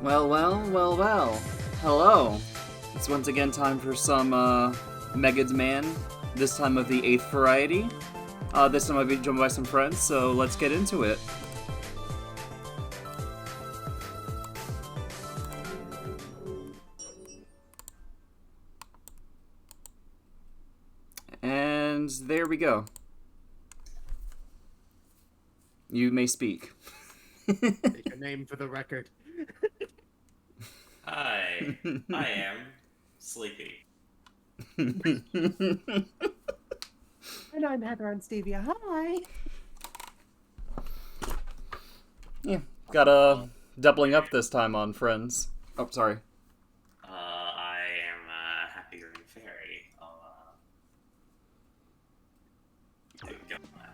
Well, well, well, well. Hello. It's once again time for some, Mega Demand. This time of the 8th variety. This time I'll be joined by some friends, so let's get into it. And there we go. You may speak. Take a name for the record. Hi, I am sleepy. And I'm HeatherOnStevia. Hi. Yeah, got a doubling up this time on friends. Oh, sorry. I am happygreenfairy.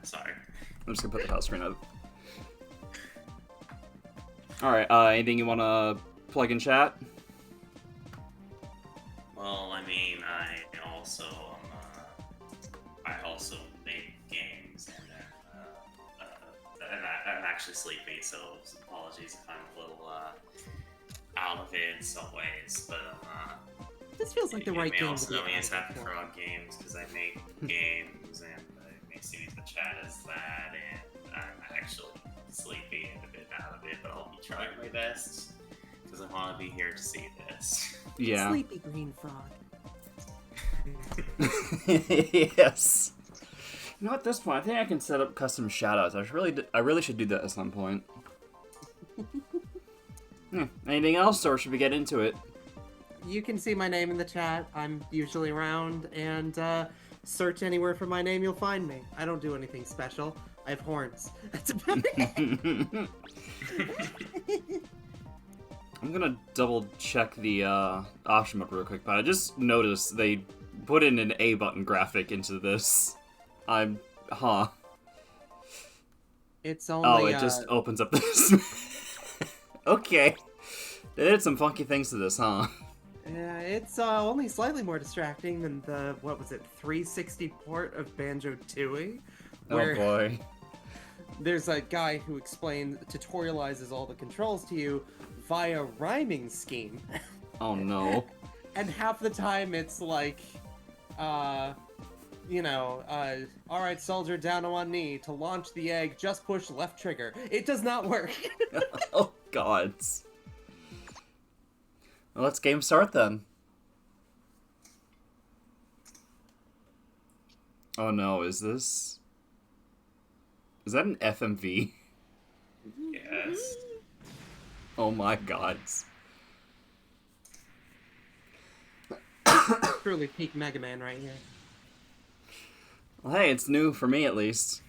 Sorry. I'm just gonna put the house screen up. Alright, anything you wanna plug in chat? Well, I mean, I also make games, and I'm actually sleepy, so apologies if I'm a little out of it in some ways, but This feels like the right you may game also to be know me as out Happy of. Frog Games because I make games, and you may see me in the chat as that, and I'm actually sleepy and a bit out of it, but I'll be trying my best because I want to be here to see this. Yeah. Sleepy green frog. Yes. You know, at this point, I think I can set up custom shoutouts. I really should do that at some point. Anything else, or should we get into it? You can see my name in the chat. I'm usually around, and search anywhere for my name, you'll find me. I don't do anything special. I have horns. That's about it. I'm gonna double check the option mode real quick, but I just noticed they put in an A button graphic into this. It's only. Oh, it just opens up this. Okay. They did some funky things to this, huh? Yeah, it's only slightly more distracting than the 360 port of Banjo-Tooie, Oh boy. there's a guy who tutorializes all the controls to you via rhyming scheme. Oh no. And half the time it's like, alright, soldier, down on one knee. To launch the egg, just push left trigger. It does not work. Oh gods. Well, let's game start then. Oh no, is that an FMV? Yes. Oh my gods. Truly peak Mega Man right here. Well, hey, it's new for me at least.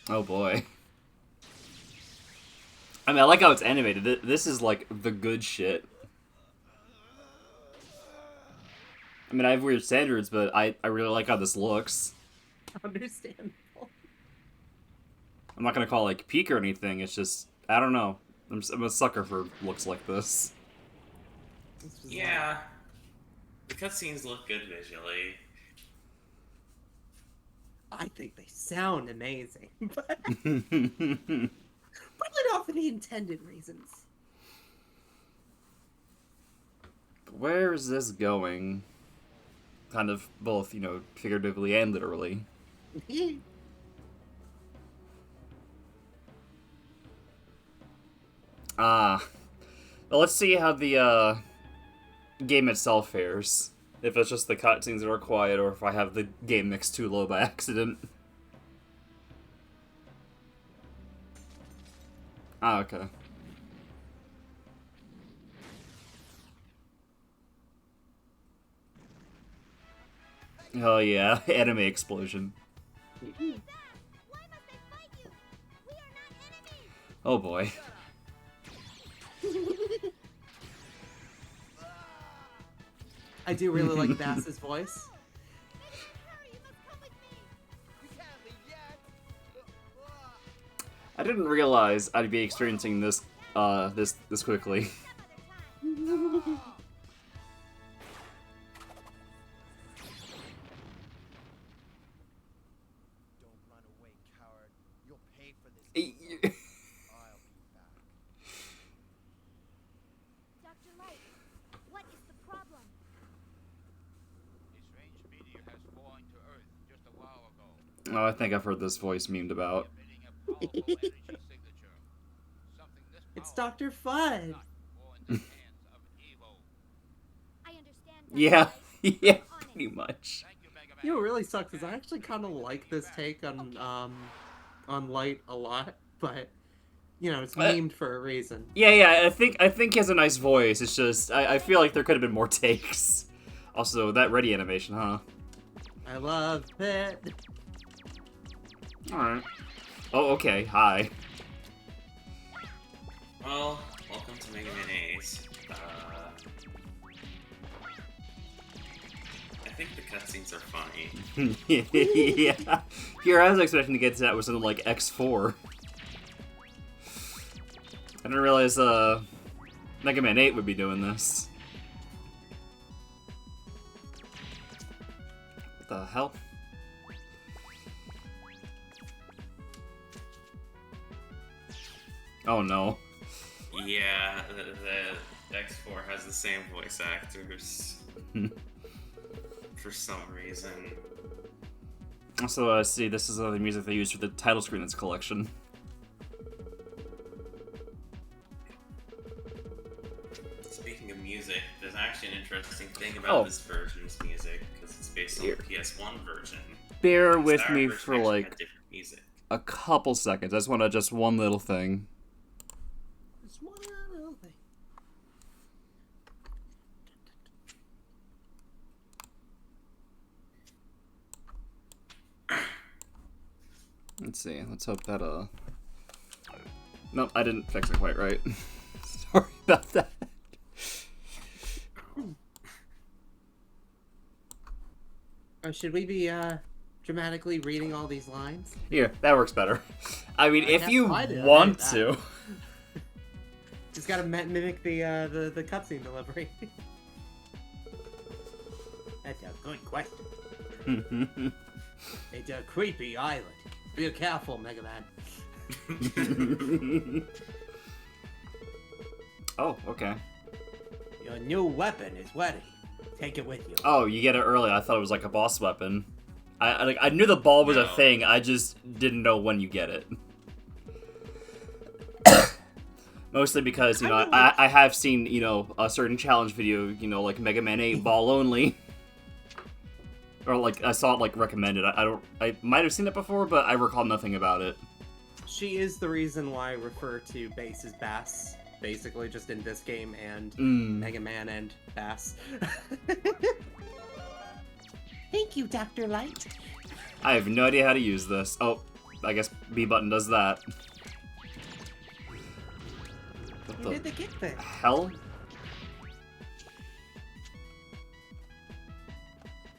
Oh boy. I mean, I like how it's animated. This is like the good shit. I mean, I have weird standards, but I really like how this looks. Understandable. I'm not gonna call it like peak or anything. It's just, I don't know. I'm a sucker for looks like this. Yeah. The cutscenes look good visually. I think they sound amazing, but probably not for the intended reasons. Where is this going? Kind of both, figuratively and literally. Well, let's see how the game itself fares. If it's just the cutscenes that are quiet, or if I have the game mixed too low by accident. Okay. Oh yeah, anime explosion. Oh boy. I do really like Bass's voice. I didn't realize I'd be experiencing this this quickly. Oh, I think I've heard this voice memed about. It's Dr. Fudd. Yeah, yeah, pretty much. You know what really sucks is I actually kind of like this take on Light a lot, but you know it's memed for a reason. Yeah, I think he has a nice voice. It's just I feel like there could have been more takes. Also, that ready animation, huh? I love it. Alright. Oh, okay, hi. Well, welcome to Mega Man 8. I think the cutscenes are funny. Yeah. Here, I was expecting to get to that with something like X4. I didn't realize Mega Man 8 would be doing this. What the hell? Oh no. Yeah, the X4 has the same voice actors. For some reason. Also, see, this is the music they used for the title screen in this collection. Speaking of music, there's actually an interesting thing about this version's music, because it's based on the PS1 version. Bear with me for had like different music. a couple seconds. I just want to just one little thing. Just one little thing. Let's see. Let's hope that Nope, I didn't fix it quite right. Sorry about that. Should we be dramatically reading all these lines? Here, that works better. I mean, if you I did, want I- to. Just gotta mimic the cutscene delivery. That's a good question. It's a creepy island. Be careful, Mega Man. Oh, okay. Your new weapon is ready. Take it with you. Oh, you get it early. I thought it was like a boss weapon. I knew the ball was a No. thing. I just didn't know when you get it. Mostly because, you know, I have seen, you know, a certain challenge video, you know, like Mega Man 8 ball only. Or like I saw it like recommended. I might have seen it before, but I recall nothing about it. She is the reason why I refer to Bass as Bass. Basically, just in this game and Mega Man and Bass. Thank you, Dr. Light. I have no idea how to use this. Oh, I guess B button does that. What You did the kick thing. hell?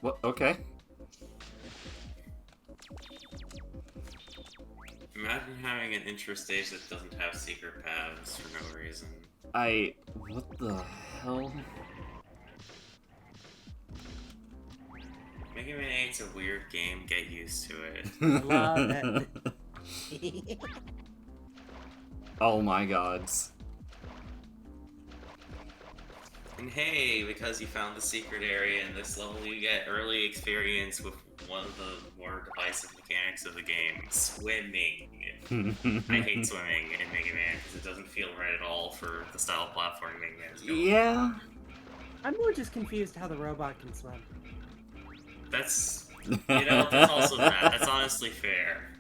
What? Okay. Imagine having an intro stage that doesn't have secret paths for no reason. What the hell? Mega Man 8's a weird game, get used to it. Love it. Oh my gods. And hey, because you found the secret area in this level, you get early experience with one of the more divisive mechanics of the game, swimming. I hate swimming in Mega Man because it doesn't feel right at all for the style of platforming Mega Man is going. Yeah. I'm more just confused how the robot can swim. That's, that's also that. That's honestly fair.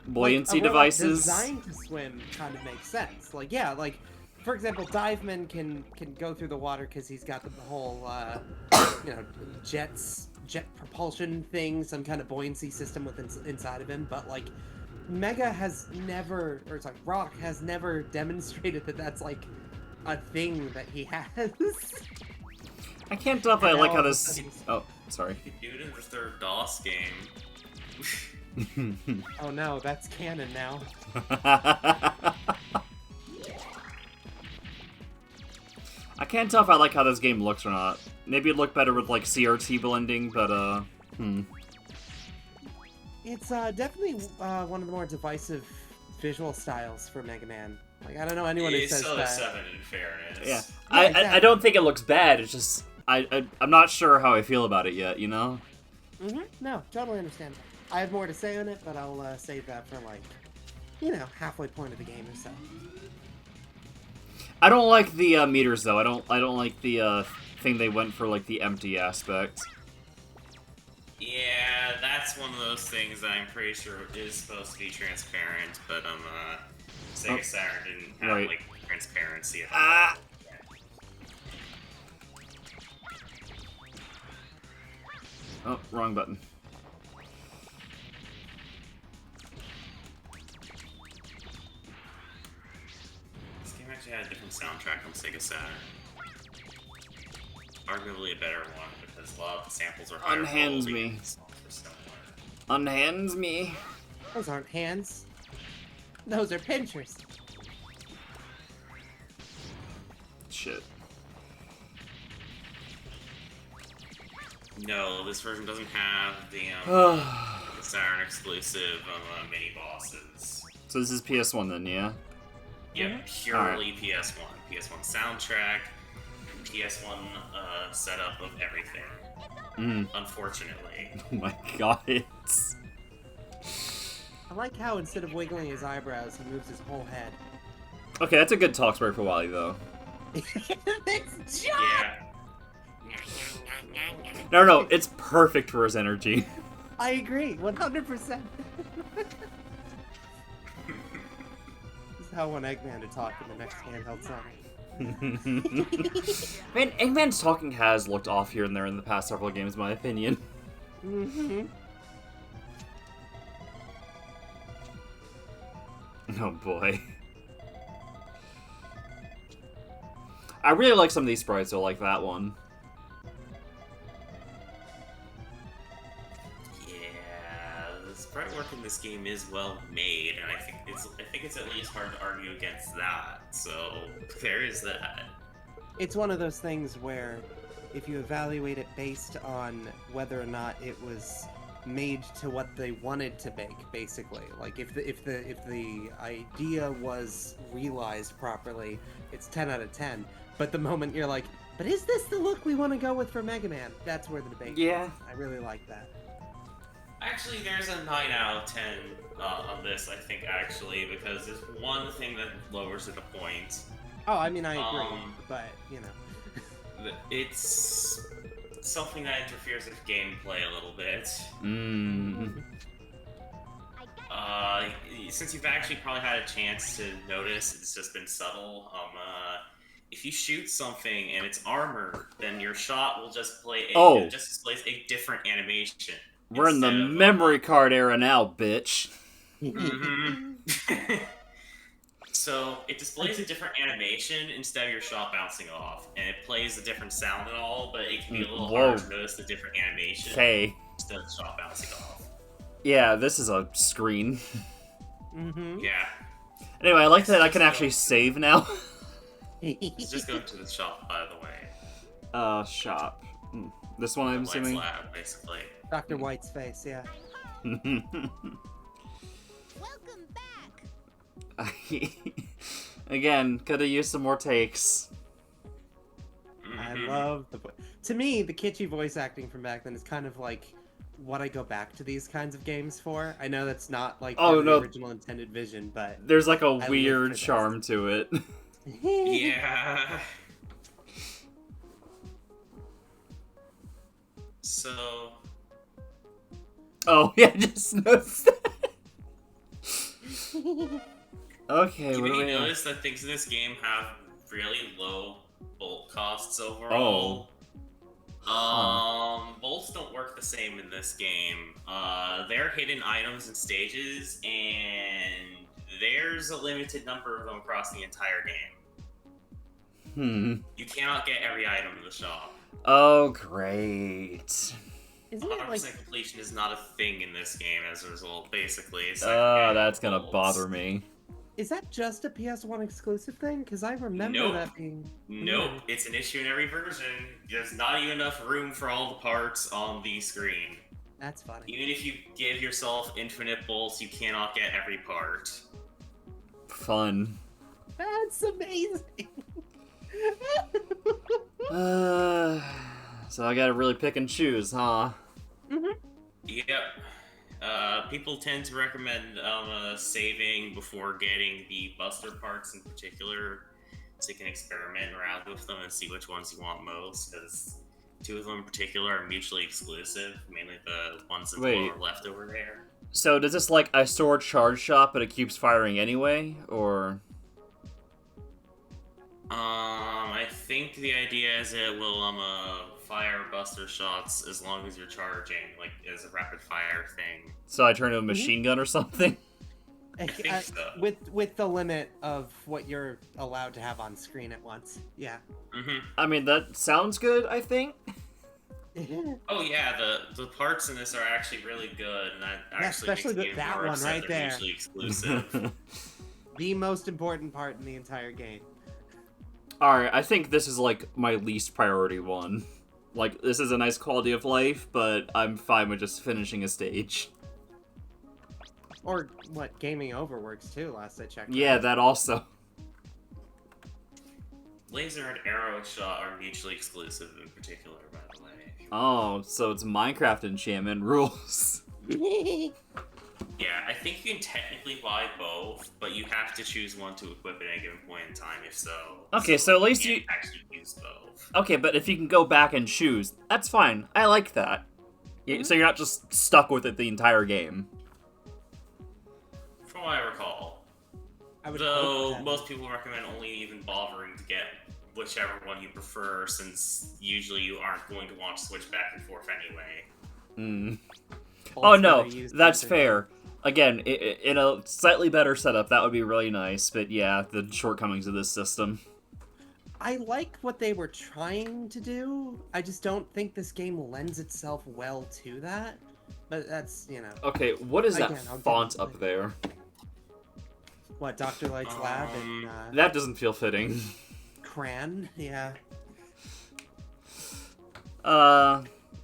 Buoyancy Like, a robot devices. designed to swim kind of makes sense. Like, yeah, like, for example, Diveman can go through the water because he's got the whole, jet propulsion thing, some kind of buoyancy system within inside of him. But like, Mega has never, or it's like Rock has never demonstrated that that's like a thing that he has. I can't tell if I And like now how all of a this. sudden- Oh, sorry. You could do it in the third DOS game. Oh no, that's canon now. I can't tell if I like how this game looks or not. Maybe it'd look better with like CRT blending, but It's definitely one of the more divisive visual styles for Mega Man. Like, I don't know anyone who It's says still a that. 7 in fairness. yeah. Yeah, I don't think it looks bad. It's just I'm not sure how I feel about it yet. You know. No, totally understand that. I have more to say on it, but I'll save that for like, halfway point of the game or so. I don't like the meters though. I don't like the thing they went for, like the empty aspect. Yeah, that's one of those things that I'm pretty sure is supposed to be transparent, but Sega Saturn didn't have like transparency at all. Oh, wrong button. This game actually had a different soundtrack on Sega Saturn. Arguably a better one because a lot of the samples are higher. Unhands me. Unhands me. Those aren't hands. Those are pinchers. Shit. No, this version doesn't have the Saturn exclusive mini bosses. So this is PS1 then, yeah? Yep, purely PS1. PS1 soundtrack, PS1 setup of everything. Unfortunately. Oh my god. I like how instead of wiggling his eyebrows, he moves his whole head. Okay, that's a good talk spray for Wily, though. It's John! Yeah. No, it's perfect for his energy. I agree, 100%. This is how I want Eggman to talk in the next handheld Sonic. Man, Eggman's talking has looked off here and there in the past several games, in my opinion. Oh boy. I really like some of these sprites, though, like that one. Yeah, the sprite work in this game is well made, and I think it's at least hard to argue against that. So there is that. It's one of those things where if you evaluate it based on whether or not it was made to what they wanted to make, basically, like if the idea was realized properly, it's 10 out of 10. But the moment you're like, but is this the look we want to go with for Mega Man? That's where the debate is. I really like that. Actually, there's a 9 out of 10 on this, I think, actually, because there's one thing that lowers it a point. Oh, I mean, I agree, but, It's something that interferes with gameplay a little bit. Since you've actually probably had a chance to notice, it's just been subtle. If you shoot something and it's armor, then your shot will just it just displays a different animation. We're in the memory card era now, bitch. So it displays a different animation instead of your shot bouncing off, and it plays a different sound and all, but it can be a little hard to notice the different animation instead of the shot bouncing off. Yeah, this is a screen. Yeah. Anyway, I like that I can actually save now. Let's just go to the shop, by the way. Shop. This one, I'm assuming? Lab, basically. Dr. White's face, yeah. Welcome back. Again, coulda used some more takes. I love to me, the kitschy voice acting from back then is kind of like what I go back to these kinds of games for. I know that's not like the original intended vision, but there's like a weird charm to it. Yeah. So. Oh yeah, just noticed that. Okay, you what do we notice that things in this game have really low bolt costs overall? Bolts don't work the same in this game. They're hidden items and stages, and there's a limited number of them across the entire game. You cannot get every item in the shop. Oh, great. 100% completion is not a thing in this game as a result, basically. That's gonna bother me. Is that just a PS1 exclusive thing? Because I remember that being... Nope, it's an issue in every version. There's not even enough room for all the parts on the screen. That's funny. Even if you give yourself infinite bolts, you cannot get every part. Fun. That's amazing! So I gotta really pick and choose, huh? Yep. People tend to recommend saving before getting the Buster parts in particular, so you can experiment around with them and see which ones you want most, because two of them in particular are mutually exclusive, mainly the ones in the lower left over there. So does this like I store a charge shot, but it keeps firing anyway, or? I think the idea is it will fire Buster shots as long as you're charging, like as a rapid fire thing. So I turn into a machine gun or something? I think so. With the limit of what you're allowed to have on screen at once. Yeah. I mean, that sounds good, I think. Oh yeah, the parts in this are actually really good, and that actually especially makes me that more one upset right they're there. mutually exclusive. The most important part in the entire game. Alright, I think this is like my least priority one. Like, this is a nice quality of life, but I'm fine with just finishing a stage. Or what, gaming over works too, last I checked. Yeah, that also. Laser and arrow shot are mutually exclusive in particular, by the way. Oh, so it's Minecraft enchantment rules. Yeah, I think you can technically buy both, but you have to choose one to equip at any given point in time, if so. Okay, so at least you... actually use both. Okay, but if you can go back and choose, that's fine. I like that. So you're not just stuck with it the entire game. From what I recall. Though most people recommend only even bothering to get whichever one you prefer, since usually you aren't going to want to switch back and forth anyway. Oh no, that's fair. Again, in a slightly better setup, that would be really nice, but yeah, the shortcomings of this system. I like what they were trying to do. I just don't think this game lends itself well to that. But that's, you know. Okay, what is that I'll font up there? What, Dr. Light's Lab and That doesn't feel fitting. Cran? Yeah.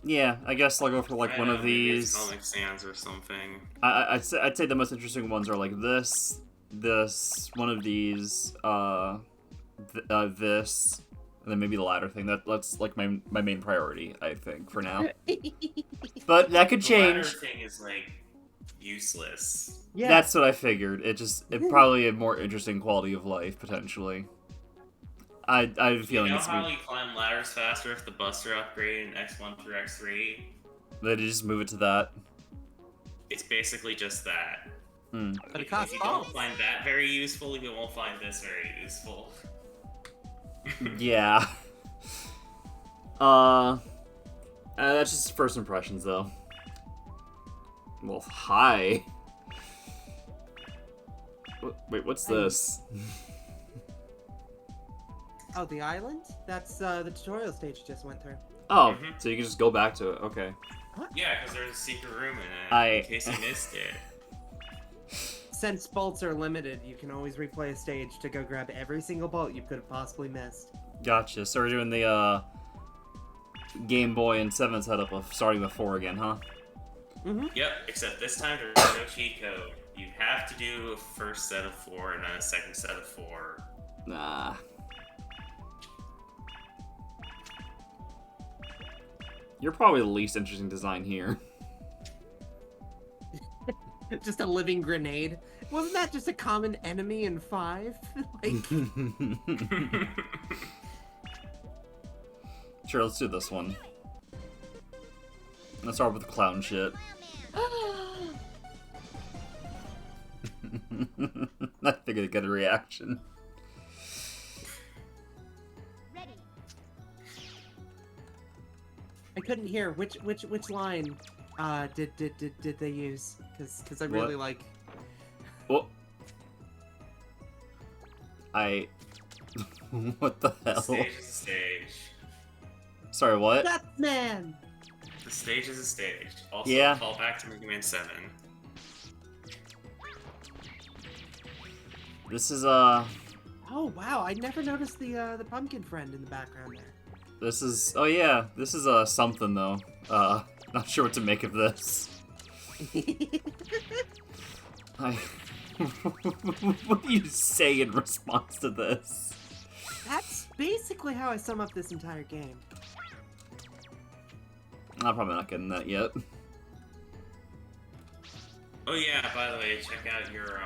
Yeah, I guess I'll go for like one of these. Comic Sans or something. I'd say the most interesting ones are like this, one of these, this, and then maybe the latter thing. That's like my main priority, I think, for now. But that could change. The latter thing is like useless. Yeah. That's what I figured. It probably a more interesting quality of life potentially. I have a feeling you know it's how you climb ladders faster with the Buster upgrade in X1 through X3? They just move it to that. It's basically just that. But it costs if you don't find that very useful, you won't find this very useful. Yeah. That's just first impressions, though. Well, hi. Wait, what's this? Oh, the island? That's the tutorial stage you just went through. Oh, so you can just go back to it. Okay. Yeah, because there's a secret room in it, in case you missed it. Since bolts are limited, you can always replay a stage to go grab every single bolt you could have possibly missed. Gotcha. So we're doing the Game Boy and 7 setup of starting with 4 again, huh? Yep, except this time there's no cheat code. You have to do a first set of 4 and then a second set of 4. Nah. You're probably the least interesting design here. Just a living grenade. Wasn't that just a common enemy in 5? Like... Sure, let's do this one. Let's start with the clown shit. I figured I'd get a reaction. I couldn't hear which line did they use, because I really like. What? What the hell? The stage is a stage. Sorry, what? Batman. The stage is a stage. Also, yeah. Call back to Mega Man 7. This is Oh wow! I never noticed the pumpkin friend in the background there. This is. Oh yeah, this is something though. Not sure what to make of this. What do you say in response to this? That's basically how I sum up this entire game. I'm probably not getting that yet. Oh yeah, by the way, check out your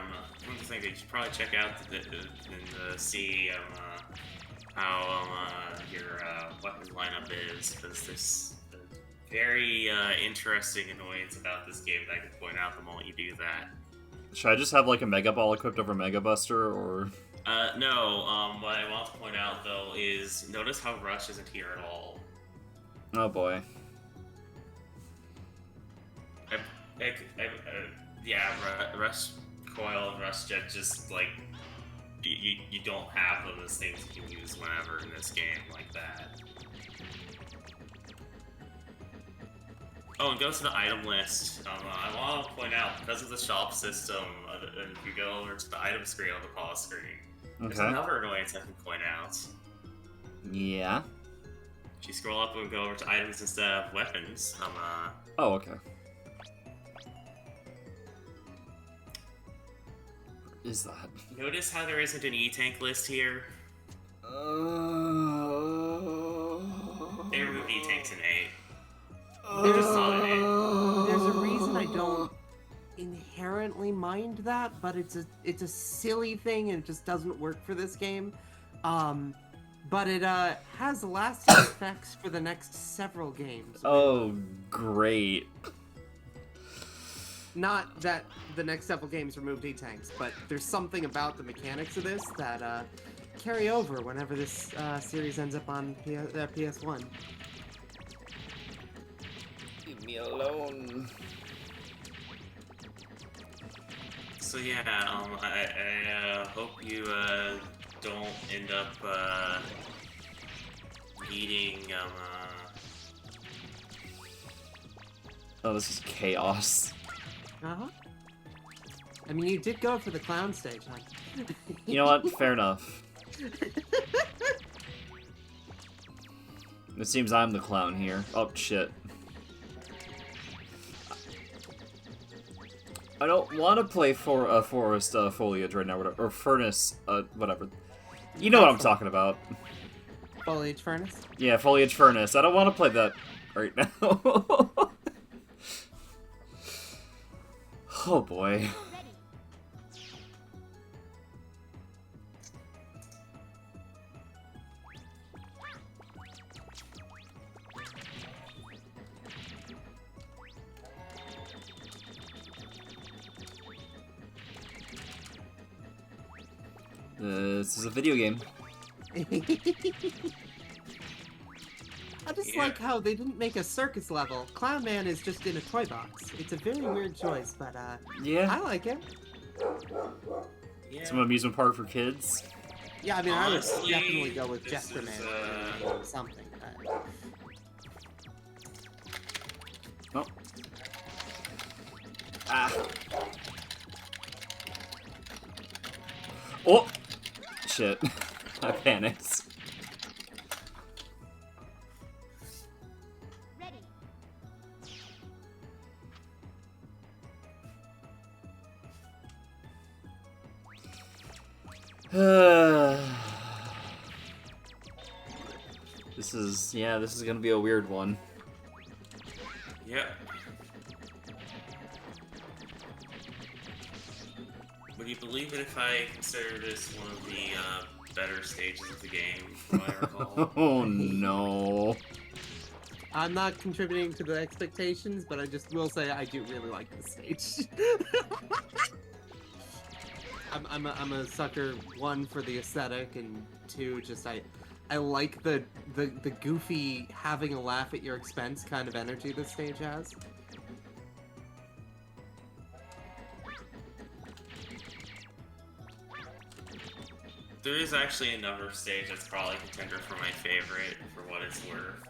one thing that you should probably check out and see how your weapon lineup is, because there's a very interesting annoyance about this game that I can point out the moment you do that. Should I just have like a Mega Ball equipped over Mega Buster, or? No. What I want to point out though is notice how Rush isn't here at all. Oh boy. Yeah, Rush Coil and Rush Jet just like you don't have them as things you can use whenever in this game like that. Oh, and go to the item list. I want to point out, because of the shop system, if you go over to the item screen on the pause screen, there's another annoyance I can point out. Yeah. If you scroll up and go over to items instead of weapons, Oh, okay. What is that? Notice how there isn't an E-Tank list here? They removed E-Tanks in 8. There's a reason I don't inherently mind that, but it's a silly thing and it just doesn't work for this game. But it has lasting effects for the next several games. Oh, great. Not that the next several games removed E-Tanks, but there's something about the mechanics of this that carry over whenever this series ends up on PS1. Leave me alone. So yeah, I hope you don't end up needing Oh, this is chaos. Uh-huh. I mean, you did go for the clown stage, huh? You know what? Fair enough. It seems I'm the clown here. Oh, shit. I don't want to play for Forest Foliage right now, or Furnace, whatever. You know what I'm talking about. Foliage Furnace? Yeah, Foliage Furnace. I don't want to play that right now. Oh boy. This is a video game. I just like how they didn't make a circus level. Clown Man is just in a toy box. It's a very weird choice, but yeah, I like it. yeah. Some amusement park for kids. Yeah, I mean, Honestly, I would definitely go with this Jester is, Man or something. Oh. Ah. Oh! Shit. I panicked. This is gonna be a weird one. Yep. Would you believe it if I consider this one of the better stages of the game, from what I recall? Oh no. I'm not contributing to the expectations, but I just will say I do really like this stage. I'm a sucker, one, for the aesthetic, and two, just I like the goofy having a laugh at your expense kind of energy this stage has. There is actually another stage that's probably a contender for my favorite, for what it's worth.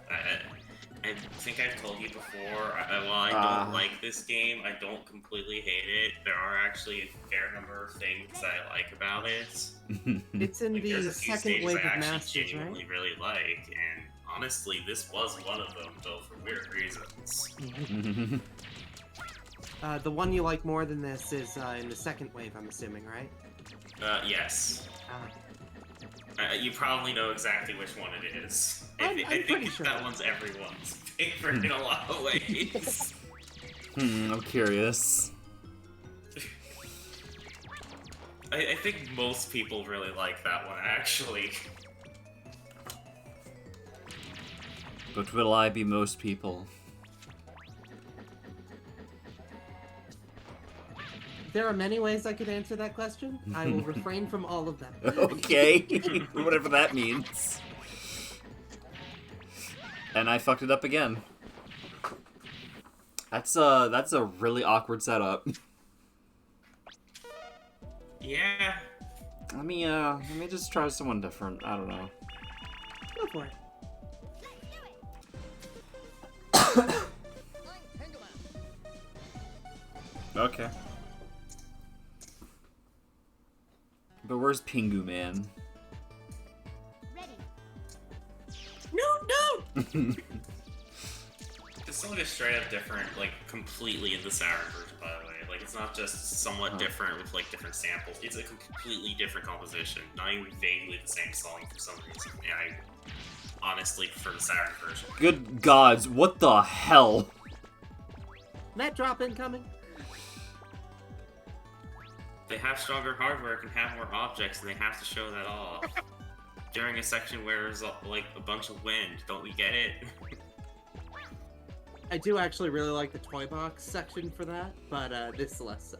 I think I've told you before, while I don't like this game, I don't completely hate it. There are actually a fair number of things that I like about it. It's in the there's a few second stages wave I of actually Masters, genuinely right? really like, and honestly, this was one of them, though, for weird reasons. The one you like more than this is in the second wave, I'm assuming, right? Yes. You probably know exactly which one it is. I'm I pretty think sure. that one's everyone's favorite in a lot of ways. I'm curious. I think most people really like that one, actually. But will I be most people? There are many ways I could answer that question. I will refrain from all of them. Okay, whatever that means. And I fucked it up again. That's a really awkward setup. Yeah. Let me just try someone different. I don't know. Go for it. Okay. But where's Pingu Man? No! This song is straight up different, like, completely in the Siren version, by the way. Like, it's not just somewhat different with, like, different samples. It's a completely different composition. Not even vaguely the same song for some reason. And I honestly prefer the Siren version. Good gods, what the hell? Net drop incoming. They have stronger hardware, can have more objects, and they have to show that off. During a section where there's, like, a bunch of wind. Don't we get it? I do actually really like the toy box section for that, but this less so.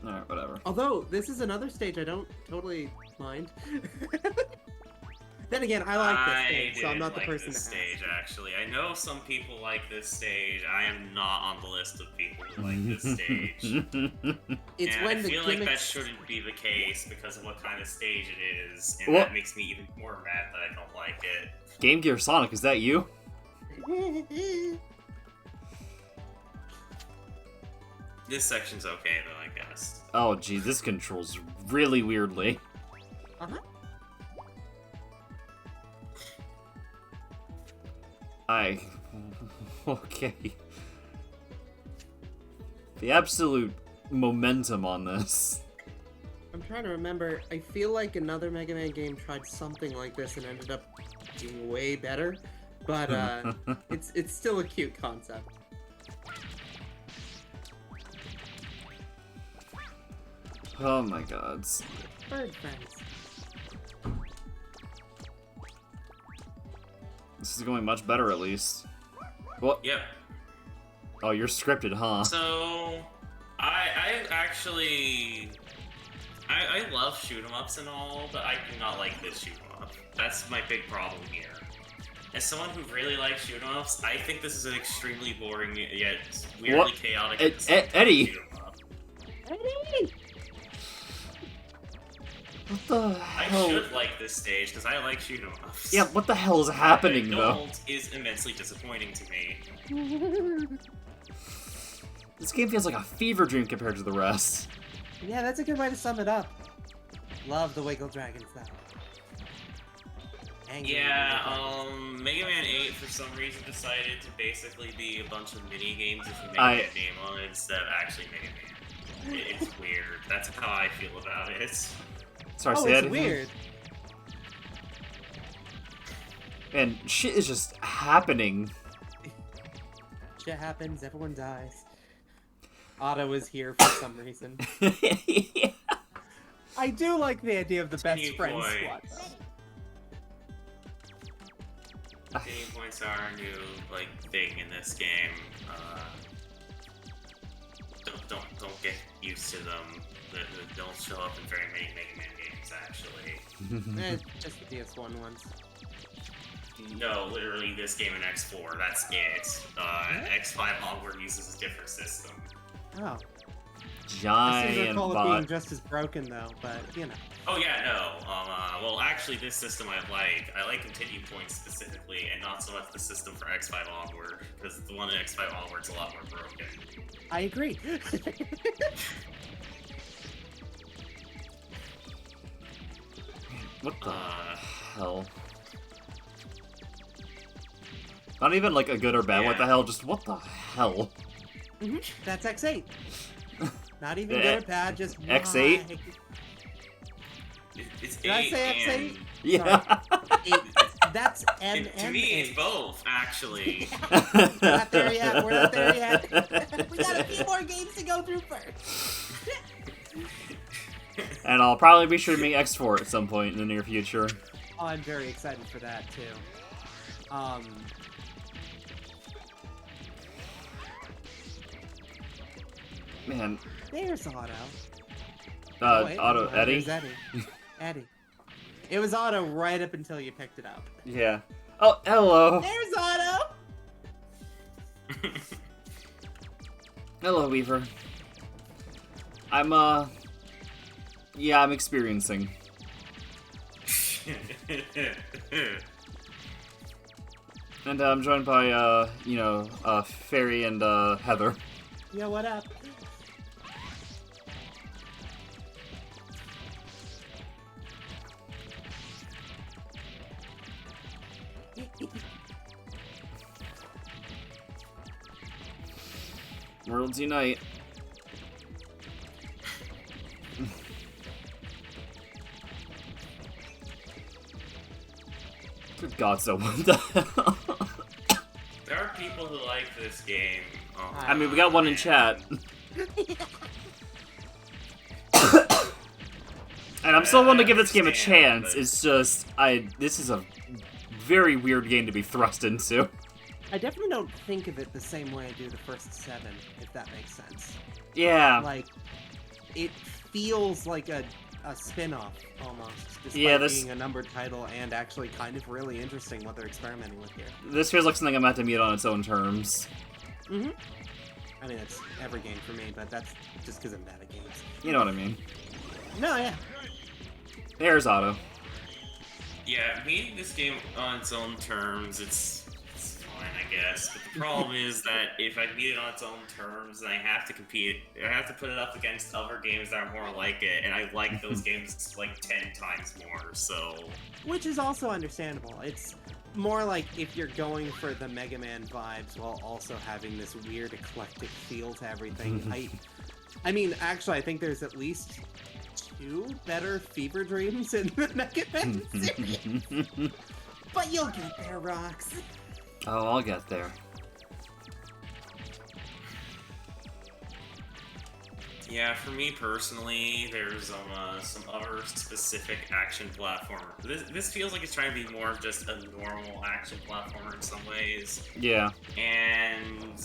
Alright, whatever. Although, this is another stage I don't totally mind. Then again, I like this stage, so I'm not the person to ask. Stage, actually. I know some people like this stage. I am not on the list of people who like this stage. It's and when I the feel gimmicks... like that shouldn't be the case because of what kind of stage it is, and What? that makes me even more mad that I don't like it. Game Gear Sonic, is that you? This section's okay though, I guess. Oh geez, this controls really weirdly. Uh-huh. Okay. The absolute momentum on this. I'm trying to remember. I feel like another Mega Man game tried something like this and ended up being way better, but it's still a cute concept. Oh my gods. Bird friends. This is going much better at least. What? Yep. Oh, you're scripted, huh? So, I actually... I love shoot-em-ups and all, but I do not like this shoot-em-up. That's my big problem here. As someone who really likes shoot-em-ups, I think this is an extremely boring yet weirdly What? chaotic Eddie! shoot-em-up. Eddie! What the I hell? should like this stage because I like shoot-em-ups. Yeah, what the hell is happening though? Donald is immensely disappointing to me. This game feels like a fever dream compared to the rest. Yeah, that's a good way to sum it up. Love the Wiggle Dragon style. Angry Yeah, Mega Man 8 for some reason decided to basically be a bunch of mini games with a Mega Man name on it instead of actually Mega Man. It's weird. That's how I feel about it. Sorry, Oh, say it's that again? weird. And shit is just happening. Shit happens, everyone dies. Otto is here for some reason. Yeah. I do like the idea of the best Hey, friends boy. squad. Game points are a new thing in this game. Don't get used to them. They don't show up in very many Mega Man games, actually. Just the PS1 ones. No, literally this game in X4. That's it. X5 onward uses a different system. Oh. I Giant seem to recall it bot. being just as broken though, but you know. Oh yeah, no. Well, actually, this system I like continue points specifically, and not so much the system for X5 onward, because the one in X5 onward's a lot more broken. I agree. What the hell? Not even like a good or bad, what the Yeah. hell, just what the hell? That's X8. Not even Eh, good or bad, just X8? why? It's Did I 8 say and... X8? Yeah. That's M To me, it's both, actually. We're not there yet. We're not there yet. We got a few more games to go through first. And I'll probably be streaming X4 at some point in the near future. Oh, I'm very excited for that too. Man. There's Otto. Otto, Eddie? There's Eddie. Eddie. It was Otto right up until you picked it up. Yeah. Oh, hello. There's Otto! Hello, Weaver. I'm experiencing. And I'm joined by, Fairy and, Heather. Yo, what up? Worlds unite. Good God, so what the hell? There are people who like this game. Oh, I mean, we got one in chat. And I'm still willing to give this game a chance. It's just, this is a very weird game to be thrust into. I definitely don't think of it the same way I do the first 7, if that makes sense. Yeah. Like, it feels like a spin-off, almost, Yeah, despite being a numbered title and actually kind of really interesting what they're experimenting with here. This feels like something I'm about to meet on its own terms. Mm-hmm. I mean, it's every game for me, but that's just because I'm bad at games. You know what I mean. No, yeah. There's Otto. Yeah, meeting this game on its own terms, it's fine, I guess. But the problem is that if I meet it on its own terms, then I have to compete. I have to put it up against other games that are more like it, and I like those games like 10 times more. So, which is also understandable. It's more like if you're going for the Mega Man vibes while also having this weird eclectic feel to everything. I mean, actually, I think there's at least 2 better Fever Dreams in the Mega Man series. But you'll get there, Rox. Oh, I'll get there. yeah, for me personally, there's some other specific action platformer. This feels like it's trying to be more of just a normal action platformer in some ways. Yeah. And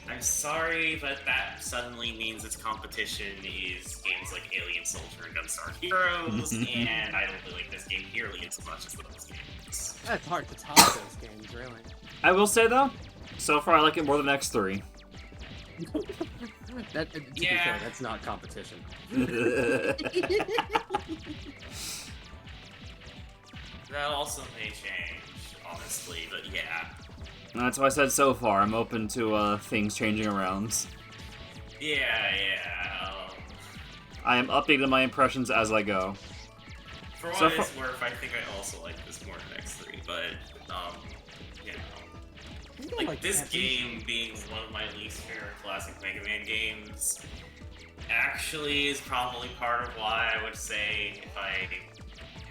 I'm sorry, but that suddenly means its competition is games like Alien Soldier and Gunstar Heroes, and I don't really like this game nearly as much as those games. That's hard to top those games, really. I will say, though, so far I like it more than X3. That, to be Yeah. fair, that's not competition. That also may change, honestly, but yeah. That's why I said so far. I'm open to things changing around. Yeah. I am updating my impressions as I go. For So what it's worth, I think I also like this more than X3, but, you know. Like, this game being one of my least favorite classic Mega Man games actually is probably part of why I would say if I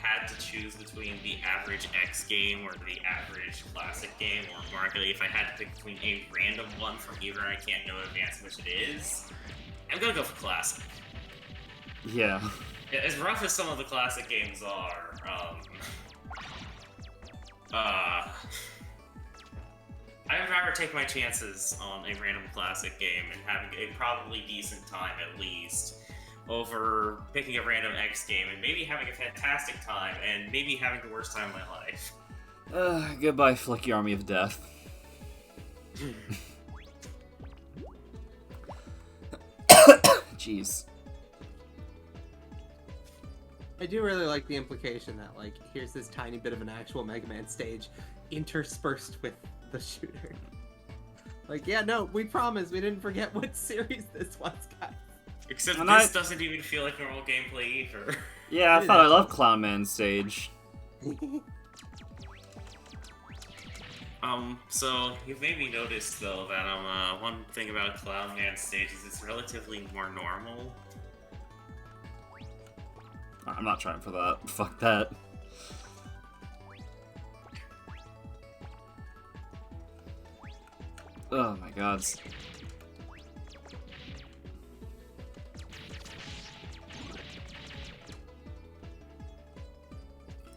had to choose between the average X game or the average classic game, or more accurately, if I had to pick between a random one from either and I can't know in advance which it is, I'm gonna go for classic. Yeah. As rough as some of the classic games are, I'd rather take my chances on a random classic game and having a probably decent time at least, over picking a random X game and maybe having a fantastic time and maybe having the worst time of my life. Goodbye, Flicky Army of Death. Jeez. I do really like the implication that, like, here's this tiny bit of an actual Mega Man stage interspersed with the shooter. Like, yeah, no, we promise we didn't forget what series this was, guys. Except And this doesn't even feel like normal gameplay either. Yeah, I thought I loved Clown Man stage. So you've maybe noticed though that one thing about Clown Man stage is it's relatively more normal. I'm not trying for that. Fuck that. Oh my god.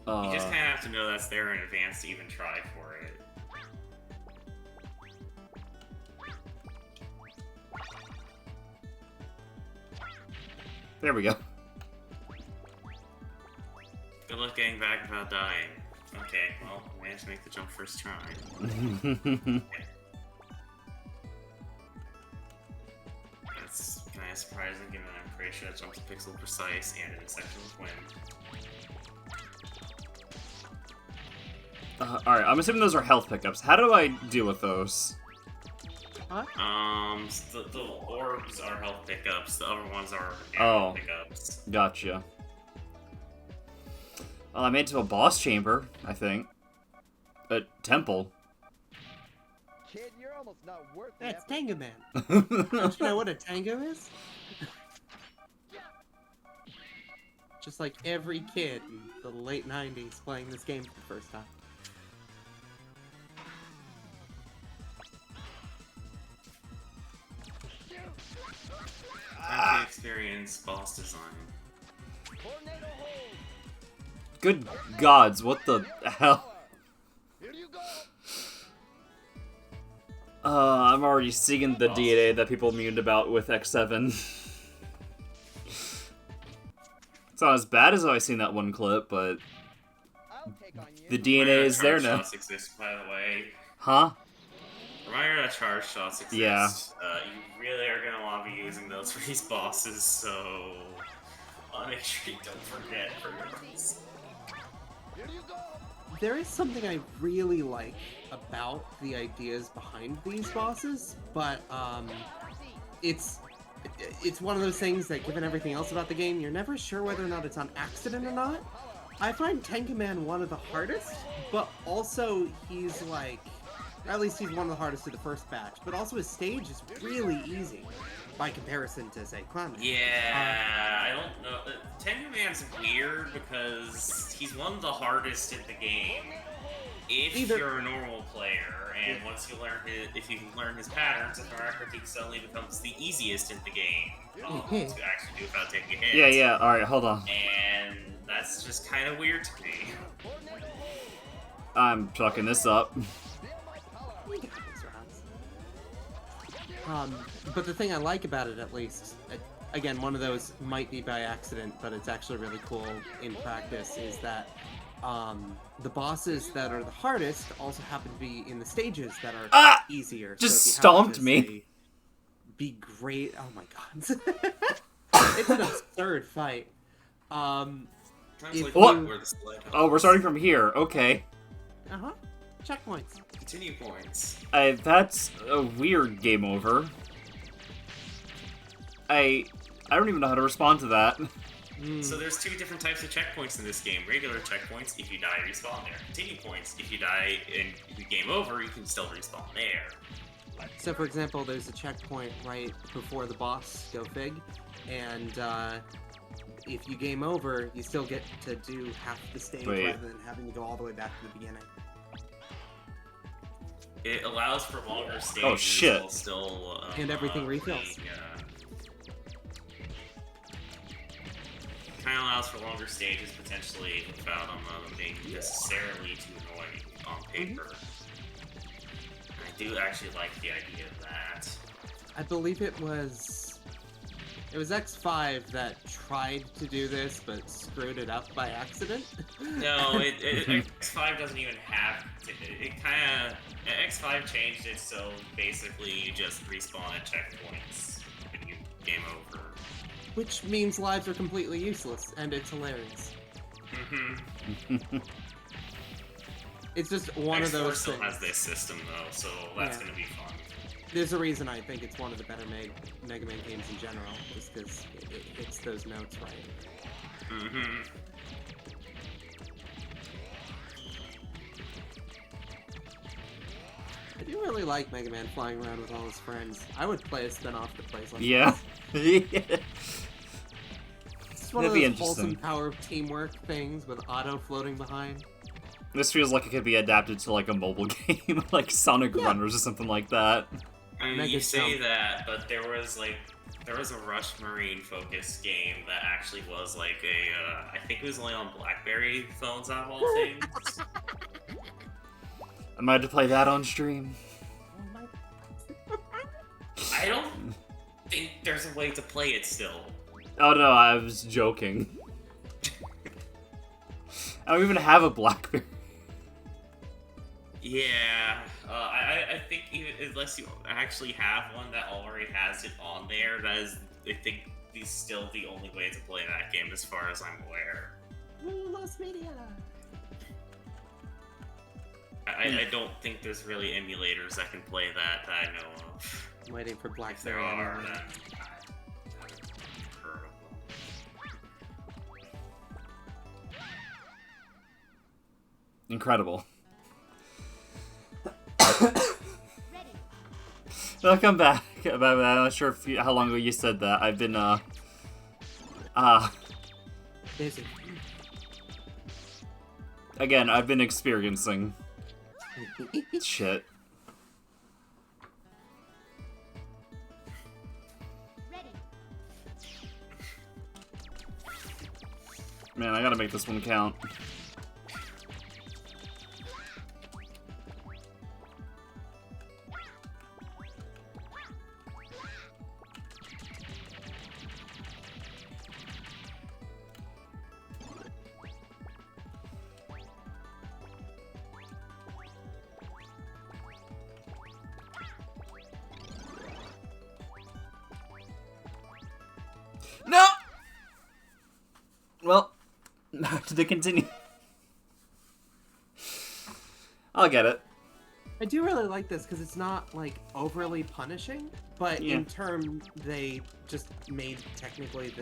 You just kind of have to know that's there in advance to even try for it. There we go. Good luck getting back without dying. Okay, well, we managed to make the jump first try. That's kind of surprising, given that I'm pretty sure that jump's pixel precise and in a section with wind. Alright, I'm assuming those are health pickups. How do I deal with those? Huh? The orbs are health pickups, the other ones are Oh. pickups. Gotcha. Well, I made it to a boss chamber, I think. A temple. Kid, you're almost not worth the That's effort. Tango Man. Don't you know what a tango is? Just like every kid in the late 90s playing this game for the first time. Time to experience boss design. Tornado hold. Good gods, what the hell? Here you go. I'm already seeing the DNA that people memed about with X7. It's not as bad as I've seen that one clip, but I'll take on you. the DNA is there now. Shots exist, by the way. Huh? Reminder that charge shots exist. Yeah. You really are gonna want to be using those for these bosses, so make sure you don't forget for your ones. Here you go. There is something I really like about the ideas behind these bosses, but it's one of those things that, given everything else about the game, you're never sure whether or not it's on accident or not. I find Tengu Man one of the hardest, but also he's like, or at least he's one of the hardest to the first batch, but also his stage is really easy by comparison to, say, Clown Man. Yeah, I don't know. Tengu Man's weird because he's one of the hardest in the game. If you're a normal player, and once you learn if you can learn his patterns, the critique suddenly becomes the easiest in the game to actually do without taking a hit. Yeah, alright, hold on. And that's just kind of weird to me. I'm chucking this up. But the thing I like about it, at least, again, one of those might be by accident, but it's actually really cool in practice, is that the bosses that are the hardest also happen to be in the stages that are easier. Just if you have stomped to, me. say, be great. Oh my god. It's an absurd fight. If What? you- Where the sled Oh, we're starting from here. Okay. Uh-huh. Checkpoints. Continue points. That's a weird game over. I don't even know how to respond to that. So there's two different types of checkpoints in this game. Regular checkpoints, if you die, respawn there. Continue points, if you die and you game over, you can still respawn there. So, for example, there's a checkpoint right before the boss, Go Fig, and if you game over, you still get to do half the stage Wait. rather than having to go all the way back to the beginning. It allows for longer stages. Oh, shit. While still, And everything refills. Kind of allows for longer stages potentially without them being necessarily too annoying on paper. I do actually like the idea of that. I believe it was X5 that tried to do this, but screwed it up by accident. No, X5 doesn't even have to. It kind of X5 changed it so basically you just respawn at checkpoints when you game over. Which means lives are completely useless, and it's hilarious. It's just one of X4 those still things. has this system though, so that's Yeah. gonna be fun. There's a reason I think it's one of the better Mega Man games in general, just because it hits those notes right. I do really like Mega Man flying around with all his friends. I would play a spin-off that plays like Yeah. this. It's one That'd of be those wholesome interesting. power of teamwork things with Otto floating behind. This feels like it could be adapted to like a mobile game, like Sonic Yeah. Runners or something like that. I mean, Mega you say Jump. that, but there There was a Rush Marine focused game that actually was like a, I think it was only on BlackBerry phones out of all things. I might have to play that on stream. I don't think there's a way to play it still. Oh no, I was joking. I don't even have a BlackBerry. Yeah, I think even unless you actually have one that already has it on there, that is, I think, still the only way to play that game as far as I'm aware. Lost media. I don't think there's really emulators that can play that I know of. I'm waiting for If BlackBerry. there are, anyway. then I haven't heard of them. Incredible. Welcome back. I'm not sure if how long ago you said that. I've been Busy. again, I've been experiencing shit. Man, I gotta make this one count. No! Well, to continue. I'll get it. I do really like this because it's not like overly punishing, but Yeah. in turn they just made technically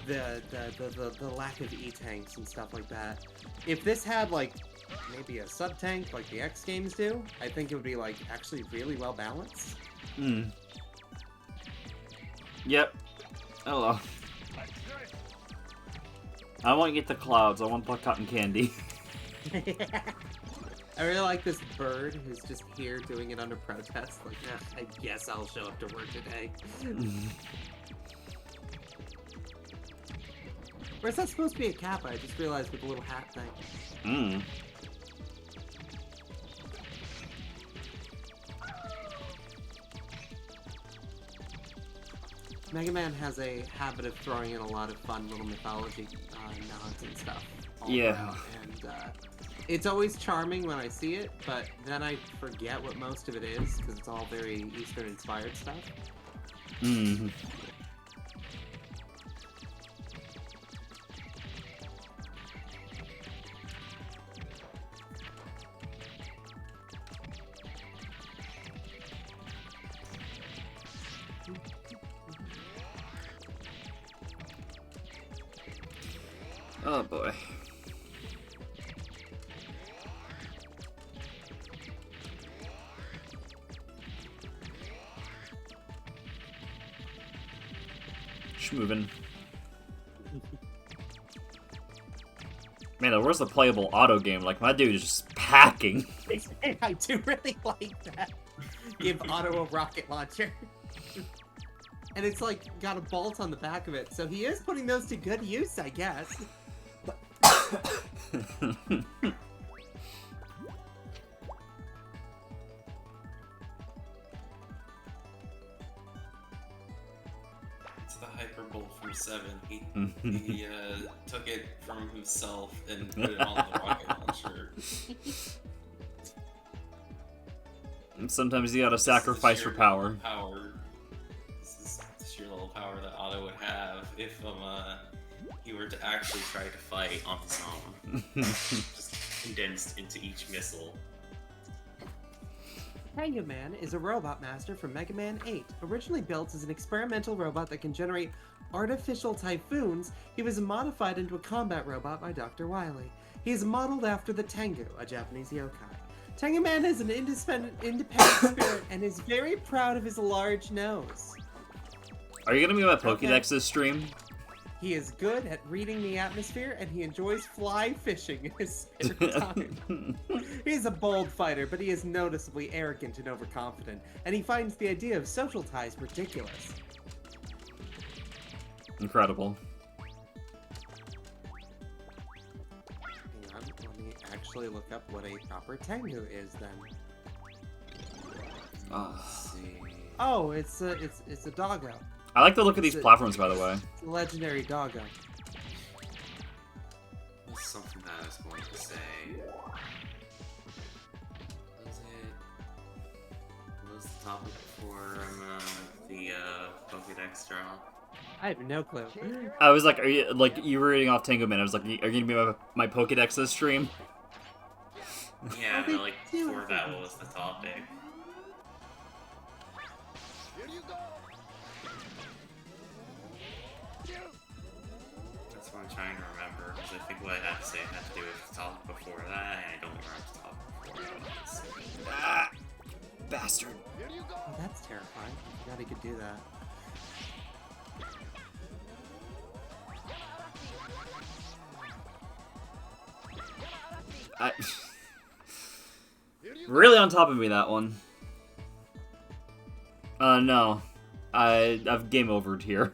the lack of E-tanks and stuff like that. If this had like maybe a sub-tank like the X games do, I think it would be like actually really well balanced. Hmm. Yep. Hello. I won't get the clouds. I want the cotton candy. I really like this bird who's just here doing it under protest. Like, I guess I'll show up to work today. Or is that supposed to be a kappa? I just realized with the little hat thing. Hmm. Mega Man has a habit of throwing in a lot of fun little mythology nods and stuff. all Yeah. around, and it's always charming when I see it, but then I forget what most of it is because it's all very Eastern-inspired stuff. Hmm. Oh boy. Schmovin'. Man, where's the playable auto game? Like, my dude is just packing. I do really like that. Give Otto a rocket launcher. And it's like got a bolt on the back of it, so he is putting those to good use, I guess. It's the hyperbole from 7. He took it from himself and put it on the rocket launcher. And sometimes you gotta sacrifice for power. This is the sheer level power that Otto would have if he were to actually try to fight on his own. Just condensed into each missile. Mega Man is a robot master from Mega Man 8. Originally built as an experimental robot that can generate artificial typhoons, he was modified into a combat robot by Dr. Wily. He is modeled after the Tengu, a Japanese yokai. Tengu Man is an independent spirit and is very proud of his large nose. Are you gonna be on my Pokédex this stream? He is good at reading the atmosphere, and he enjoys fly fishing in his spare time. He's a bold fighter, but he is noticeably arrogant and overconfident, and he finds the idea of social ties ridiculous. Incredible. Hang on, let me actually look up what a proper Tengu is then. Let's see. Oh, it's a doggo. I like the look of these platforms, by the way. It's a legendary doggo. That's something that I was going to say. What was the topic for the Pokédex drop? I have no clue. I was like, you were reading off Tango Man. I was like, are you gonna be my Pokédex this stream? Yeah, they but like do before that, things. what was the topic? That's what I'm trying to remember, because I think what I had to say had to do with the topic before that, and I don't remember the topic before that. Ah, bastard. Oh, that's terrifying. I forgot he could do that. Really on top of me, that one. No. I've game overed here.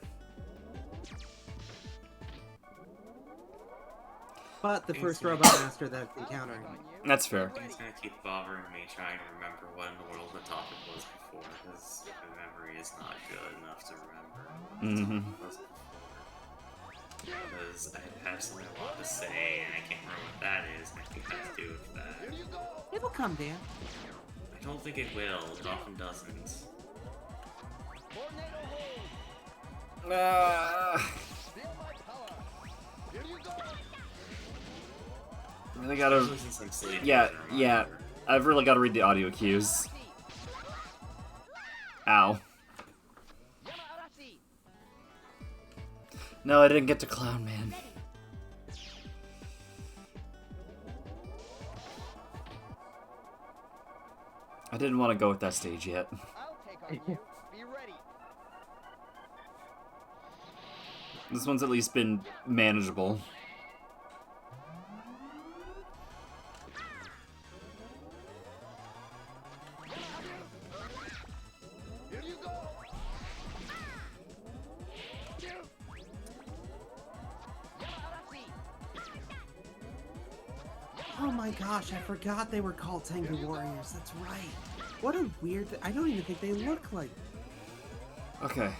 But the first robot master that I've encountered. That's fair. It's gonna keep bothering me trying to remember what in the world the topic was before, because my memory is not good enough to remember what the topic was before. Because I have something I want to say, and I can't remember what that is, and I think it has to do with that. It will come, Dan. I don't think it will. It often doesn't. Really gotta. Especially since I'm sleeping, Yeah, as a yeah. reminder. I've really gotta read the audio cues. Ow. No, I didn't get to Clown Man. I didn't want to go with that stage yet. I'll take on you. Be ready. This one's at least been manageable. Oh my gosh, I forgot they were called Tengu Warriors. That's right. What a weird I don't even think they look like. Okay.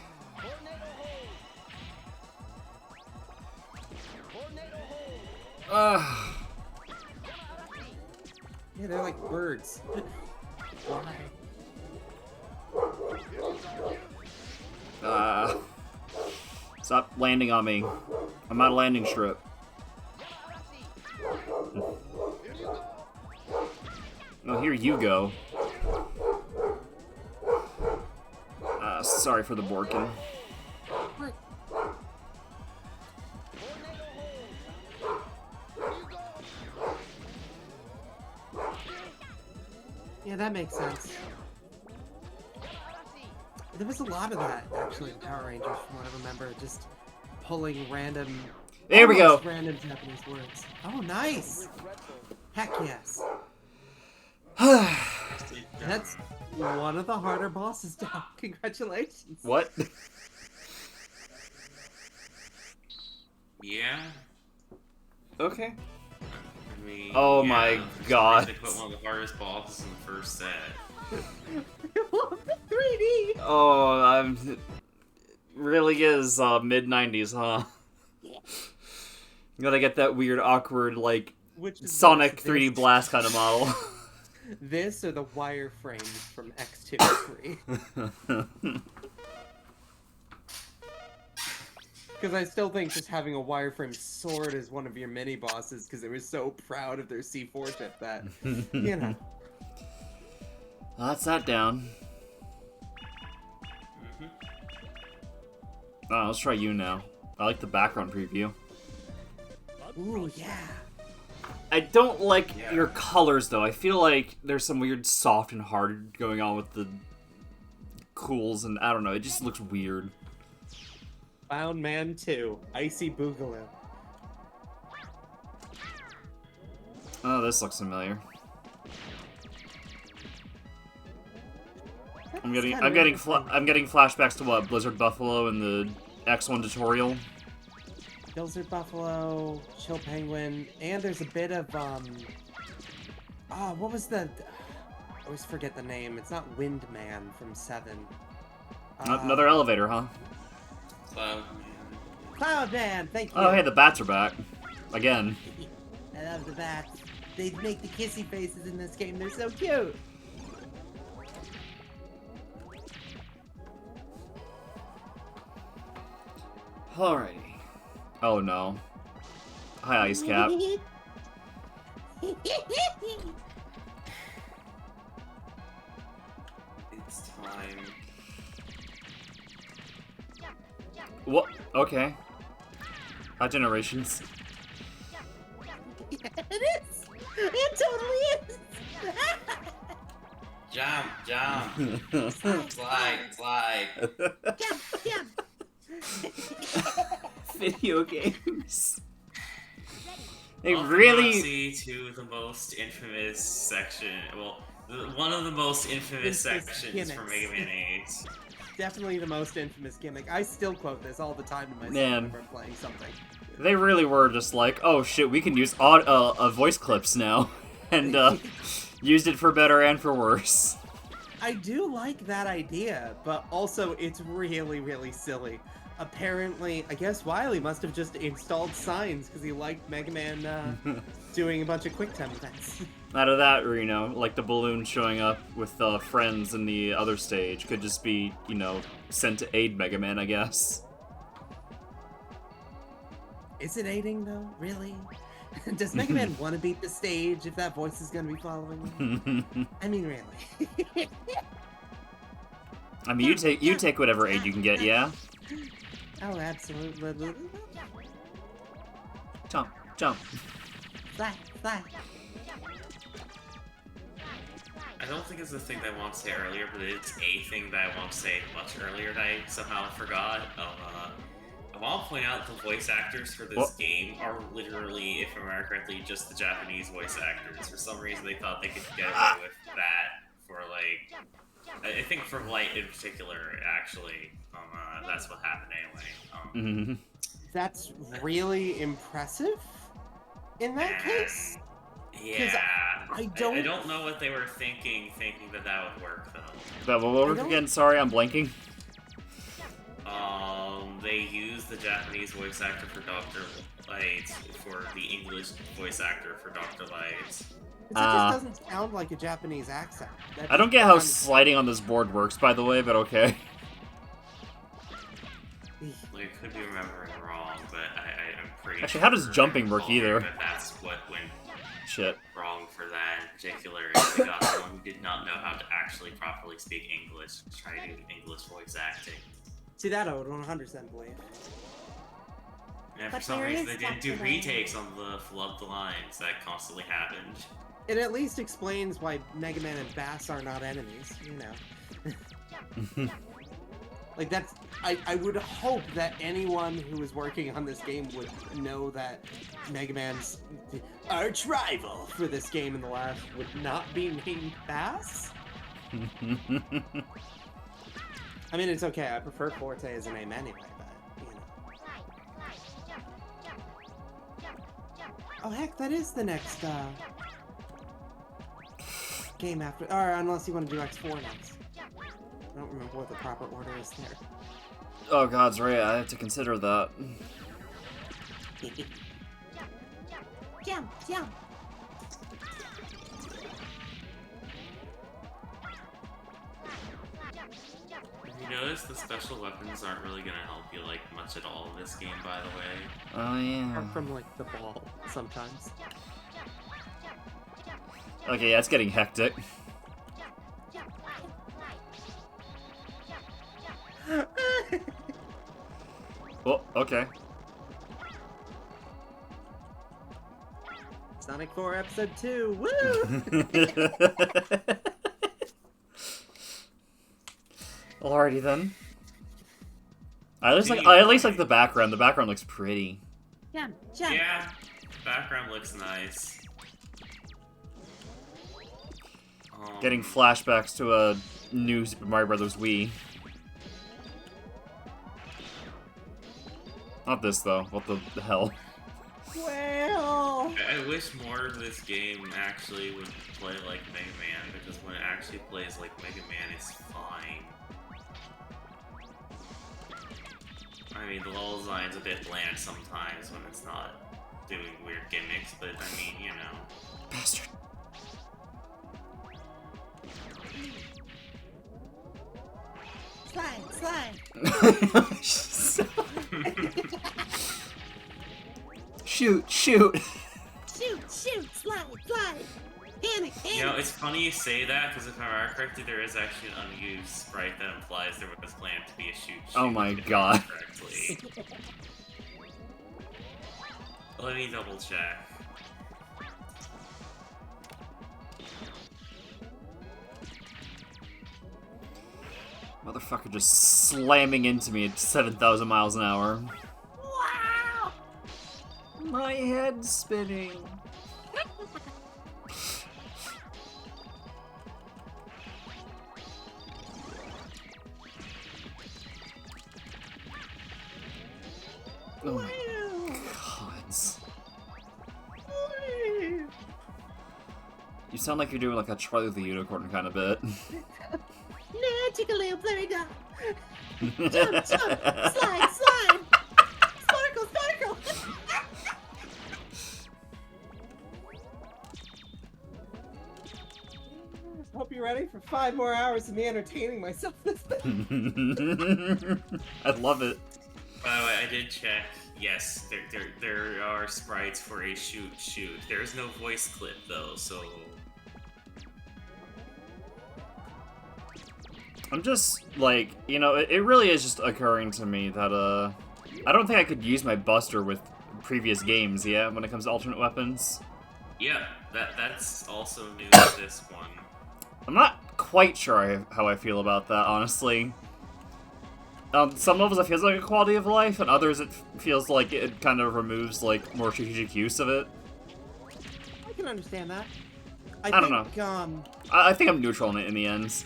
Yeah, they're like birds. Why? Stop landing on me. I'm not a landing strip. Oh, here you go. Sorry for the Borkin. Yeah, that makes sense. There was a lot of that, actually, in Power Rangers, from what I remember. Just pulling random... There we go. almost random Japanese words. Oh, nice! Heck yes. That's one of the harder bosses down. Congratulations. What? Yeah. Okay. I mean, Oh yeah, my for some reason God. They put one of the hardest bosses in the first set. 3D! Oh, really is mid-90s, huh? Gotta get that weird, awkward, like, Which is Sonic this- 3D Blast kind of model. This or the wireframes from X2 3. Because I still think just having a wireframe sword as one of your mini bosses, because they were so proud of their C4 chip that, you know. Well, that's that down. Oh, let's try you now. I like the background preview. Ooh, yeah. I don't like Yeah. your colors, though. I feel like there's some weird soft and hard going on with the cools, and I don't know, it just looks weird. Clown Man 2, Icy Boogaloo. Oh, this looks familiar. I'm getting flashbacks to what, Blizzard Buffalo and the X1 tutorial. Blizzard Buffalo, Chill Penguin, and there's a bit of what was the? I always forget the name. It's not Windman from 7. Another elevator, huh? Cloudman, thank you. Oh, hey, the bats are back. Again. I love the bats. They make the kissy faces in this game. They're so cute. Alrighty. Oh no. Hi, Ice Cap. It's time. What? Okay. Hi, Generations. It is. It totally is. Jump! Slide! Jump! Video games. They Welcome, really. Moxie, to the most infamous section. Well, one of the most infamous sections for Mega Man 8. Definitely the most infamous gimmick. I still quote this all the time to myself Man. whenever I'm playing something. They really were just like, oh shit, we can use voice clips now, and used it for better and for worse. I do like that idea, but also it's really, really silly. Apparently, I guess Wily must have just installed signs because he liked Mega Man doing a bunch of quick time events. Out of that, or, like the balloon showing up with friends in the other stage could just be, sent to aid Mega Man, I guess. Is it aiding though? Really? Does Mega Man want to beat the stage if that voice is going to be following him? I mean, really? I mean, you take whatever aid you can get, yeah? Oh, absolutely. Jump. Slide. I don't think it's the thing that I want to say earlier, but it's a thing that I want to say much earlier that I somehow forgot. I want to point out the voice actors for this game are literally, if I remember correctly, just the Japanese voice actors. For some reason, they thought they could get away with that for, I think for Light in particular, actually. That's what happened anyway. That's really impressive in that case. Yeah. I don't know what they were thinking that would work, though. That will work again? Sorry, I'm blanking. They used the Japanese voice actor for Dr. Light for the English voice actor for Dr. Light. It just doesn't sound like a Japanese accent. I don't get how sliding on this board works, by the way, but okay. I could be remembering wrong, but I'm pretty Actually, sure how does jumping work either? that that's what went wrong for that in particular. Is they got someone who did not know how to actually properly speak English to try to do English voice acting. See, that I would 100% believe. And for some reason, they didn't do retakes on the flub lines that constantly happened. It at least explains why Mega Man and Bass are not enemies, Like, that's... I would hope that anyone who is working on this game would know that Mega Man's arch rival for this game in the last would not be named Bass. I mean, it's okay. I prefer Forte as a name anyway, but, Oh, heck, that is the next, game after... Or unless you want to do X4 next. I don't remember what the proper order is there. Oh, God's right, I have to consider that. Jump! Have you noticed the special weapons aren't really gonna help you, much at all in this game, by the way? Oh, yeah. Apart from, the ball, sometimes. Okay, yeah, it's getting hectic. Oh, okay. Sonic 4 Episode 2, woo! Alrighty then. I at least like the background. The background looks pretty. Jump, jump. Yeah, background looks nice. Getting flashbacks to a new Super Mario Brothers Wii. Not this though. What the hell? Well, I wish more of this game actually would play like Mega Man, because when it actually plays like Mega Man, it's fine. I mean, the level design's a bit bland sometimes when it's not doing weird gimmicks, but I mean, you know. Bastard. Slide, slide. Shoot. Shoot, slide, slide. Panic, panic. You know, it's funny you say that, because if I remember correctly, there is actually an unused sprite that implies there was planned to be a shoot. Oh my if I god. remember correctly. Let me double check. Motherfucker just slamming into me at 7,000 miles an hour. Wow. My head's spinning. Oh my gods. You sound like you're doing like a Charlie the Unicorn kind of bit. Take a little blurry down. Jump, slide, slide. Sparkle, sparkle. hope you're ready for 5 more hours of me entertaining myself this thing. I love it. By the way, I did check. Yes, there are sprites for a shoot. There's no voice clip though, so. I'm just, like, you know, it really is just occurring to me that, I don't think I could use my Buster with previous games, yeah, when it comes to alternate weapons. Yeah, that's also new to this one. I'm not quite sure how I feel about that, honestly. Some levels it feels like a quality of life, and others it feels like it kind of removes, like, more strategic use of it. I can understand that. I don't know. I think I'm neutral in it in the end.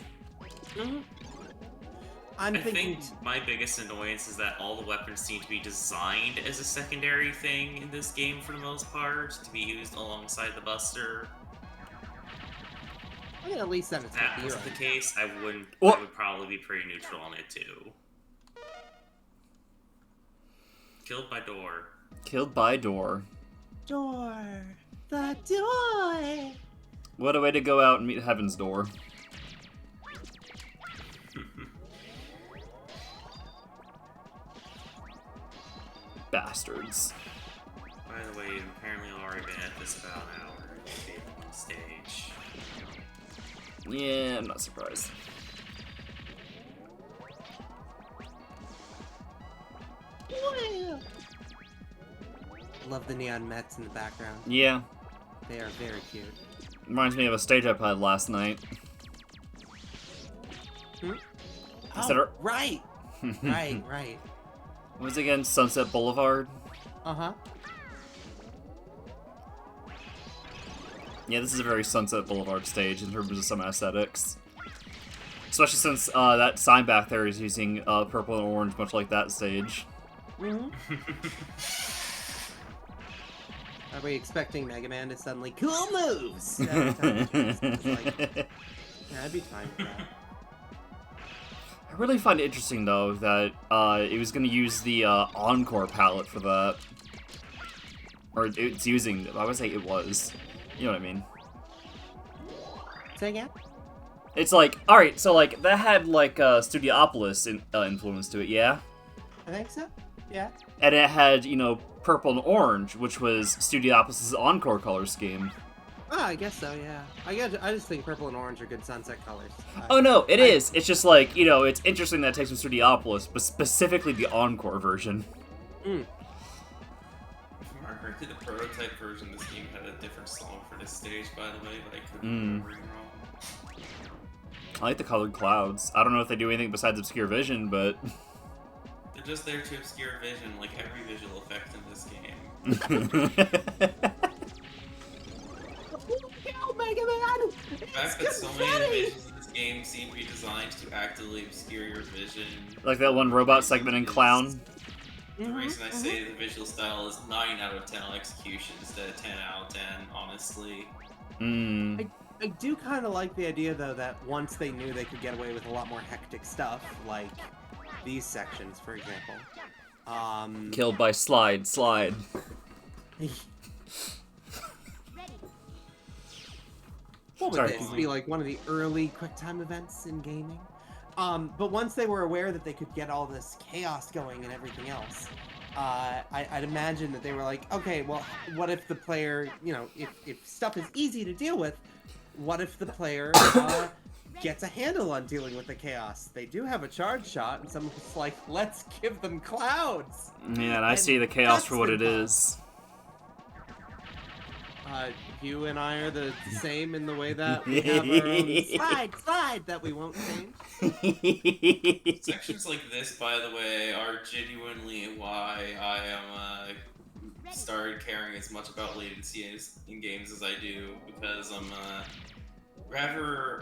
I I think my biggest annoyance is that all the weapons seem to be designed as a secondary thing in this game for the most part, to be used alongside the Buster. I think at least that it's If that the wasn't the case, I would probably be pretty neutral on it too. Killed by door. Killed by door. Door. The door. What a way to go out and meet Heaven's Door. Bastards. By the way, you've apparently already been at this about an hour to be on stage. Yeah, I'm not surprised. Love the neon Mets in the background. Yeah. They are very cute. Reminds me of a stage I played last night. Oh, right! right. What was it again? Sunset Boulevard? Uh-huh. Yeah, this is a very Sunset Boulevard stage in terms of some aesthetics. Especially since that sign back there is using purple and orange, much like that stage. Are we expecting Mega Man to suddenly cool moves? I'd be fine with that. I really find it interesting, though, that it was going to use the Encore palette for that. Or it's using... I would say it was. You know what I mean? Say again? It's like, alright, so like, that had like Studiopolis influence to it, yeah? I think so. Yeah. And it had, you know, purple and orange, which was Studiopolis' Encore color scheme. Oh, I guess so, yeah. I just think purple and orange are good sunset colors. Oh no, it is. It's just like, you know, it's interesting that it takes from Studiopolis, but specifically the Encore version. If I remember correctly, the prototype version of this game had a different song for this stage, by the way, but I couldn't remember it wrong. I like the colored clouds. I don't know if they do anything besides obscure vision, but... The just there to obscure vision, like every visual effect in this game. Oh, Mega Man! The fact that so many animations in this game seem to be designed to actively obscure your vision. Like that one robot segment in Clown. The reason I say the visual style is 9 out of 10 on execution instead of 10 out of 10, honestly. I do kind of like the idea, though, that once they knew they could get away with a lot more hectic stuff, like these sections, for example. Killed by slide. What would Sorry. this be, like one of the early QuickTime events in gaming? But once they were aware that they could get all this chaos going and everything else, I'd imagine that they were like, okay, well, what if the player, you know, if stuff is easy to deal with, what if the player gets a handle on dealing with the chaos? They do have a charge shot, and someone's like, let's give them clouds! Man, I see the chaos for what it is. You and I are the same in the way that we have our own slide that we won't change. Sections like this, by the way, are genuinely why I am started caring as much about latency in games as I do, because rather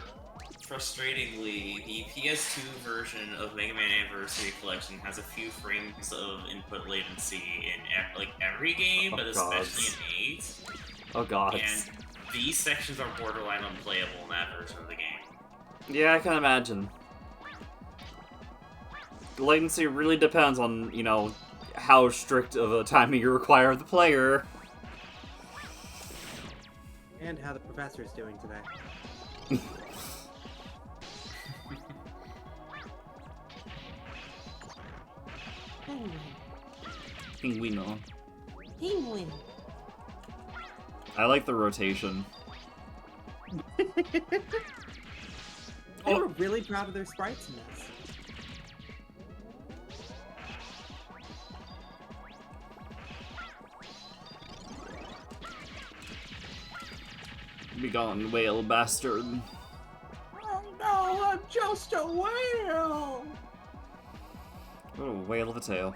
frustratingly, the PS2 version of Mega Man Anniversary Collection has a few frames of input latency in like every game, but especially in 8. Oh god. And these sections are borderline unplayable in that version of the game. Yeah, I can imagine. The latency really depends on, you know, how strict of a timing you require of the player. And how the professor's doing today. Pinguino. Penguin. I like the rotation. They were really proud of their sprites in this. Be gone, whale bastard. Oh no, I'm just a whale! Oh, whale of a tail.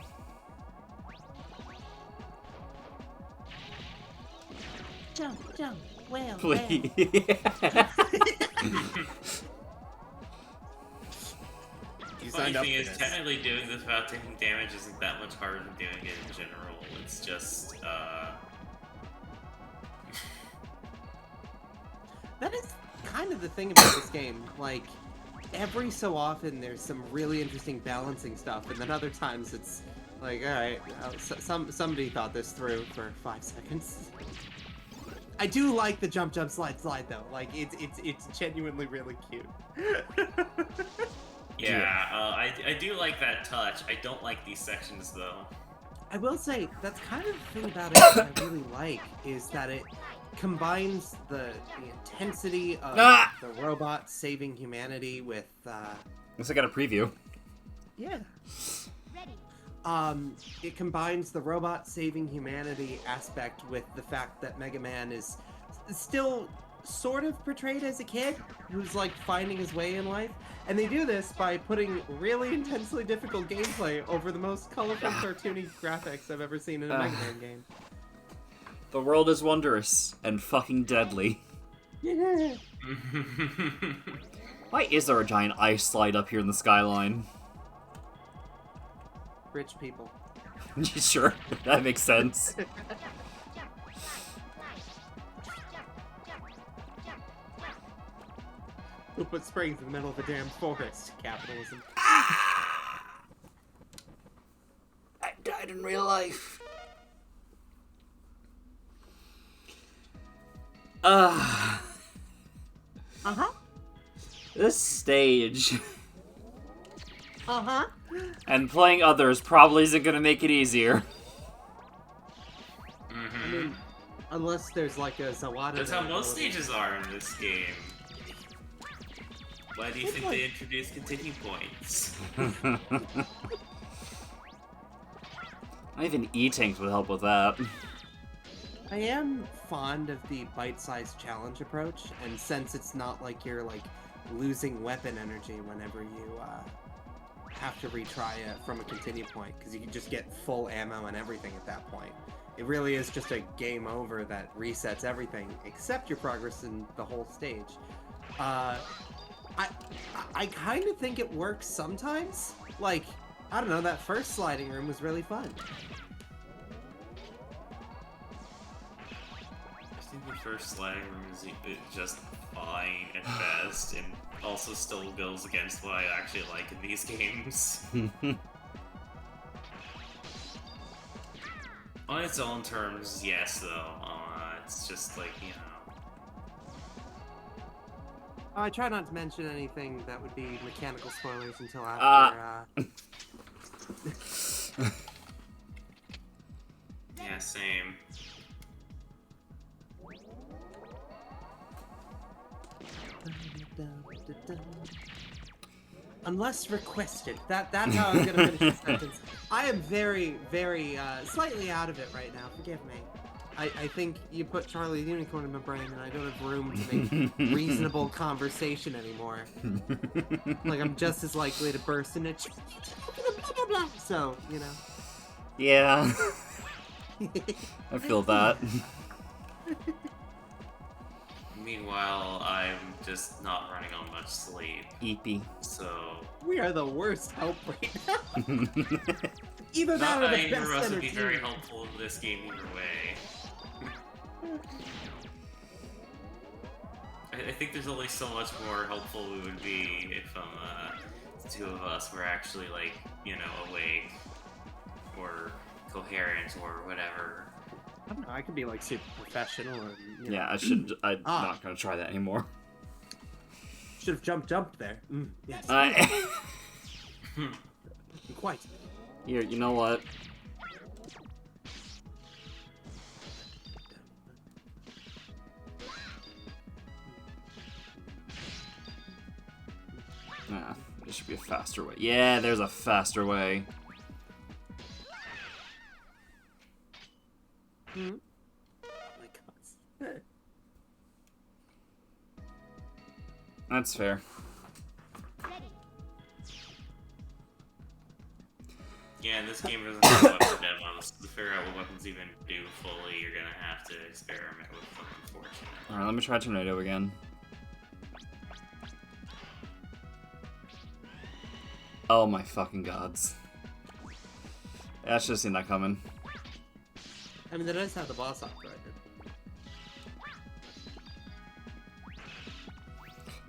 Jump, whale, Please. The funny thing is, technically doing this without taking damage isn't that much harder than doing it in general. It's just, That is kind of the thing about this game. Like, every so often there's some really interesting balancing stuff, and then other times it's like, alright, somebody thought this through for 5 seconds. I do like the jump, slide though. Like, it's genuinely really cute. yeah, I do like that touch. I don't like these sections, though. I will say, that's kind of the thing about it that I really like, is that it combines the intensity of the robot saving humanity with, Looks like I got a preview. yeah. It combines the robot saving humanity aspect with the fact that Mega Man is still sort of portrayed as a kid who's like finding his way in life, and they do this by putting really intensely difficult gameplay over the most colorful cartoony graphics I've ever seen in a Mega Man game. The world is wondrous and fucking deadly. Yeah. Why is there a giant ice slide up here in the skyline? Rich people. Sure, that makes sense. Who put springs in the middle of the damn forest? Capitalism. I died in real life. Uh-huh. This stage Uh-huh. and playing others probably isn't gonna make it easier. I mean, unless there's like a Zawada. That's how most stages are in this game. Why do you think they introduced continue points? Not even E-Tanks would help with that. I am fond of the bite-sized challenge approach, and since it's not like you're like losing weapon energy whenever you have to retry it from a continue point because you can just get full ammo and everything at that point. It really is just a game over that resets everything except your progress in the whole stage. I kind of think it works sometimes. Like, I don't know, that first sliding room was really fun. I think the first sliding room is just fine at best, and also still goes against what I actually like in these games. On its own terms, yes, though. It's just like, you know. I try not to mention anything that would be mechanical spoilers until after. Yeah, same. Unless requested. That's how I'm gonna finish the sentence. I am very, very slightly out of it right now. Forgive me. I think you put Charlie the Unicorn in my brain, and I don't have room to make reasonable conversation anymore. Like I'm just as likely to burst into blah blah blah. So you know. Yeah. I feel that. Meanwhile, I'm just not running on much sleep, Eepy. so... We are the worst help right now. Either that Not or the either of best us would be very entertainment. helpful in this game either way. I think there's only so much more helpful we would be if the two of us were actually, like, you know, awake or coherent or whatever. I don't know, I could be like super professional and you know. Yeah, I'm not gonna try that anymore. Should have jumped there. Yes. Quite. Here, you know what? Nah, there should be a faster way. Yeah, there's a faster way. Hmm. Oh my god. That's fair. Yeah, and this game doesn't have weapon demos. To figure out what weapons even do fully, you're gonna have to experiment with them, unfortunately. Alright, let me try Tornado again. Oh my fucking gods. Yeah, I should have seen that coming. I mean, that does have the boss operator.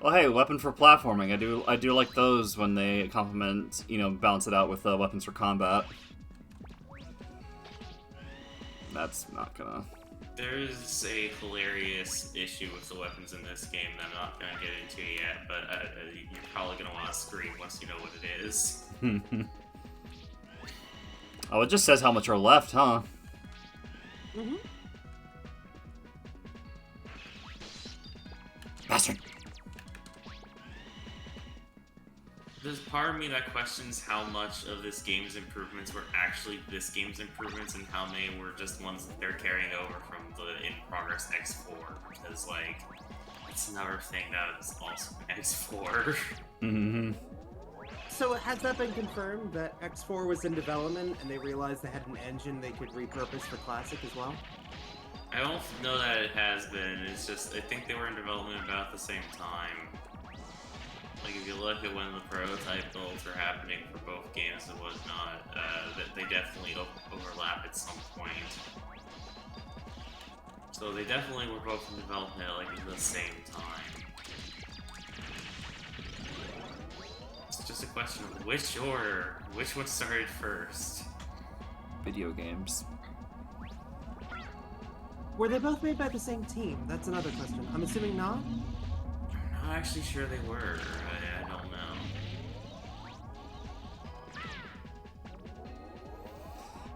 Well, hey, weapon for platforming. I do like those when they complement, you know, balance it out with weapons for combat. That's not gonna. There's a hilarious issue with the weapons in this game that I'm not gonna get into yet, but you're probably gonna want to scream once you know what it is. Oh, it just says how much are left, huh? Mm-hmm. Bastard. There's part of me that questions how much of this game's improvements were actually this game's improvements and how many were just ones that they're carrying over from the in-progress X4, because, like, it's another thing that is also in X4. Mm-hmm. So has that been confirmed that X4 was in development and they realized they had an engine they could repurpose for Classic as well? I don't know that it has been, it's just, I think they were in development about the same time. Like, if you look at when the prototype builds were happening for both games and whatnot, they definitely overlap at some point. So they definitely were both in development at, like, the same time. It's just a question of which order, which one started first. Video games. Were they both made by the same team? That's another question. I'm assuming not? I'm not actually sure they were. I don't know.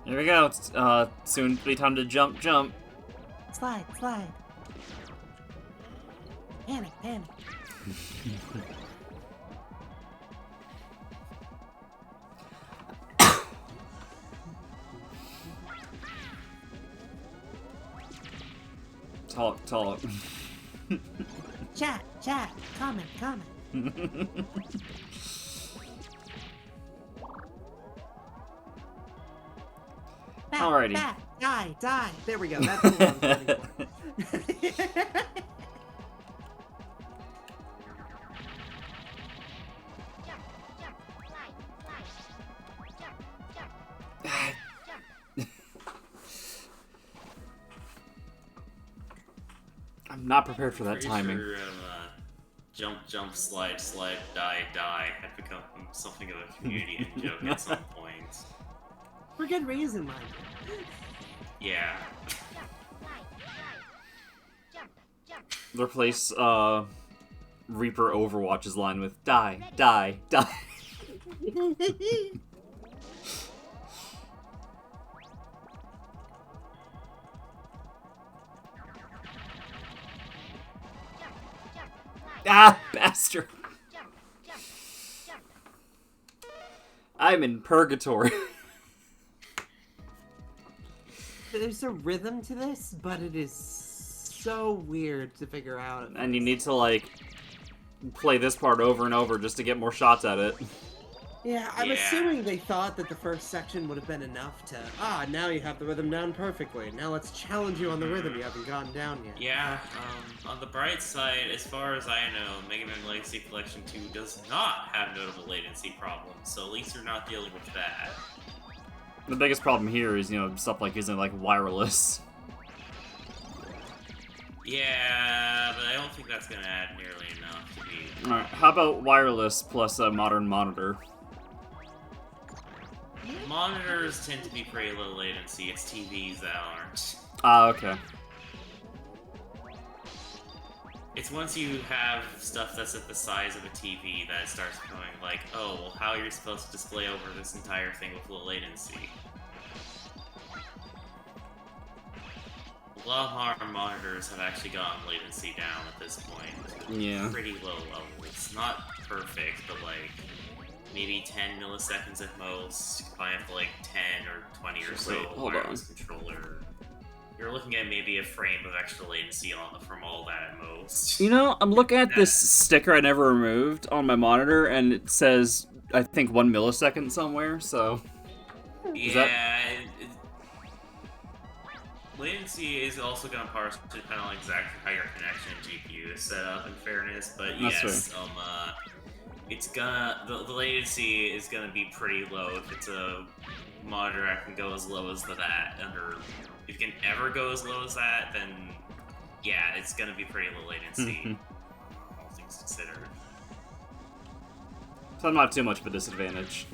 Here we go. It's soon be time to jump. Slide, slide. Panic, panic. Talk. Chat, comment. Alrighty. Die. There we go. That's the one I'm looking for. I'm not prepared for that Pretty timing. Sure, jump, slide, die had become something of a community joke at some point. For good reason, mind you. Yeah. Replace Reaper Overwatch's line with die. Ah, bastard! I'm in purgatory. There's a rhythm to this, but it is so weird to figure out. And you need to, like, play this part over and over just to get more shots at it. Yeah, I'm Yeah. assuming they thought that the first section would have been enough to, now you have the rhythm down perfectly. Now let's challenge you on the rhythm you haven't gotten down yet. Yeah, on the bright side, as far as I know, Mega Man Legacy Collection 2 does not have notable latency problems, so at least you're not dealing with that. The biggest problem here is, stuff like isn't like wireless. Yeah, but I don't think that's gonna add nearly enough to be... Alright, how about wireless plus a modern monitor? Monitors tend to be pretty low latency, it's TVs that aren't. Ah, okay. It's once you have stuff that's at the size of a TV that it starts going like, oh, well, how are you supposed to display over this entire thing with low latency? A lot of modern monitors have actually gotten latency down at this point. To Yeah. Pretty low level. It's not perfect, but like maybe 10 milliseconds at most, combined with like 10 or 20 or so Wait, hold wireless controller. You're looking at maybe a frame of extra latency from all that at most. I'm looking at this sticker I never removed on my monitor, and it says, I think, 1 millisecond somewhere, so... Yeah, latency is also going to parse depending on exactly how your connection and GPU is set up, in fairness, but That's yes, it's gonna, the latency is gonna be pretty low if it's a monitor that can go as low as that, if you can ever go as low as that, then yeah, it's gonna be pretty low latency, all things considered. So I'm not too much of a disadvantage.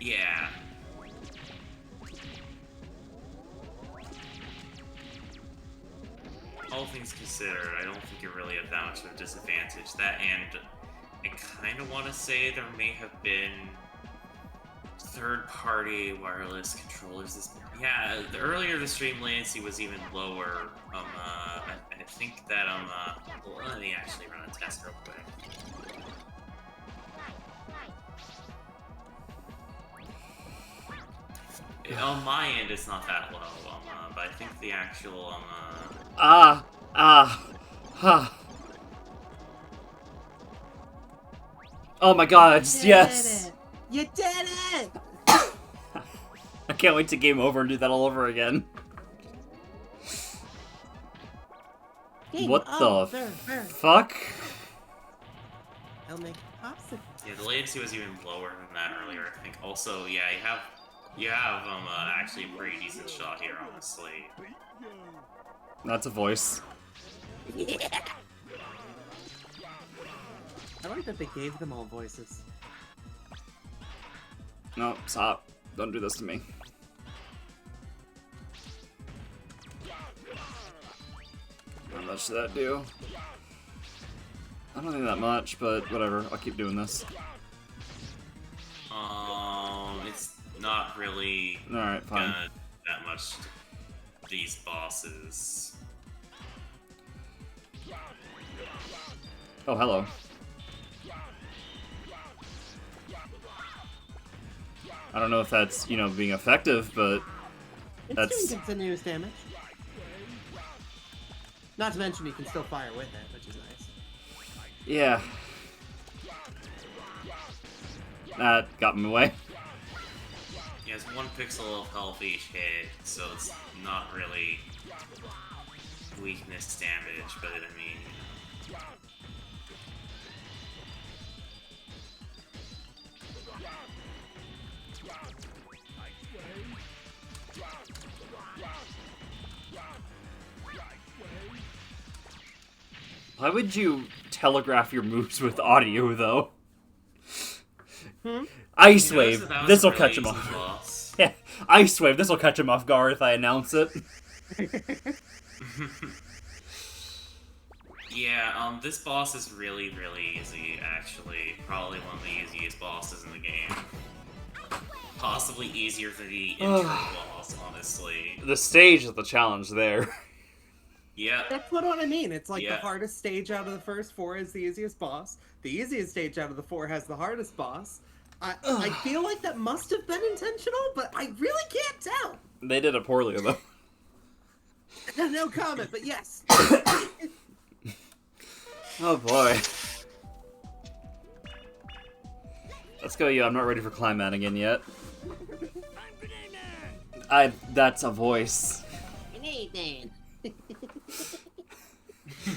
Yeah. All things considered, I don't think you're really at that much of a disadvantage. That, and I kind of want to say there may have been third-party wireless controllers. Earlier the stream latency was even lower. I think that well, let me actually run a test real quick. On my end, it's not that low, but I think the actual Oh my god, yes! You did it! I can't wait to game over and do that all over again. What the fuck? I'll make awesome. Yeah, the latency was even lower than that earlier, I think. Also, yeah, you have actually a pretty decent shot here, honestly. That's a voice. Yeah. I like that they gave them all voices. No, stop. Don't do this to me. How much did that do? I don't think that much, but whatever. I'll keep doing this. It's not really Alright, fine. gonna that much to these bosses. Oh, hello. I don't know if that's, being effective, but It's that's... doing continuous damage. Not to mention you can still fire with it, which is nice. Yeah. That got me away. Yeah, He has 1 pixel of health each hit, so it's not really weakness damage, but I mean... Why would you telegraph your moves with audio, though? Ice Wave. This'll catch him off. Yeah, Ice Wave. This'll catch him off guard if I announce it. Yeah, this boss is really, really easy, actually. Probably one of the easiest bosses in the game. Possibly easier than the intro boss, honestly. The stage is the challenge there. Yeah. That's what I mean. It's like the Yeah. hardest stage out of the first 4 is the easiest boss. The easiest stage out of the 4 has the hardest boss. I feel like that must have been intentional, but I really can't tell. They did it poorly, though. No comment, but yes. Oh boy. Let's go, you. I'm not ready for Climb again yet. That's a voice. Grenade man.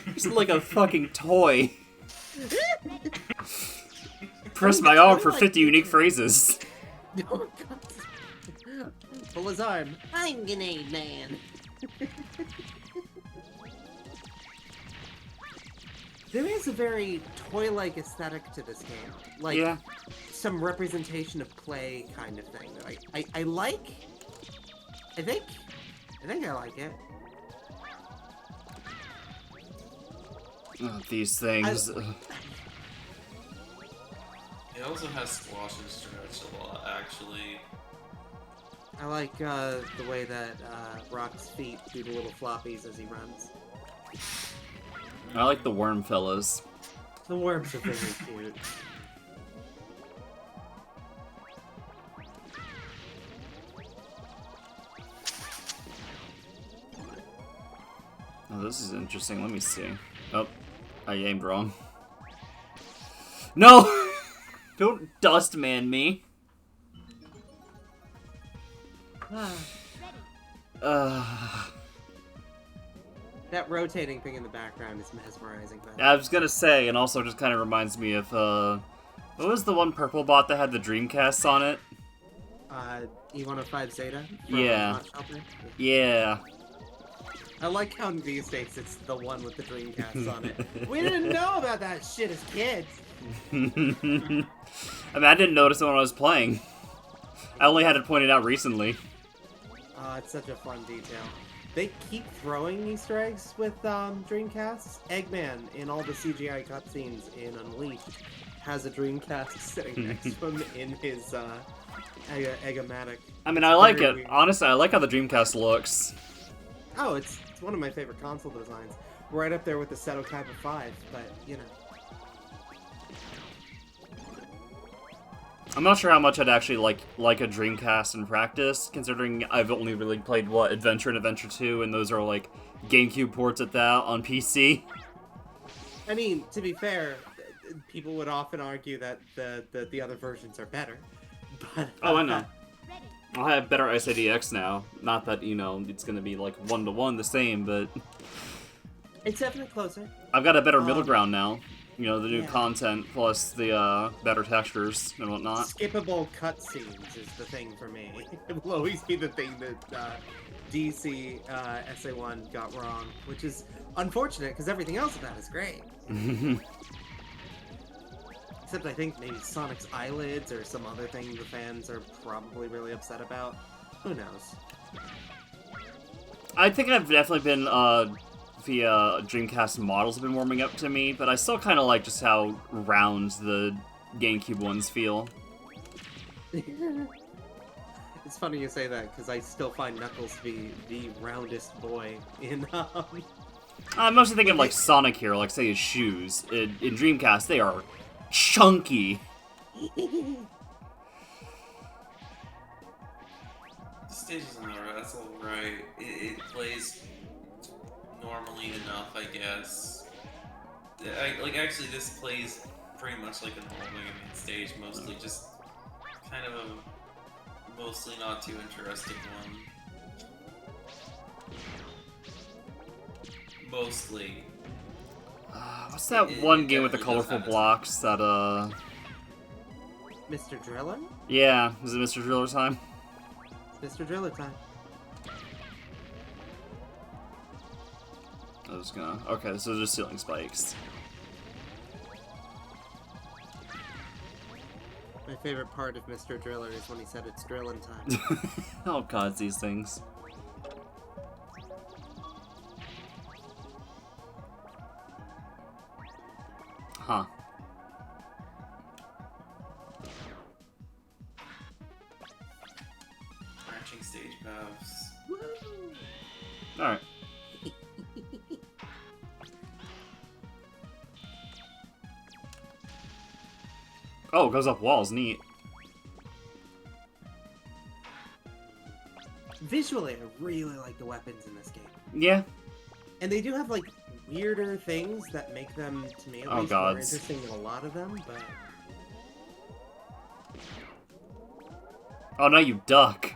It's like a fucking toy. Press my arm for 50 unique phrases. Oh, God. Pull his arm. I'm Grenade man. There is a very toy-like aesthetic to this game. Like, Yeah. some representation of play kind of thing that I like. I think I like it. Oh, these things. It also has squash and stretch a lot, actually. I like the way that Rock's feet do the little floppies as he runs. I like the worm fellas. The worms are very cute. Oh, this is interesting. Let me see. Oh, I aimed wrong. No! Don't dust man me. That rotating thing in the background is mesmerizing. I was gonna say, and also just kind of reminds me of, what was the one purple bot that had the Dreamcasts on it? E105 Zeta? from Yeah. Hot Shelter? Yeah. I like how these days it's the one with the Dreamcast on it. We didn't know about that shit as kids! I mean, I didn't notice it when I was playing. I only had it pointed out recently. It's such a fun detail. They keep throwing Easter eggs with Dreamcasts. Eggman, in all the CGI cutscenes in Unleashed, has a Dreamcast sitting next to him in his Egg-O-Matic. I mean, I like Very it. weird. Honestly, I like how the Dreamcast looks. Oh, it's one of my favorite console designs. Right up there with the Seto Kaiba 5, but, you know. I'm not sure how much I'd actually like a Dreamcast in practice, considering I've only really played, what, Adventure and Adventure 2, and those are, like, GameCube ports at that on PC. I mean, to be fair, people would often argue that the other versions are better. But, Oh, I know. I have better SADX now. Not that, you know, it's gonna be, like, one-to-one the same, but it's definitely closer. I've got a better middle ground now. You know, the new Yeah. content, plus the, better textures and whatnot. Skippable cutscenes is the thing for me. It will always be the thing that DC SA1 got wrong, which is unfortunate because everything else about it is great. Except I think maybe Sonic's eyelids or some other thing the fans are probably really upset about. Who knows? I think I've definitely been, the Dreamcast models have been warming up to me, but I still kind of like just how round the GameCube ones feel. It's funny you say that because I still find Knuckles to be the roundest boy in. I'm mostly thinking of, like, Sonic here, like, say, his shoes. In Dreamcast, they are chunky. The stage is alright, that's alright. It plays normally enough, I guess. Actually, this plays pretty much like a normal Mega Man stage, mostly just kind of a Mostly not too interesting one. Mostly. What's that It one game with the definitely does colorful have its- blocks that, Mr. Driller? Yeah, is it Mr. Driller time? It's Mr. Driller time. I was gonna... Okay, so just ceiling spikes. My favorite part of Mr. Driller is when he said it's drilling time. Oh god, it's these things. Huh. Matching stage paths. Alright. Oh, it goes up walls, neat. Visually, I really like the weapons in this game. Yeah. And they do have, like, weirder things that make them, to me at Oh, least, more gods. interesting than a lot of them, but... Oh, now you duck.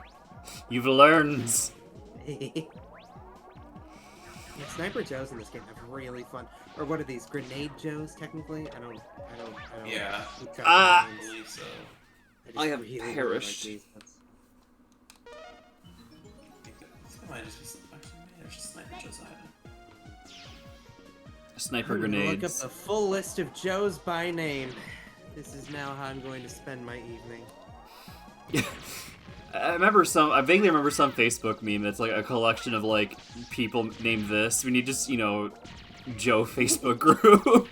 You've learned. Yeah, Sniper Joes in this game have really fun. Or what are these? Grenade Joes, technically? I don't. Yeah. keep track of Ah! I names. believe so. just I have really perished. like these ones. I think that might just be some, actually, maybe there's just Sniper Joe's item. Sniper I'm gonna Look up grenades. the full list of Joes by name. This is now how I'm going to spend my evening. I vaguely remember some Facebook meme that's like a collection of like people named this. We need just, you know, Joe Facebook group.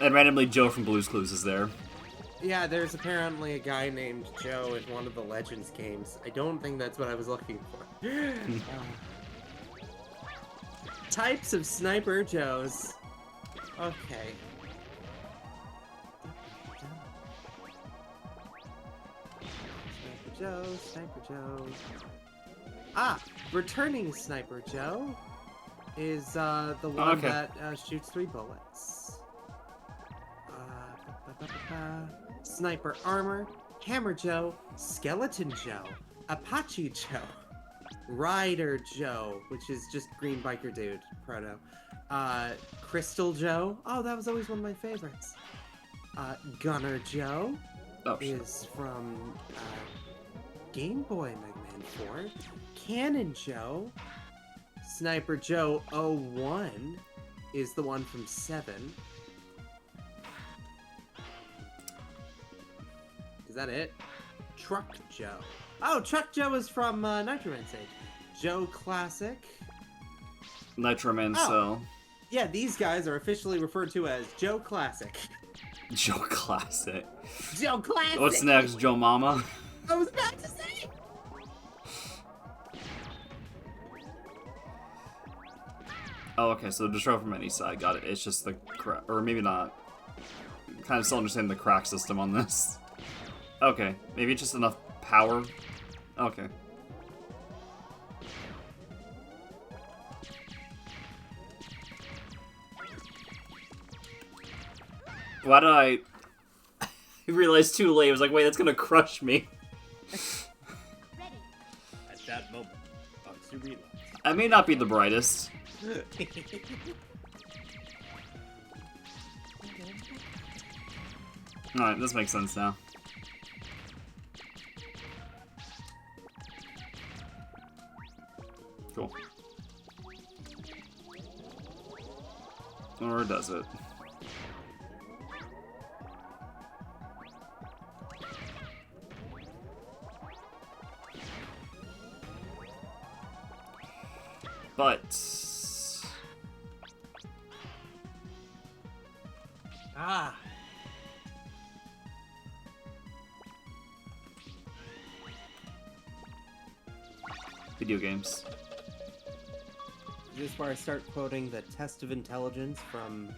And randomly Joe from Blue's Clues is there. Yeah, there's apparently a guy named Joe in one of the Legends games. I don't think that's what I was looking for. Types of Sniper Joes. Okay. Sniper Joe, Sniper Joe. Ah, returning Sniper Joe is the one Okay. that shoots 3 bullets. Sniper Armor, Hammer Joe, Skeleton Joe, Apache Joe, Rider Joe, which is just Green Biker Dude, Proto. Crystal Joe, oh, that was always one of my favorites. Gunner Joe Oh, shit. is from Game Boy Mega Man 4. Cannon Joe, Sniper Joe 01 is the one from 7. Is that it? Truck Joe. Oh, Truck Joe is from Nitro Man Stage. Joe Classic. Nitro Man Oh. Cell. Yeah, these guys are officially referred to as Joe Classic. Joe Classic. Joe Classic! What's next, Joe Mama? I was about to say! Oh, okay, so destroy from any side. Got it. It's just the crack, or maybe not. Kind of still understand the crack system on this. Okay, maybe it's just enough power. Okay. Why did I realize too late? I was like, wait, that's gonna crush me. At that moment, Foxy realized. I may not be the brightest. Alright, this makes sense now. Cool. Or does it? But... Ah. Video games. Is this where I start quoting the test of intelligence from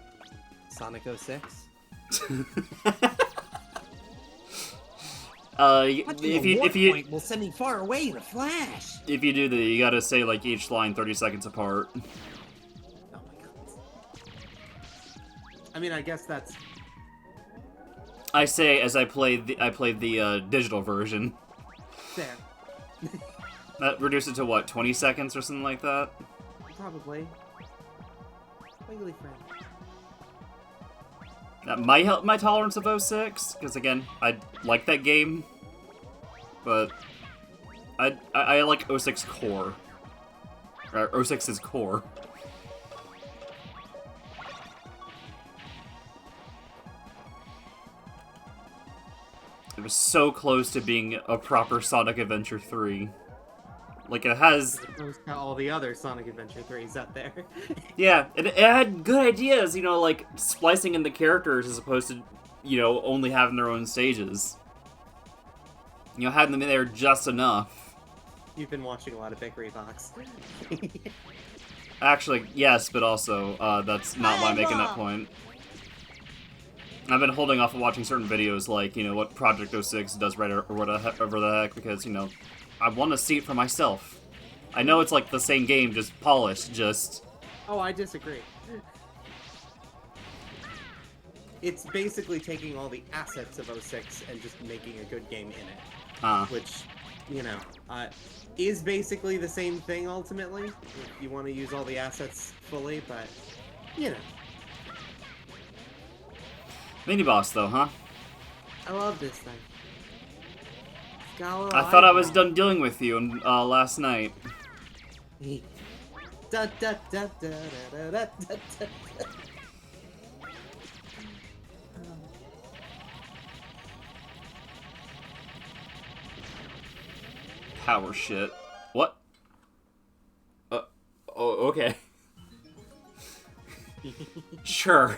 Sonic 06? If you will send me far away in a flash. do that, you gotta say like each line 30 seconds apart. I mean, I guess that's... I say as I played the digital version. fair. That reduced it to what, 20 seconds or something like that? Probably. Wiggly friend. That might help my tolerance of 06, because again, I like that game, but I like 06 core. Or 06's core. It was so close to being a proper Sonic Adventure 3. Like, it has... As opposed to all the other Sonic Adventure 3s out there. Yeah, it had good ideas, you know, like splicing in the characters as opposed to, you know, only having their own stages. You know, having them in there just enough. You've been watching a lot of Bakery Box. Actually, yes, but also, that's not why I'm making that point. I've been holding off of watching certain videos like, you know, what Project 06 does right or whatever the heck, because, you know, I want to see it for myself. I know it's like the same game, just polished, just... Oh, I disagree. It's basically taking all the assets of 06 and just making a good game in it. Which, you know, is basically the same thing ultimately. If you want to use all the assets fully, but, you know. Mini-boss, though, huh? I love this thing. It's got a little I thought I was eyebrow. done dealing with you last night. Da, da, da, da, da, da, da, da. Power shit. What? Oh, okay. Sure.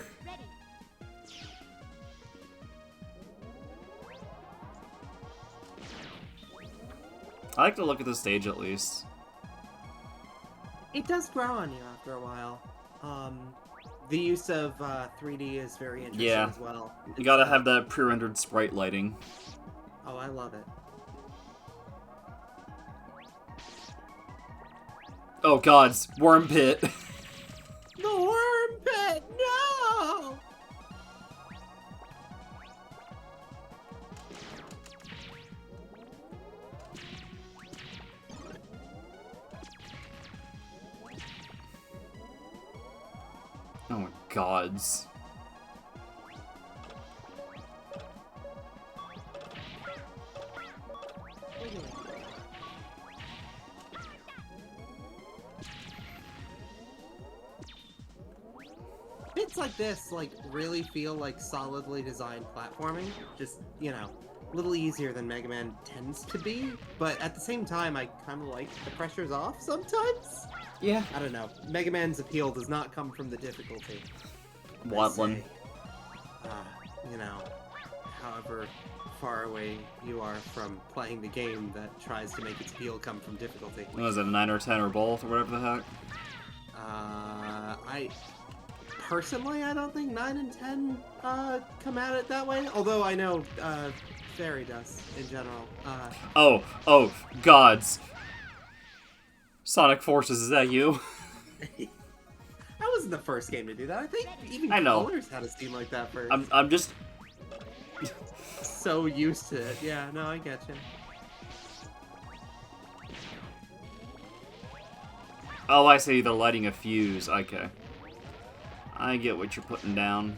I like to look at the stage at least. It does grow on you after a while. The use of 3D is very interesting Yeah. as well. You gotta have that pre-rendered sprite lighting. Oh, I love it. Oh gods, worm pit. The worm pit! No! Oh my gods. Bits like this, like, really feel like solidly designed platforming. Just, you know, a little easier than Mega Man tends to be. But at the same time, I kind of like the pressure's off sometimes. Yeah. I don't know. Mega Man's appeal does not come from the difficulty. Waddlin'. You know, however far away you are from playing the game that tries to make its appeal come from difficulty. What was it, a 9 or 10 or both, or whatever the heck? Personally, I don't think 9 and 10 come at it that way. Although I know Fairy does in general. Oh, gods. Sonic Forces, is that you? That wasn't the first game to do that. I think even I know. Colors had a scene like that first. I'm just... so used to it. Yeah, no, I get you. Oh, I see, they're lighting a fuse, okay. I get what you're putting down.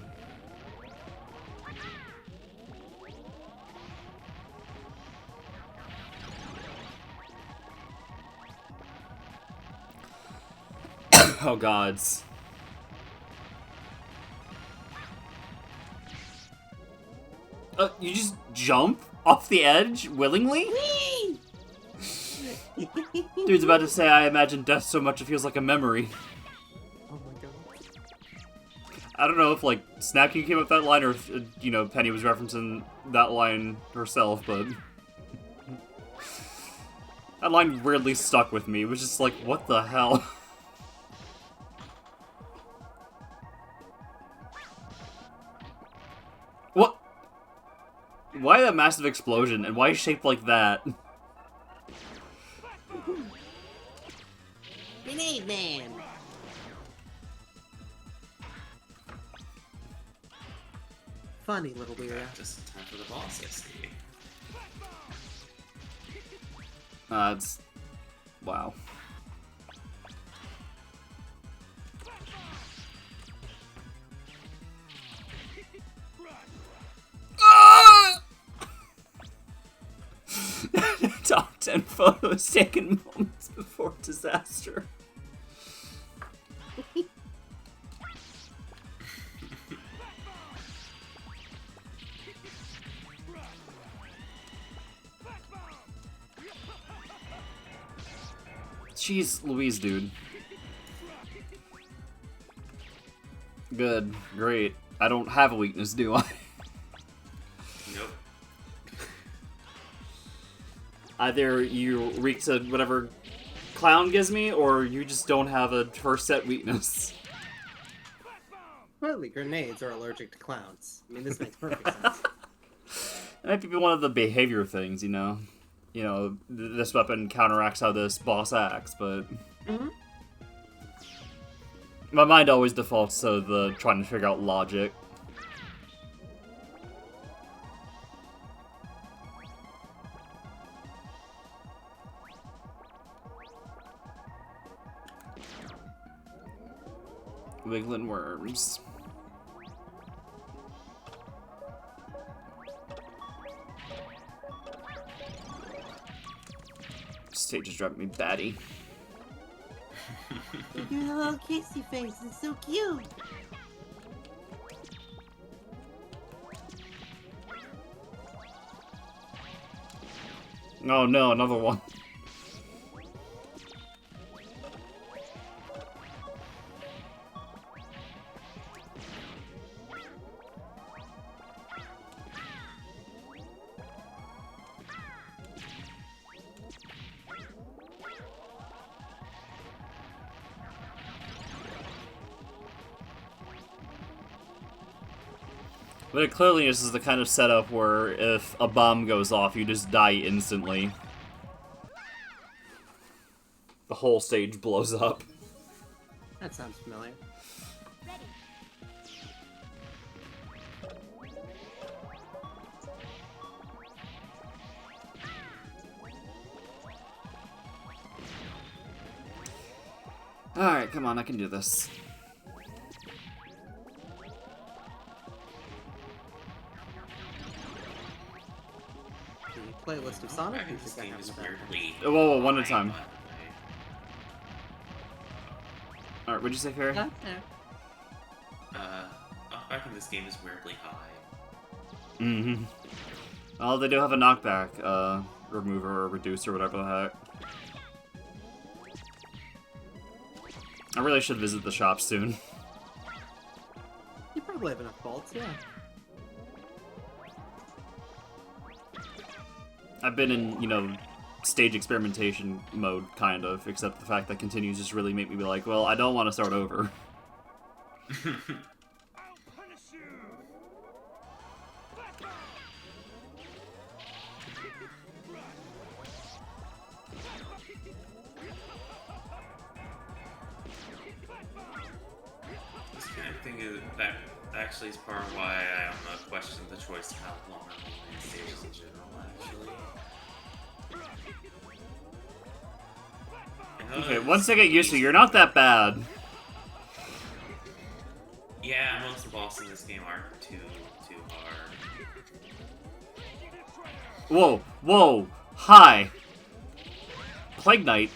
Oh gods. You just jump off the edge willingly? Dude's about to say, I imagine death so much it feels like a memory. Oh my god. I don't know if, like, Snap King came up with that line or if, you know, Penny was referencing that line herself, but... that line weirdly stuck with me. It was just like, what the hell? What? Why that massive explosion, and why is it shaped like that? Grenade man. Funny little weirdo. Just time for the boss, I see. It's... Wow. Top 10 photos taken moments before disaster. Jeez Louise, dude. Good. Great. I don't have a weakness, do I? Nope. Either you reek to whatever clown gives me, or you just don't have a first set weakness. Clearly, grenades are allergic to clowns. I mean, this makes perfect sense. That might be one of the behavior things, you know? You know, this weapon counteracts how this boss acts, but... Mm-hmm. My mind always defaults to the trying to figure out logic. Wiggling worms. Stage is driving me batty. Your little kissy face is so cute. Oh no, another one. But clearly this is the kind of setup where if a bomb goes off, you just die instantly. The whole stage blows up. That sounds familiar. Alright, come on, I can do this. The playlist of Sonic I think music this I game have is with that. weirdly... Whoa, one at a high, time. by the way. Alright, what'd you say, Farrah? I think this game is weirdly high. Mm-hmm. Well, they do have a knockback, remover or reducer, whatever the heck. I really should visit the shop soon. You probably have enough bolts, yeah. I've been in, you know, stage experimentation mode, kind of, except the fact that continues just really make me be like, well, I don't want to start over. This kind of thing is, that actually is part of why I don't know, question the choice of how long I'm playing stages in general, actually. Okay, once I get used to it, you're not that bad. Yeah, most of the bosses in this game aren't too hard. Whoa, whoa, hi! Plague Knight.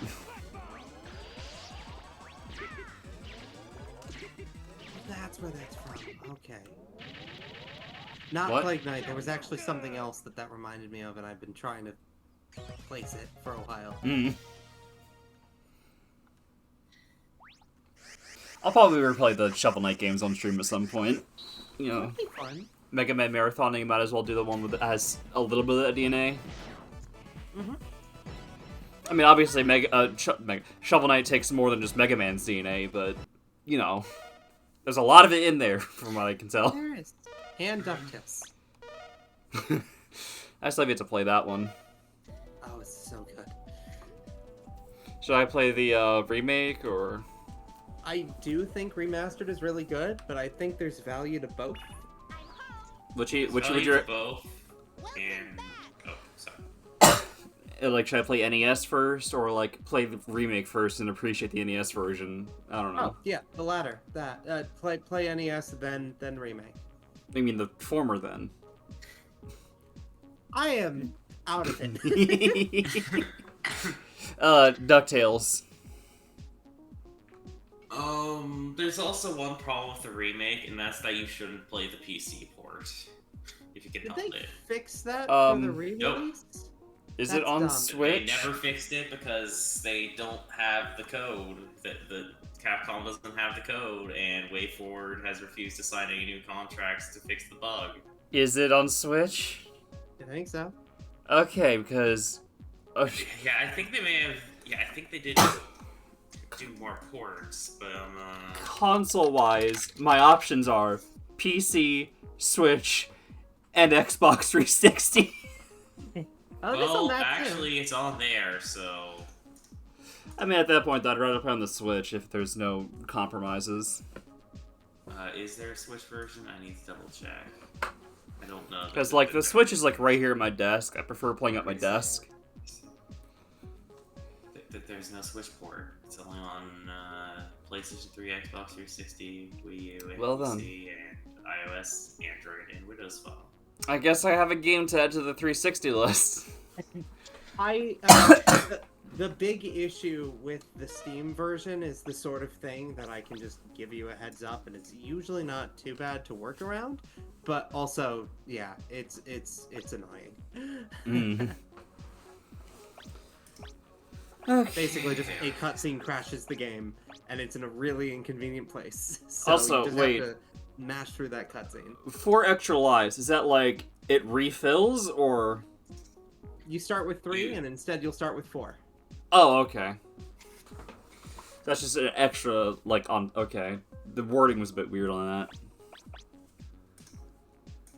That's where that's from. Okay. Not What? Plague Knight. There was actually something else that reminded me of, and I've been trying to place it for a while. I'll probably replay the Shovel Knight games on stream at some point. You know, That'd be fun. Mega Man Marathoning, you might as well do the one with has a little bit of DNA. Mm-hmm. I mean, obviously, Shovel Knight takes more than just Mega Man's DNA, but, you know, there's a lot of it in there, from what I can tell. There is. And DuckTales. I still have yet to play that one. Oh, it's so good. Should I play the remake, or...? I do think Remastered is really good, but I think there's value to both. Which I'll would eat you both. And sorry. like? Should I play NES first, or like play the remake first and appreciate the NES version? I don't know. Oh yeah, the latter. That play NES then remake. I mean the former then. I am out of it. DuckTales. There's also one problem with the remake, and that's that you shouldn't play the PC port if you can Did help they it. fix that for the Nope. re-release? Is That's it on dumb. Switch? They never fixed it because they don't have the code. The Capcom doesn't have the code, and WayForward has refused to sign any new contracts to fix the bug. Is it on Switch? I think so. Okay, because Yeah, I think they may have. Yeah, I think they did do more ports, but console-wise, my options are PC, Switch, and Xbox 360. Oh, it's on well, that too. actually, it's on there, so. I mean, at that point, I'd rather play on the Switch if there's no compromises. Is there a Switch version? I need to double check. I don't know. Because, like, the Switch is, like, right here at my desk. I prefer playing at my desk. There's no Switch port. It's only on PlayStation 3, Xbox 360, Wii U, and Well PC, and iOS, Android, and Windows Phone. I guess I have a game to add to the 360 list. The big issue with the Steam version is the sort of thing that I can just give you a heads up, and it's usually not too bad to work around. But also, yeah, it's annoying. Okay. Basically, just a cutscene crashes the game, and it's in a really inconvenient place. So Also, you just wait. have to mash through that cutscene. 4 extra lives, is that, like, it refills, or... You start with 3, and instead you'll start with 4. Oh, okay. That's just an extra, like, on... Okay. The wording was a bit weird on that. I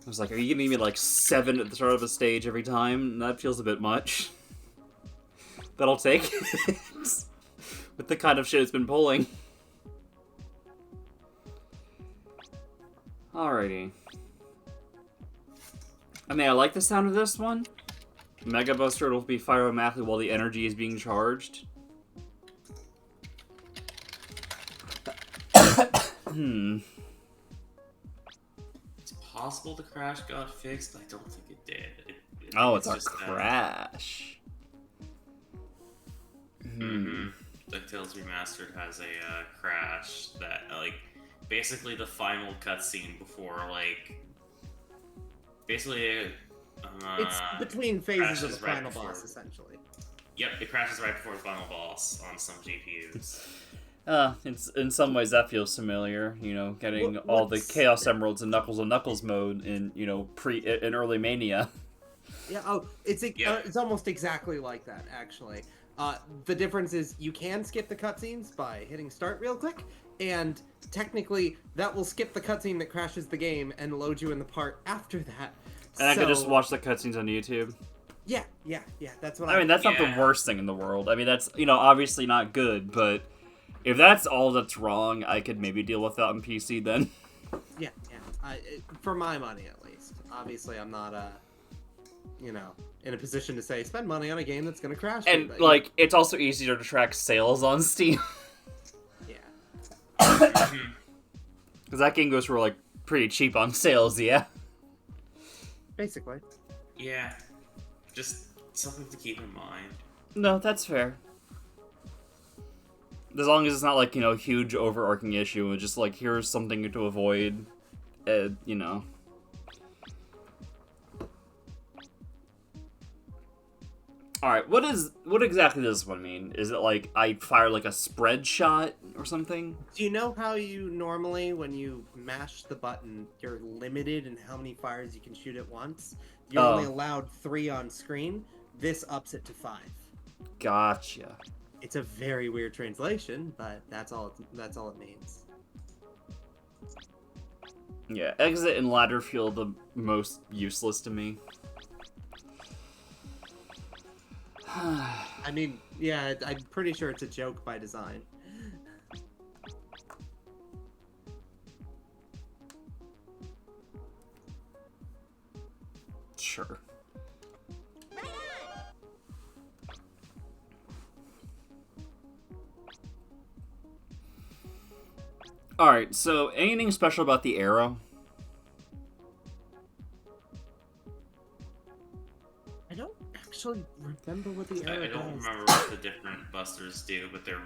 was like, are you gonna give me, like, 7 at the start of a stage every time? That feels a bit much. But I'll take it. With the kind of shit it's been pulling. Alrighty. I mean, I like the sound of this one. Mega Buster will be fire automatically while the energy is being charged. It's possible the crash got fixed. I don't think it did. Oh, it's a just, crash. DuckTales Remastered has a crash that, like, basically the final cutscene before, like, basically, It's between phases of the crashes right final before- boss, essentially. Yep, it crashes right before the final boss on some GPUs. It's in some ways that feels familiar. You know, getting all the What's- Chaos Emeralds in Knuckles and Knuckles mode in in early Mania. Yeah, it's almost exactly like that, actually. The difference is you can skip the cutscenes by hitting start real quick, and technically that will skip the cutscene that crashes the game and load you in the part after that. And I could just watch the cutscenes on YouTube. Yeah, that's what I mean, that's not the Yeah. worst thing in the world. I mean, that's, obviously not good, but if that's all that's wrong, I could maybe deal with that on PC then. Yeah. For my money, at least. Obviously, I'm not, in a position to say, spend money on a game that's gonna crash. And, but, like, it's also easier to track sales on Steam. yeah. Because that game goes for, like, pretty cheap on sales, yeah. Basically. Yeah, just something to keep in mind. No, that's fair. As long as it's not, like, huge overarching issue, and just, like, here's something to avoid, Alright, what exactly does this one mean? Is it, like, I fire, like, a spread shot or something? Do you know how you normally, when you mash the button, you're limited in how many fires you can shoot at once? You're only allowed 3 on screen. This ups it to 5. Gotcha. It's a very weird translation, but that's all it means. Yeah, exit and ladder feel the most useless to me. I mean, yeah, I'm pretty sure it's a joke by design. Alright, so anything special about the arrow? I don't actually remember what the arrow I don't does. remember what the different busters do, but they're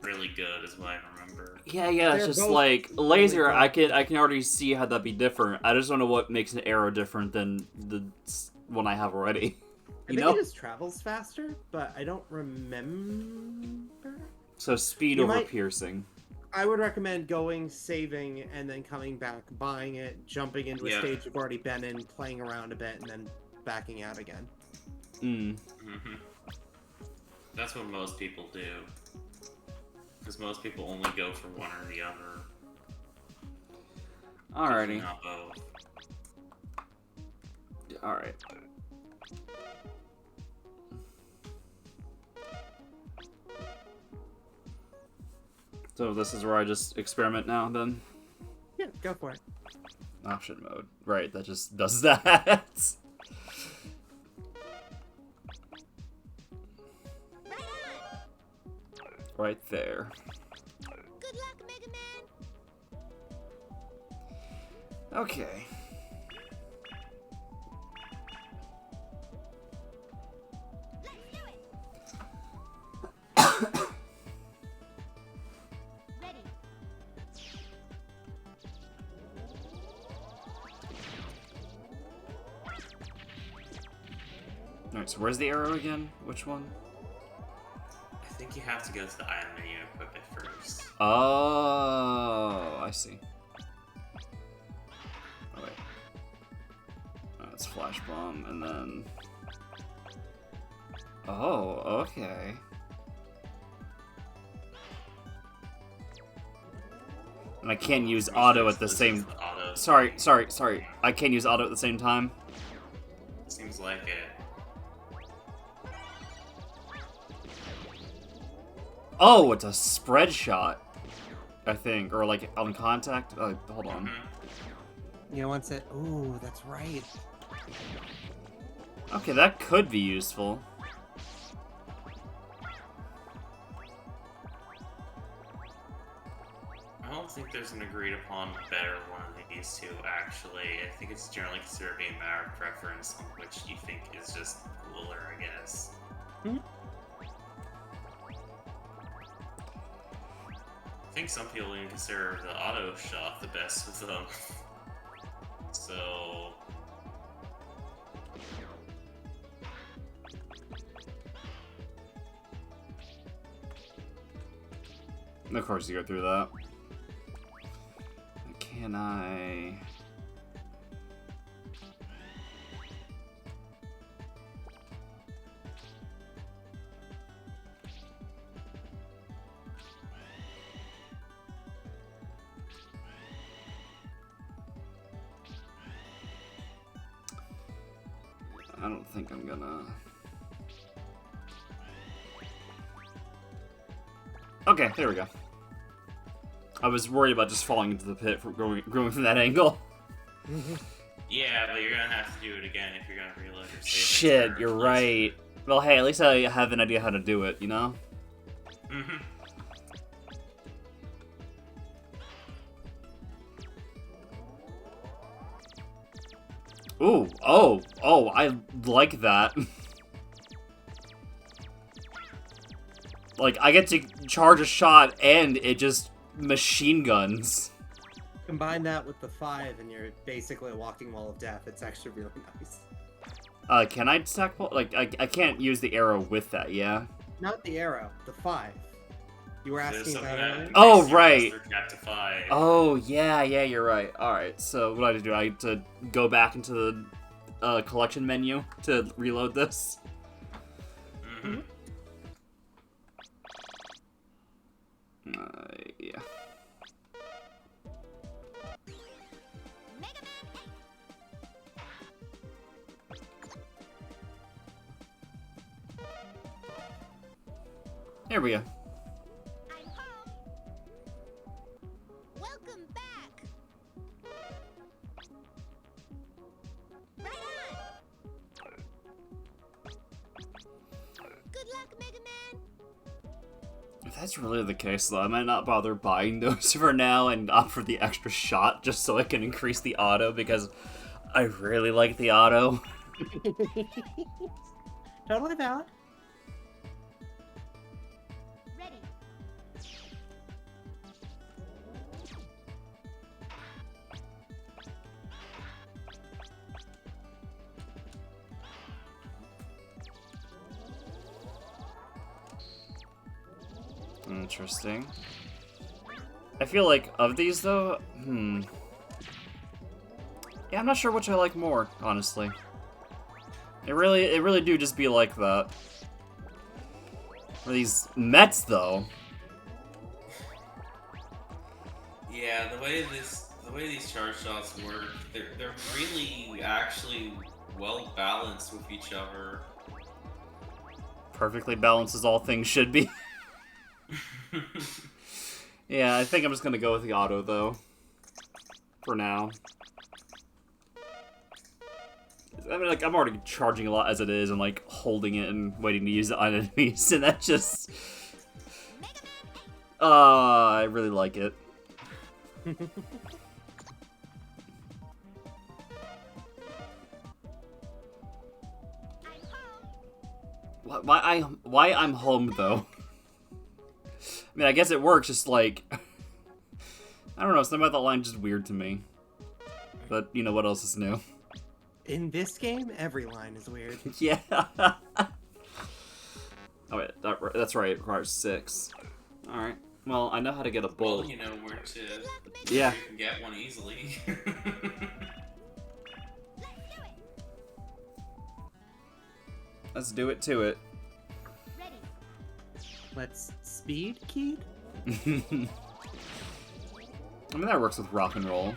really good, is what I remember. Yeah, it's They're just both like really laser. good. I can already see how that'd be different. I just don't know what makes an arrow different than the one I have already. I You think know? it just travels faster, but I don't remember. So speed You over might- piercing. I would recommend going, saving, and then coming back, buying it, jumping into a Yeah. stage you've already been in, playing around a bit, and then backing out again. That's what most people do. Because most people only go for one or the other. Alrighty. Not both. Alright. So this is where I just experiment now, then? Yeah, go for it. Option mode. Right, that just does that. Right there. Good luck, Mega Man. Okay. Ready. Alright, so where's the arrow again? Which one? I think you have to go to the item menu and equip it first. Oh, I see. Oh, wait. That's Flash Bomb, and then... Oh, okay. And I can't use auto at the same... Auto. Sorry. I can't use auto at the same time. Seems like it. Oh, it's a spread shot, I think, or like on contact. Hold on. Mhm. You know, once it. Ooh, that's right. Okay, that could be useful. I don't think there's an agreed upon better one of these two, actually. I think it's generally considered being a matter of preference on which you think is just cooler, I guess. I think some people even consider the auto shot the best with them. So... Of course, you go through that. Can I? I don't think I'm gonna... Okay, there we go. I was worried about just falling into the pit from going from that angle. Yeah, but you're gonna have to do it again if you're gonna reload your save. Shit, you're right. Well, hey, at least I have an idea how to do it, you know? Mhm. Ooh, I like that. Like, I get to charge a shot and it just machine guns. Combine that with the 5, and you're basically a walking wall of death. It's actually really nice. Can I stack... Like, I can't use the arrow with that, yeah? Not the arrow, the 5. You were There's asking something about that earlier? makes Oh, your right. buster cap to 5. Oh, yeah, you're right. Alright, so what do I have to do? I have to go back into the collection menu to reload this? Mhm. Yeah. Mega Man 8. Here we go. I'm home. Welcome back. Right on. Good luck, Mega Man. that's really the case, though, I might not bother buying those for now and opt for the extra shot just so I can increase the auto, because I really like the auto. Totally valid. Ready. Interesting. I feel like, of these, though, yeah, I'm not sure which I like more, honestly. It really do just be like that. For these Mets, though. Yeah, the way these charge shots work, they're really actually well balanced with each other. Perfectly balanced as all things should be. Yeah, I think I'm just gonna go with the auto, though. For now. I mean, like, I'm already charging a lot as it is, and, like, holding it and waiting to use it on enemies, and that just... I really like it. Why I'm home, though? I mean, I guess it works, just like... I don't know, something about that line just weird to me. But, you know, what else is new? In this game, every line is weird. Yeah. Oh, wait, that's right, it requires 6. Alright, well, I know how to get a bull. Well, you know where to... Yeah. You can get one easily. Let's do it to it. Ready. Let's speed, Keed? I mean, that works with rock and roll.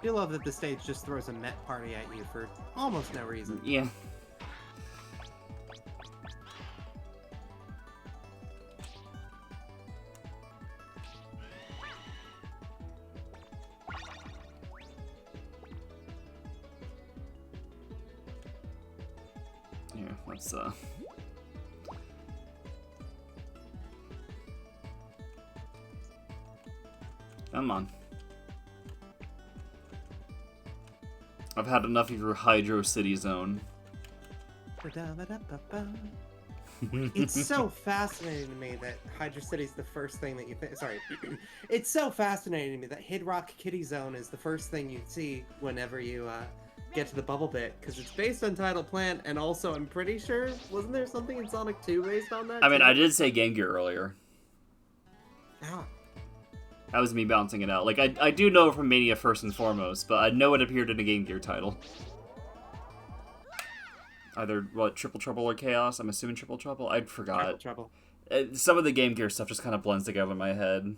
I do love that the stage just throws a Met party at you for almost no reason. Yeah. Here, let's come on. I've had enough of your Hydro City Zone. It's so fascinating to me that Hydro City's the first thing that you think. Sorry. It's so fascinating to me that Hidrock Kitty Zone is the first thing you see whenever you get to the bubble bit, because it's based on Tidal Plant, and also I'm pretty sure, wasn't there something in Sonic 2 based on that? I mean, too? I did say Game Gear earlier. Ah. That was me bouncing it out. Like, I do know from Mania first and foremost, but I know it appeared in a Game Gear title. Either, what, Triple Trouble or Chaos? I'm assuming Triple Trouble? I forgot. Trouble. Some of the Game Gear stuff just kind of blends together in my head.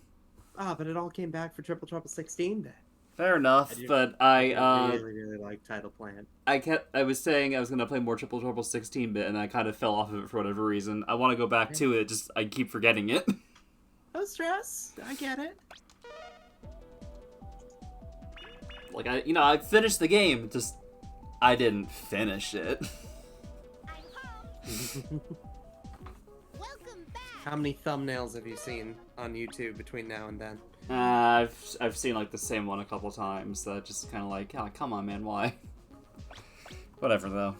Ah, but it all came back for Triple Trouble 16 then. Fair enough, but I really like Tidal Plant. I was saying I was gonna play more Triple Trouble 16-bit, and I kind of fell off of it for whatever reason. I want to go back to it, just I keep forgetting it. No stress. I get it. Like, I finished the game, just I didn't finish it. Welcome back. How many thumbnails have you seen on YouTube between now and then? I've seen like the same one a couple times. So just kind of like, oh, come on, man, why? Whatever though.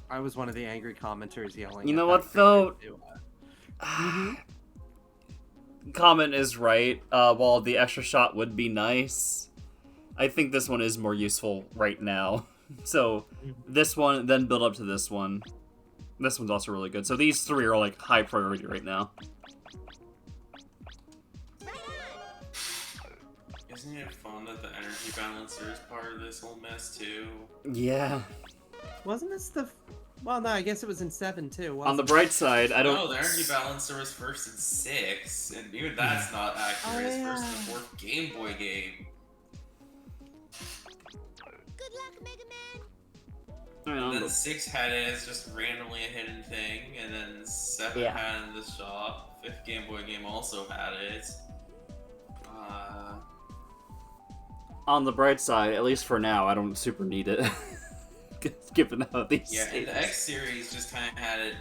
I was one of the angry commenters yelling. You at know that what, thing though? to do. Comment is right. While the extra shot would be nice, I think this one is more useful right now. So this one, then build up to this one. This one's also really good. So these three are like high priority right now. Isn't it fun that the energy balancer is part of this whole mess too? Yeah. Wasn't this the? Well, no, I guess it was in 7 too. On the wasn't bright side, I don't. No, the energy balancer was first in 6, and even that's not accurate. It's first in the 4th Game Boy game. Good luck, Mega Man. I mean, And then 6 had it as just randomly a hidden thing, and then 7 Yeah. had it in the shop. 5th Game Boy game also had it. On the bright side, at least for now, I don't super need it. Given how these Yeah, and the things- X series just kind of had it.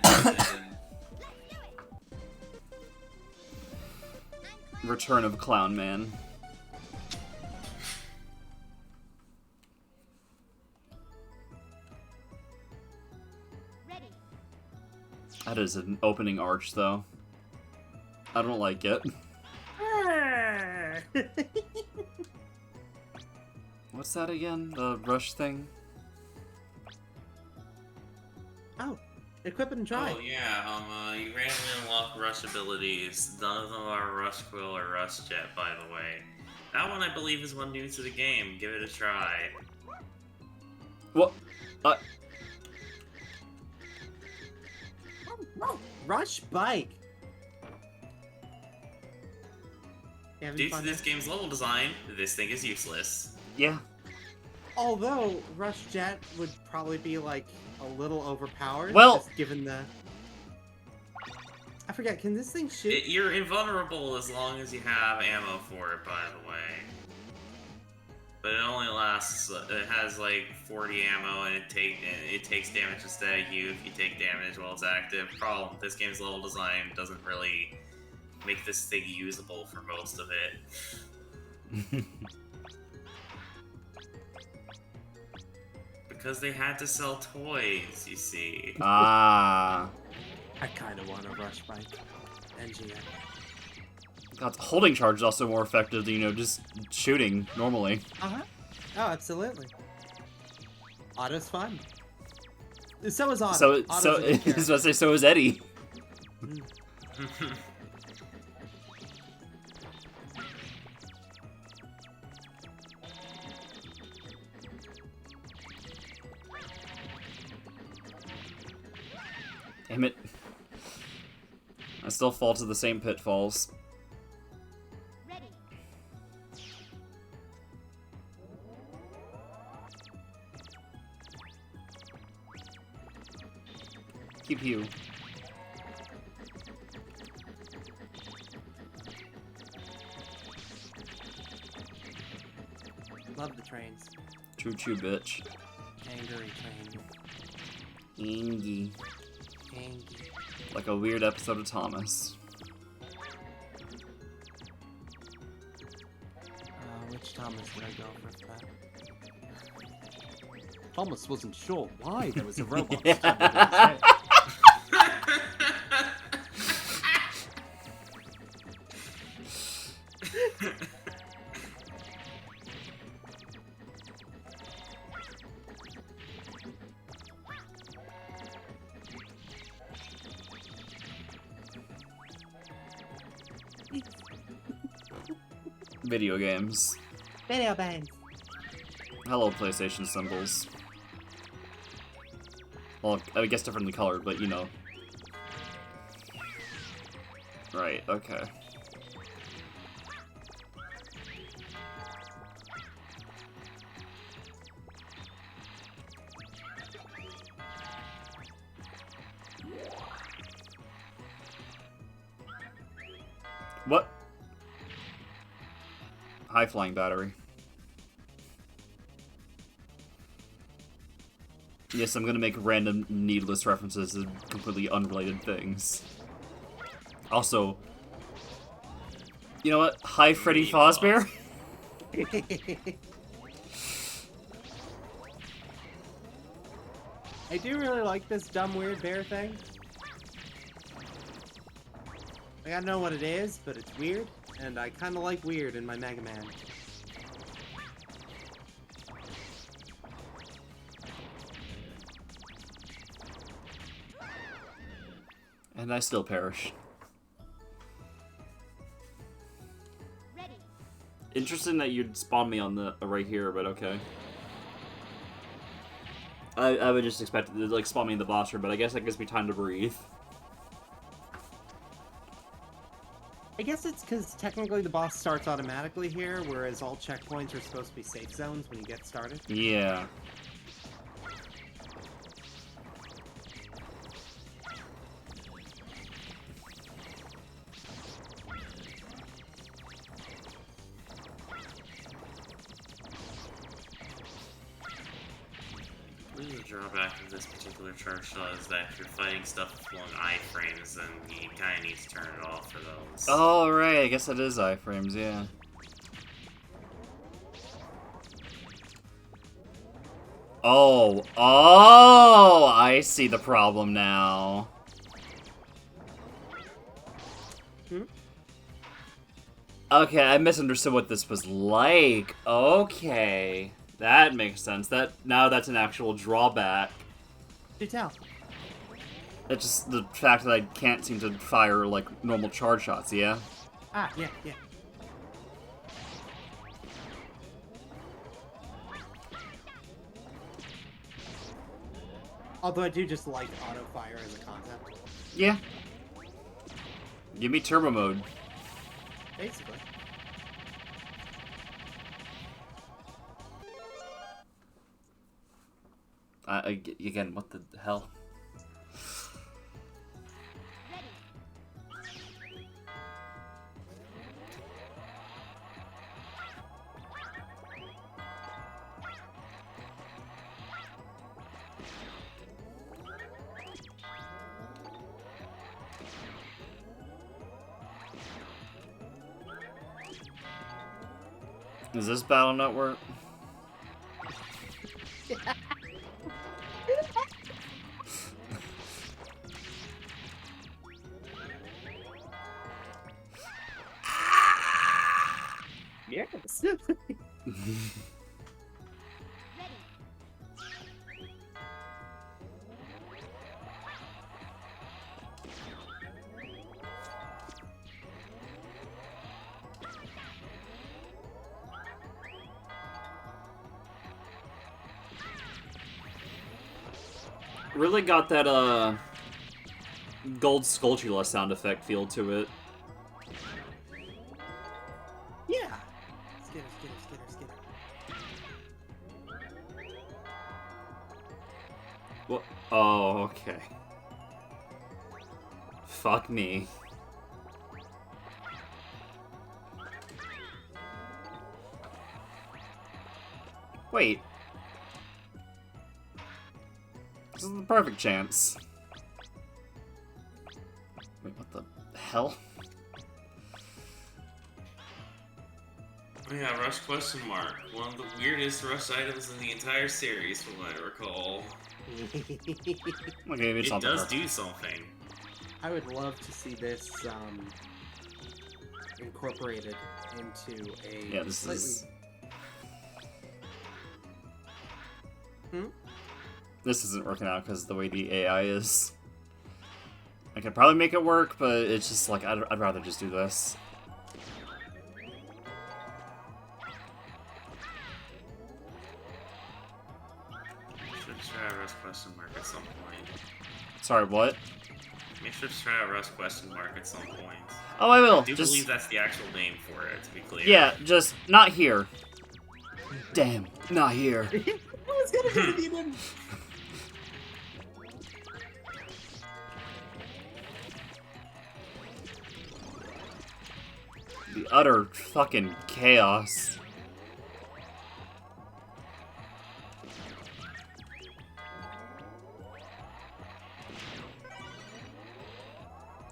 And Return of Clown Man. Ready. That is an opening arch, though. I don't like it. What's that again? The rush thing? Oh, equip it and try. oh yeah, you randomly unlock rush abilities. None of them are Rush Quill or Rush Jet, by the way. That one I believe is one new to the game. Give it a try. What? Rush bike. You having Due to fun this there? game's level design, this thing is useless. Yeah. Although Rush Jet would probably be like a little overpowered. Well- just given the. I forget. Can this thing shoot? You're invulnerable as long as you have ammo for it, by the way. But it only lasts. It has like 40 ammo, and it takes damage instead of you if you take damage while it's active. Problem: this game's level design doesn't really make this thing usable for most of it. Because they had to sell toys, you see. Ah. I kind of want a Rush bike. NGN. God, holding charge is also more effective than, you know, just shooting normally. Oh, absolutely. Auto's fun. So is Otto. So, Otto's so, a good I was character. about to say, so is Eddie. Damn it. I still fall to the same pitfalls. Ready. Keep you. Love the trains. Choo choo, bitch. Angry train. Ingy. Angry. Like a weird episode of Thomas. Which Thomas did I go for that? Thomas wasn't sure why there was a robot stuck in his head. Video games. Video games. Hello, PlayStation symbols. Well, I guess differently colored, but you know. Right, okay. What? High flying battery. Yes, I'm gonna make random, needless references to completely unrelated things. Also, you know what? Hi, Freddy Fazbear. I do really like this dumb weird bear thing. Like, I don't know what it is, but it's weird, and I kind of like weird in my Mega Man. And I still perish. Ready. Interesting that you'd spawn me on the right here, but okay. I would just expect it to like spawn me in the boss room, but I guess that gives me time to breathe. I guess it's because technically the boss starts automatically here, whereas all checkpoints are supposed to be safe zones when you get started. Yeah. drawback of this particular charge shot is that if you're fighting stuff with long iframes, then you kind of need to turn it off for those. Oh, right. I guess it is iframes, yeah. Oh. Oh! I see the problem now. Okay, I misunderstood what this was like. Okay. That makes sense. Now that's an actual drawback. Do tell. It's just the fact that I can't seem to fire, like, normal charge shots, yeah? Ah, yeah, yeah. Although I do just like auto fire as a concept. Yeah. Give me turbo mode. Basically. Again, what the hell? Does this battle not work? Yes. Really got that, Gold Skulltula sound effect feel to it. Yeah. Skitter, skitter, skitter, skitter. What? Oh, okay. Fuck me. Wait. This is the perfect chance. Wait, what the hell? Oh yeah, Rush question mark. One of the weirdest Rush items in the entire series, from what I recall. Okay, maybe it's It not the does perfect. do something. I would love to see this incorporated into a Yeah, this slightly... is... Hmm? This isn't working out because of the way the AI is. I could probably make it work, but it's just like, I'd rather just do this. Should try a Rush question mark at some point. Sorry, what? Make sure to try a Rush question mark at some point. Oh, I will. I do believe that's the actual name for it, to be clear. Yeah, just not here. Damn, not here. I was gonna go to them. The utter fucking chaos.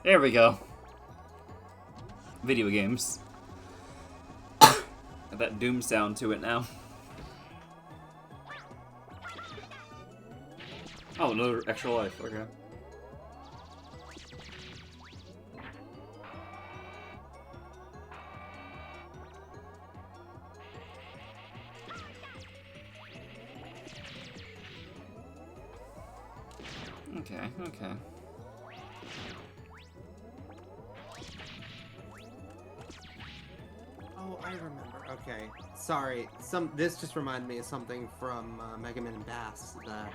There we go. Video games. Got that Doom sound to it now. Oh, another extra life, okay. Okay. Oh, I remember. Okay. Sorry. This just reminded me of something from Mega Man and Bass that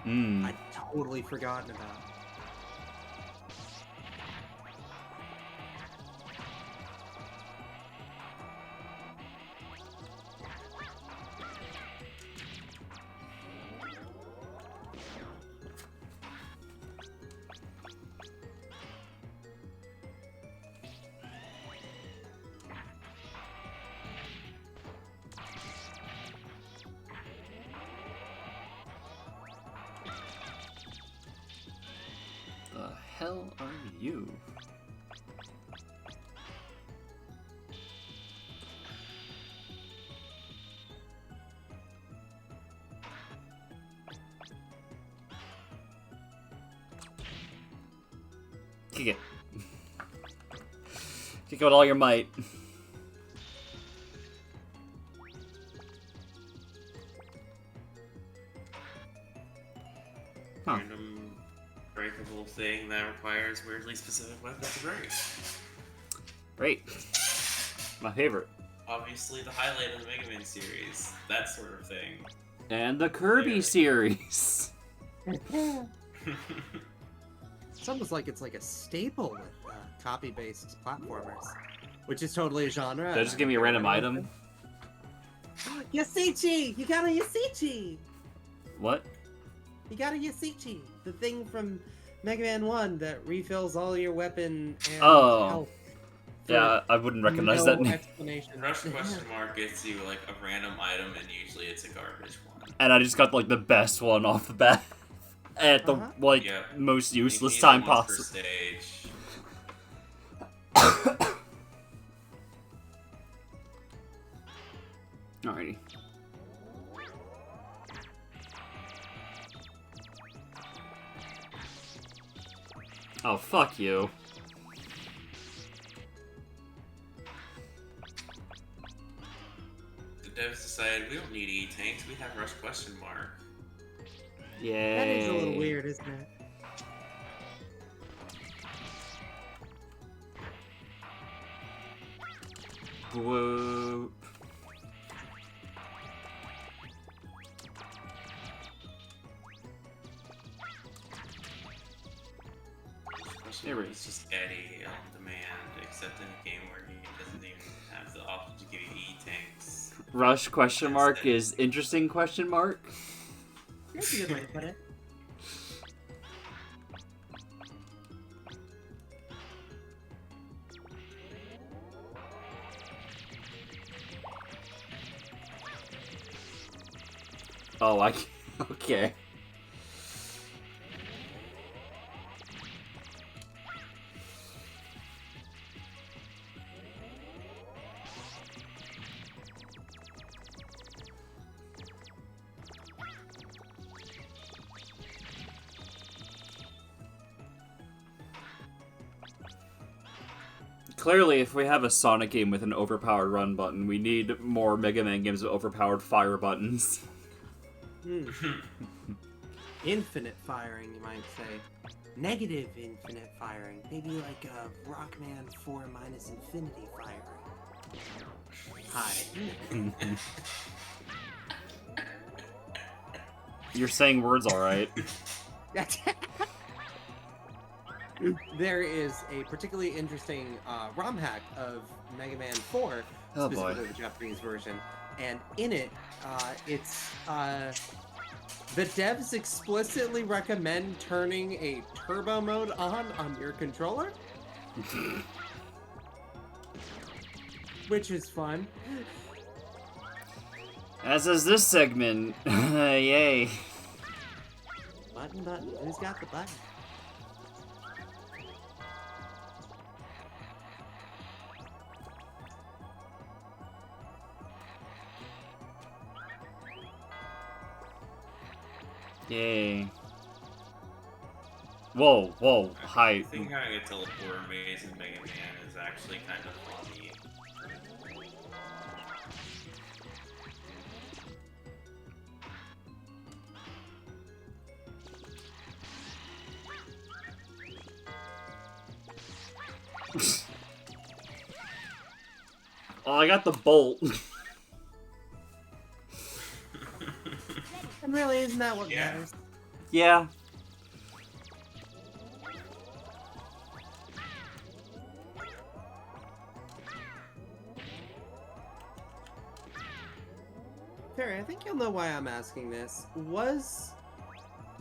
I'd totally forgotten about. hell are you? Kick it. Kick it with all your might. Huh. Random breakable thing that requires weirdly specific weapons to break. Great. My favorite. Obviously, the highlight of the Mega Man series. That sort of thing. And the Kirby Very. series. It's almost like it's like a staple with copy-based platformers, which is totally a genre. Did I just give me a random item? Yasichi! You got a Yasichi! What? You got a Yasichi! The thing from Mega Man 1 that refills all your weapon and Oh. health. for Yeah, I wouldn't recognize no that name. explanation. Rush question mark gets you like a random item, and usually it's a garbage one. And I just got like the best one off the bat. At the Uh-huh. like Yeah. most You useless need time it once per possible. stage. Alrighty. Oh, fuck you. The devs decided we don't need E-tanks, we have Rush question mark. Yay. That is a little weird, isn't it? Whoop. Question There mark we- is just Eddie on demand, except in a game where he doesn't even have the option to give you E-tanks. Rush question mark That's it. is interesting question mark. That's a good way to put it. Oh, I okay. Clearly, if we have a Sonic game with an overpowered run button, we need more Mega Man games with overpowered fire buttons. Infinite firing, you might say. Negative infinite firing. Maybe like a Rockman 4 minus infinity firing. Hi. You're saying words alright. There is a particularly interesting ROM hack of Mega Man 4, Oh, boy. specifically the Japanese version, and in it, it's the devs explicitly recommend turning a turbo mode on your controller, which is fun. As is this segment. Yay. Button. Who's got the button? Yay. Whoa, hi. I think having a teleport maze in Mega Man is actually kind of funny. Oh, I got the bolt. And really, isn't that what Yeah. matters? Yeah. Terry, I think you'll know why I'm asking this. Was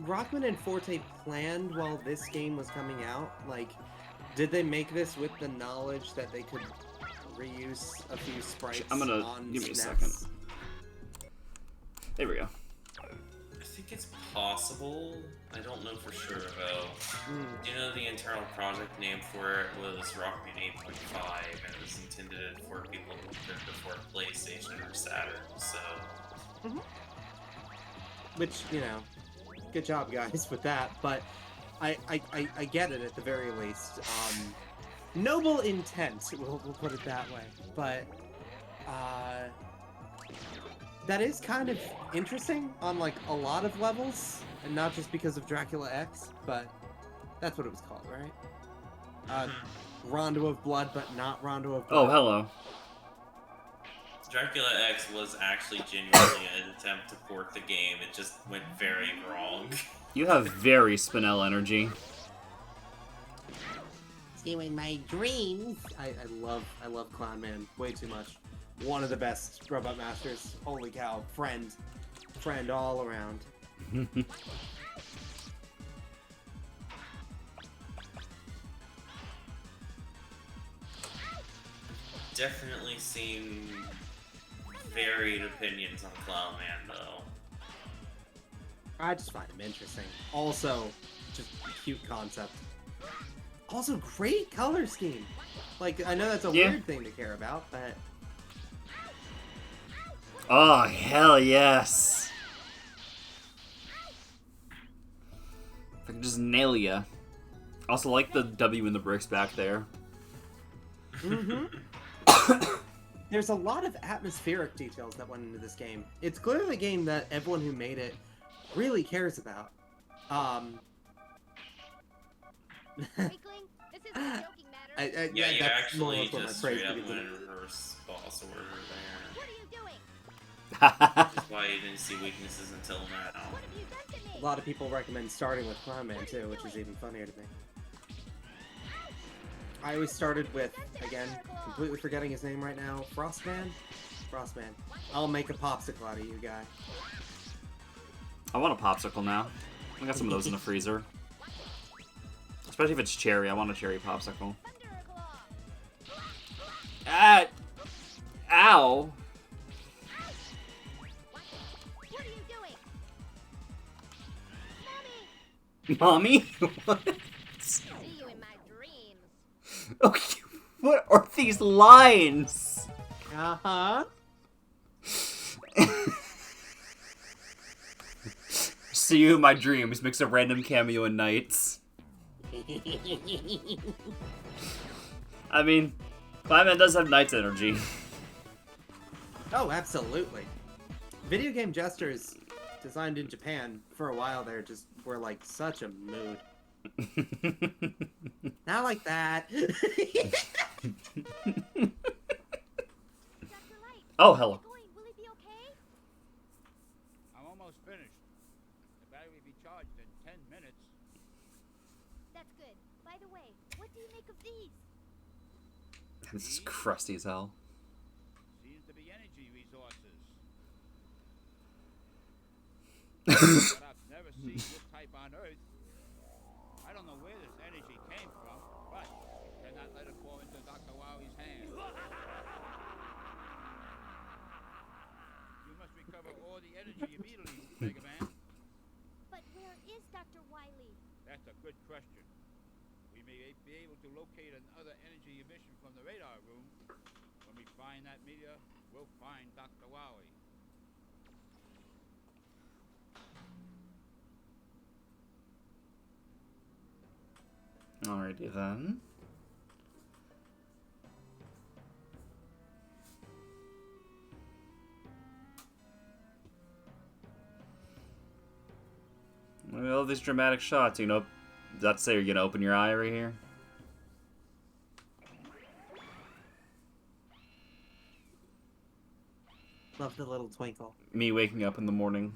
Rockman and Forte planned while this game was coming out? Like, did they make this with the knowledge that they could reuse a few sprites I'm gonna- on give me a SNES? second. There we go. I think it's possible. I don't know for sure though. Do you know the internal project name for it was Rockman 8.5, and it was intended for people who took before PlayStation or Saturn. So, Which, you know, good job, guys, with that. But I get it at the very least. Noble intent, we'll put it that way. But that is kind of interesting on like a lot of levels, and not just because of Dracula X, but that's what it was called, right? Rondo of Blood, but not Rondo of Blood. Oh, hello. Dracula X was actually genuinely an attempt to port the game. It just went very wrong. You have very Spinel energy. See, in my dreams, I love Clown Man way too much. One of the best Robot Masters. Holy cow, friend all around. Definitely seen varied opinions on Clown Man, though. I just find him interesting. Also, just a cute concept. Also, great color scheme. Like, I know that's a weird thing to care about, but... Oh, hell yes. If I can just nail ya. Also like the W in the bricks back there. There's a lot of atmospheric details that went into this game. It's clearly a game that everyone who made it really cares about. Weakling, this isn't a joking matter. Yeah, you that's more or actually less what my just praise straight up begins went in. in reverse boss order there. What are you doing? That's why you didn't see weaknesses until now. What have you done to me? A lot of people recommend starting with Clown Man too, which is even funnier to me. I always started with, again, completely forgetting his name right now, Frostman? Frostman. I'll make a popsicle out of you, guy. I want a popsicle now. I got some of those in the freezer. Especially if it's cherry. I want a cherry popsicle. Ah! Ow! What are you doing? Mommy? What? See you in my dreams. Okay, what are these lines? Uh-huh. See you in my dreams. Makes a random cameo in Nights. I mean, Clayman does have Nights energy. Oh, absolutely. Video game jesters designed in Japan for a while there just were like such a mood. Not like that. Dr. Light, Oh, hello. going? Will he be okay? I'm almost finished. The battery will be charged in 10 minutes. That's good. By the way, what do you make of these? This is crusty as hell. Seems to be energy resources. But I've never seen this type on Earth. I don't know where this energy came from, but we cannot let it fall into Dr. Wily's hands. You must recover all the energy immediately, Mega Man. But where is Dr. Wily? That's a good question. We may be able to locate another energy emission from the radar room. When we find that meteor, we'll find Dr. Wily. Alrighty then. Well, these dramatic shots, you know, does that say you're gonna open your eye right here? Love the little twinkle. Me waking up in the morning.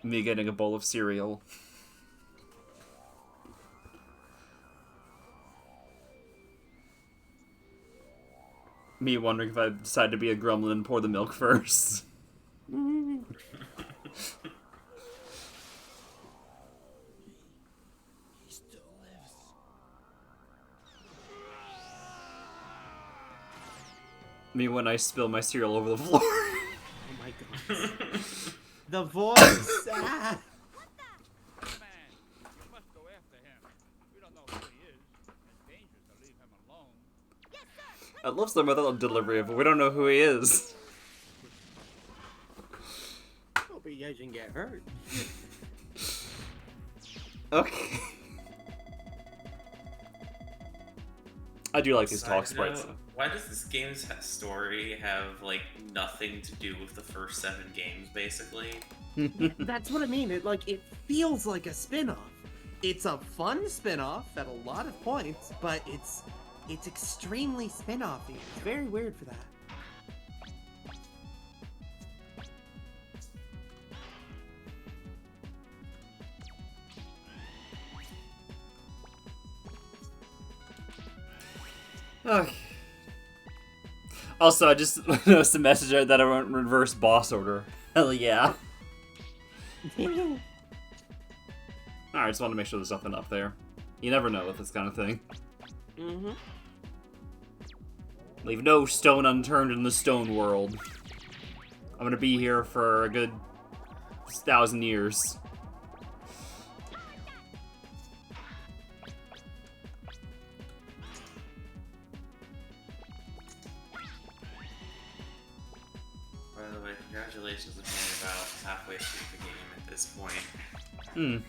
Me getting a bowl of cereal. Me wondering if I decide to be a gremlin and pour the milk first. Me when I spill my cereal over the floor. Oh my god. The voice! Ah. Man, you must go after him. We don't know who he is. It's dangerous to leave him alone. I love some of the delivery of it. We don't know who he is. Hope he doesn't get hurt. Okay. I do like these talk Side sprites. note, why does this game's story have like nothing to do with the first 7 games, basically? That's what I mean. It feels like a spin-off. It's a fun spin-off at a lot of points, but it's extremely spin-offy. It's very weird for that. Okay. Also, I just noticed a message that I went reverse boss order. Hell yeah. Alright, just wanted to make sure there's nothing up there. You never know with this kind of thing. Mm-hmm. Leave no stone unturned in the stone world. I'm gonna be here for a good 1,000 years. By the way, congratulations on being about halfway through the game at this point. I mean,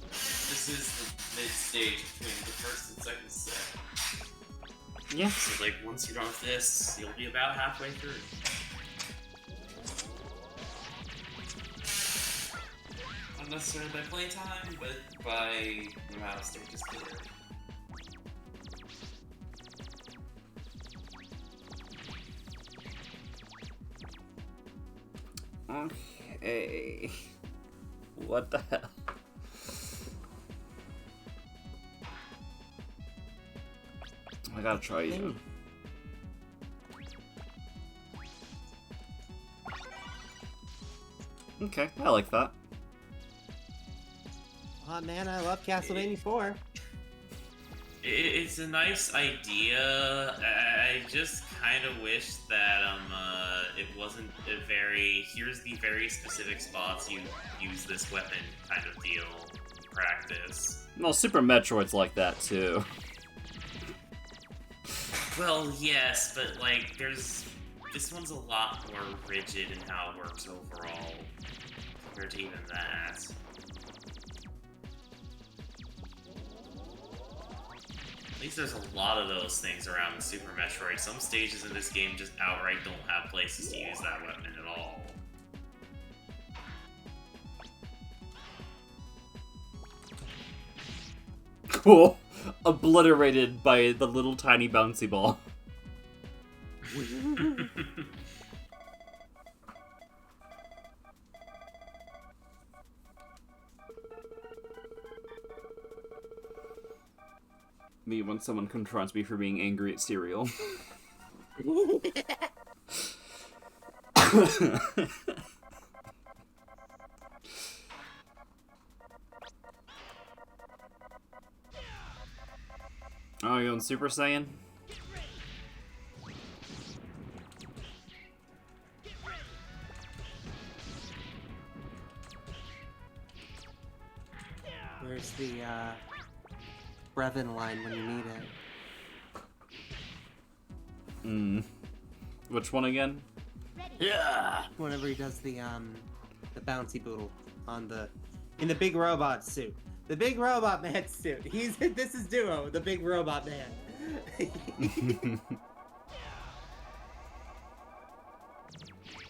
this is the mid-stage between the first and second set. Yeah. So, like, once you're done with this, you'll be about halfway through. Not necessarily by playtime, but by the amount of stages cleared. Okay. What the hell? I gotta try you. Okay, I like that. Oh man, I love Castlevania 4. It's a nice idea. I just kind of wish that it wasn't a very here's the very specific spots you use this weapon kind of deal in practice. Well, Super Metroid's like that too. Well, yes, but like this one's a lot more rigid in how it works overall compared to even that. At least there's a lot of those things around in Super Metroid. Some stages in this game just outright don't have places to use that weapon at all. Cool. Obliterated by the little tiny bouncy ball. Me when someone confronts me for being angry at cereal. Oh, you on Super Saiyan? Where's the Brevin line when you need it? Which one again? Yeah. Whenever he does the bouncy boodle on in the big robot suit. The big robot man suit. This is Duo, the big robot man.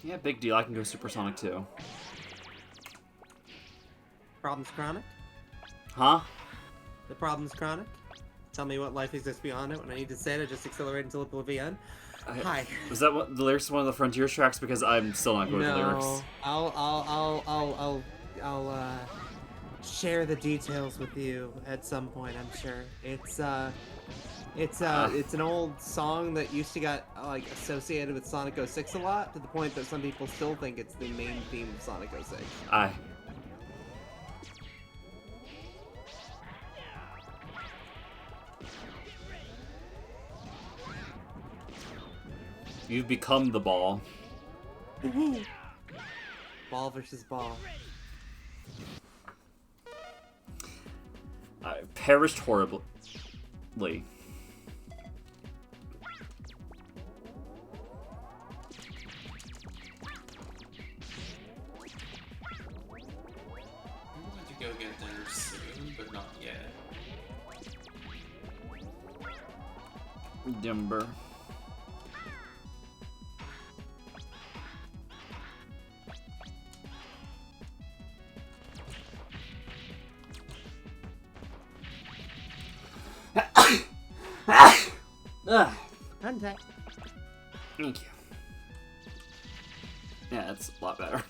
Yeah, big deal. I can go Supersonic too. Problems chronic? Huh? The problem's chronic? Tell me what life exists beyond it. When I need to say it, I just accelerate until oblivion. Hi. Was that what the lyrics of one of the Frontiers tracks? Because I'm still not good with the lyrics. I'll share the details with you at some point. I'm sure. It's an old song that used to get like associated with Sonic 06 a lot, to the point that some people still think it's the main theme of Sonic 06. Aye. You've become the ball. Ball versus ball. I perished horribly. I'm going to go get dinner soon, but not yet. Dimber. Contact. Thank you. Yeah, that's a lot better.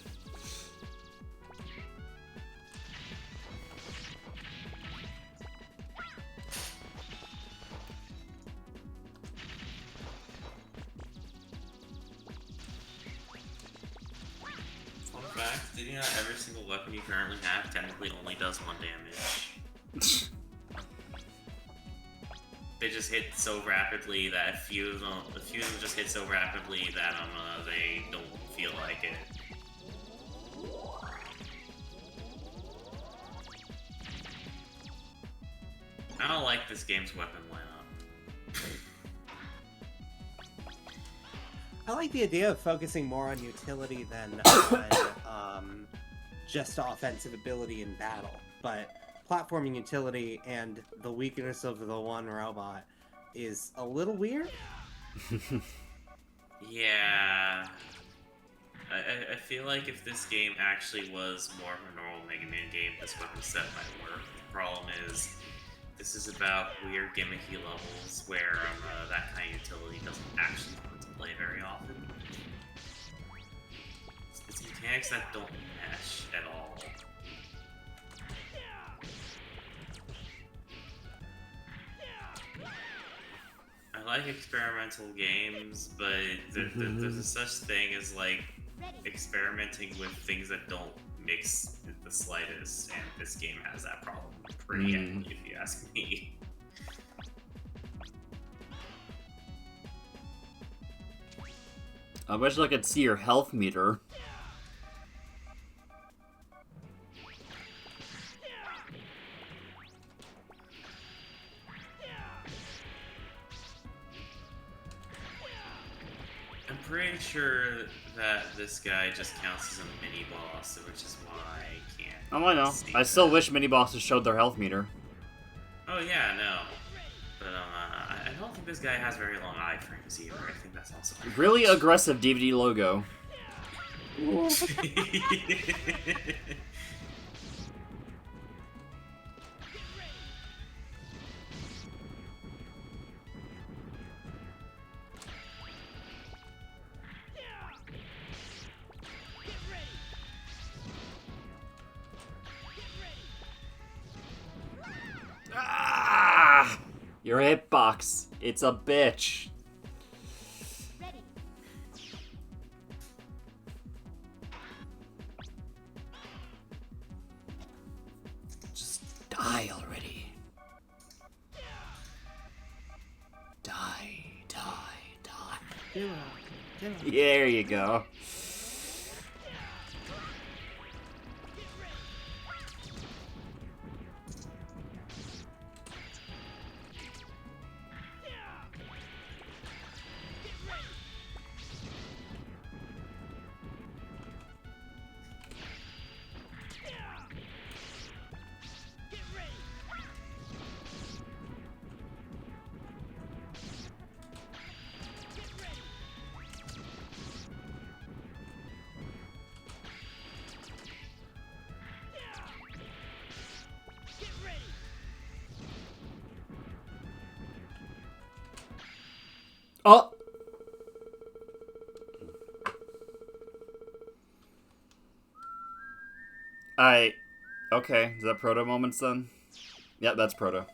Fun fact, did you know every single weapon you currently have technically only does 1 damage? They just hit so rapidly that a few of them just hit so rapidly that they don't feel like it. I don't like this game's weapon lineup. I like the idea of focusing more on utility than on just offensive ability in battle. But platforming utility and the weakness of the one robot is a little weird. Yeah. I feel like if this game actually was more of a normal Mega Man game, this weapon set might work. The problem is, this is about weird gimmicky levels where that kind of utility doesn't actually come into play very often. It's mechanics that don't mesh at all. I like experimental games, but there's a such thing as like experimenting with things that don't mix the slightest, and this game has that problem pretty heavily, if you ask me. I wish I could see your health meter. I'm pretty sure that this guy just counts as a mini boss, which is why I can't. Oh, I know. see I still that. wish mini bosses showed their health meter. Oh yeah, no. But I don't think this guy has very long iframes either. I think that's also Really aggressive DVD logo. Ah! Your hitbox. It's a bitch. Ready. Just die already. Die, die, die. Do it. There you go. Oh! Okay, is that proto moments then? Yep, that's proto.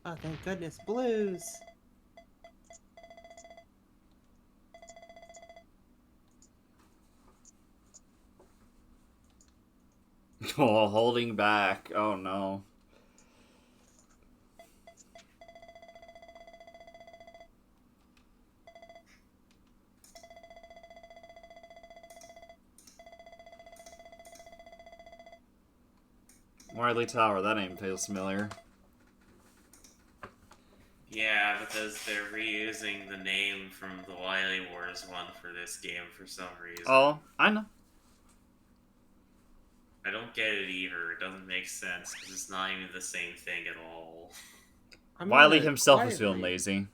Oh, thank goodness, blues. Oh, holding back. Oh no. Wily Tower, that name feels familiar. Yeah, because they're reusing the name from the Wily Wars one for this game for some reason. Oh, I know. I don't get it either. It doesn't make sense because it's not even the same thing at all. Wily himself is feeling lazy.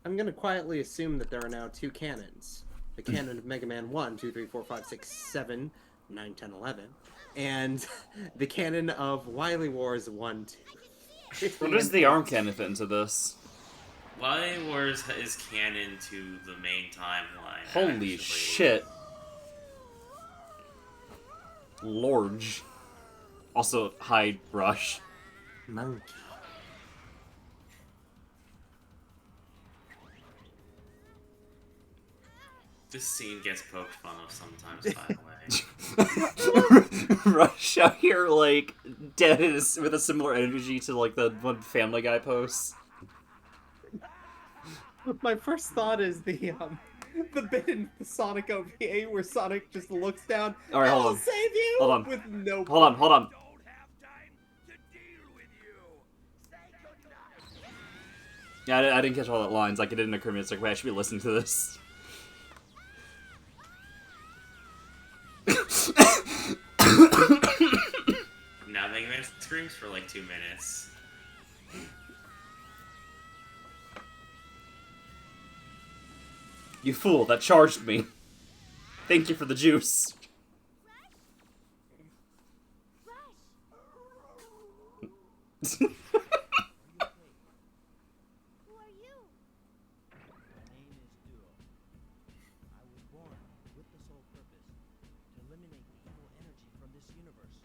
I'm gonna quietly assume that there are now two canons. The canon of Mega Man 1, 2, 3, 4, 5, 6, 7, 9, 10, 11. And the canon of Wily Wars 1, 2. Where does the arm cannon fit into this? Wily Wars is canon to the main timeline. Holy actually. shit. Lorge. Also, hide brush. Monkey. This scene gets poked fun of sometimes, by the way. Rush out here, like, dead with a similar energy to, like, the one Family Guy posts. My first thought is the bit in the Sonic OVA where Sonic just looks down. All right, hold I'll on. save you. Hold on. With no. Hold on. Yeah, I didn't catch all that lines. Like, it didn't occur to me. It's like, wait, I should be listening to this. Now Mega Man screams for like 2 minutes. You fool, that charged me. Thank you for the juice. Who are you? My name is Duo. I was born with the sole purpose to eliminate the evil energy from this universe.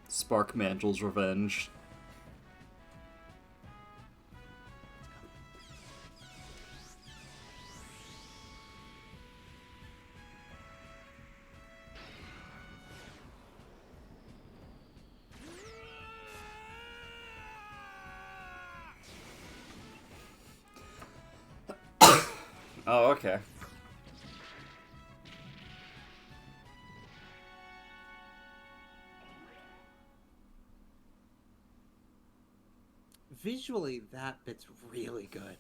Spark Mantel's revenge. Oh, okay. Visually, that bit's really good.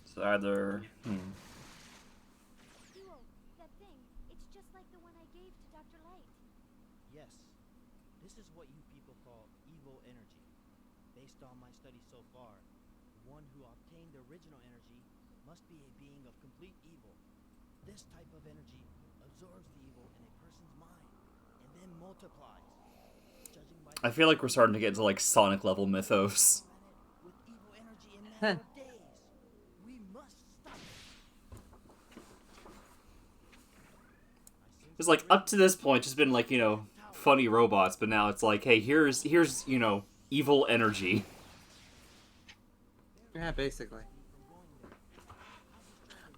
So either... Duo, that thing. It's just like the one I gave to Dr. Light. Yes, this is what you people call evil energy. Based on my studies so far, one who obtained the original energy must be a being of complete evil. This type of energy absorbs the evil in a person's mind and then multiplies. Judging by I feel like we're starting to get into, like, Sonic level mythos. with evil energy in matter of days. We must stop it. It's like, up to this point, just been, like, you know, funny robots, but now it's like, hey, here's you know, evil energy. Yeah, basically.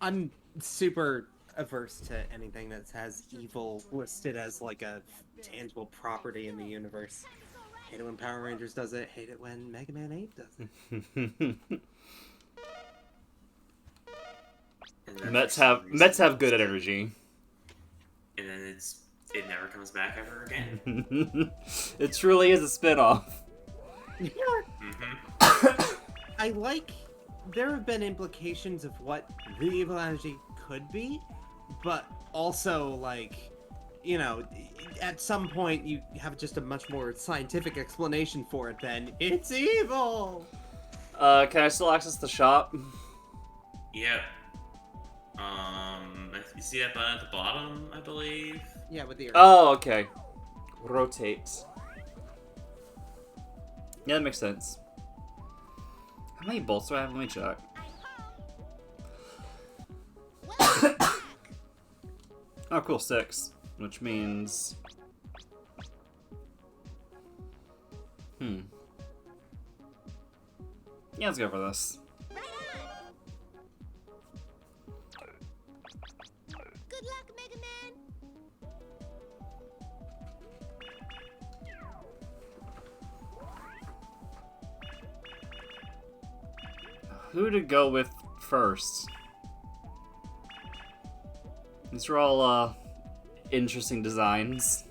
I'm super averse to anything that has evil listed as like a tangible property in the universe. Hate it when Power Rangers does it. Hate it when Mega Man 8 does it. And then Mets for some have reason- good energy. And then it never comes back ever again. It truly is a spinoff. Mm-hmm. I like. There have been implications of what the evil energy could be, but also like, you know, at some point you have just a much more scientific explanation for it than it's evil. Can I still access the shop? Yep. You see that button at the bottom, I believe? Yeah, with the. Oh, okay. Rotate. Yeah, that makes sense. How many bolts do I have? Let me check. Oh, cool, 6. Which means... Yeah, let's go for this. Good luck, Mega Man. Who to go with first? These are all, interesting designs.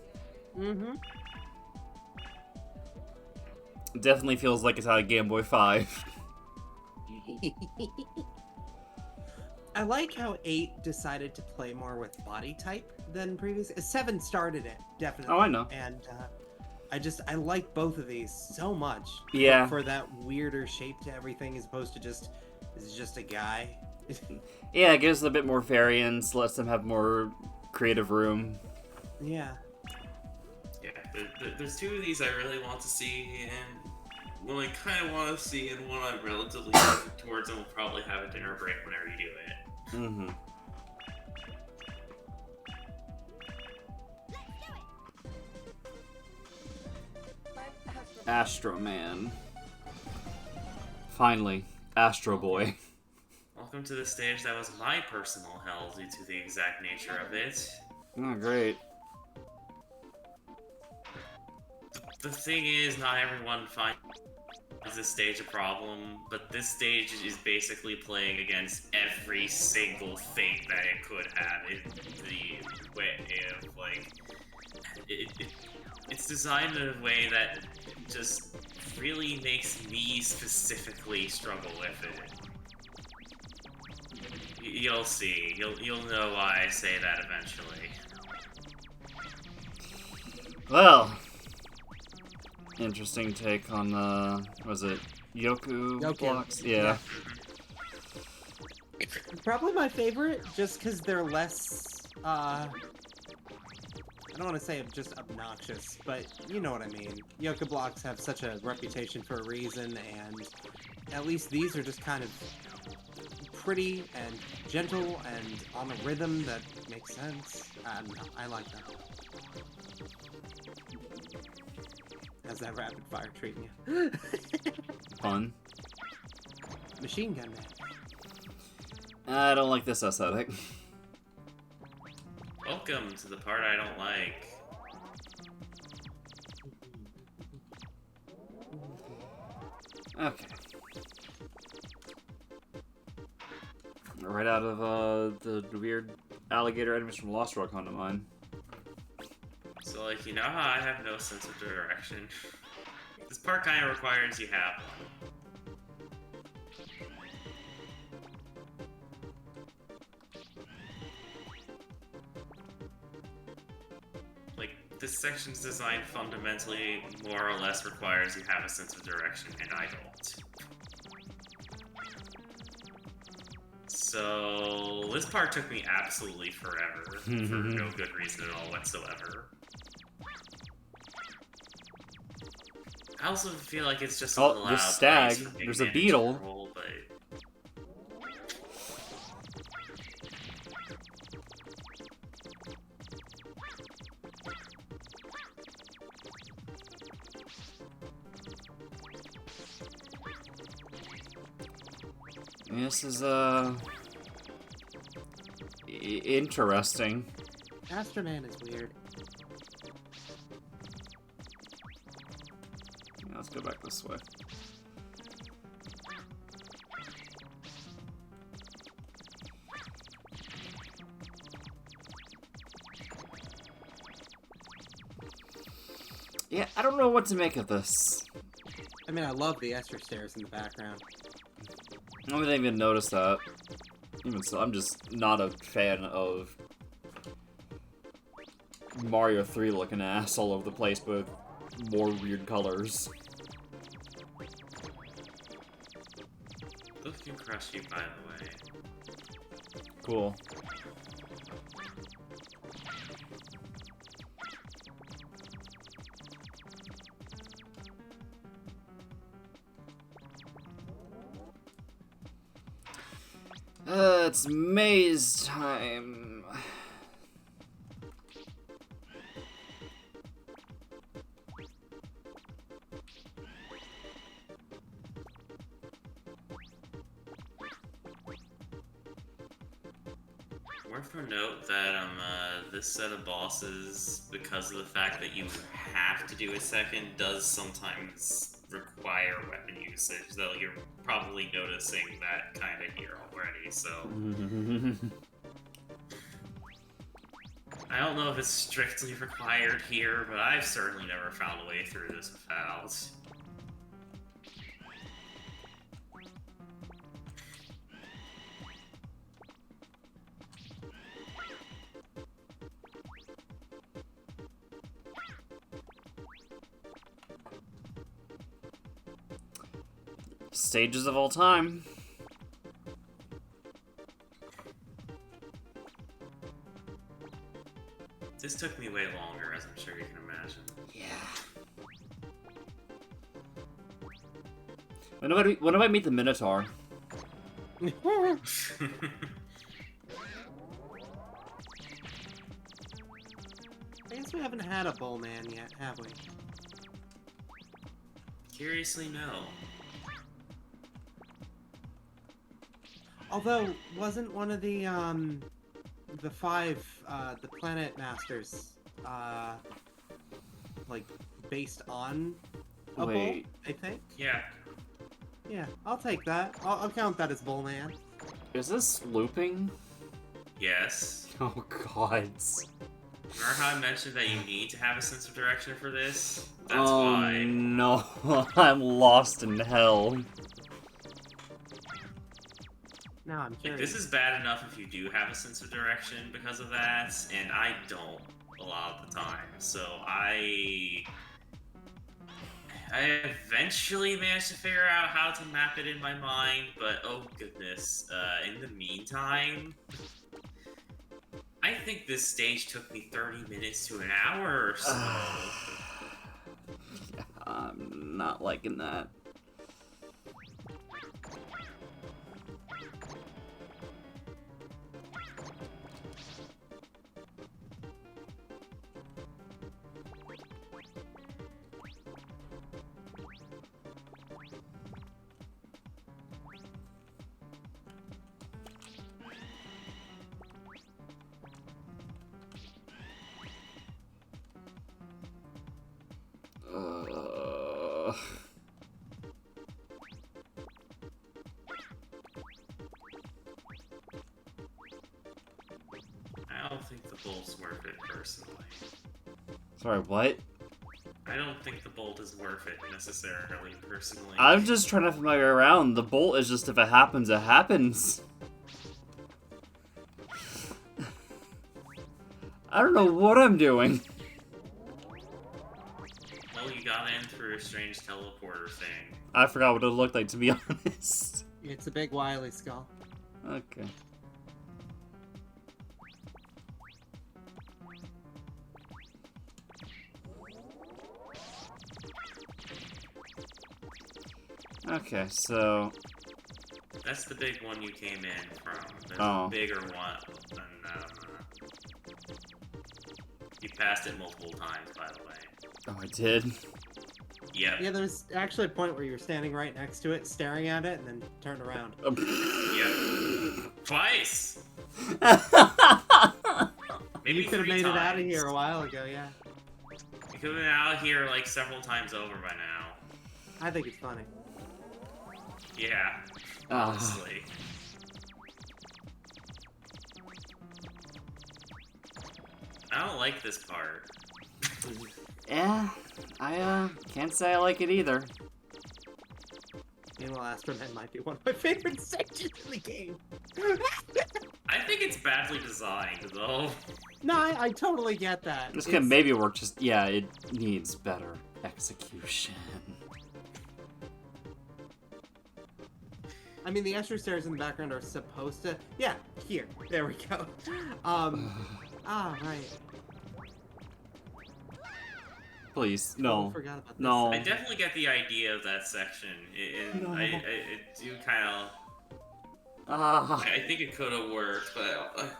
Mm-hmm. Definitely feels like it's out of Game Boy 5. I like how 8 decided to play more with body type than previous. 7 started it, definitely. Oh, I know. And I like both of these so much. Yeah. For that weirder shape to everything as opposed to this is just a guy. Yeah, it gives it a bit more variance, lets them have more creative room. Yeah. Yeah, there's two of these I really want to see, and one I kind of want to see, and one I'm relatively looking towards, and we'll probably have a dinner break whenever you do it. Mm-hmm. Astro Man. Finally, Astro Boy. Welcome to the stage that was my personal hell due to the exact nature of it. Oh, great. The thing is, not everyone finds this stage a problem, but this stage is basically playing against every single thing that it could have in the way of, like, it's designed in a way that just really makes me specifically struggle with it. You'll see. You'll know why I say that eventually. Well, interesting take on was it Yoku blocks? Yeah. Probably my favorite, just because they're less, I don't want to say just obnoxious, but you know what I mean. Yoka blocks have such a reputation for a reason, and at least these are just kind of pretty and gentle and on a rhythm that makes sense. I like that. How's that rapid fire treating you? Fun. Machine gun man. I don't like this aesthetic. Welcome to the part I don't like. Okay. Right out of the weird alligator enemies from Lost Rock onto mine. So, like, you know how I have no sense of direction? This part kind of requires you have one. Like, this section's design fundamentally more or less requires you have a sense of direction, and I don't. So, this part took me absolutely forever, for no good reason at all whatsoever. I also feel like it's just a little there's out of stag. place for Big There's a Man in beetle. general, but... This is interesting. Astro Man is weird. Yeah, let's go back this way. Yeah, I don't know what to make of this. I mean, I love the Esther stairs in the background. I didn't even notice that. Even so, I'm just not a fan of Mario 3 looking ass all over the place, but more weird colors. Those can crush you, by the way. Cool. It's maze time. Worth a note that this set of bosses, because of the fact that you have to do a second, does sometimes require weapon usage, though you're probably noticing that kind of here already, so... I don't know if it's strictly required here, but I've certainly never found a way through this without. Stages of all time. This took me way longer, as I'm sure you can imagine. Yeah. When do I meet the Minotaur? I guess we haven't had a bull man yet, have we? Curiously, no. Although, wasn't one of the five, the Planet Masters, like, based on a bull, Wait. I think? Yeah. Yeah, I'll take that. I'll count that as bull man. Is this looping? Yes. Oh god. Remember how I mentioned that you need to have a sense of direction for this? That's Oh why. no, I'm lost in hell. Now I'm Like, curious. this is bad enough if you do have a sense of direction because of that, and I don't a lot of the time. So I eventually managed to figure out how to map it in my mind, but oh goodness, in the meantime, I think this stage took me 30 minutes to an hour or so. Yeah, I'm not liking that. I don't think the bolt's worth it, personally. Sorry, what? I don't think the bolt is worth it, necessarily, personally. I'm just trying to find my way around. The bolt is just if it happens, it happens. I don't know what I'm doing. Well, you got in through a strange teleporter thing. I forgot what it looked like, to be honest. It's a big Wily skull. Okay. Okay, so... That's the big one you came in from. There's Oh. a bigger one. You passed it multiple times, by the way. Oh, I did? Yep. Yeah, there's actually a point where you were standing right next to it, staring at it, and then turned around. Yep. Twice! Maybe You could have 3 made it out of times. here a while ago, yeah. You could have been out of here like several times over by now. I think it's funny. Yeah. Ah. Honestly. I don't like this part. Yeah, I can't say I like it either. Meanwhile, Astronet might be one of my favorite sections in the game. I think it's badly designed, though. No, I totally get that. This can maybe work, just, yeah, it needs better execution. I mean, the Escher stairs in the background are supposed to... Yeah, here. There we go. Right. Please, Oh, no. forgot about this. No. I definitely get the idea of that section. No. I do kind of... Ah. I think it could have worked, but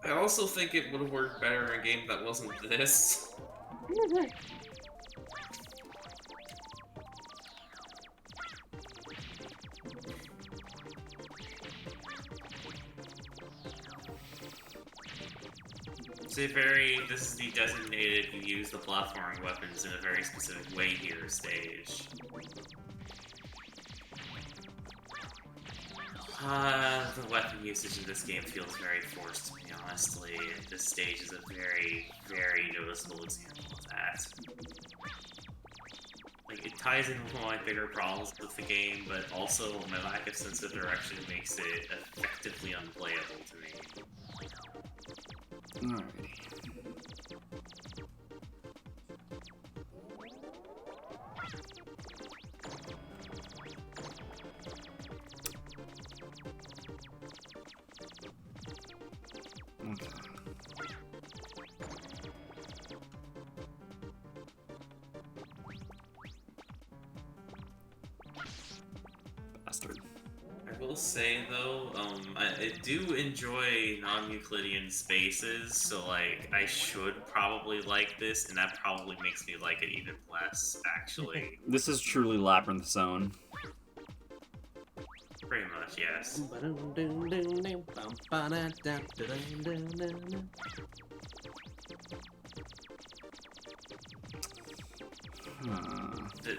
I also think it would have worked better in a game that wasn't this. This is the designated, you use the platforming weapons in a very specific way here stage. The weapon usage in this game feels very forced to me, honestly. This stage is a very, very noticeable example of that. Like, it ties in with one of my bigger problems with the game, but also my lack of sense of direction makes it effectively unplayable to me. Alrighty. Okay. Bastard. I will say though, I do enjoy non-Euclidean spaces, so like I should probably like this, and that probably makes me like it even less, actually. This is truly Labyrinth Zone. Pretty much, yes.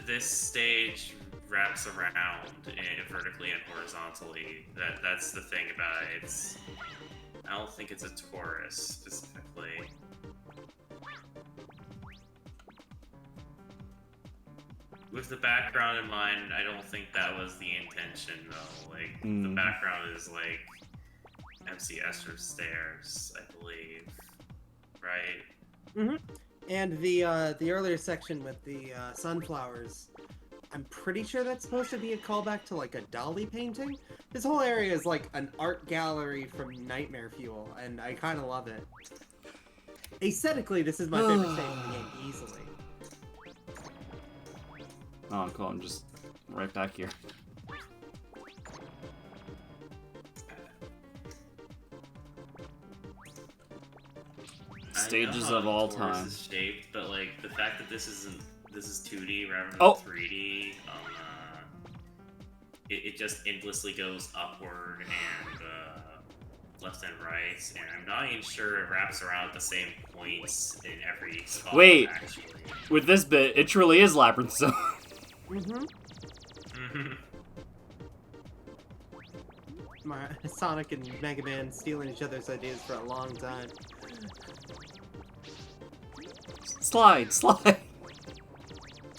This stage wraps around vertically and horizontally. That's the thing about it. I don't think it's a torus specifically. With the background in mind, I don't think that was the intention though. Like the background is like MC Escher's stairs, I believe. Right? Mm-hmm. And the earlier section with the sunflowers, I'm pretty sure that's supposed to be a callback to like a Dali painting. This whole area is like an art gallery from Nightmare Fuel, and I kind of love it. Aesthetically, this is my favorite stage in the game, easily. Oh, cool. I'm just right back here. Stages of all time. Is shaped, but like the fact that this is 2D rather than 3D, it just endlessly goes upward and left and right, and I'm not even sure it wraps around at the same points in every spot. Wait, actually. With this bit, it truly is Labyrinth Zone. Sonic and Mega Man stealing each other's ideas for a long time. Slide, slide.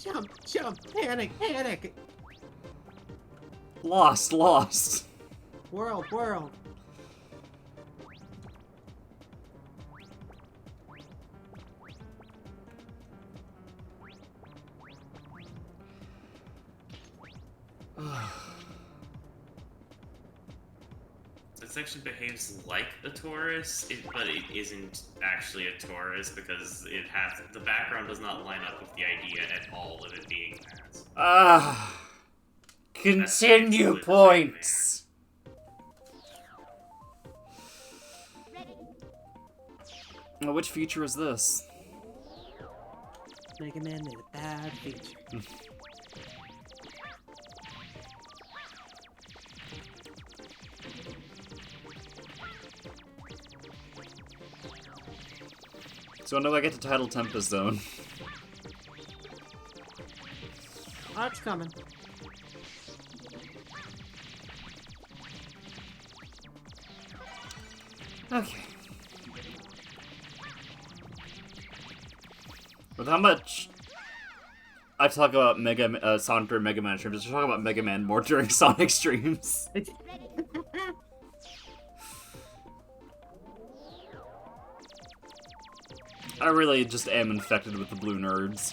Jump, jump, panic, panic. Lost, lost. Whirl, whirl. This section behaves like a torus, but it isn't actually a torus because the background does not line up with the idea at all of it being that. Continue points. Well, which feature is this? Mega Man made a bad feature. So when do I get to Title Tempest Zone? Oh, it's coming. Okay. With how much I talk about Sonic during Mega Man streams, I talk about Mega Man more during Sonic streams. I really just am infected with the blue nerds.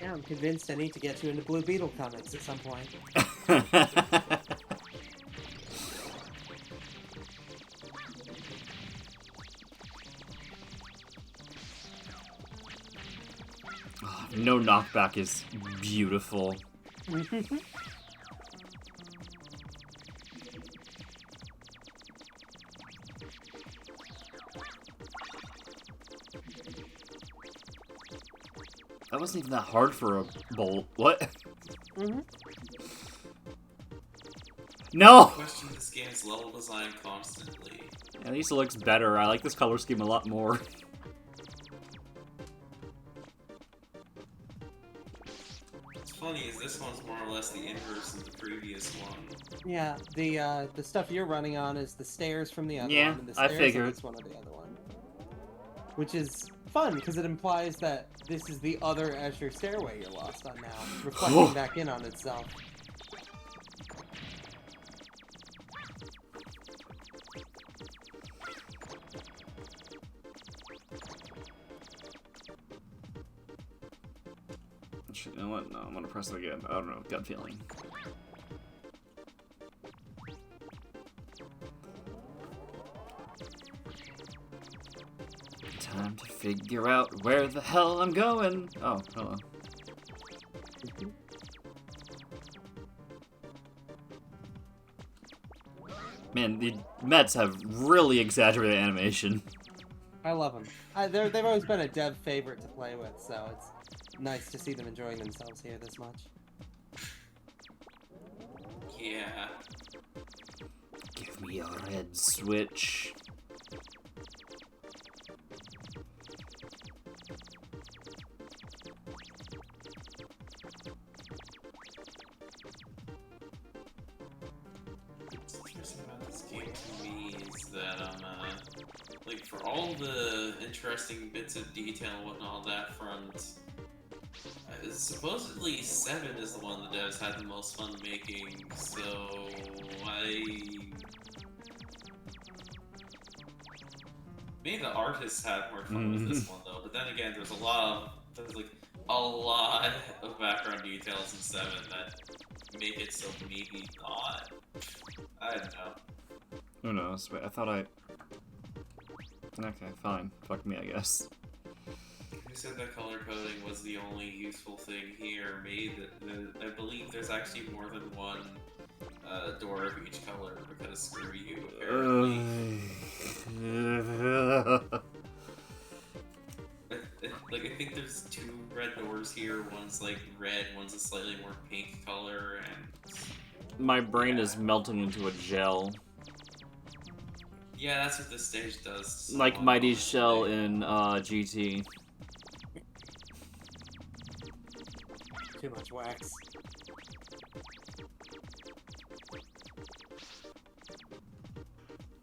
Yeah, I'm convinced I need to get you into Blue Beetle comics at some point. Oh, no knockback is beautiful. That wasn't even that hard for a bolt. What? No! I question this game's level design constantly. At least it looks better. I like this color scheme a lot more. funny is this one's more or less the inverse of the previous one. Yeah, the stuff you're running on is the stairs from the other Yeah, one, and the I stairs figured. on this one are the other one. Which is fun, because it implies that this is the other Azure stairway you're lost on now, reflecting back in on itself. You know what? No, I'm gonna press it again. I don't know. Gut feeling. Time to figure out where the hell I'm going. Oh, hello. Man, the Mets have really exaggerated animation. I love them. They've always been a dev favorite to play with, so it's nice to see them enjoying themselves here this much. Yeah. Give me a red switch. What's interesting about this game to me is that like for all the interesting bits of detail and whatnot on that front, supposedly 7 is the one the devs had the most fun making, so maybe the artists had more fun with this one though, but then again there's like a lot of background details in 7 that make it so maybe not. I don't know. Who knows? Wait, I thought I... Okay, fine. Fuck me, I guess. Who said that color coding was the only useful thing here? I believe there's actually more than one door of each color, because screw you, apparently. Like, I think there's 2 red doors here. One's like red, one's a slightly more pink color, and... My brain is melting into a gel. Yeah, that's what this stage does. Like Mighty Shell in GT. Too much wax.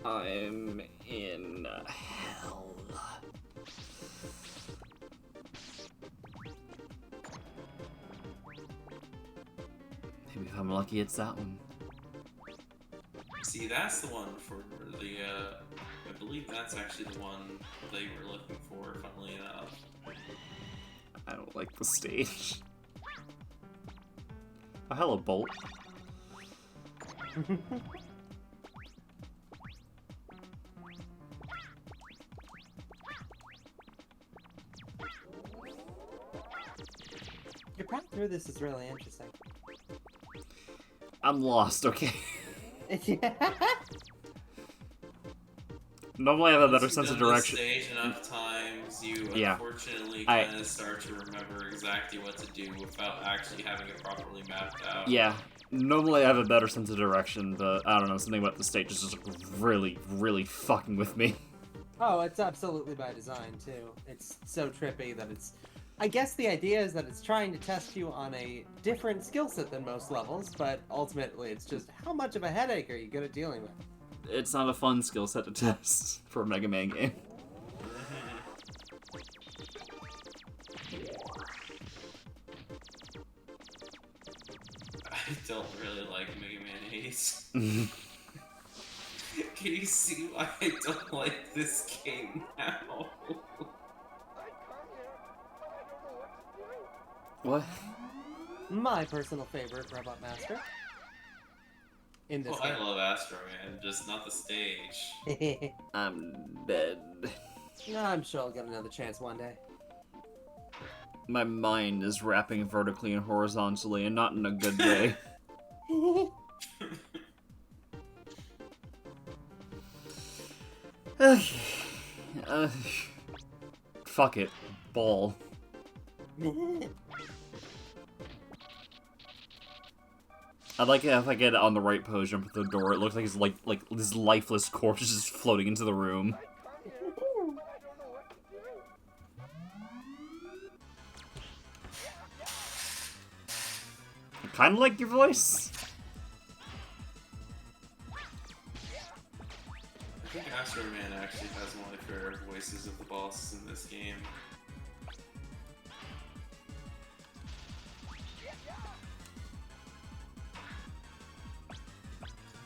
I'm in hell. Maybe if I'm lucky, it's that one. See, that's the one for the, I believe that's actually the one they were looking for, funnily enough. I don't like the stage. Oh, hello, Bolt. Your path through this is really interesting. I'm lost, okay? Yeah. Normally I have a better Once sense you've of done this direction. stage enough times, you Yeah. unfortunately kind of start to remember exactly what to do without actually having it properly mapped out. Yeah. Normally I have a better sense of direction, but I don't know, something about the stage is just really, really fucking with me. Oh, it's absolutely by design, too. It's so trippy that it's... I guess the idea is that it's trying to test you on a different skill set than most levels, but ultimately it's just how much of a headache are you good at dealing with? It's not a fun skill set to test for a Mega Man game. I don't really like Mega Man 8. Can you see why I don't like this game now? What? My personal favorite Robot Master. In this Well, I love Astro Man, just not the stage. game. I'm dead. I'm sure I'll get another chance one day. My mind is wrapping vertically and horizontally, and not in a good way. Okay. Fuck it. Ball. I like it if I get it on the right pose, jump at the door. It looks like it's like this lifeless corpse is just floating into the room. kind of like your voice. I think Astro Man actually has one of my favorite voices of the bosses in this game.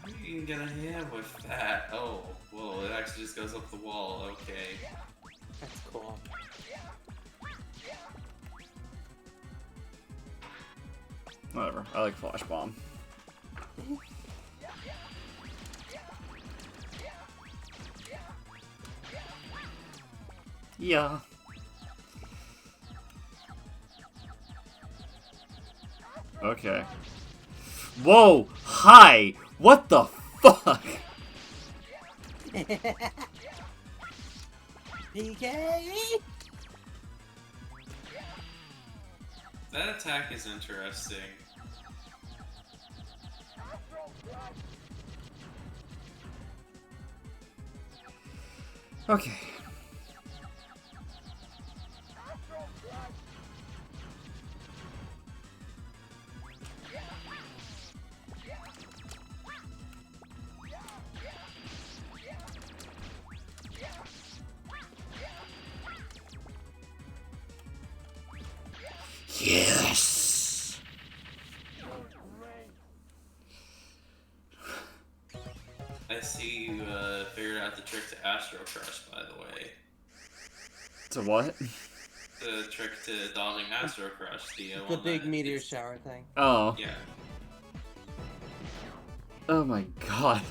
What are you gonna have with that? Oh, whoa, it actually just goes up the wall, okay. That's cool. Whatever. I like Flash Bomb. Yeah. Okay. Whoa! Hi! What the fuck? PK! That attack is interesting. Okay. Yes. I see you figured out the trick to Astro Crush, by the way. To what? The trick to dodging Astro Crush, the The one big that meteor it's- shower thing. Oh. Yeah. Oh my god.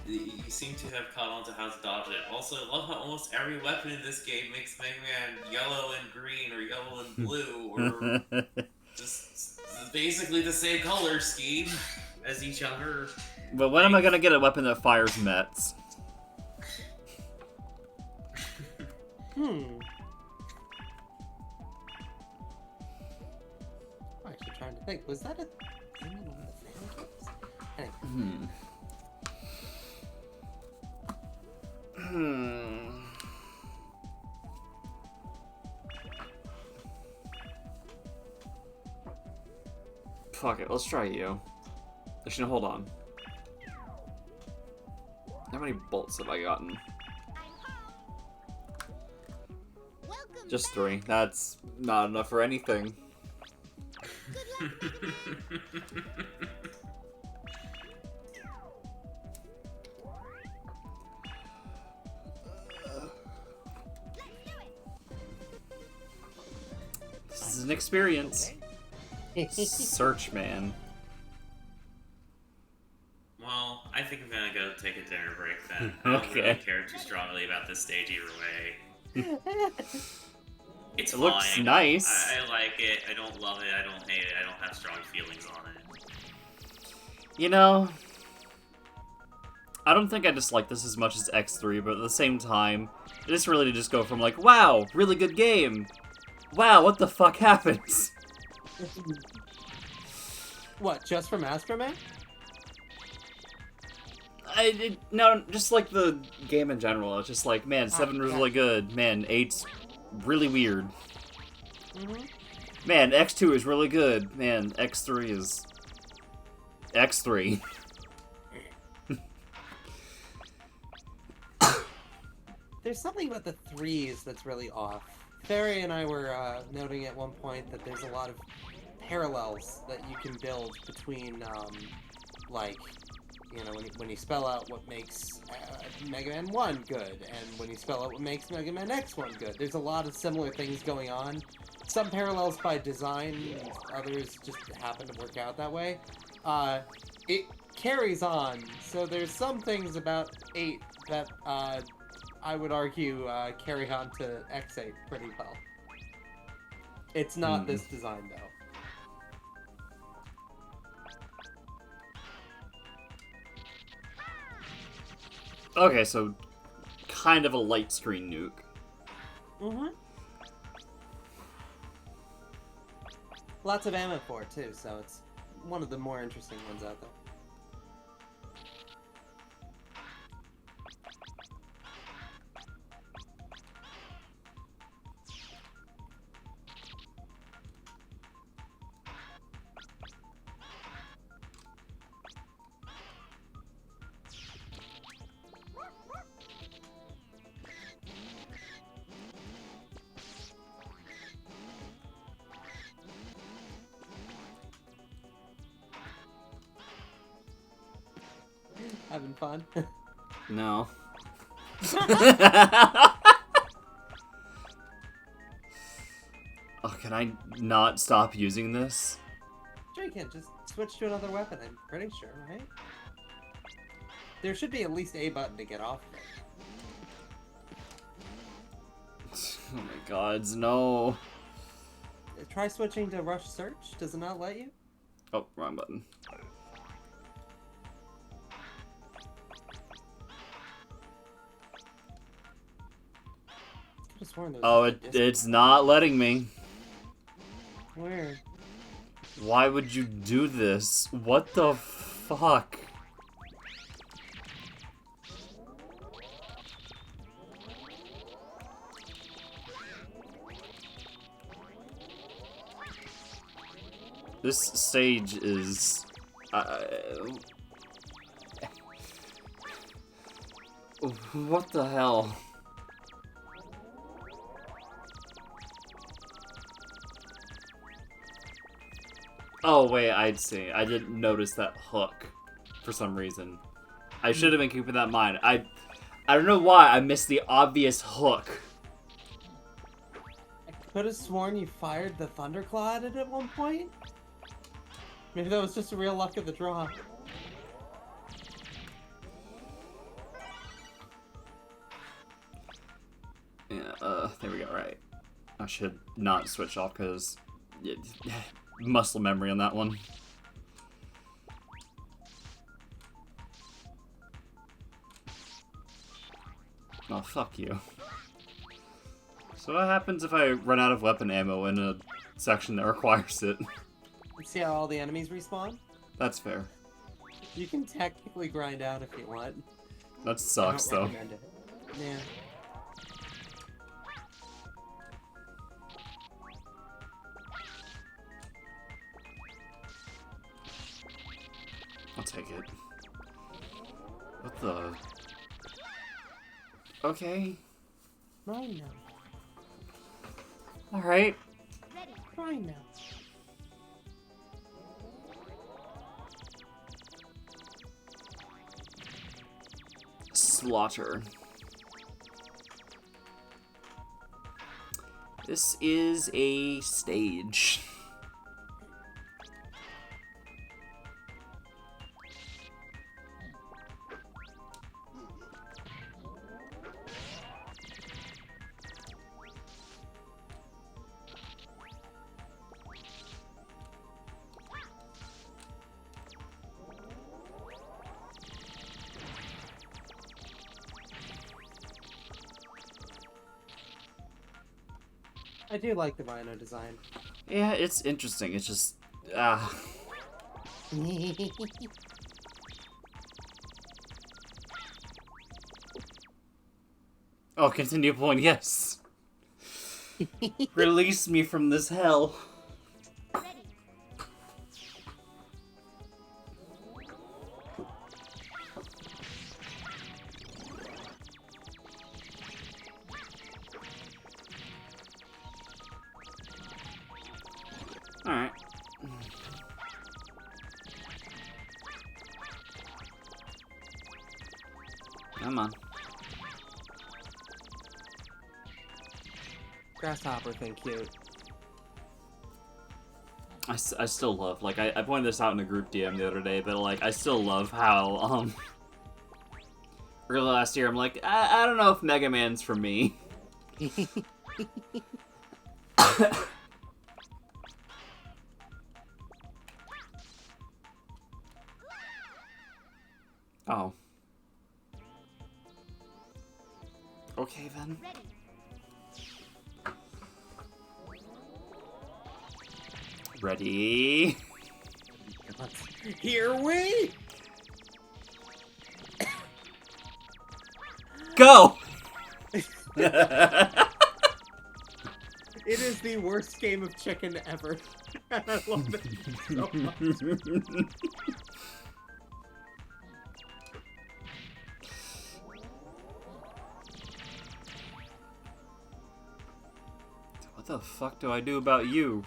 You seem to have caught on to how to dodge it. Also, I love how almost every weapon in this game makes Mega Man yellow and green, or yellow and blue, or just basically the same color scheme as each other. But when am I gonna get a weapon that fires Mets? I'm actually trying to think. Was that a thing in one of the fan games? Anyway. Fuck it, let's try you. Actually, no, hold on. How many bolts have I gotten? Welcome Just back. 3. That's not enough for anything. This is an experience. Search, man. Well, I think I'm gonna go take a dinner break then. I don't really Okay. care too strongly about this stage either way. It's It looks fine. nice. I like it. I don't love it. I don't hate it. I don't have strong feelings on it. You know, I don't think I dislike this as much as X3, but at the same time, it is really to just go from like, wow, really good game. Wow, what the fuck happens? What, just from Astro Man? No, just like the game in general. It's just like, man, 7 was yeah. really good. Man, 8's really weird. Mm-hmm. Man, X2 is really good. Man, X3 is... X3. There's something about the 3s that's really off. Fairy and I were noting at one point that there's a lot of parallels that you can build between, like, you know, when you spell out what makes Mega Man 1 good, and when you spell out what makes Mega Man X1 good. There's a lot of similar things going on. Some parallels by design, and others just happen to work out that way. It carries on, so there's some things about 8 that, I would argue, carry on to X8 pretty well. It's not this design, though. Okay, so kind of a light screen nuke. Mm-hmm. Lots of ammo for it, too, so it's one of the more interesting ones out there. Having fun? No. Oh, can I not stop using this? Sure you can. Just switch to another weapon, I'm pretty sure, right? There should be at least a button to get off of it. Oh my gods, no. Try switching to Rush Search. Does it not let you? Oh, wrong button. Could've sworn there was Oh, a disc. it's not letting me. Weird. Why would you do this? What the fuck? This stage is... what the hell? Oh wait, I'd see. I didn't notice that hook for some reason. I should have been keeping that in mind. I don't know why I missed the obvious hook. I could have sworn you fired the Thunderclaw at it at one point. Maybe that was just a real luck of the draw. Yeah, there we go, right. I should not switch off because muscle memory on that one. Oh, fuck you. So what happens if I run out of weapon ammo in a section that requires it? See how all the enemies respawn? That's fair. You can technically grind out if you want. That sucks, I don't though. recommend it. Yeah. I'll take it. What the... Okay. Mine now. Alright. Ready. Mine now. Slaughter. This is a stage. I do like the Rhino design. Yeah, it's interesting. It's just... Oh, continue point, yes. Release me from this hell. Ready. Alright. Come on. Grasshopper thing cute. I still love, like, I pointed this out in a group DM the other day, but, like, I still love how, early last year, I'm like, I don't know if Mega Man's for me. Oh. Okay, then. Ready. Ready? Here we Go! It is the worst game of chicken ever. I love it so much. What the fuck do I do about you?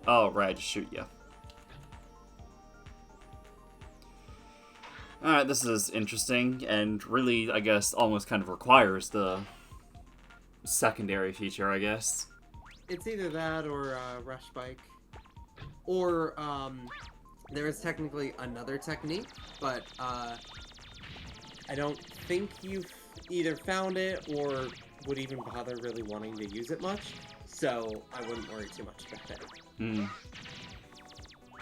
Oh, right, just shoot you. this is interesting, and really, I guess, almost kind of requires the secondary feature, I guess. It's either that or rush bike, or there is technically another technique, but I don't think you've either found it or would even bother really wanting to use it much, so I wouldn't worry too much about it. Hmm.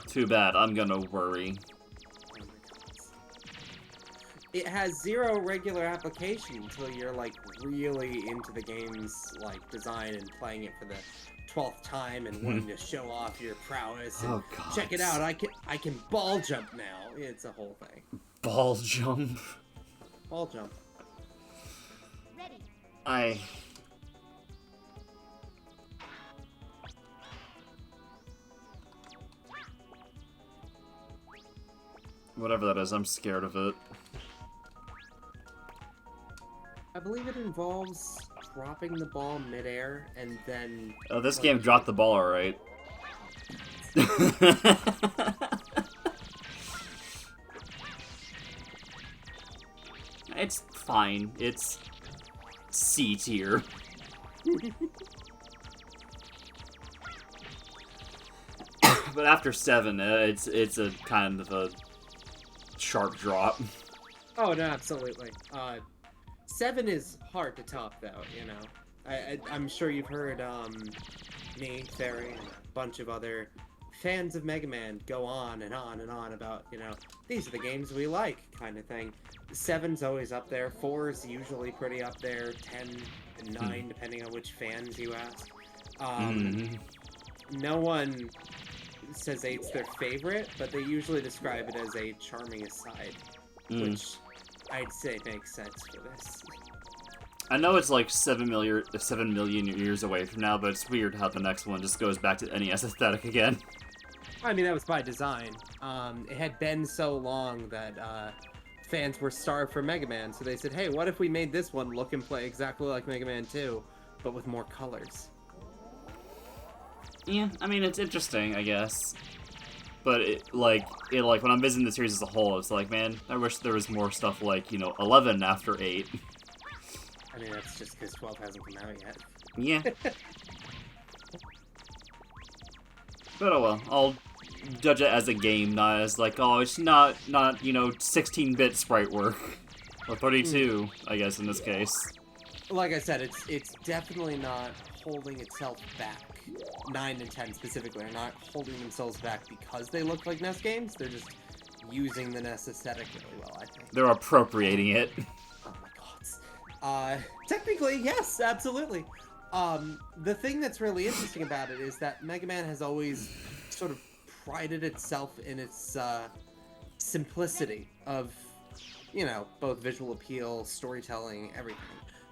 Too bad. I'm gonna worry. Oh my God. It has zero regular application until you're like really into the game's like design and playing it for the 12th time and wanting to show off your prowess and Oh, God. check it out. I can ball jump now. It's a whole thing. Ball jump. Ball jump. Ready. Whatever that is, I'm scared of it. I believe it involves dropping the ball midair and then. Oh, this game dropped the ball alright. It's fine. It's C tier. But after 7, it's a kind of a sharp drop. Oh no, absolutely. 7 is hard to top though. You know, I'm sure you've heard me, Fairy, and a bunch of other fans of Mega Man go on and on and on about, you know, these are the games we like, kind of thing. 7's always up there. 4's usually pretty up there. 10 and 9, depending on which fans you ask. No one says 8's their favorite, but they usually describe it as a charming aside, which I'd say makes sense for this. I know it's like 7 million years away from now, but it's weird how the next one just goes back to NES aesthetic again. I mean, that was by design. It had been so long that fans were starved for Mega Man, so they said, hey, what if we made this one look and play exactly like Mega Man 2, but with more colors? Yeah, I mean, it's interesting, I guess. But when I'm visiting the series as a whole, it's like, man, I wish there was more stuff like, 11 after 8. I mean, that's just because 12 hasn't come out yet. Yeah. But oh well, I'll judge it as a game, not as like, oh, it's not 16-bit sprite work. Or 32, I guess, in this case. Like I said, it's definitely not holding itself back. 9 and 10 specifically are not holding themselves back because they look like NES games. They're just using the NES aesthetic really well, I think. They're appropriating it. Oh my god. Technically, yes, absolutely. The thing that's really interesting about it is that Mega Man has always sort of prided itself in its simplicity of, both visual appeal, storytelling, everything.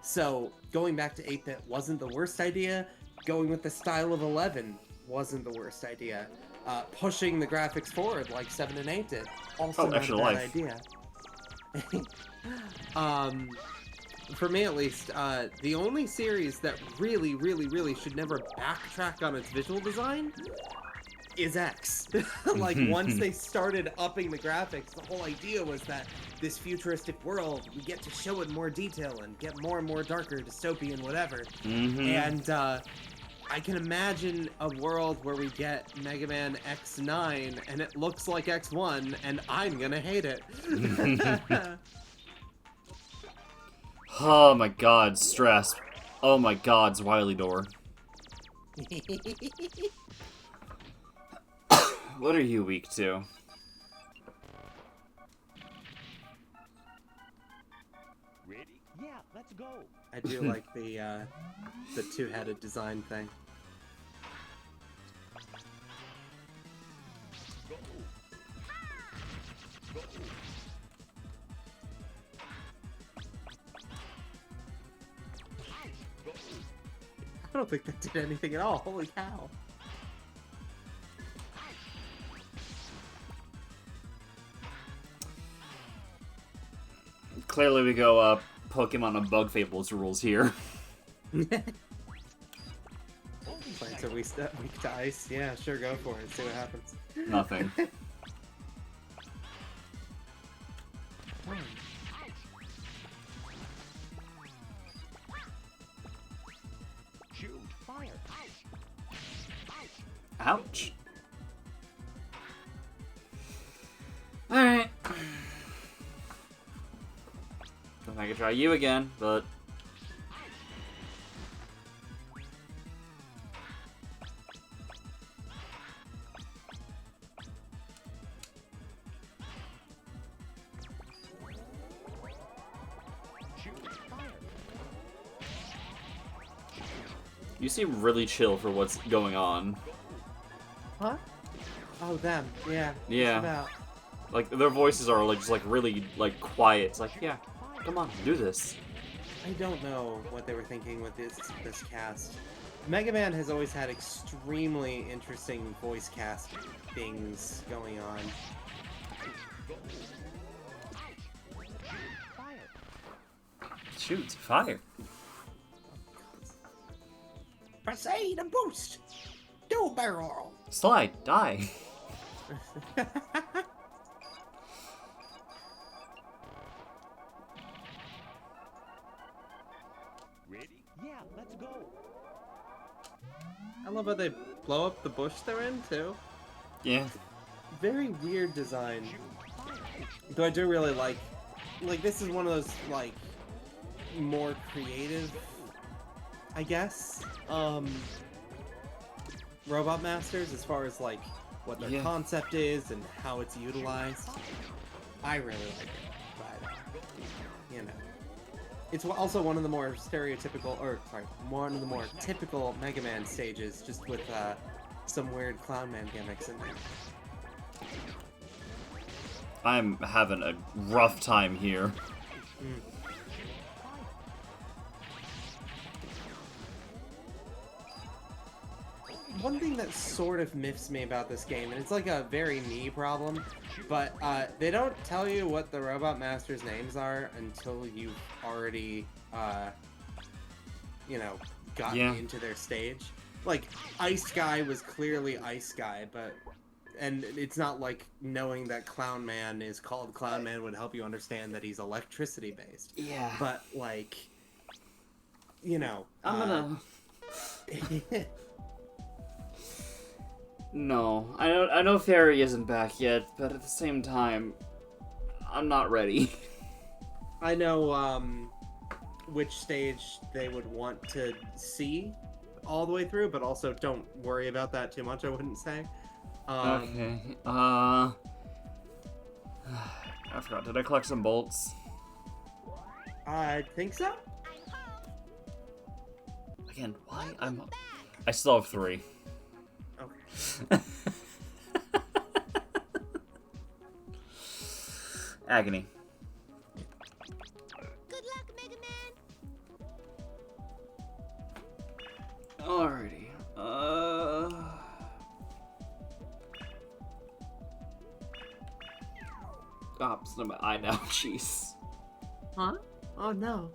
So going back to 8-bit wasn't the worst idea. Going with the style of 11 wasn't the worst idea. Pushing the graphics forward like 7 and 8 did, also not a bad idea. For me at least, the only series that really, really, really should never backtrack on its visual design is X. Like, once they started upping the graphics, the whole idea was that this futuristic world, we get to show it in more detail and get more and more darker, dystopian, whatever. And I can imagine a world where we get Mega Man X9 and it looks like X1 and I'm gonna hate it. Oh my god, stress. Oh my god, it's Wily door. What are you weak to? Ready? Yeah, let's go. I do like the two-headed design thing. Go. Go. Go. I don't think that did anything at all. Holy cow. Clearly we go Pokemon and Bug Fables rules here. Plants are weak to ice. Yeah, sure, go for it. See what happens. Nothing. fun. Shoot, fire. Ouch. Alright. Don't think I could try you again, but... You seem really chill for what's going on. Huh? Oh, them. Yeah. Yeah. Just about. Like, their voices are, like, just, like, really, like, quiet. It's like, yeah, come on, do this. I don't know what they were thinking with this cast. Mega Man has always had extremely interesting voice cast things going on. Shoot, fire. Proceed and boost! Do a barrel roll! Slide, die. Ready? Yeah, let's go. I love how they blow up the bush they're in, too. Yeah. Very weird design. Though I do really like this is one of those, like, more creative, I guess, Robot Masters as far as, like, what their Yeah. concept is and how it's utilized. I really like it, but, you know. It's also one of the more stereotypical, or, sorry, one of the more typical Mega Man stages, just with, some weird Clown Man gimmicks in there. I'm having a rough time here. One thing that sort of miffs me about this game, and it's like a very me problem, but they don't tell you what the Robot Masters' names are until you've already, you know, gotten Yeah. into their stage. Like, Ice Guy was clearly Ice Guy, but... And it's not like knowing that Clown Man is called Clown Man would help you understand that he's electricity-based. Yeah. But, like, you know... I'm gonna... No, I know Fairy isn't back yet, but at the same time, I'm not ready. I know which stage they would want to see all the way through, but also don't worry about that too much, I wouldn't say. Okay, I forgot, did I collect some bolts? I think so? Again, why? I still have 3. Okay. Agony. Good luck, Mega Man. Alrighty. Oh, it's not my eye now. Jeez. Huh? Oh no.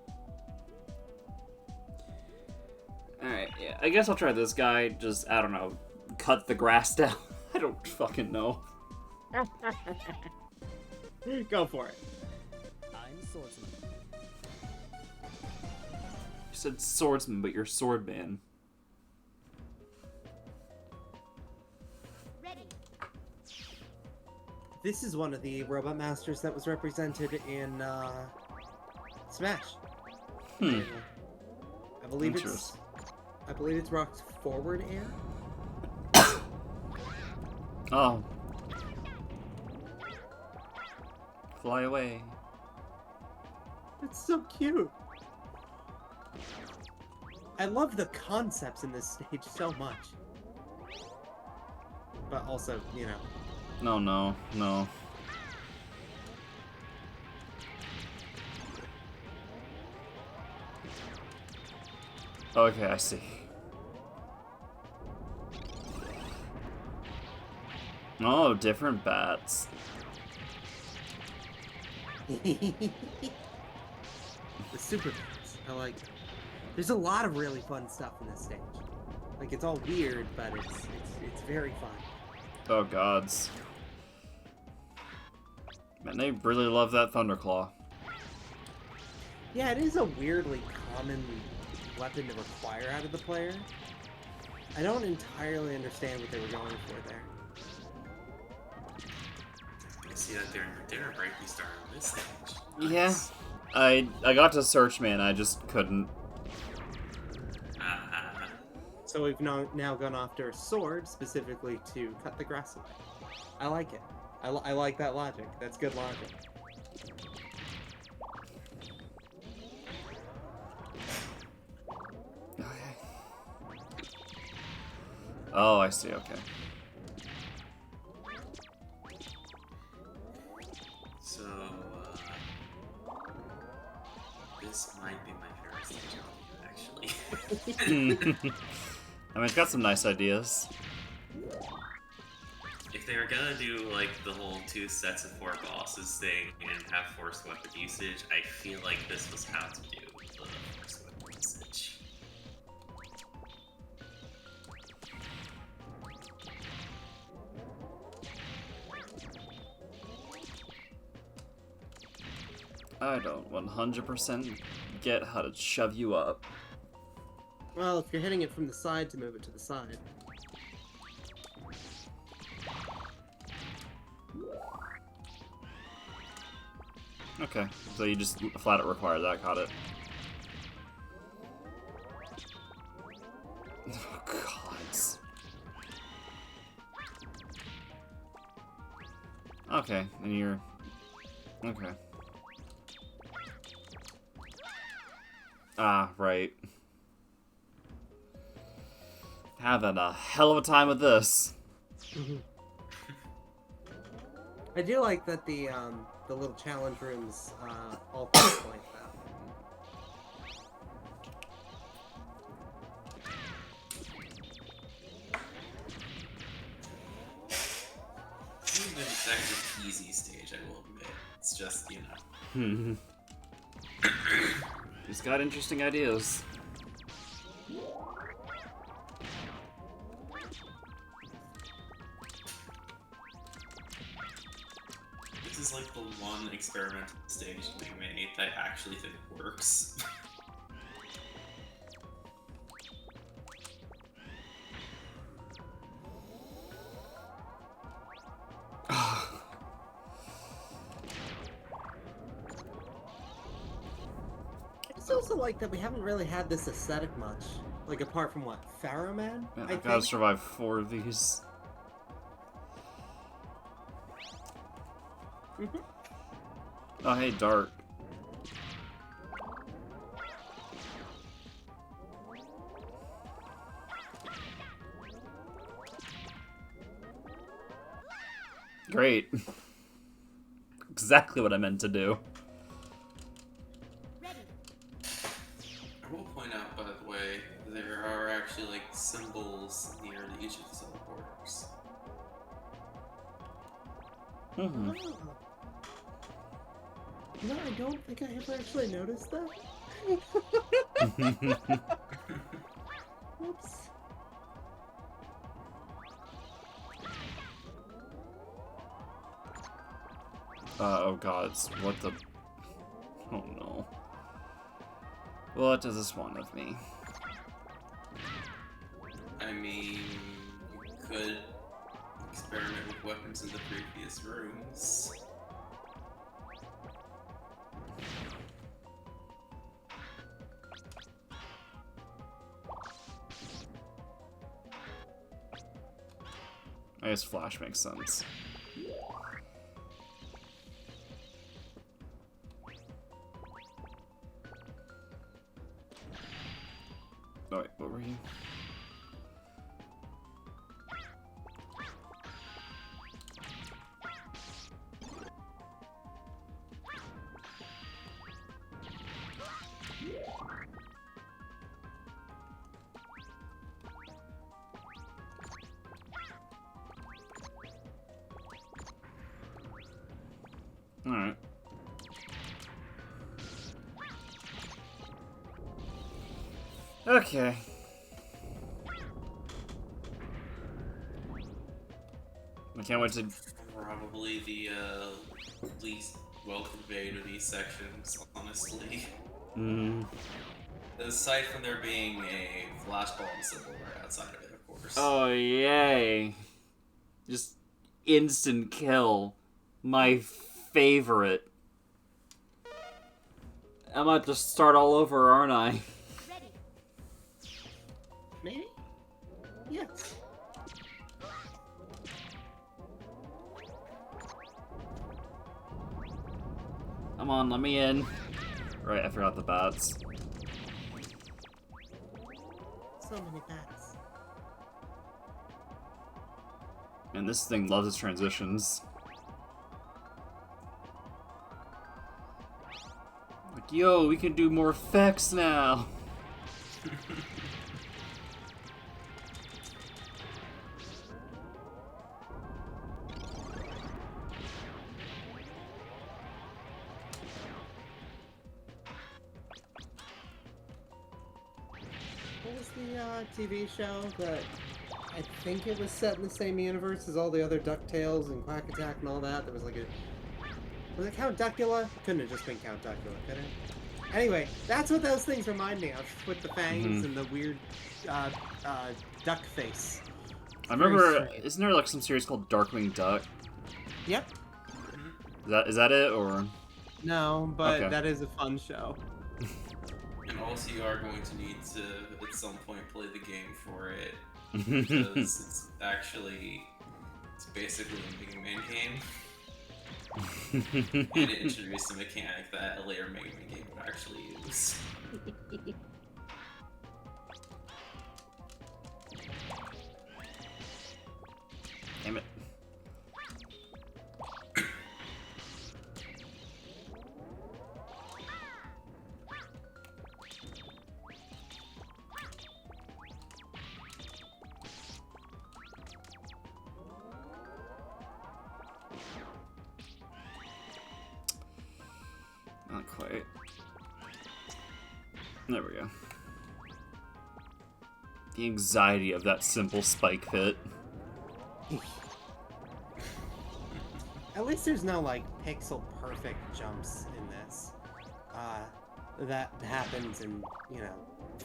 Alright, yeah. I guess I'll try this guy. Just, I don't know, cut the grass down. I don't fucking know. Go for it. I'm swordsman. You said swordsman, but you're swordman. Ready. This is one of the Robot Masters that was represented in Smash. Hmm. I believe Interesting. it's rocked forward air. Oh. Fly away. It's so cute. I love the concepts in this stage so much. But also, you know. No, no, no. Okay, I see. Oh, different bats. The super bats. I like. There's a lot of really fun stuff in this stage. Like, it's all weird, but it's very fun. Oh gods. Man, they really love that Thunderclaw. Yeah, it is a weirdly common weapon to require out of the player. I don't entirely understand what they were going for there. I see that during your dinner break we started on this stage. Yeah. Nice. I got to search, man. I just couldn't. So we've now gone after a sword specifically to cut the grass away. I like it. I like that logic. That's good logic. Oh, I see. Okay. So, this might be my favorite stage actually. I mean, it's got some nice ideas. If they were gonna do like the whole 2 sets of 4 bosses thing and have forced weapon usage, I feel like this was how to do the forced weapon usage. I don't 100% get how to shove you up. Well, if you're hitting it from the side to move it to the side. Okay, so you just flat out require that. Got it. Oh, gods. Okay, and you're... Okay. Ah, right. Having a hell of a time with this. I do like that the little challenge rooms all point like that. It's not exactly an easy stage, I will admit. It's just, you know. He's got interesting ideas. This is like the one experimental stage in Mega Man 8 that I actually think works. It's also like that we haven't really had this aesthetic much. Like, apart from what? Pharaoh Man? Man, I I've got to think? survive 4 of these. Oh, hey, Dart. Great. Exactly what I meant to do. Ready. I will point out, by the way, there are actually like symbols near each of the teleporters. Mm-hmm. Oh. No, I don't think I ever actually noticed that. Whoops. Oh god, what the... Oh no. What does this want of me? I mean, you could experiment with weapons in the previous rooms. I guess Flash makes sense. Oh wait, what were you? Alright. Okay. I can't wait to probably the least well conveyed of these sections, honestly. Mm. Aside from there being a flashball symbol right outside of it, of course. Oh, yay. Just instant kill. My favorite. I'm about to start all over, aren't I? Ready. Maybe? Yes. Come on, let me in. Right, I forgot the bats. So many bats. Man, this thing loves its transitions. Like, yo, we can do more effects now. What was the TV show that I think it was set in the same universe as all the other DuckTales and Quack Attack and all that? There was like a... Was it Count Duckula? Couldn't have just been Count Duckula, could it? Anyway, that's what those things remind me of, with the fangs and the weird duck face. I remember, strange. isn't there like some series called Darkwing Duck? Yep. Is that it, or? No, but Okay. that is a fun show. And also you are going to need to, at some point, play the game for it. Because it's basically a Mega Man game. And it introduced a mechanic that a later Mega Man game would actually use. Damn it. Not quite. There we go. The anxiety of that simple spike hit. At least there's no, like, pixel perfect jumps in this. That happens in, you know,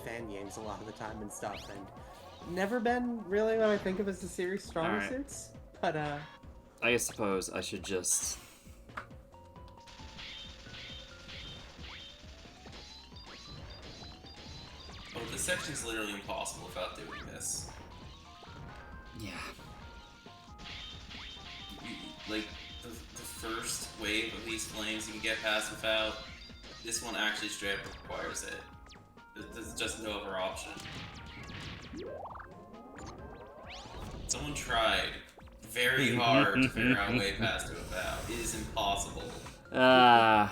fan games a lot of the time and stuff, and never been really what I think of as the series' stronger Alright. suits. But, I suppose I should just... Oh, this section's literally impossible without doing this. Yeah. Like, the first wave of these flames you can get past without. This one actually straight up requires it. There's just no other option. Someone tried very hard to figure out a way past it without. It is impossible. I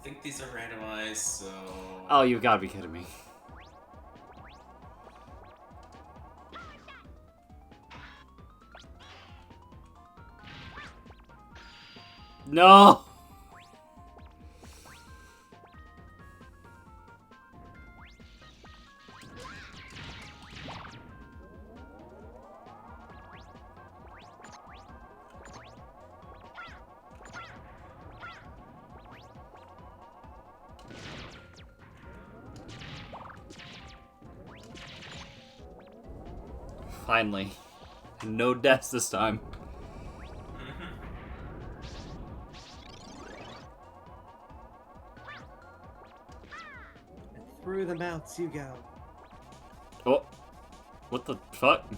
think these are randomized, so... Oh, you've got to be kidding me. No! Finally. No deaths this time. and through the mouths you go. Oh. What the fuck?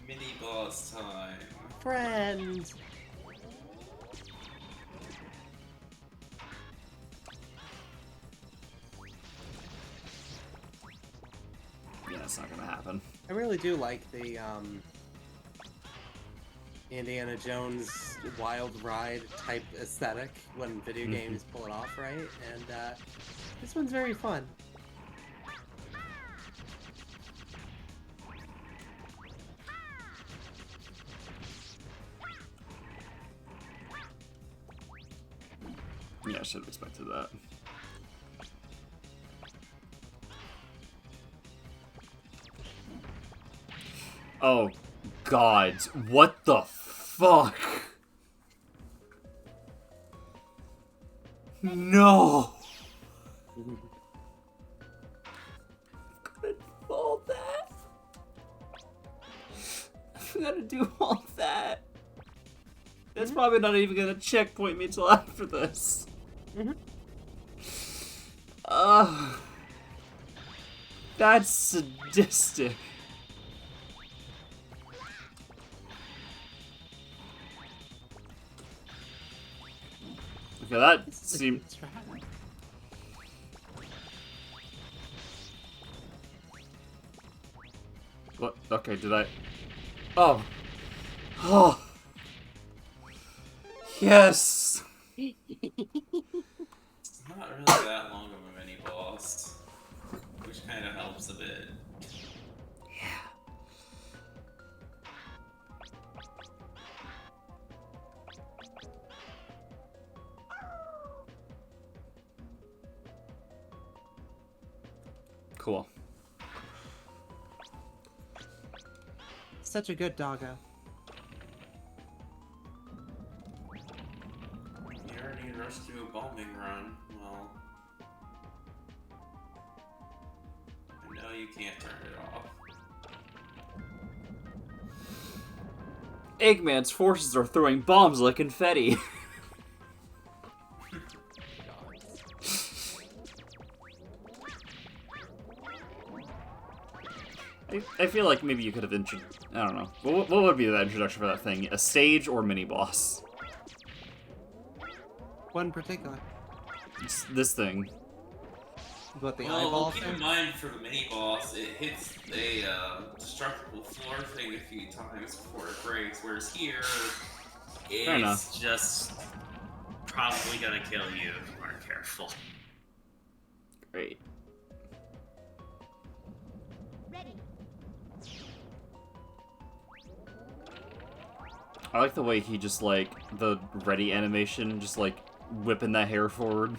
Mini boss time. Friends! Yeah, it's not gonna happen. I really do like the, Indiana Jones wild ride type aesthetic when video games pull it off right, and this one's very fun. Oh, God. What the fuck? No! I'm gonna do all that. I'm gonna do all that. It's probably not even gonna checkpoint me till after this. That's sadistic. Okay, that seemed... What? Okay, did I... Oh. Oh. Yes! It's not really that long of a mini boss, which kind of helps a bit. Cool. Such a good doggo. You already rushed through a bombing run. Well, I know you can't turn it off. Eggman's forces are throwing bombs like confetti. I feel like maybe you could have I don't know. What would be the introduction for that thing? A stage or mini boss? One particular. It's this thing. What, the Well, eyeball keep in thing? mind for the mini boss, it hits a destructible floor thing a few times before it breaks, whereas here, enough. it's just probably gonna kill you if you aren't careful. Great. Ready. I like the way he just, like, the ready animation, just, like, whipping that hair forward.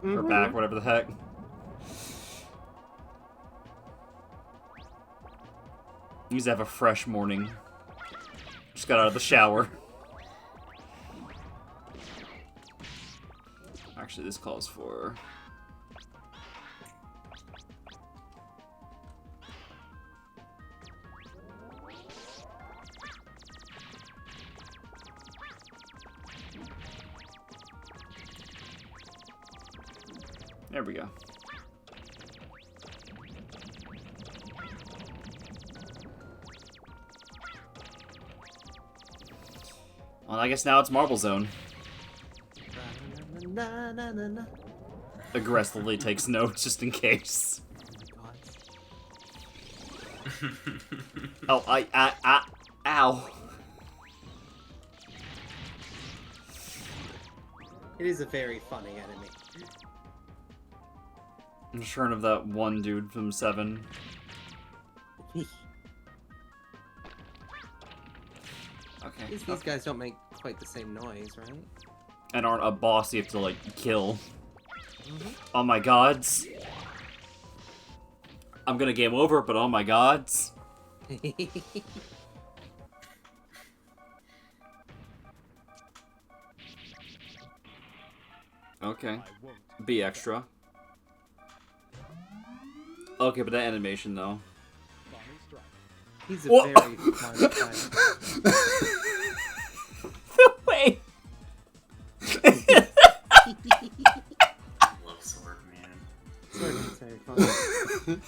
Or back, whatever the heck. He needs to have a fresh morning. Just got out of the shower. Actually, this calls for... There we go. Well, I guess now it's Marble Zone. Na, na, na, na. Aggressively takes notes just in case. Oh my god. Oh, ow. It is a very funny enemy. I'm sure of that one dude from 7. Okay. These guys don't make quite the same noise, right? And aren't a boss you have to, like, kill. Oh my gods. I'm gonna game over, but oh my gods. Okay. Be extra. Okay, but that animation, though. He's a Whoa. very fun guy. The way... Love Sword Man. Sword is very fun.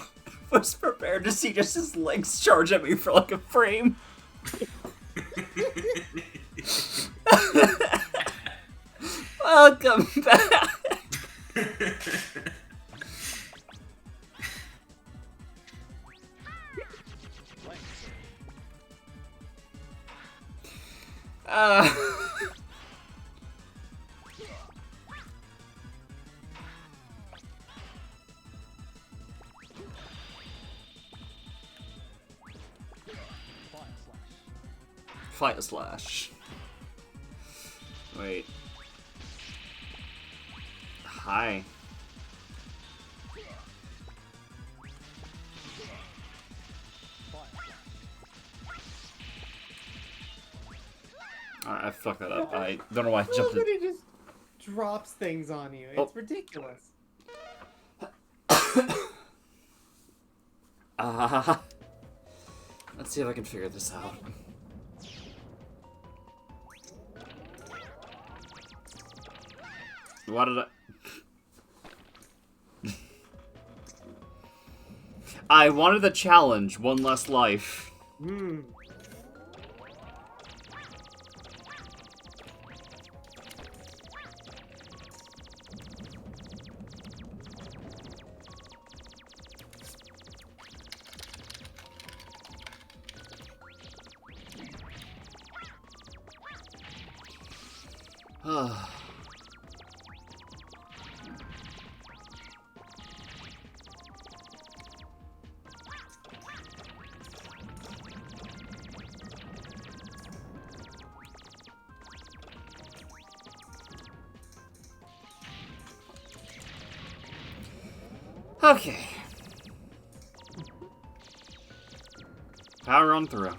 was prepared to see just his legs charge at me for like a frame. Welcome back. Fire slash. Wait. Hi. I fucked that up. I don't know why I jumped in. Nobody just drops things on you. It's Oh. ridiculous. Let's see if I can figure this out. Why did I wanted the challenge, one less life. Hmm. Okay. Power on through.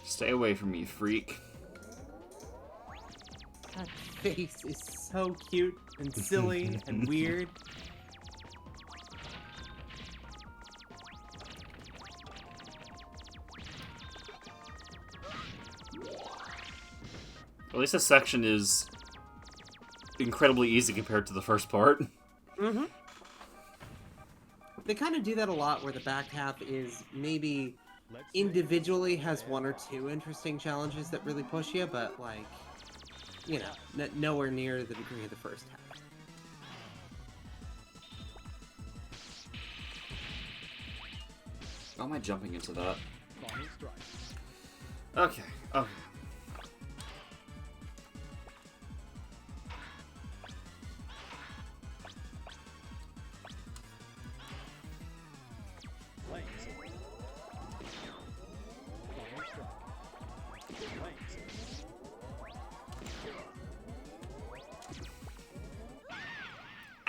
Stay away from me, freak. That face is so cute and silly and weird. At least this section is incredibly easy compared to the first part. Mm-hmm. They kind of do that a lot, where the back half is maybe individually has one or two interesting challenges that really push you, but like, you know, nowhere near the degree of the first half. How am I jumping into that? Okay, okay.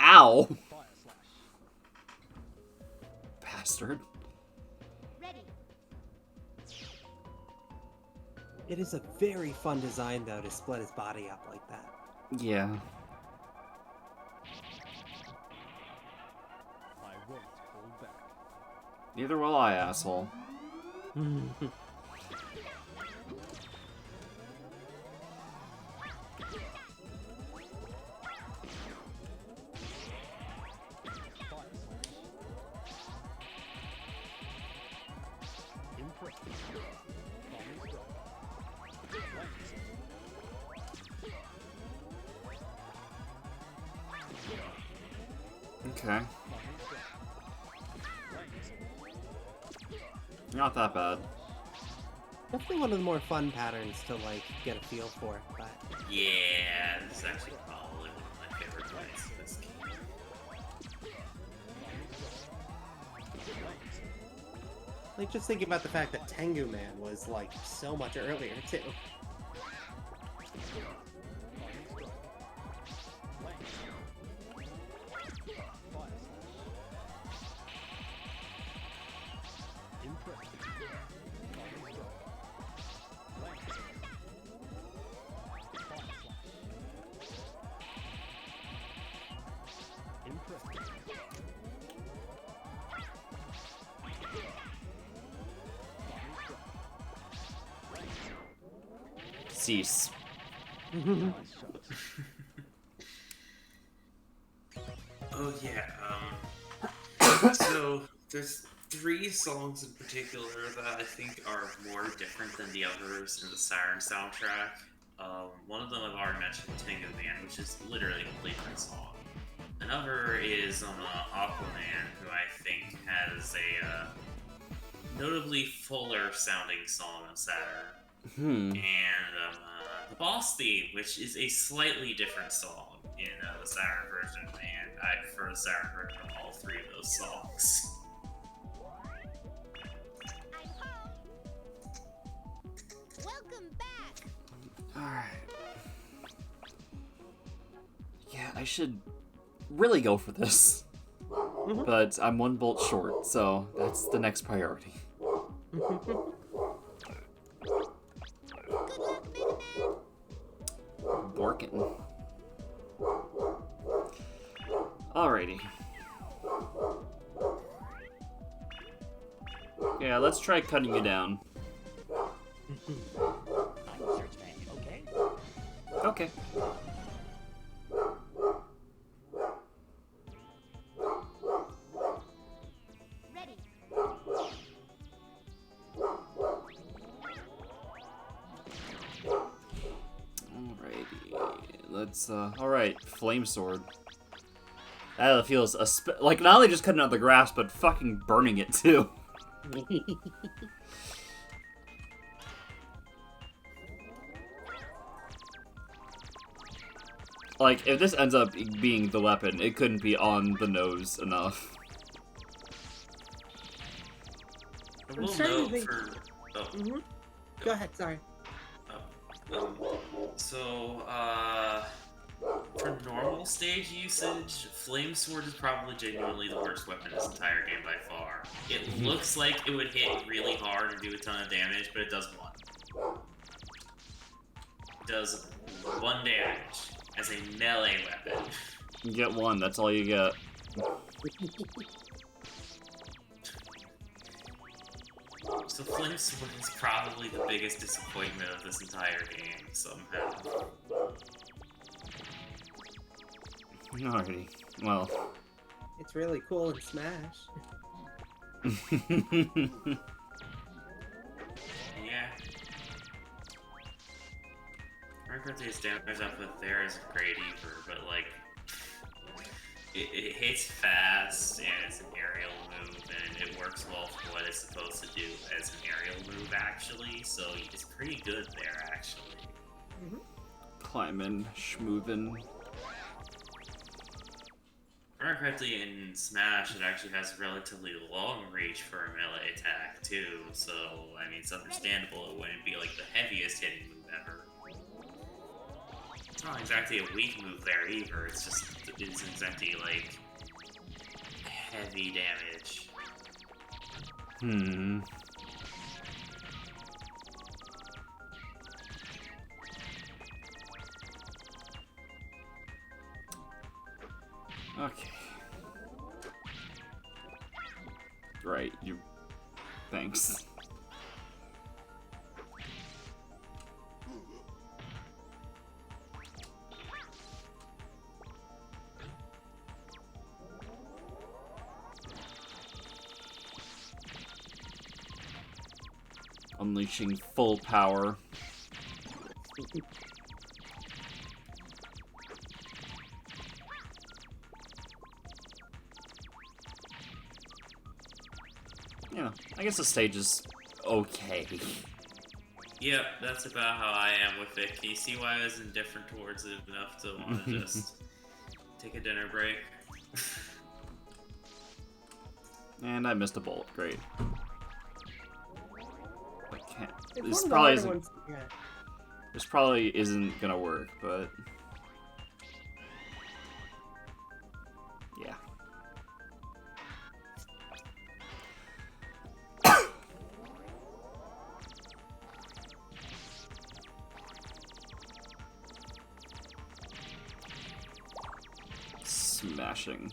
Ow! Bastard. Ready. It is a very fun design, though, to split his body up like that. Yeah. I won't hold back. Neither will I, asshole. Okay. Not that bad. Definitely one of the more fun patterns to like get a feel for. But Yeah, this is actually probably one of my favorite parts of this game. like, just thinking about the fact that Tengu Man was like so much earlier too. Cease. Oh yeah, so there's 3 songs in particular that I think are more different than the others in the Siren soundtrack. One of them I've already mentioned, Tango Man, which is literally a completely different song. Another is Aquaman, who I think has a notably fuller sounding song on Saturn. And the boss theme, which is a slightly different song in the Saturn version, and I prefer the Saturn version of all 3 of those songs. I'm home. Welcome back. Alright. Yeah, I should really go for this. But I'm one bolt short, so that's the next priority. Borkin. Alrighty. Yeah, let's try cutting you down. Okay. Ready. Alrighty. Let's, alright, Flame Sword. That feels, like, not only just cutting out the grass, but fucking burning it, too. Like, if this ends up being the weapon, it couldn't be on the nose enough. I will starting to note think- for... Oh. Go ahead, sorry. For normal stage usage, Flame Sword is probably genuinely the worst weapon in this entire game by far. It looks like it would hit really hard and do a ton of damage, but it does one. It does 1 damage as a melee weapon. You get one, that's all you get. So Flame Sword is probably the biggest disappointment of this entire game, somehow. Alrighty. Well. It's really cool in Smash. Yeah. Margaret's damage output there isn't great either, but like, it hits fast and it's an aerial move and it works well for what it's supposed to do as an aerial move actually, so it's pretty good there actually. Climbing, schmoovin'. Correctly, in Smash, it actually has a relatively long reach for a melee attack, too, so, I mean, it's understandable it wouldn't be, like, the heaviest hitting move ever. It's not exactly a weak move there, either, it's exactly, like, heavy damage. Okay. Right, you... Thanks. Unleashing full power. Yeah, I guess the stage is okay. Yep, that's about how I am with it. Can you see why I was indifferent towards it enough to want to just take a dinner break? And I missed a bolt. Great. I can't. It's This one of the probably harder isn't. ones. Yeah. This probably isn't gonna work, but yeah. Smashing.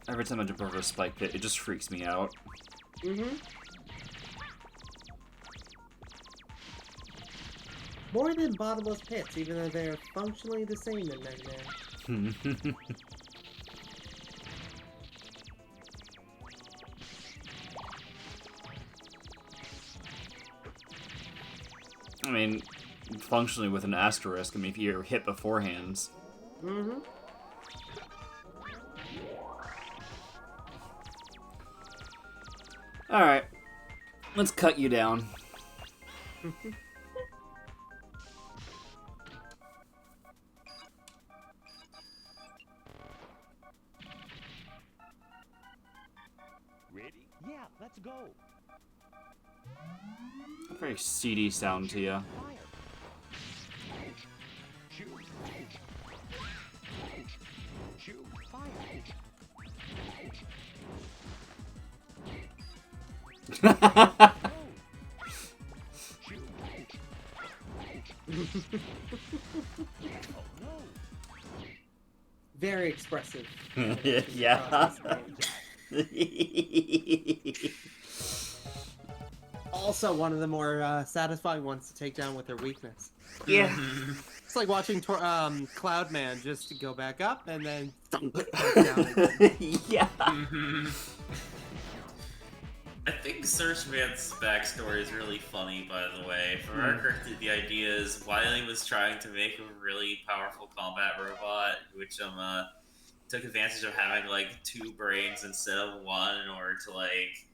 Every time I jump over a spike pit, it just freaks me out. More than bottomless pits, even though they're functionally the same in Mega Man. I mean, functionally with an asterisk, I mean, if you're hit beforehand. Alright. Let's cut you down. Ready? Yeah, let's go. Very seedy sound to you. Fire. Shoot, fire. Shoot. Oh no. Very expressive. Yeah. Also, one of the more satisfying ones to take down with their weakness. Yeah. It's like watching Cloudman just go back up and then thump down again. Yeah. I think Searchman's backstory is really funny, by the way. For our character, the idea is Wily was trying to make a really powerful combat robot, which took advantage of having like 2 brains instead of 1 in order to like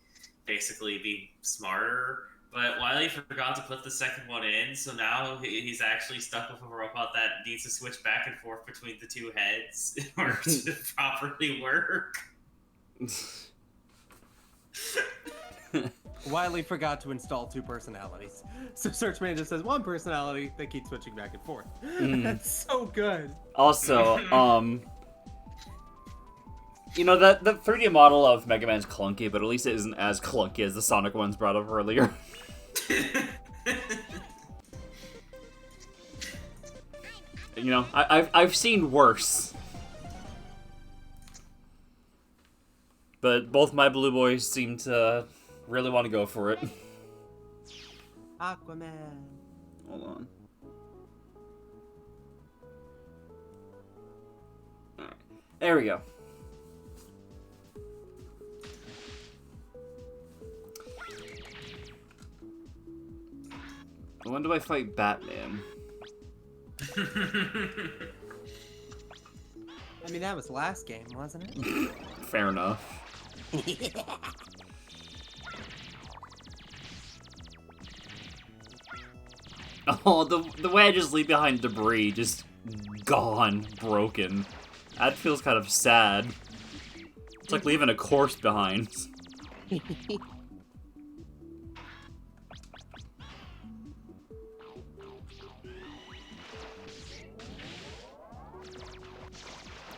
basically be smarter. But Wily forgot to put the second one in, so now he's actually stuck with a robot that needs to switch back and forth between the 2 heads in order to properly work. Wily forgot to install 2 personalities. So Searchman just has 1 personality that keeps switching back and forth. That's so good. Also, you know, the 3D model of Mega Man's clunky, but at least it isn't as clunky as the Sonic ones brought up earlier. You know, I've seen worse. But both my blue boys seem to really want to go for it. Aquaman. Hold on. Alright. There we go. When do I fight Batman? I mean, that was last game, wasn't it? Fair enough. Oh, the way I just leave behind debris, just gone, broken. That feels kind of sad. It's like leaving a corpse behind.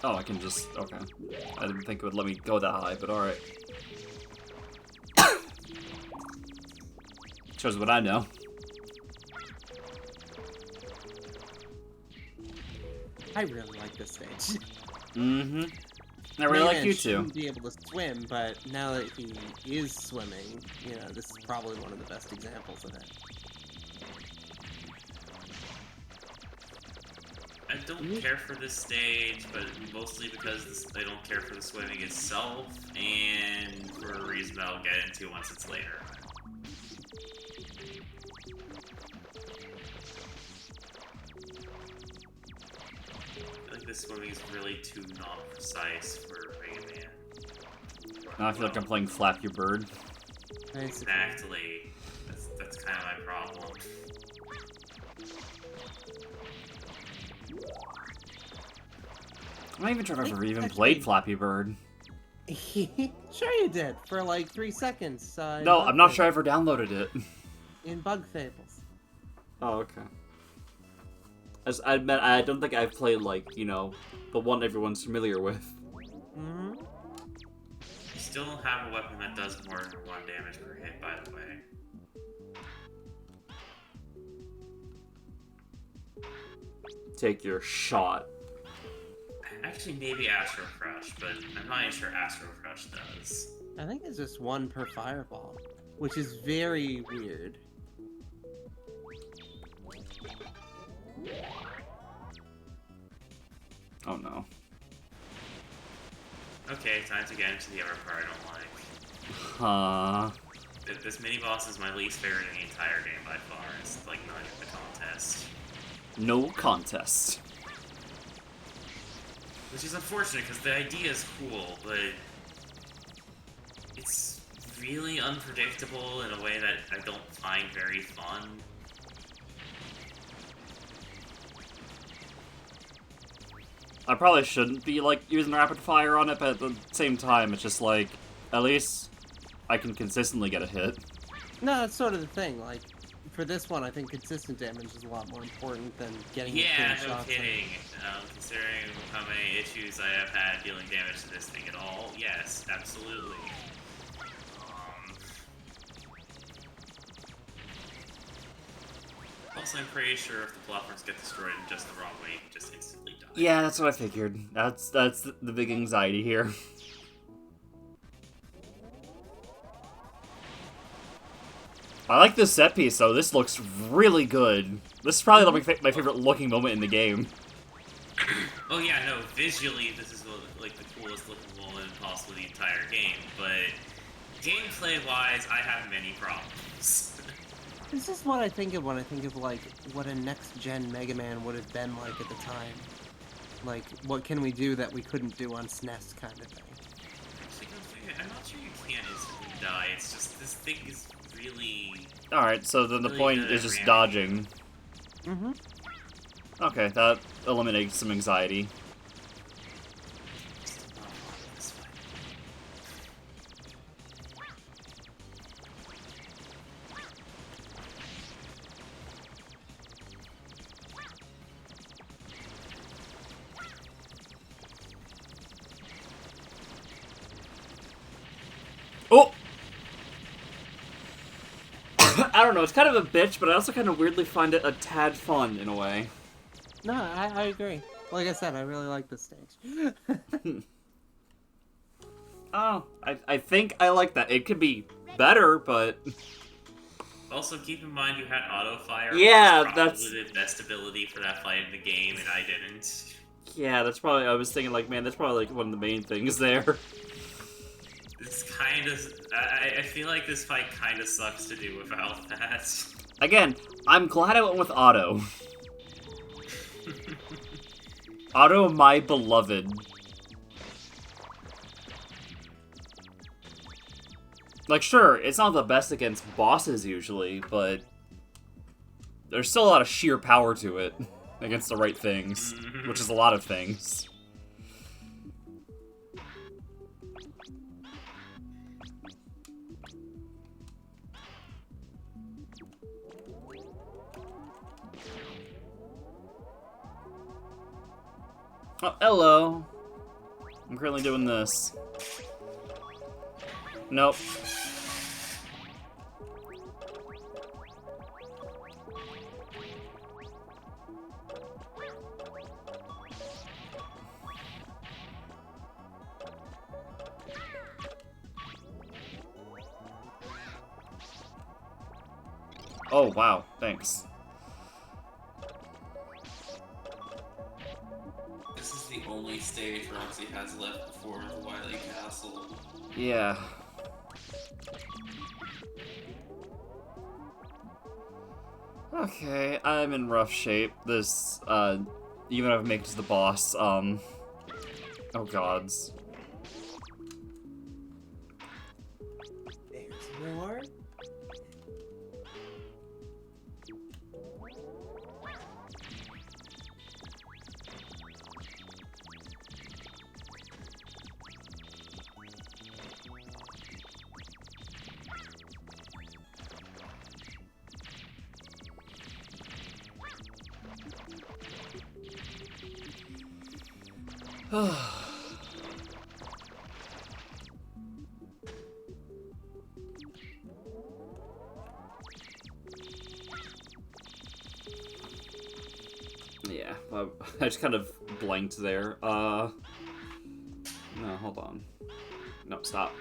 Oh, I can just... okay. I didn't think it would let me go that high, but alright. Shows what I know. I really like this stage. Mm-hmm. I really like you too. Shouldn't be able to swim, but now that he is swimming, you know, this is probably one of the best examples of it. I don't care for this stage, but mostly because I don't care for the swimming itself, and for a reason I'll get into once it's later. I feel like this swimming is really too non-precise for Mega Man. Now I feel like I'm playing Flappy Bird. Exactly. That's kind of my problem. I'm not even sure if I've ever even played Flappy Bird. Sure you did, for like 3 seconds. No, I'm not sure I ever downloaded it. In Bug Fables. Oh, okay. As I admit, I don't think I've played, like, you know, the one everyone's familiar with. Mm-hmm. You still don't have a weapon that does more than 1 damage per hit, by the way. Take your shot. Actually, maybe Astro Crush, but I'm not even sure Astro Crush does. I think it's just 1 per fireball, which is very weird. Oh no. Okay, time to get into the other part I don't like. This mini-boss is my least favorite in the entire game by far. It's like not even a contest. No contest. Which is unfortunate, because the idea is cool, but it's really unpredictable in a way that I don't find very fun. I probably shouldn't be, like, using rapid fire on it, but at the same time, it's just like, at least I can consistently get a hit. No, that's sort of the thing. Like, for this one, I think consistent damage is a lot more important than getting Yeah, clean no shots in. kidding. Considering how many issues I have had dealing damage to this thing at all, yes, absolutely. Also, I'm pretty sure if the platforms get destroyed in just the wrong way, you just instantly die. Yeah, that's what I figured. That's the big anxiety here. I like this set piece, though. This looks really good. This is probably my favorite looking moment in the game. Oh yeah, no, visually this is like the coolest looking moment possible in the entire game, but gameplay-wise, I have many problems. This is what I think of when I think of, like, what a next-gen Mega Man would have been like at the time. Like, what can we do that we couldn't do on SNES kind of thing. Actually, I'm not sure you can instantly die, it's just, this thing is really... Alright, so then the Really point good is at just ramming. dodging. Mm-hmm. Okay, that eliminates some anxiety. Oh! I don't know, it's kind of a bitch, but I also kind of weirdly find it a tad fun in a way. No, I agree. Like I said, I really like this stage. Oh, I think I like that. It could be better, but... Also, keep in mind you had auto fire. Yeah, which is that's- probably the best ability for that fight in the game, and I didn't. Yeah, that's probably... I was thinking, like, man, that's probably, like, one of the main things there. It's kind of... I feel like this fight kind of sucks to do without that. Again, I'm glad I went with Otto. Otto, my beloved. Like, sure, it's not the best against bosses usually, but there's still a lot of sheer power to it against the right things, which is a lot of things. Oh, hello. I'm currently doing this. Nope. Oh, wow. Thanks. This is the only stage Roxy has left before the Wily Castle. Yeah. Okay, I'm in rough shape. This, even if I make it to the boss, oh gods. There's more. Yeah, I just kind of blanked there. No, hold on. No, stop.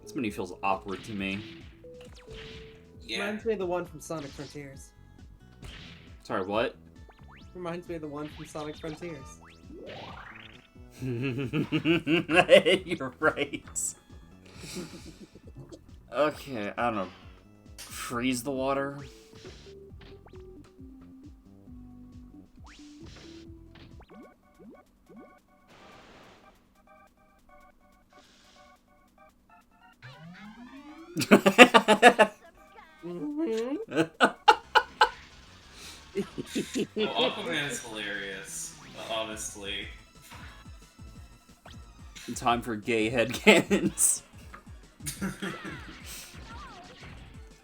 This menu feels awkward to me. Yeah. Reminds me of the one from Sonic Frontiers. Sorry, what? Reminds me of the one from Sonic Frontiers. You're right. Okay, I don't know. Freeze the water? Well, Aquaman is hilarious, honestly. Time for gay headcanons.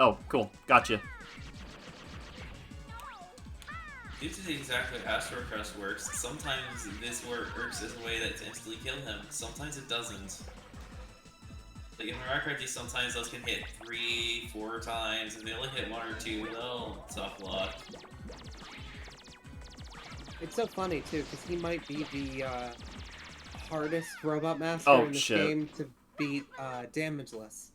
Oh, cool. Gotcha. Due to the exact way Astro Crust works, sometimes this works as a way that to instantly kill him. Sometimes it doesn't. Like in Miraculous, sometimes those can hit 3, 4 times, and they only hit 1 or 2. Oh, tough luck. It's so funny too, because he might be the hardest robot master Oh, in this shit. game to beat damageless.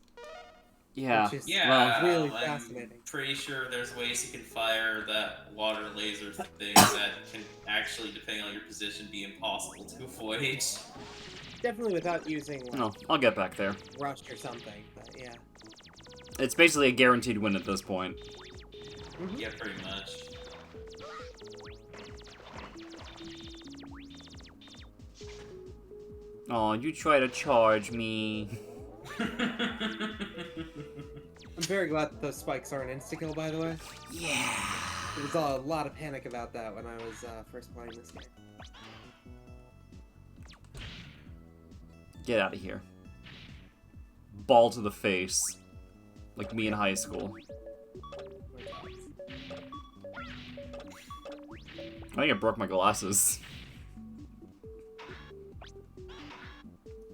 Yeah. Which is Yeah, really I'm fascinating. pretty sure there's ways you can fire that water laser thing that can actually, depending on your position, be impossible to avoid. Definitely without using like, No, I'll get back there. rush or something, but yeah. It's basically a guaranteed win at this point. Yeah, pretty much. Oh, you try to charge me. I'm very glad that those spikes aren't insta-kill, by the way. Yeah. There was a lot of panic about that when I was first playing this game. Get out of here. Ball to the face. Like me in high school. I think I broke my glasses.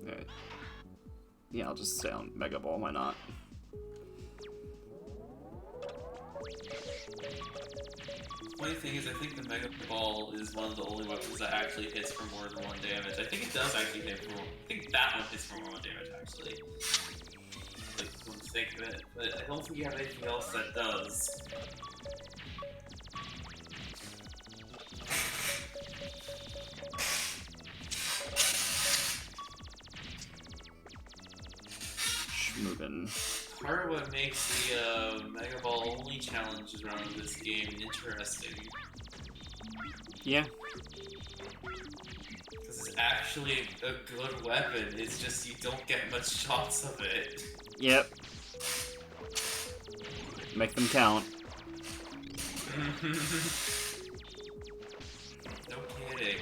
Alright. Yeah, I'll just stay on Mega Ball, why not? Funny thing is, I think the Mega Ball is one of the only weapons that actually hits for more than 1 damage. I think it does actually hit for more. I think that one hits for more damage, actually. Like, when you think of it. But I don't think you have anything else that does. Schmoovin'. Part of what makes the Mega Ball only challenges run of this game interesting. Yeah. Because it's actually a good weapon, it's just you don't get much shots of it. Yep. Make them count. No kidding.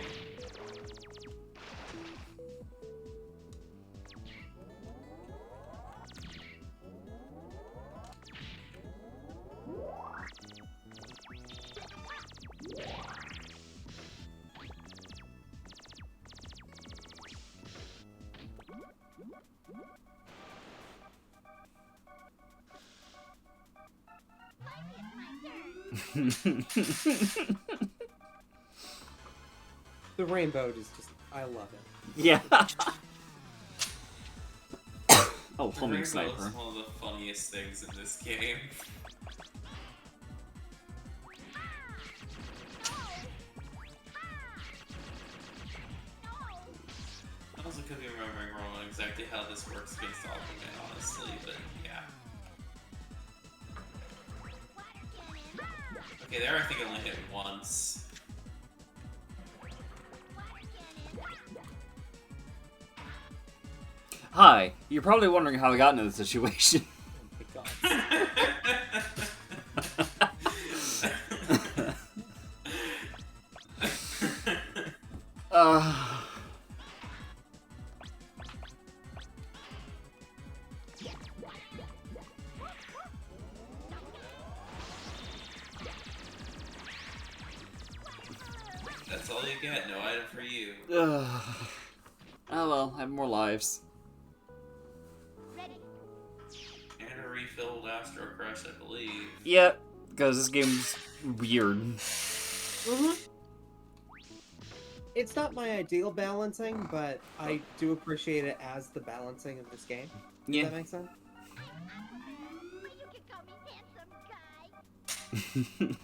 The rainbow is just, I love it. Yeah. Oh, The homing rainbow sniper. is one of the funniest things in this game. I also could be remembering wrong on exactly how this works against Aquaman, honestly, but yeah. Okay, there I think it only hit once. Hi, you're probably wondering how I got into this situation. Oh my god. That's all you get, no item for you. Oh well, I have more lives. Ready? And a refilled Astro Crush, I believe. Yep, because this game's weird. It's not my ideal balancing, but I do appreciate it as the balancing of this game. Does Yeah. that make sense? You can call me handsome guy.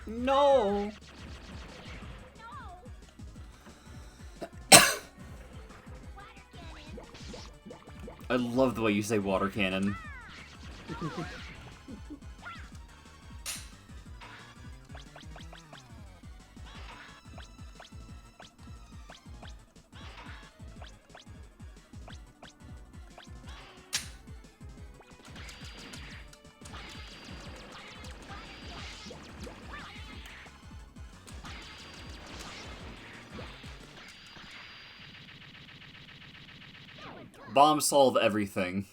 No. I love the way you say water cannon. Bombs solve everything.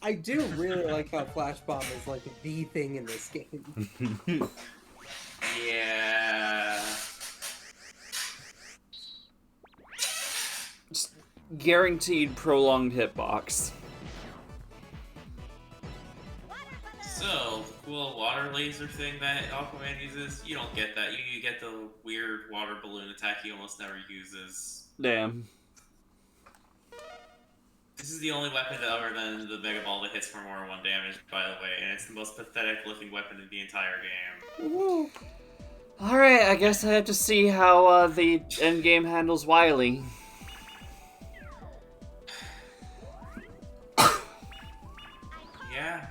I do really like how Flash Bomb is like the thing in this game. Yeah. Just guaranteed prolonged hitbox. So, the cool water laser thing that Aquaman uses, you don't get that. You get the weird water balloon attack he almost never uses. Damn. This is the only weapon other than the Mega Ball that hits for more 1 damage, by the way, and it's the most pathetic looking weapon in the entire game. Alright, I guess I have to see how the endgame handles Wily. Yeah.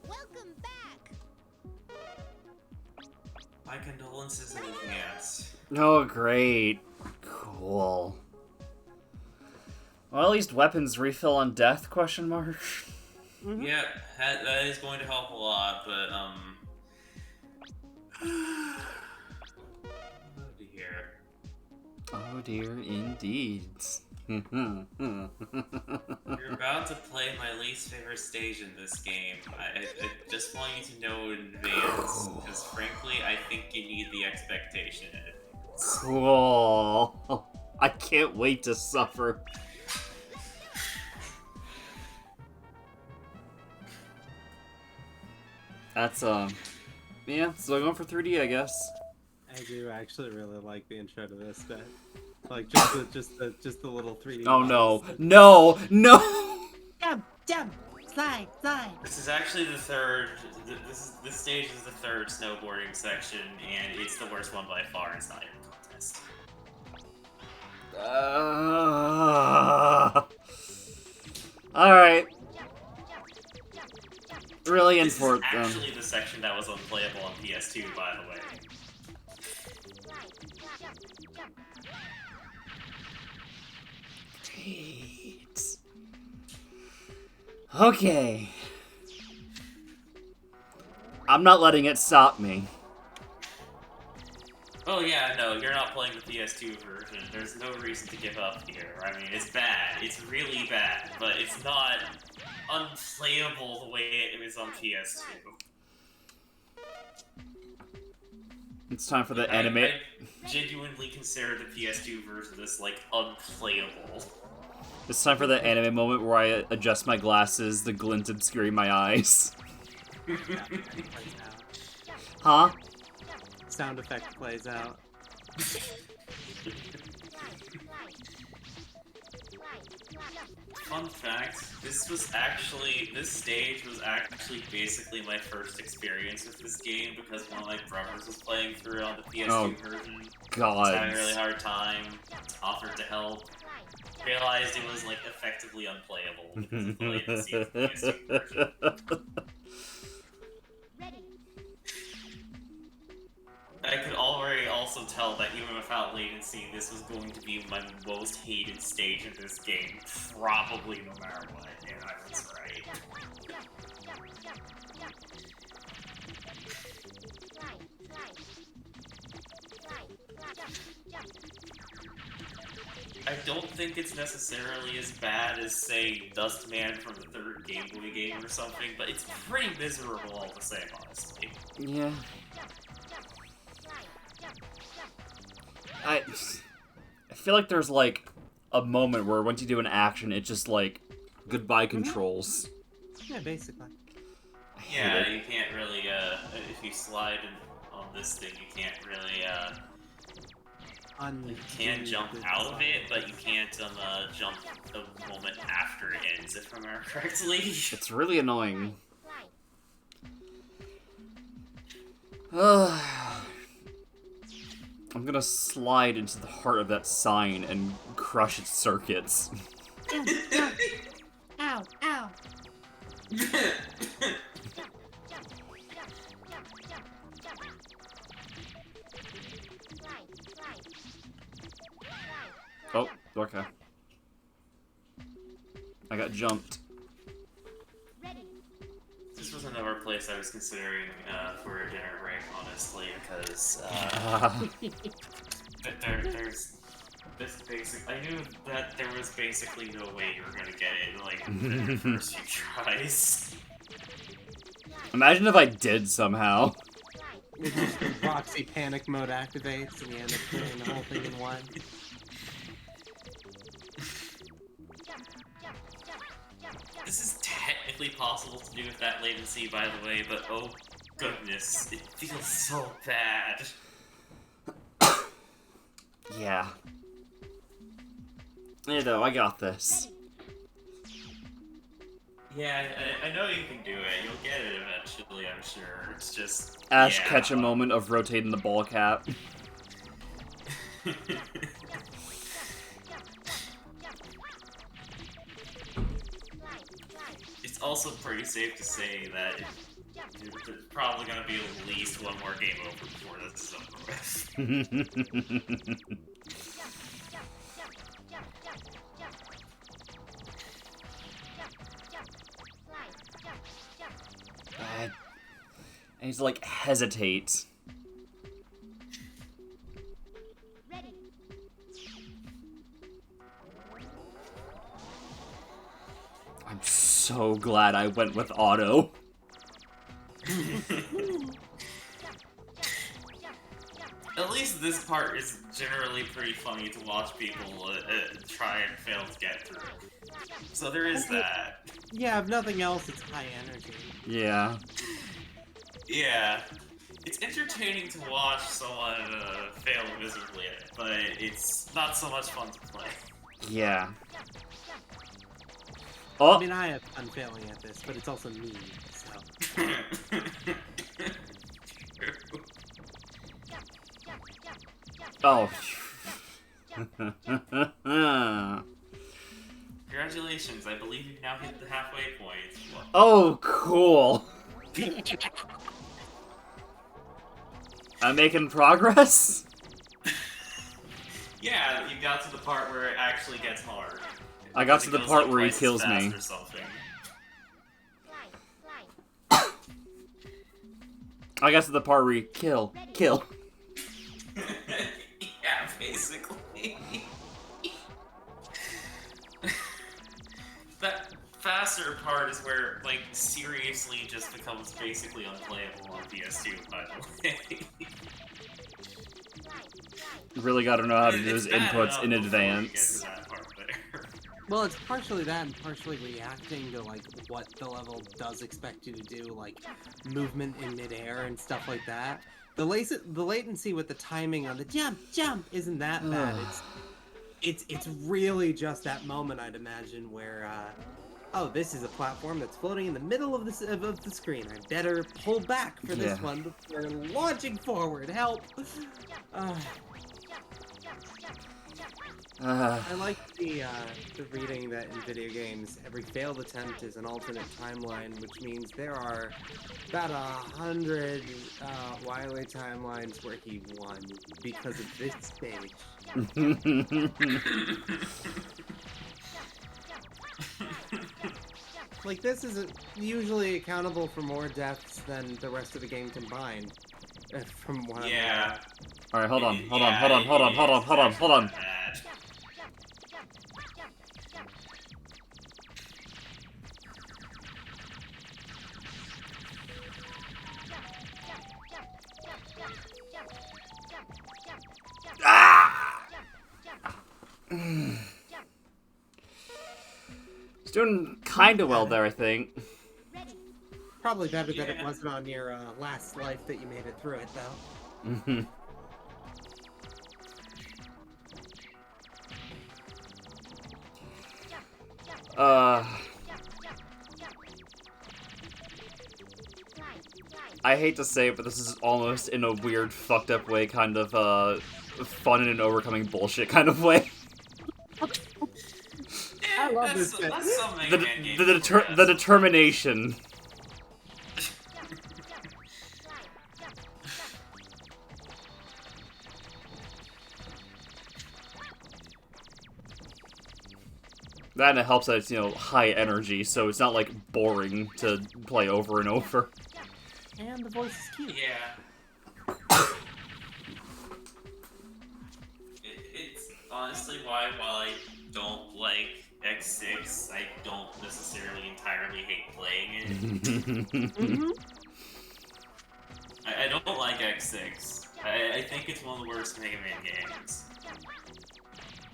Welcome back. My condolences in advance. Oh, great. Cool. Well, at least weapons refill on death, question mark? Mm-hmm. Yeah, that is going to help a lot, but, oh dear. Oh dear, indeed. You're about to play my least favorite stage in this game. I just want you to know in advance, because frankly, I think you need the expectation in advance. Cool. I can't wait to suffer. That's, yeah, so going for 3D, I guess. I do actually really like the intro to this bit. Like just the little 3D. Oh no. models. No! No! Jump, slide. This is actually the third. This stage is the third snowboarding section, and it's the worst one by far. It's not even a contest. Alright. Really in This for is it, then. actually the section that was unplayable on PS2, by the way. Great. Okay. I'm not letting it stop me. Oh yeah, no, you're not playing the PS2 version. There's no reason to give up here. I mean, it's bad. It's really bad, but it's not unplayable the way it is on PS2. It's time for the anime. I genuinely consider the PS2 version this, like, unplayable. It's time for the anime moment where I adjust my glasses, the glint obscuring my eyes. Huh? Sound effect plays out. Fun fact, this stage was actually basically my first experience with this game because one of my brothers was playing through it on the PS2 version. God. Was having a really hard time, offered to help, realized it was, like, effectively unplayable because of the latency of the PS2 version. I could already also tell that even without latency, this was going to be my most hated stage in this game, probably no matter what, and I was right. I don't think it's necessarily as bad as, say, Dustman from the third Game Boy game or something, but it's pretty miserable all the same, honestly. Yeah. I feel like there's, like, a moment where once you do an action, it's just, like, goodbye controls. Yeah, basically. I hate Yeah, it. you can't really, if you slide on this thing, you can't really, you can jump out of it, but you can't, jump the moment after it ends, if I remember correctly. It's really annoying. I'm gonna slide into the heart of that sign and crush its circuits. Ow, ow. Oh, okay. I got jumped. This was another place I was considering for a dinner break, honestly, because this basic. I knew that there was basically no way you were gonna get it like within your first few tries. Imagine if I did somehow. It's just the Roxy panic mode activates and you end up doing the whole thing in one. This is technically possible to do with that latency, by the way, but oh goodness, it feels so bad. Yeah. You know, I got this. Yeah, I know you can do it. You'll get it eventually, I'm sure. It's just... Ash yeah. catch a moment of rotating the ball cap. It's also pretty safe to say that there's probably going to be at least one more game over before this is over with. I need to, like, hesitate. Ready. I'm so glad I went with auto. At least this part is generally pretty funny to watch people try and fail to get through. So there is that. Yeah, if nothing else, it's high energy. Yeah. Yeah. It's entertaining to watch someone fail miserably at it, but it's not so much fun to play. Yeah. I Oh! mean, I have fun failing at this, but it's also me, so... Oh. Congratulations, I believe you've now hit the halfway point. What? Oh, cool. I'm making progress? Yeah, you got to the part where it actually gets hard. I got to It the goes, part like, where he twice as kills fast me. or something. I got to the part where he kill. Yeah, basically. That faster part is where, like, seriously just becomes basically unplayable on PS2, by the way. You really gotta know how to do It's his bad inputs enough in before you get advance. to that part there. Well, it's partially that and partially reacting to, like, what the level does expect you to do, like, movement in midair and stuff like that. The latency with the timing on the jump isn't that bad. It's really just that moment, I'd imagine, where, oh, this is a platform that's floating in the middle of the screen. I better pull back for this Yeah. one before launching forward. Help! I like the reading that in video games, every failed attempt is an alternate timeline, which means there are about 100 Wily timelines where he won because of this stage. Like, this isn't usually accountable for more deaths than the rest of the game combined, from what I'm Yeah. Alright, hold on. It's actually bad. It's doing kinda well there, I think. Probably better that it Yeah. wasn't on your last life that you made it through it, though. Mm-hmm. I hate to say it, but this is almost in a weird, fucked up way, kind of, fun and overcoming bullshit kind of way. I love this bit. That's something The, man games the, will deter- progress. the determination. That and it helps that it's, you know, high energy, so it's not, like, boring to play over and over. And the voice is cute. Yeah. It's honestly why, while I don't like X6, I don't necessarily entirely hate playing it. Mm-hmm. I don't like X6. I think it's one of the worst Mega Man games.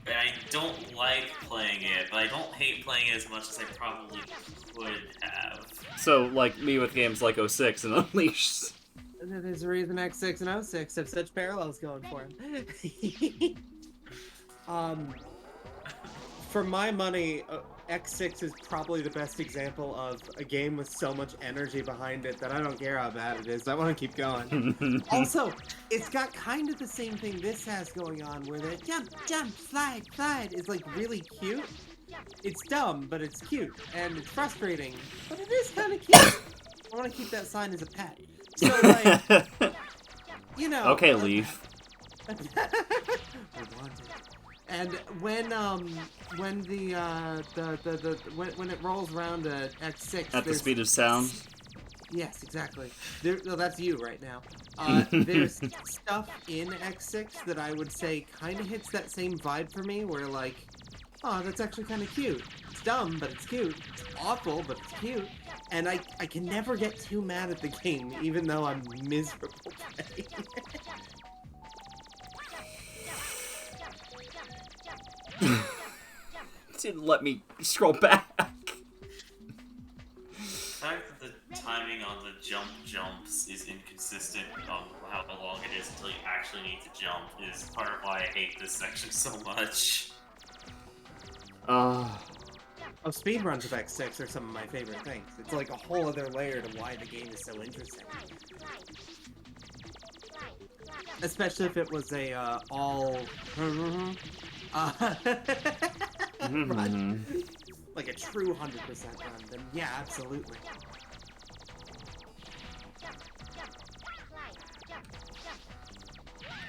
And I don't like playing it, but I don't hate playing it as much as I probably could have. So, like me with games like 06 and Unleashed. There's a reason X6 and O6 have such parallels going for him. For my money, X6 is probably the best example of a game with so much energy behind it that I don't care how bad it is. I want to keep going. Also, it's got kind of the same thing this has going on, where the jump, jump, slide, slide is like really cute. It's dumb, but it's cute, and it's frustrating, but it is kind of cute. I want to keep that sign as a pet. So, like, you know. Okay, Leaf. I want it. And when when it rolls around to X6 At the speed of sound. Yes, exactly. No, that's you right now. There's stuff in X6 that I would say kind of hits that same vibe for me, where like, oh, that's actually kind of cute. It's dumb, but it's cute. It's awful, but it's cute. And I can never get too mad at the game, even though I'm miserable playing it. Didn't let me scroll back. The fact that the timing on the jumps is inconsistent on how long it is until you actually need to jump is part of why I hate this section so much. Oh, speedruns of X6 are some of my favorite things. It's like a whole other layer to why the game is so interesting. Especially if it was a all run. Like a true 100% run, then yeah, absolutely.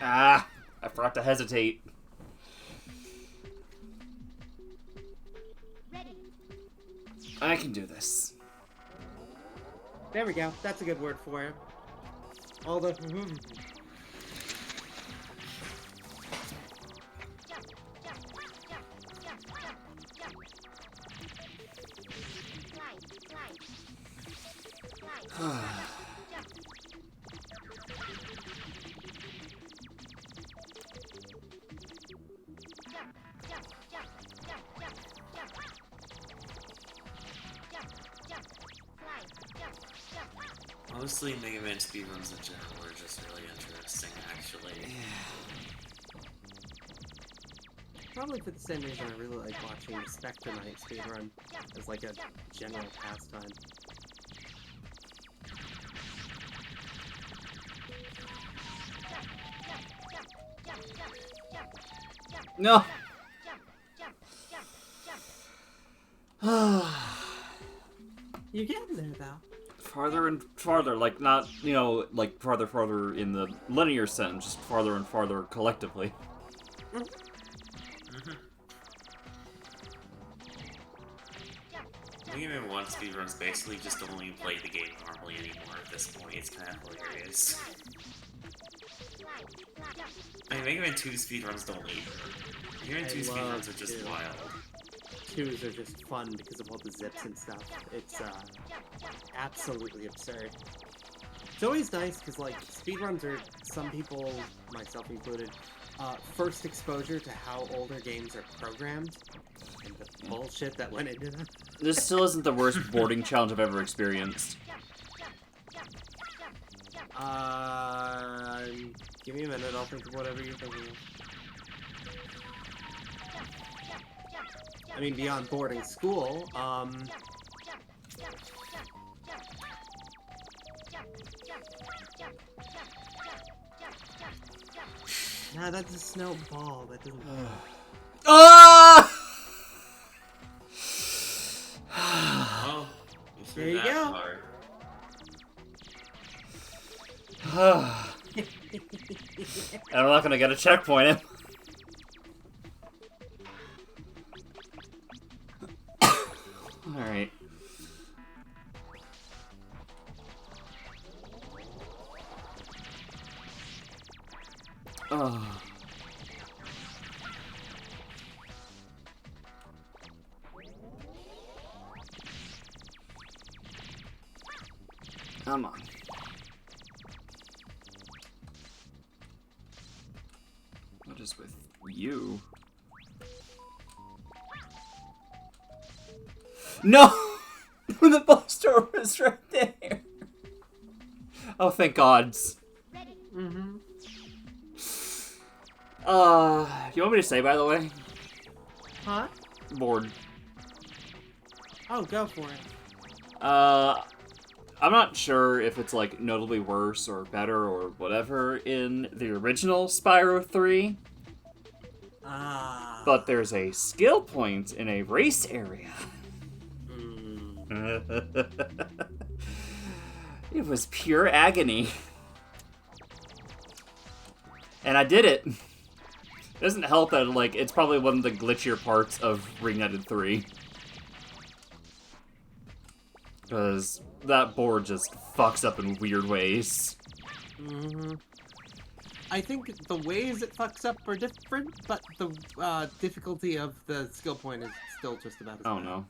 Ah, I forgot to hesitate. I can do this. There we go. That's a good word for it. All the Mostly Mega Man speedruns in general are just really interesting, actually. Probably for the same reason I really like watching Spectre Knight speedrun as like a general pastime. No. You're getting there though. Farther and farther, like not, you know, like farther in the linear sense, just farther and farther collectively. Mega Man 1 speedruns basically just don't even play the game normally anymore at this point. It's kind of hilarious. I mean, Mega Man 2 speedruns don't either. Mega Man 2 speedruns are just wild. 2s are just fun because of all the zips and stuff. It's absolutely absurd. It's always nice because like speedruns are some people, myself included, first exposure to how older games are programmed and the bullshit that went into them. This still isn't the worst boarding challenge I've ever experienced. Give me a minute, I'll think of whatever you're thinking of. I mean, beyond boarding school, nah, that's a snowball, that doesn't... Ah! Oh, There you go. And I'm not gonna get a checkpoint in. Alright. Oh. Come on. What is with you? No! The boss door was right there. Oh, thank God. Mm-hmm. You want me to say, by the way? Huh? Bored. Oh, go for it. I'm not sure if it's, like, notably worse or better or whatever in the original Spyro 3, Ah. but there's a skill point in a race area. It was pure agony. And I did it. It doesn't help that, like, it's probably one of the glitchier parts of Reignited 3. Because that board just fucks up in weird ways. Mm-hmm. I think the ways it fucks up are different, but the difficulty of the skill point is still just about as Oh bad. no.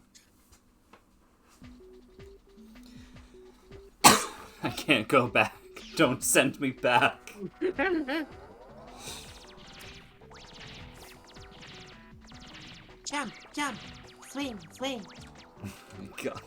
I can't go back. Don't send me back. Jump, jump, swing, swing. Oh my God.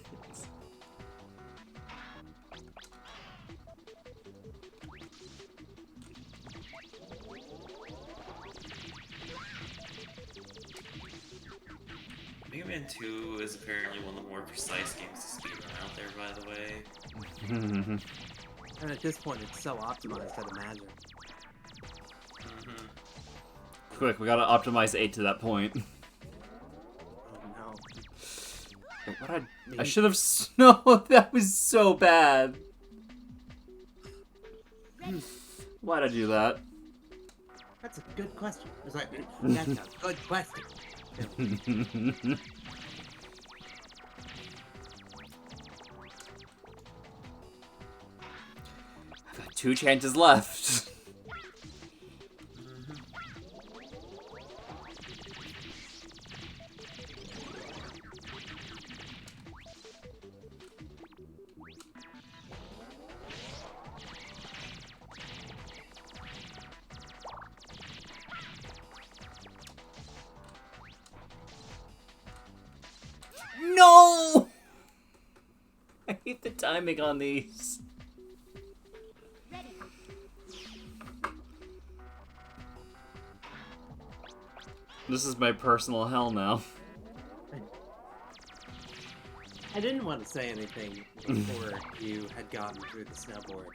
Mega Man 2 is apparently one of the more precise games to speedrun out there, by the way. And at this point, it's so optimized, I'd imagine. Mm-hmm. Quick, we gotta optimize 8 to that point. Oh no. Wait, what I should have. No, that was so bad. Why'd I do that? That's a good question. It's like, that's a good question. I've got 2 chances left. No! I hate the timing on these. This is my personal hell now. I didn't want to say anything before you had gotten through the snowboard,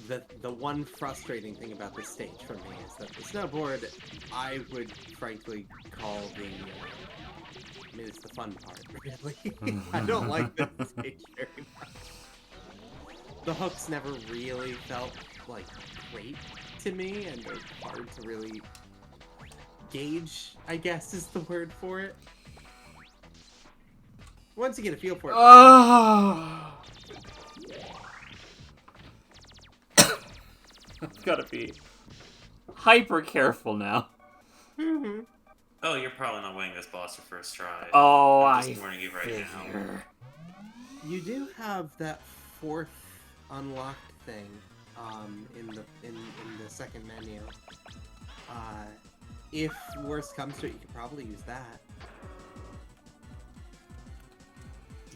but the one frustrating thing about this stage for me is that the snowboard, I would frankly call the, I mean, it's the fun part, really. I don't like this stage very much. The hooks never really felt, like, great to me, and they're hard to really gauge, I guess is the word for it. Once you get a feel for it. Oh! I've gotta be hyper careful now. Mm-hmm. Oh, you're probably not winning this boss your first try. Oh, I'm just warning you right now. You do have that fourth unlocked thing in the second menu. If worst comes to it, you could probably use that.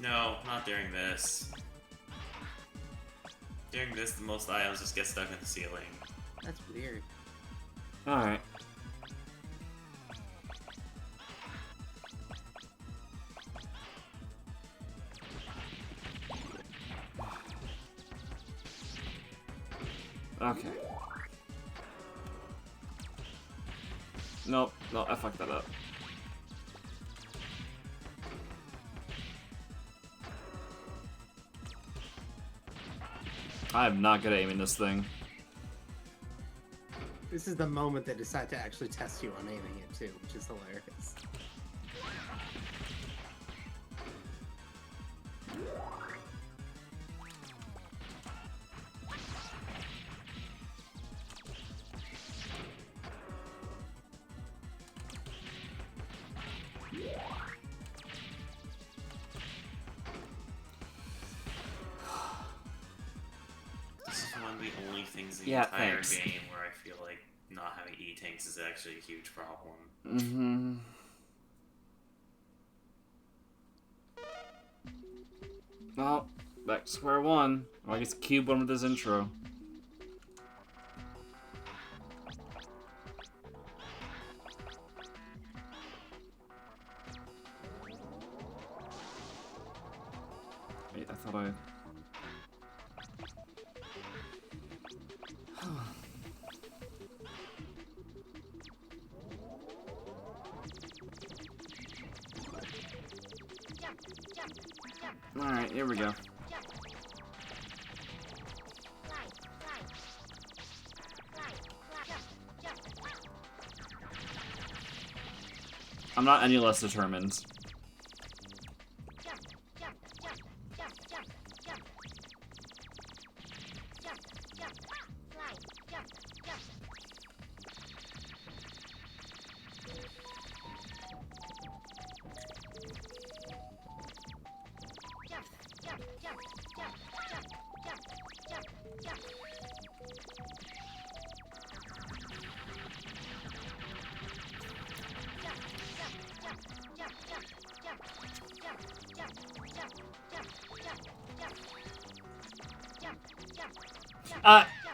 No, not during this. During this, the most items just get stuck in the ceiling. That's weird. Alright. Okay. Nope, no, I fucked that up. I'm not good at aiming this thing. This is the moment they decide to actually test you on aiming it too, which is hilarious. things the Yeah, entire thanks. game where I feel like not having E-tanks is actually a huge problem. Mm-hmm. Well, back to square one. Well, I guess cube one with this intro. Wait, I thought I... Alright, here we go. I'm not any less determined.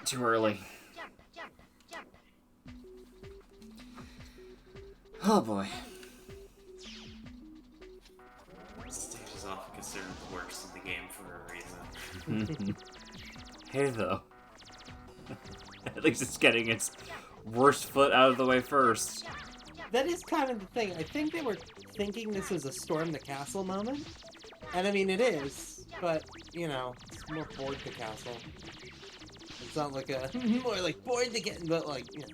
Too early. Oh boy. This stage is often considered the worst in the game for a reason. Hey though. At least it's getting its worst foot out of the way first. That is kind of the thing. I think they were thinking this was a storm the castle moment. And I mean, it is. But, you know, it's more board the castle. It's not like a... more like board the castle, but like, you know.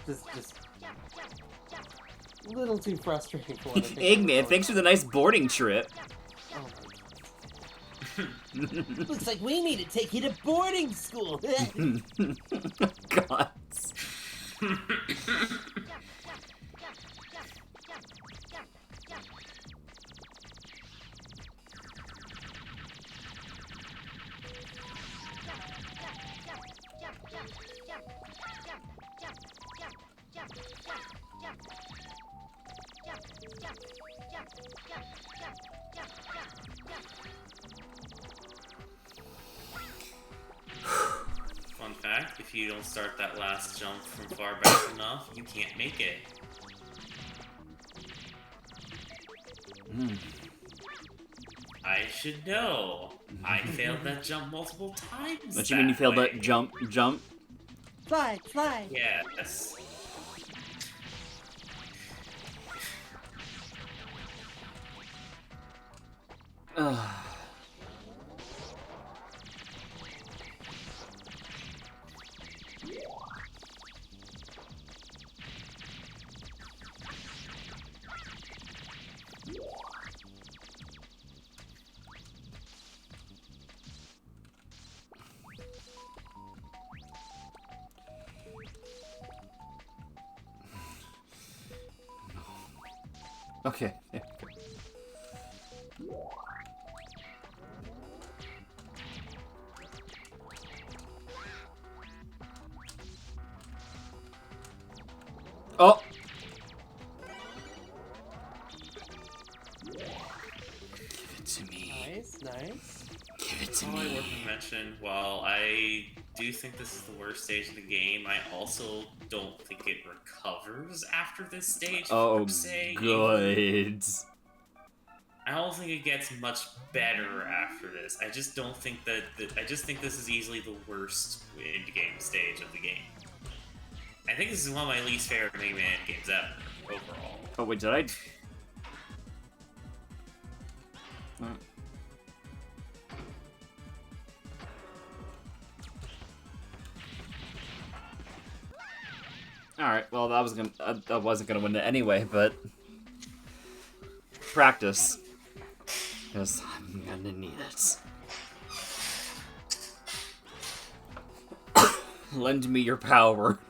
Just a little too frustrating for what I think. Eggman, thanks for the nice boarding trip. Oh my. Looks like we need to take you to boarding school. God. Fun fact, if you don't start that last jump from far back enough, you can't make it. I should know. I failed that jump multiple times. What you mean you failed that jump? Fly, fly. Yes. Okay. Oh! Give it to me. Nice, nice. Give it to All I me. want to mention, while I do think this is the worst stage of the game, I also don't think it recovers after this stage. Oh, per se. good. I don't think it gets much better after this. I just don't think that. I just think this is easily the worst end-game stage of the game. I think this is one of my least favorite Mega Man games ever, overall. Oh, wait, did I? Alright, well, I wasn't gonna win it anyway, but... Practice. Because I'm gonna need it. Lend me your power.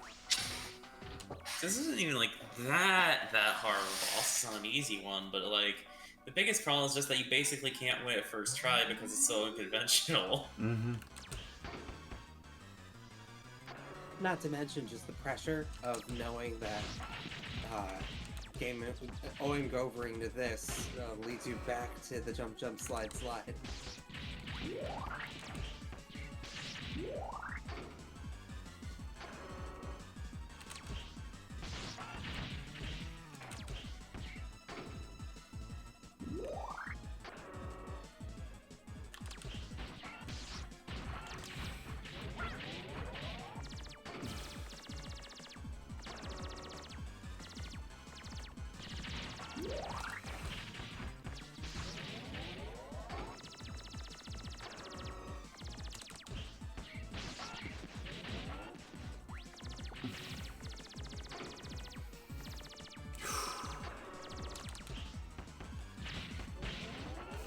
This isn't even like that hard of a boss. It's not an easy one, but like the biggest problem is just that you basically can't win it first try because it's so unconventional. Mm-hmm. Not to mention just the pressure of knowing that going overing to this leads you back to the jump, jump, slide, slide.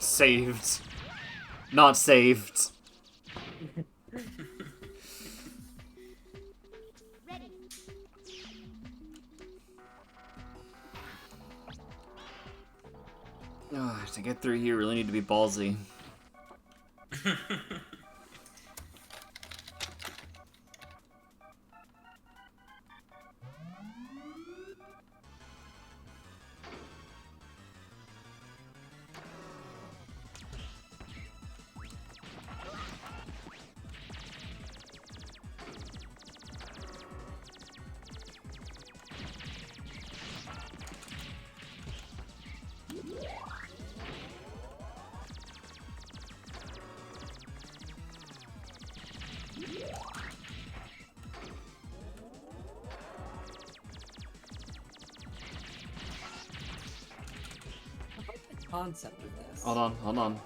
Saved. Not saved. Ready. To get through here, really need to be ballsy. Concept of this. Hold on, hold on.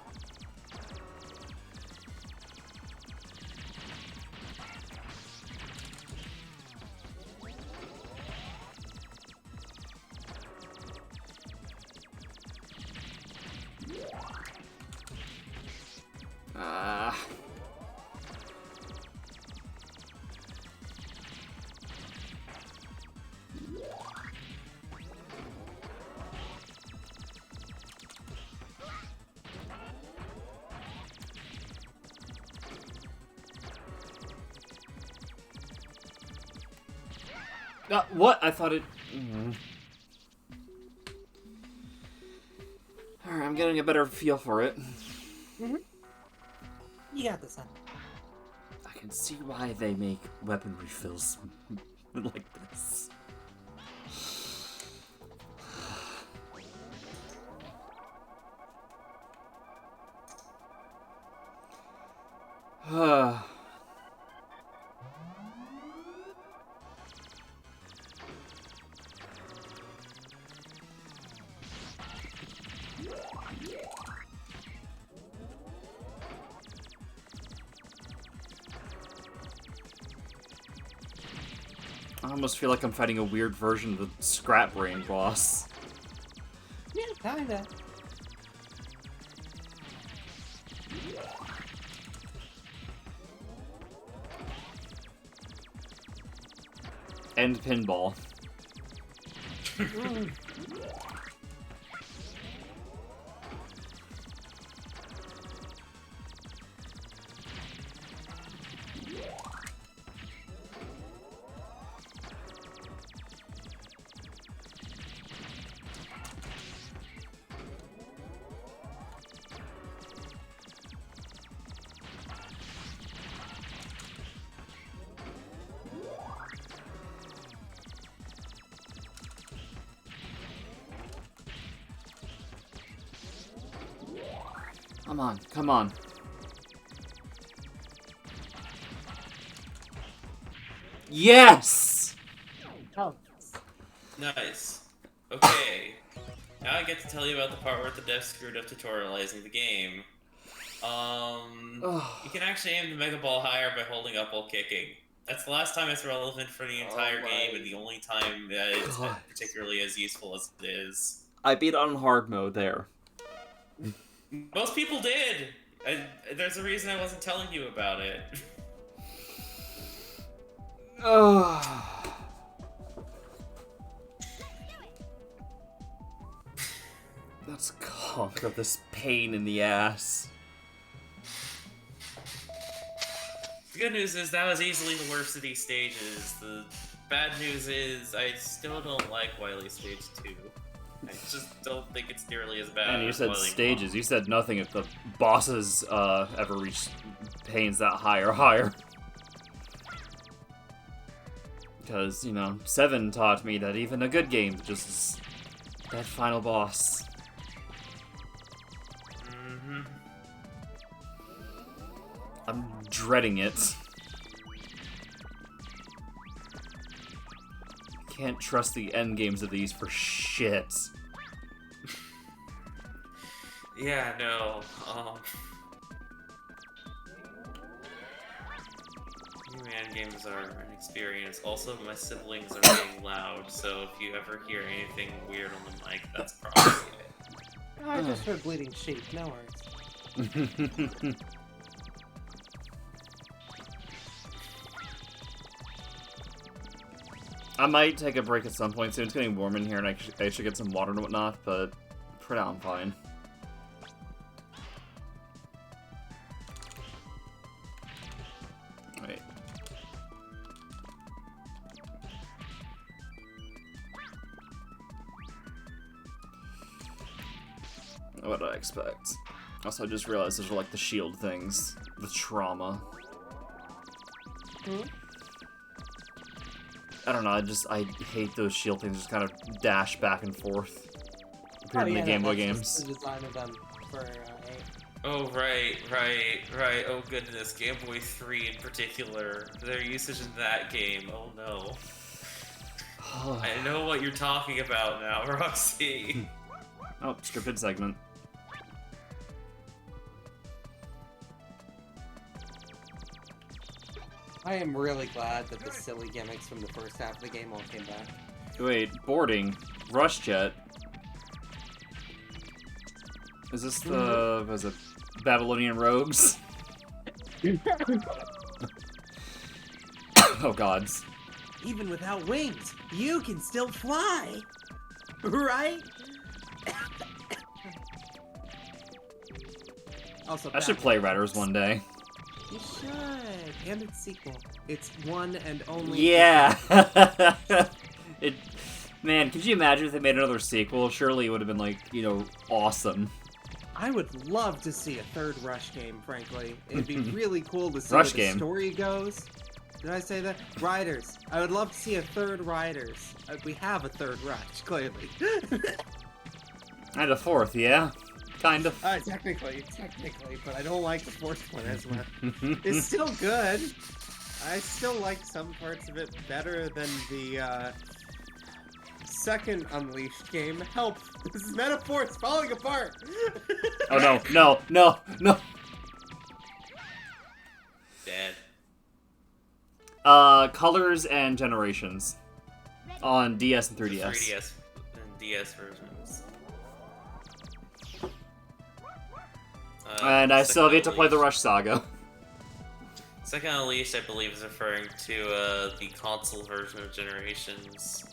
What? I thought it... Alright, I'm getting a better feel for it. Mm-hmm. You got this, son. I can see why they make weapon refills like this. I almost feel like I'm fighting a weird version of the Scrap Brain boss. Yeah, kinda. End pinball. Come on, come on. Yes! Oh. Nice. Okay. Now I get to tell you about the part where the devs screwed up tutorializing the game. You can actually aim the Mega Ball higher by holding up while kicking. That's the last time it's relevant for the entire game, and the only time that it's particularly as useful as it is. I beat on hard mode there. Most people did! There's a reason I wasn't telling you about it. Let's conquer this pain in the ass. The good news is that was easily the worst of these stages. The bad news is I still don't like Wily Stage 2. I just don't think it's nearly as bad. And you as said Wily stages. Wall. You said nothing if the bosses ever reach pains that high or higher. Because, you know, 7 taught me that even a good game just is that final boss. Mm-hmm. I'm dreading it. Can't trust the end games of these for shit. Yeah, no. New end games are an experience. Also, my siblings are being loud, so if you ever hear anything weird on the mic, that's probably it. I just heard bleeding sheep. No worries. I might take a break at some point soon. It's getting warm in here, and I should get some water and whatnot, but for now I'm fine. Wait. What did I expect? Also, I just realized those are like the shield things. The trauma. Hmm? I don't know, I hate those shield things just kind of dash back and forth. Appeared in the Game Boy that's games. just the design of them for 8. Oh, right. Oh, goodness. Game Boy 3 in particular. Their usage in that game. Oh, no. I know what you're talking about now, Roxy. Oh, scripted segment. I am really glad that the silly gimmicks from the first half of the game all came back. Wait, boarding. Rush jet. Is this the, was it Babylonian rogues? Oh gods. Even without wings, you can still fly! Right? Also, I should play Riders one day. You should. And its sequel. It's one and only. Yeah! Man, could you imagine if they made another sequel? Surely it would have been like, you know, awesome. I would love to see a third Rush game, frankly. It'd be really cool to see Rush where the game. story goes. Did I say that? Riders. I would love to see a third Riders. We have a third Rush, clearly. And a fourth, yeah? Kind of. Technically, but I don't like the fourth one as well. It's still good. I still like some parts of it better than the second Unleashed game. Help! This metaphor is falling apart! Oh no. Dead. Colors and Generations. On DS and 3DS. 3DS and DS versions. And I still have yet to play the Rush Saga. Second Unleashed, I believe, is referring to the console version of Generations.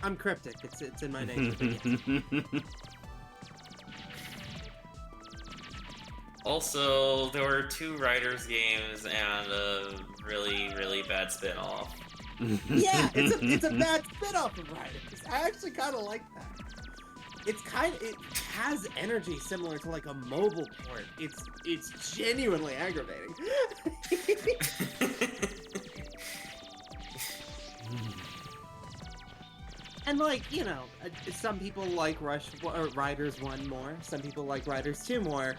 I'm cryptic. It's in my name. But yes. Also, there were 2 Riders games and a really, really bad spin-off. Yeah, it's a bad spin-off of Riders. I actually kind of like that. It has energy similar to like a mobile port. It's genuinely aggravating. And like, you know, some people like Riders 1 more. Some people like Riders 2 more.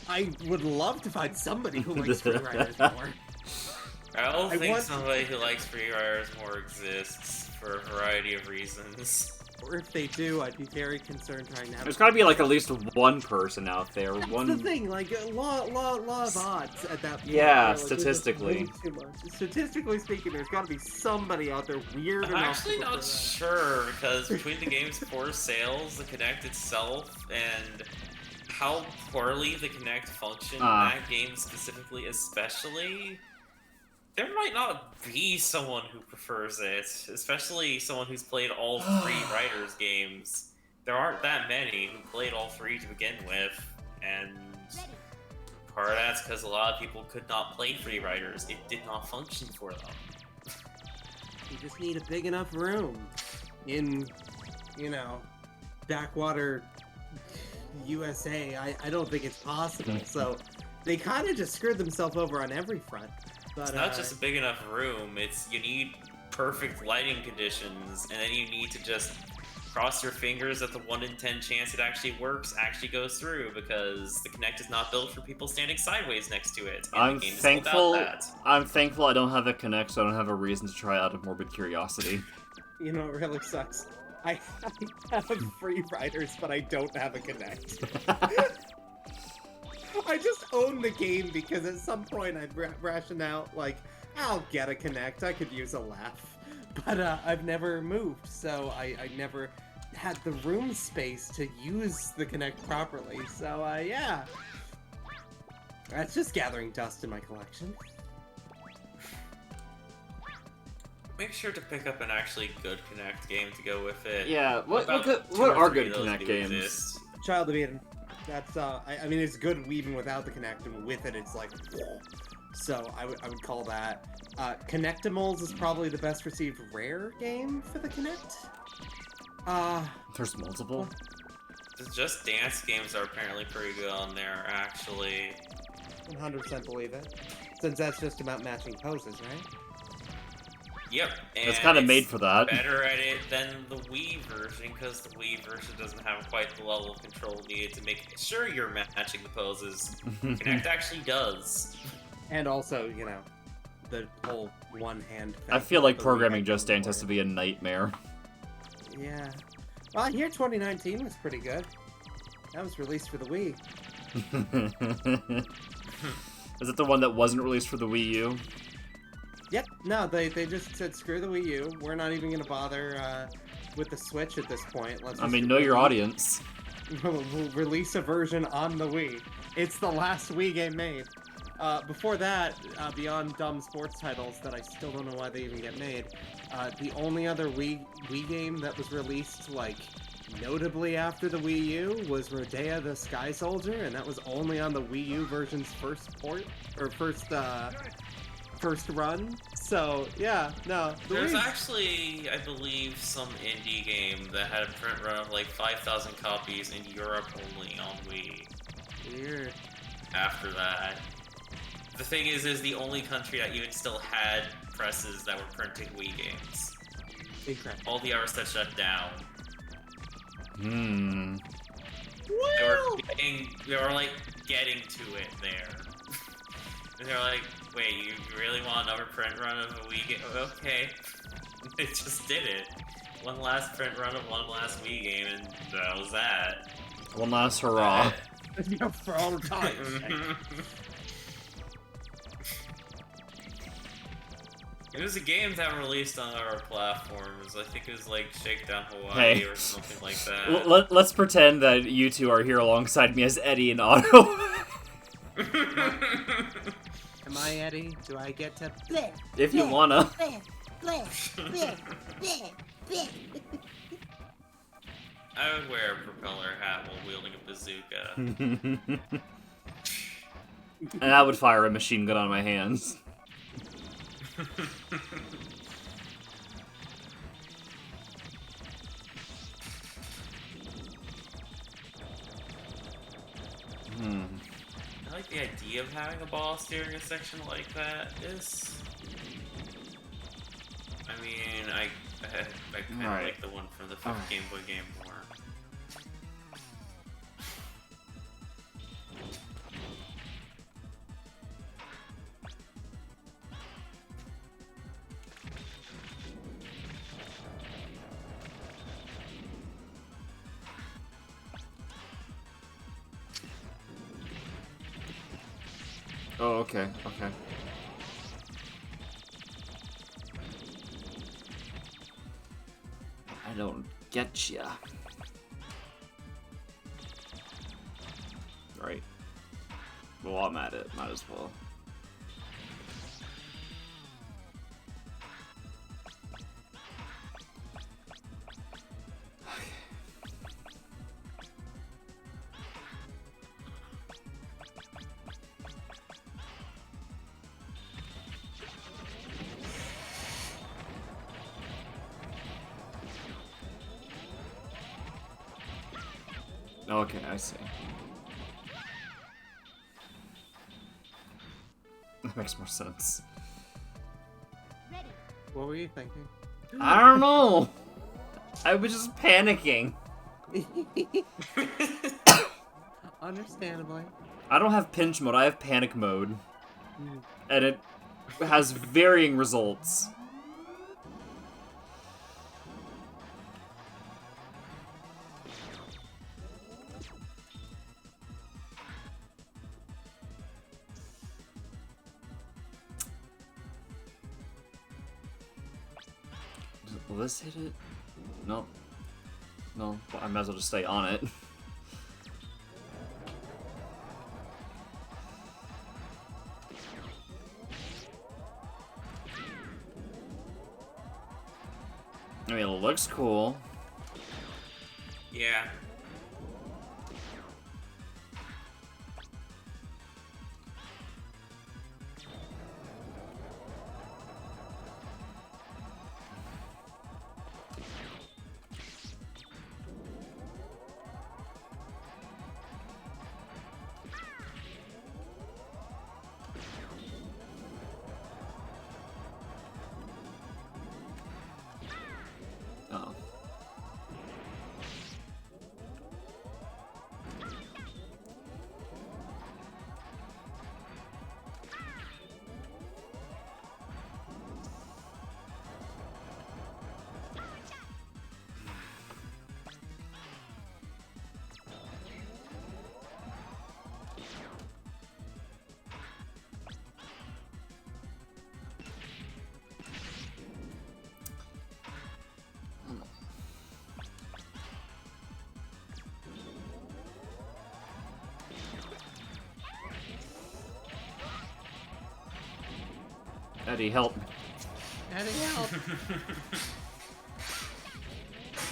I would love to find somebody who likes Free Riders more. I don't think somebody who likes Free Riders more exists for a variety of reasons. Or if they do, I'd be very concerned trying to have. There's gotta be like at least one person out there. That's one. the thing, like law of odds at that point. Yeah, where, like, statistically. there's just way too much. Statistically speaking, there's gotta be somebody out there weird I'm enough. actually to not prefer that. sure, because between the game's poor sales, the Kinect itself, and how poorly the Kinect functioned in that game specifically, especially, there might not be someone who prefers it, especially someone who's played all 3 Riders games. There aren't that many who played all 3 to begin with, and Part of that's because a lot of people could not play Free Riders. It did not function for them. You just need a big enough room in, backwater USA. I don't think it's possible. So they kind of just screwed themselves over on every front. But, It's not just a big enough room. You need perfect lighting conditions, and then you need to just cross your fingers that the 1 in 10 chance it actually works actually goes through, because the Kinect is not built for people standing sideways next to it. And I'm the game is all about that. I'm thankful I don't have a Kinect, so I don't have a reason to try out of morbid curiosity. You know, it really sucks. I have Free Riders, but I don't have a Kinect. I just own the game because at some point I'd ration out, like, I'll get a Kinect, I could use a laugh. But I've never moved, so I never had the room space to use the Kinect properly. So, yeah. That's just gathering dust in my collection. Make sure to pick up an actually good Kinect game to go with it. Yeah, what About are 2 or 3 good of those Kinect do games? exist. Child of Eden. That's, I mean, it's good even without the Kinect, and with it, it's like, so I would call that. Connectimals is probably the best received rare game for the Kinect. There's multiple? Just dance games are apparently pretty good on there, actually. 100% believe it. Since that's just about matching poses, right? Yep. And It's kind of made for that. better at it than the Wii version, because the Wii version doesn't have quite the level of control needed to make sure you're matching the poses. Kinect actually does. And also, the whole one-hand thing. I feel like The Wii programming had Just going Dance has for to be a nightmare. it. Yeah. Well, I hear 2019 was pretty good. That was released for the Wii. Is it the one that wasn't released for the Wii U? Yep. No, they just said screw the Wii U. We're not even gonna bother with the Switch at this point. Let's. I just mean, know your audience. We'll release a version on the Wii. It's the last Wii game made. Before that, beyond dumb sports titles that I still don't know why they even get made, the only other Wii game that was released, like, notably after the Wii U was Rodea the Sky Soldier, and that was only on the Wii U version's first port, or first run. So, yeah, no. There's actually, I believe, some indie game that had a print run of like 5,000 copies in Europe only on Wii. Weird. After that. The thing is the only country that even still had presses that were printing Wii games. Incredible. All the others that shut down. They were like getting to it there. And they're like, wait, you really want another print run of a Wii game? Okay. They just did it. One last print run of one last Wii game, and that was that. One last hurrah. For all time. It was a game that released on our platforms. I think it was like Shakedown Hawaii or something like that. Let's pretend that you two are here alongside me as Eddie and Otto. Am I Eddie? Do I get to... If you wanna. I would wear a propeller hat while wielding a bazooka. And I would fire a machine gun on my hands. I like the idea of having a ball steering a section like that. I mean, I kind of like the one from the fifth Game Boy game more. Oh, okay, okay. I don't get ya. Right. Well, I'm at it. Might as well. Okay, I see. That makes more sense. Ready. What were you thinking? I don't know. I was just panicking. Understandably. I don't have pinch mode, I have panic mode. Mm. And it has varying results. Will this hit it? Nope. No, well, I might as well just stay on it. I mean, it looks cool. Yeah. Oh. Eddie, help me. Eddie, help! I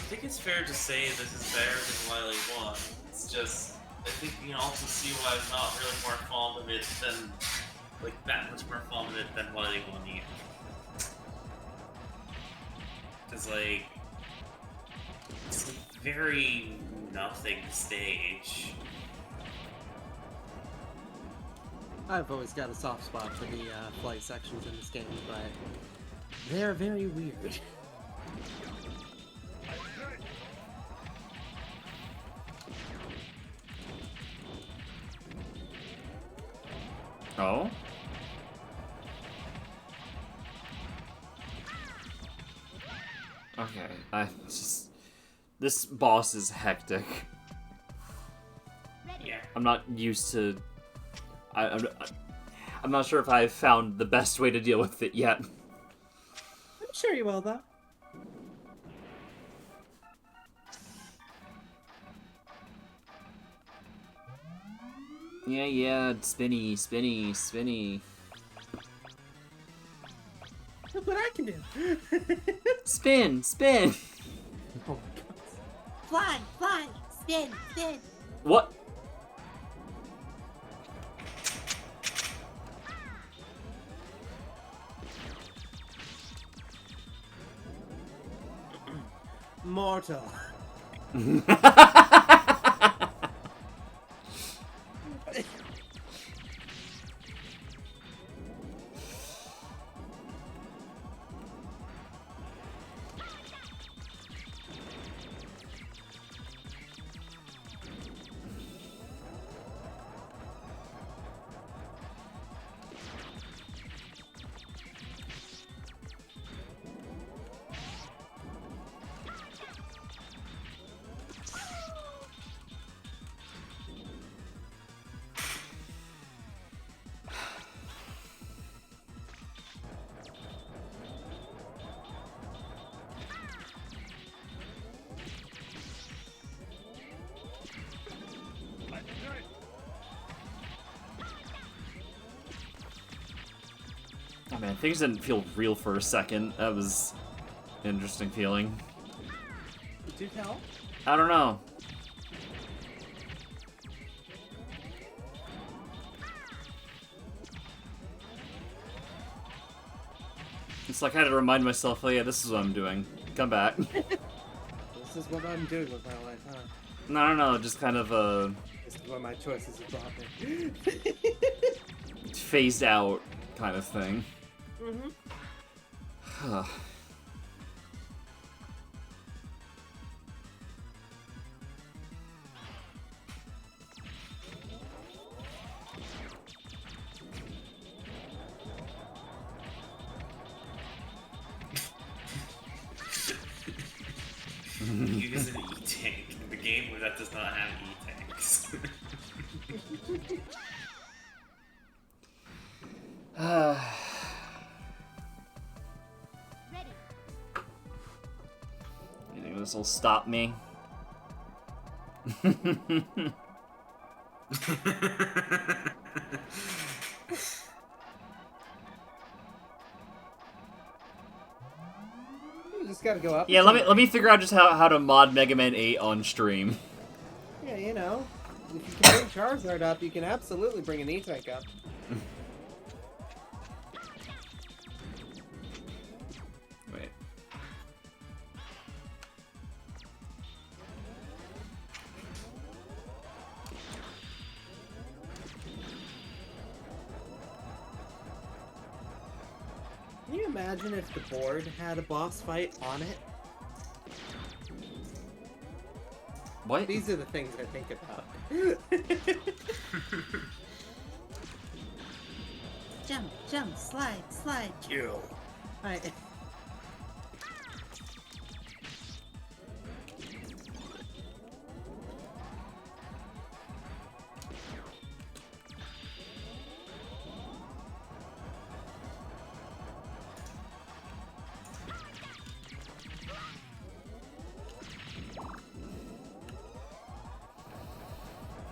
think it's fair to say this is better than Wily 1. It's just, I think you can also see why I'm not really more fond of it than, like, that much more fond of it than Wily 1 either. Because, like, it's a very nothing stage. I've always got a soft spot for the flight sections in this game, but they're very weird. Oh? Okay, this boss is hectic. Yeah. I'm not used to... I'm not sure if I've found the best way to deal with it yet. I'm sure you will, though. Yeah, spinny, spinny, spinny. Look what I can do! Spin, spin! Oh my god. Fly, fly, spin, spin. What? Mortal. Oh man, things didn't feel real for a second. That was an interesting feeling. Did you tell? I don't know. It's like I had to remind myself, oh yeah, this is what I'm doing. Come back. This is what I'm doing with my life, huh? No, just kind of This is what my choices have brought me. phased out kind of thing. Mm-hmm. Use an E-tank. The game that does not have E-tanks. Ready. You think this will stop me? You just gotta go up. Yeah, let me figure out just how to mod Mega Man 8 on stream. Yeah, you know, if you can bring Charizard up, you can absolutely bring an E-Tank up. Wait. Can you imagine if the board had a boss fight on it? What? These are the things I think about. Jump, jump, slide, slide, kill. Alright.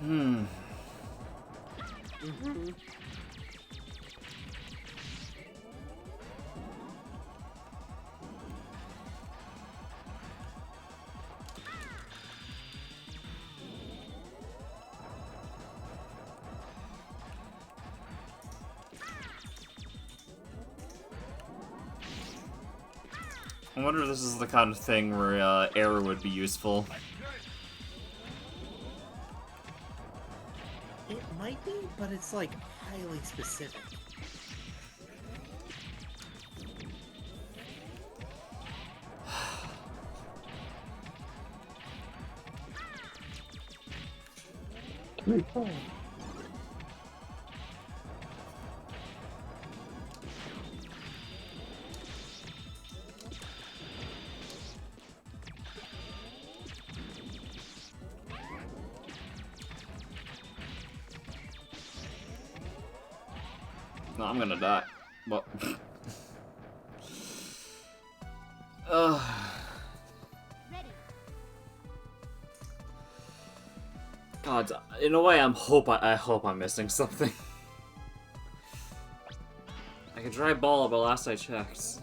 Mm-hmm. I wonder if this is the kind of thing where error would be useful. It might be, but it's like highly specific. No, I'm gonna die. Well. Ready. God, in a way, I hope I'm missing something. I can try ball, but last I checked.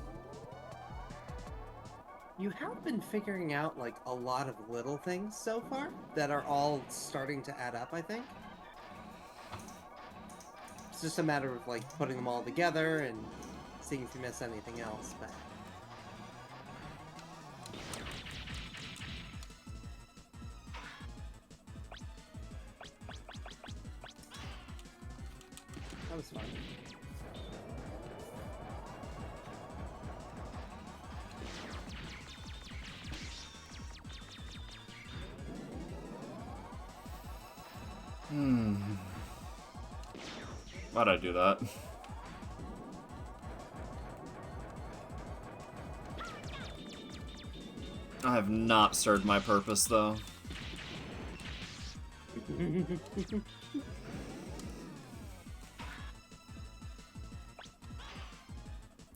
You have been figuring out like a lot of little things so far that are all starting to add up, I think. It's just a matter of like putting them all together and seeing if you miss anything else, but that was fun. Why'd I do that? I have not served my purpose, though.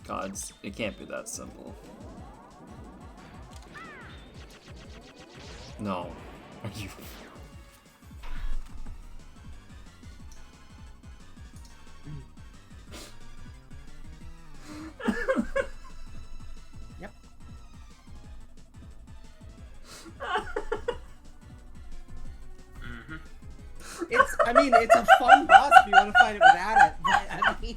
Gods, it can't be that simple. No. Are you... Yep. I mean, it's a fun boss if you want to fight it without it, but I mean...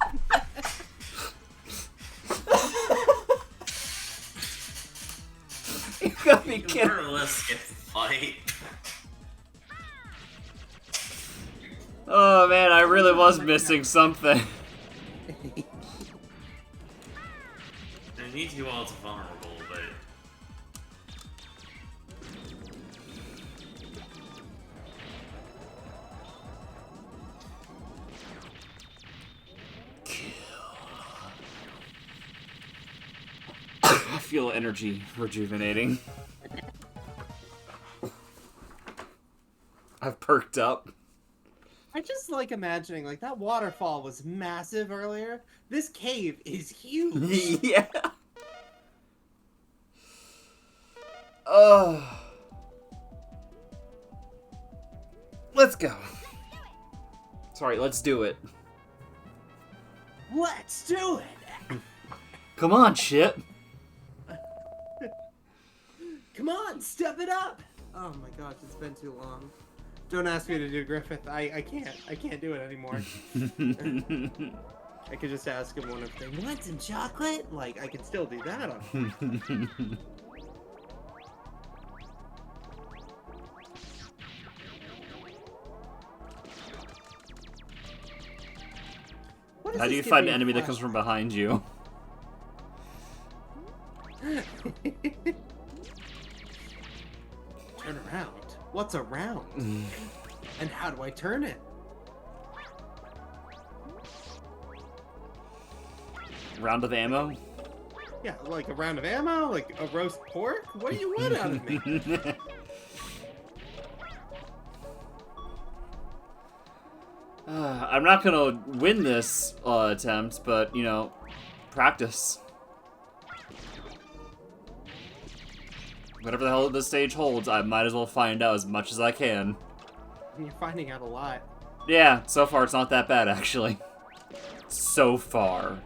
You gotta be kidding. More or less get the fight. Oh man, I really was missing something. I need you all to vulnerable, but I feel energy rejuvenating. I've perked up. I just like imagining, like, that waterfall was massive earlier. This cave is huge. Yeah. Oh. Let's go. Sorry, let's do it. Let's do it. Come on, Chip. Come on, step it up. Oh my gosh, it's been too long. Don't ask me to do Griffith. I can't do it anymore. I could just ask him one of them. Want some chocolate? Like, I could still do that. What does How do this you give find me an a enemy that comes from behind you? Turn around. What's around? And how do I turn it? Round of ammo? Yeah, like a round of ammo? Like a roast pork? What do you want out of me? I'm not gonna win this attempt, but, you know, practice. Whatever the hell this stage holds, I might as well find out as much as I can. You're finding out a lot. Yeah, so far it's not that bad, actually. So far.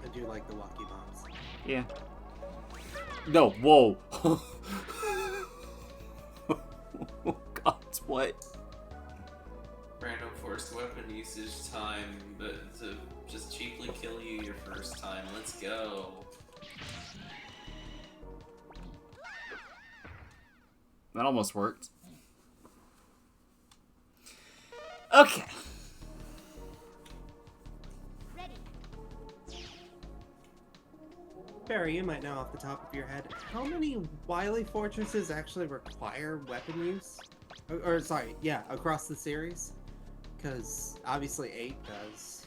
I do like the walkie bombs. Yeah. No, whoa. God, what? random forced weapon usage time, but to just cheaply kill you your first time. Let's go. That almost worked. Okay. Ready. Barry, you might know off the top of your head, how many Wily fortresses actually require weapon use? Or sorry, yeah, across the series? Because obviously 8 does.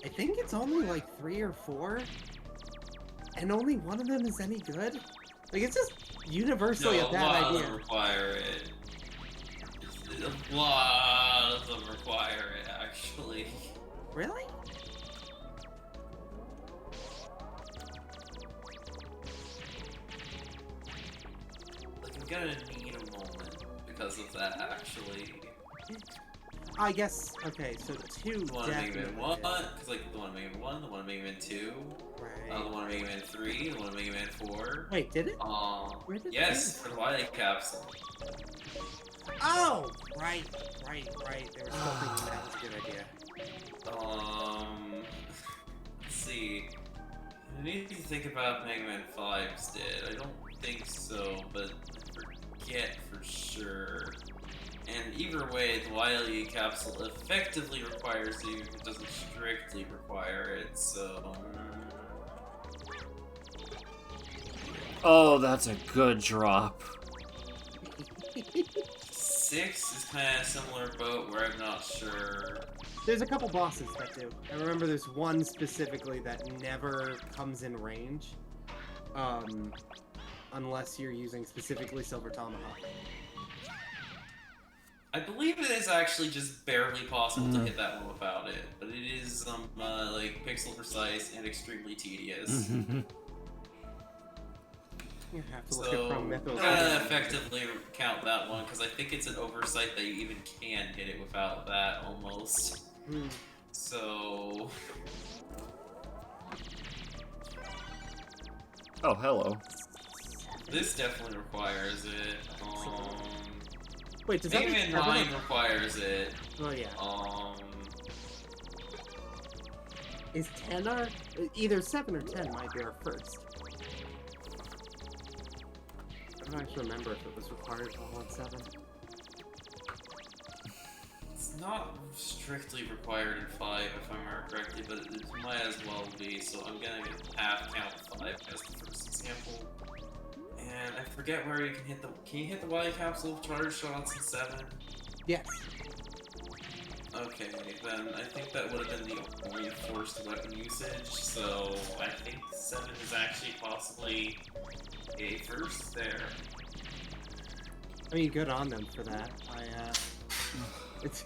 I think it's only like 3 or 4, and only one of them is any good. Like, it's just universally a bad idea. Of them require it. A lot of them require it, actually. Really? Like, I'm gonna need a moment because of that, actually. I guess, okay, so 2 The one in Mega Man definitely 1, did. because like the one in Mega Man 1, the one in Mega Man 2, Right. the one in Mega Man 3, the one in Mega Man 4. Wait, did it? Where did it Yes, go? for the Wily capsule. Oh! Right. They were still thinking that was a good idea. Let's see. I need to think about Mega Man 5's did. I don't think so, but I forget for sure. And either way, the Wily capsule effectively requires you, it doesn't strictly require it, so... Oh, that's a good drop. 6 is kind of a similar boat where I'm not sure. There's a couple bosses that do. I remember there's one specifically that never comes in range. Unless you're using specifically Silver Tomahawk. I believe it is actually just barely possible to hit that one without it, but it is like pixel precise and extremely tedious. You have to look at So Chrome I'm Mythos. gonna effectively count that one because I think it's an oversight that you even can hit it without that almost. Hmm. So Oh, hello. this definitely requires it. Wait, does that Mega make Man 9 7? requires it. Oh yeah. Is 10 our... Either 7 or 10 might be our first. I don't actually remember if it was required all on 7. It's not strictly required in 5, if I remember correctly, but it might as well be, so I'm gonna half count 5 as the first example. And I forget where you can hit the... Can you hit the Wily capsule with charge shots in 7? Yes. Okay, then I think that would have been the only forced weapon usage, so I think 7 is actually possibly a first there. I mean, good on them for that. It's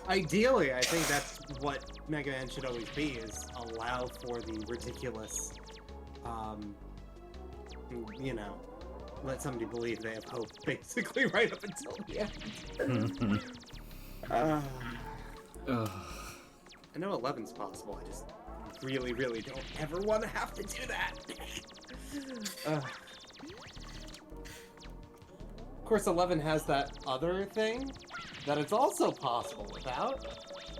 ideally, I think that's what Mega Man should always be: is allow for the ridiculous, you know, let somebody believe they have hope, basically, right up until the end. I know 11's possible. I just really, really don't ever want to have to do that. Of course, 11 has that other thing that it's also possible without,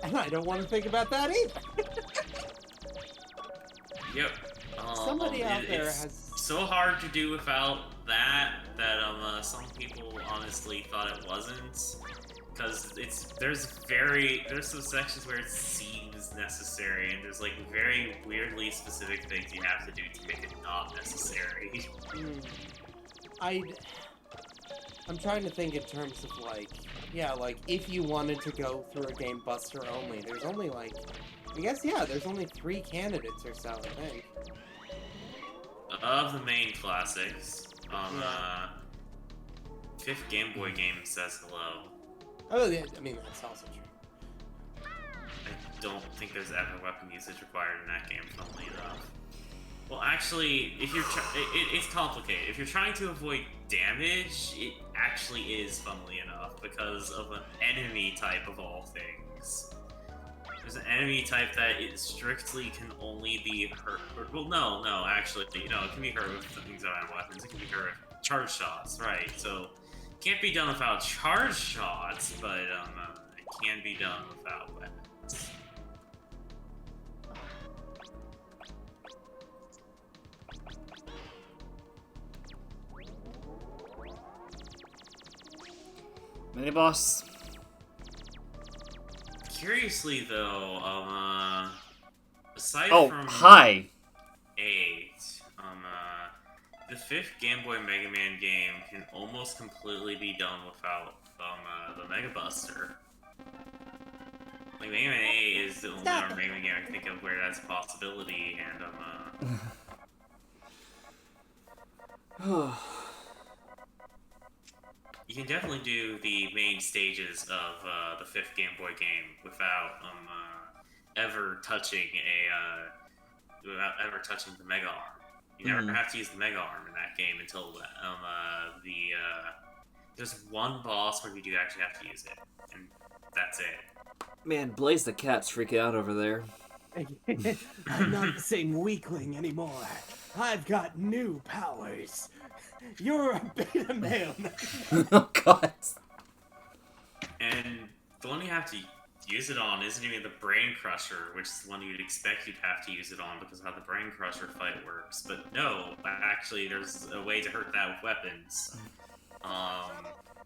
and I don't want to think about that either. Yep. Somebody out there it's has... so hard to do without that some people honestly thought it wasn't, because there's some sections where it seems necessary, and there's like very weirdly specific things you have to do to make it not necessary. I'm trying to think in terms of like, yeah, like if you wanted to go through a game Buster only, there's only like, I guess, yeah, there's only 3 candidates or so, I think. Of the main classics, 5th Game Boy game says hello. Oh, yeah, I mean, that's also true. I don't think there's ever weapon usage required in that game, funnily enough. Well, actually, if you're it's complicated. If you're trying to avoid damage, it actually is, funnily enough, because of an enemy type of all things. There's an enemy type that it strictly can only be hurt. Well, no, actually, it can be hurt with things around weapons. It can be hurt with charge shots, right? So, it can't be done without charge shots, but it can be done without weapons. Mini boss. Curiously, though, aside Oh, from hi. 8, the 5th Game Boy Mega Man game can almost completely be done without the Mega Buster. Like, Mega Man 8 is the only Mega Man game I can think of where that's a possibility, and you can definitely do the main stages of the 5th Game Boy game without ever touching the Mega Arm. You never have to use the Mega Arm in that game until there's one boss where you do actually have to use it, and that's it. Man, Blaze the cat's freaking out over there. I'm not the same weakling anymore. I've got new powers. You're a beta male now. Oh god. And the one you have to use it on isn't even the Brain Crusher, which is the one you'd expect you'd have to use it on because of how the Brain Crusher fight works. But no, actually, there's a way to hurt that with weapons.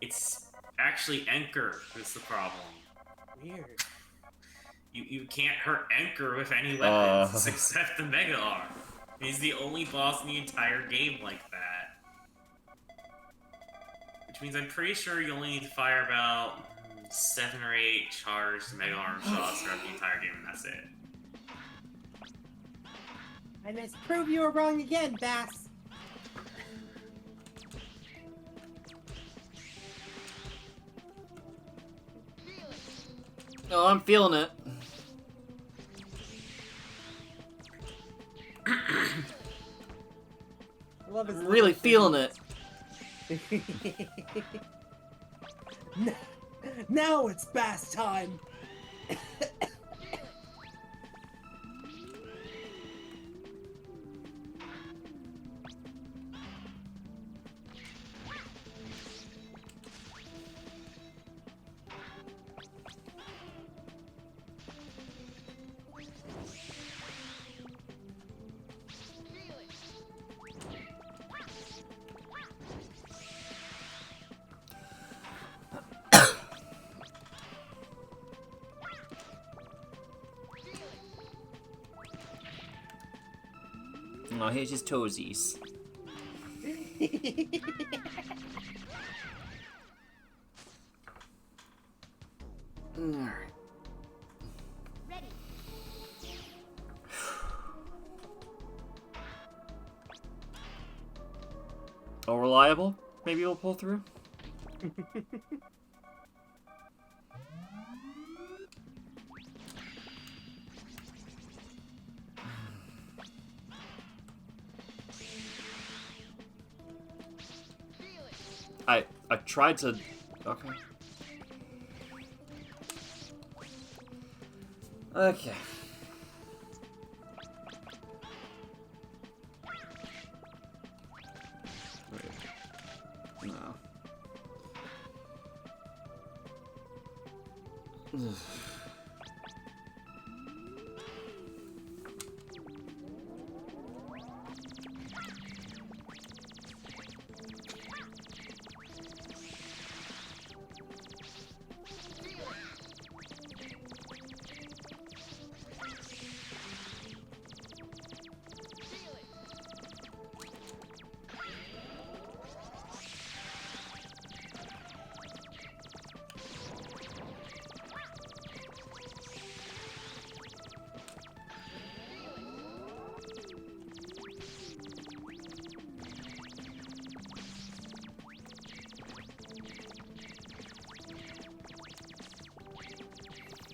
It's actually Anchor is the problem. Weird. You can't hurt Anchor with any weapons except the Mega Arm. He's the only boss in the entire game like that. Which means I'm pretty sure you only need to fire about 7 or 8 charged Mega Arm shots throughout the entire game, and that's it. I must prove you were wrong again, Bass. Oh, I'm feeling it. Love is Really feeling it. Now it's Bass time. Oh, here's his toesies. Alright. Ready. Oh, reliable? Maybe we'll pull through? I tried to... Okay. Okay. Wait. No.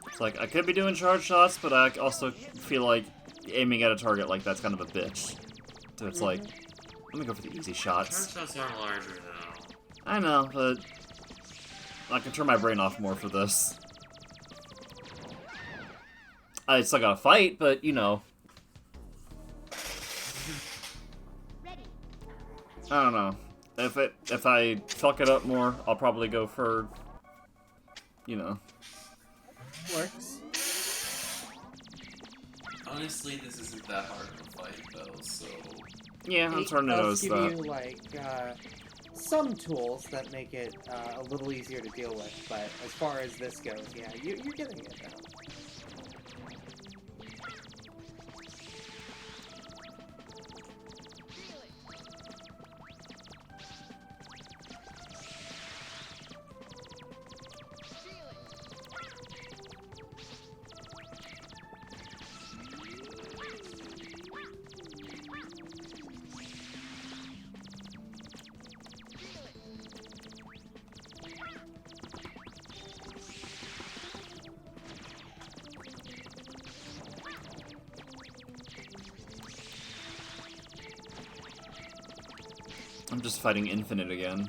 It's like, I could be doing charge shots, but I also feel like aiming at a target like that's kind of a bitch. So it's like, let me go for the easy shots. Charge shots are larger, though. I know, but I can turn my brain off more for this. I still gotta fight, but, you know. Ready. I don't know. If I fuck it up more, I'll probably go for, you know. Works. Honestly, this isn't that hard of a fight, though, so... Yeah, I'm It starting to does notice give that. you, like, some tools that make it a little easier to deal with, but as far as this goes, yeah, you're getting it now. I'm just fighting Infinite again.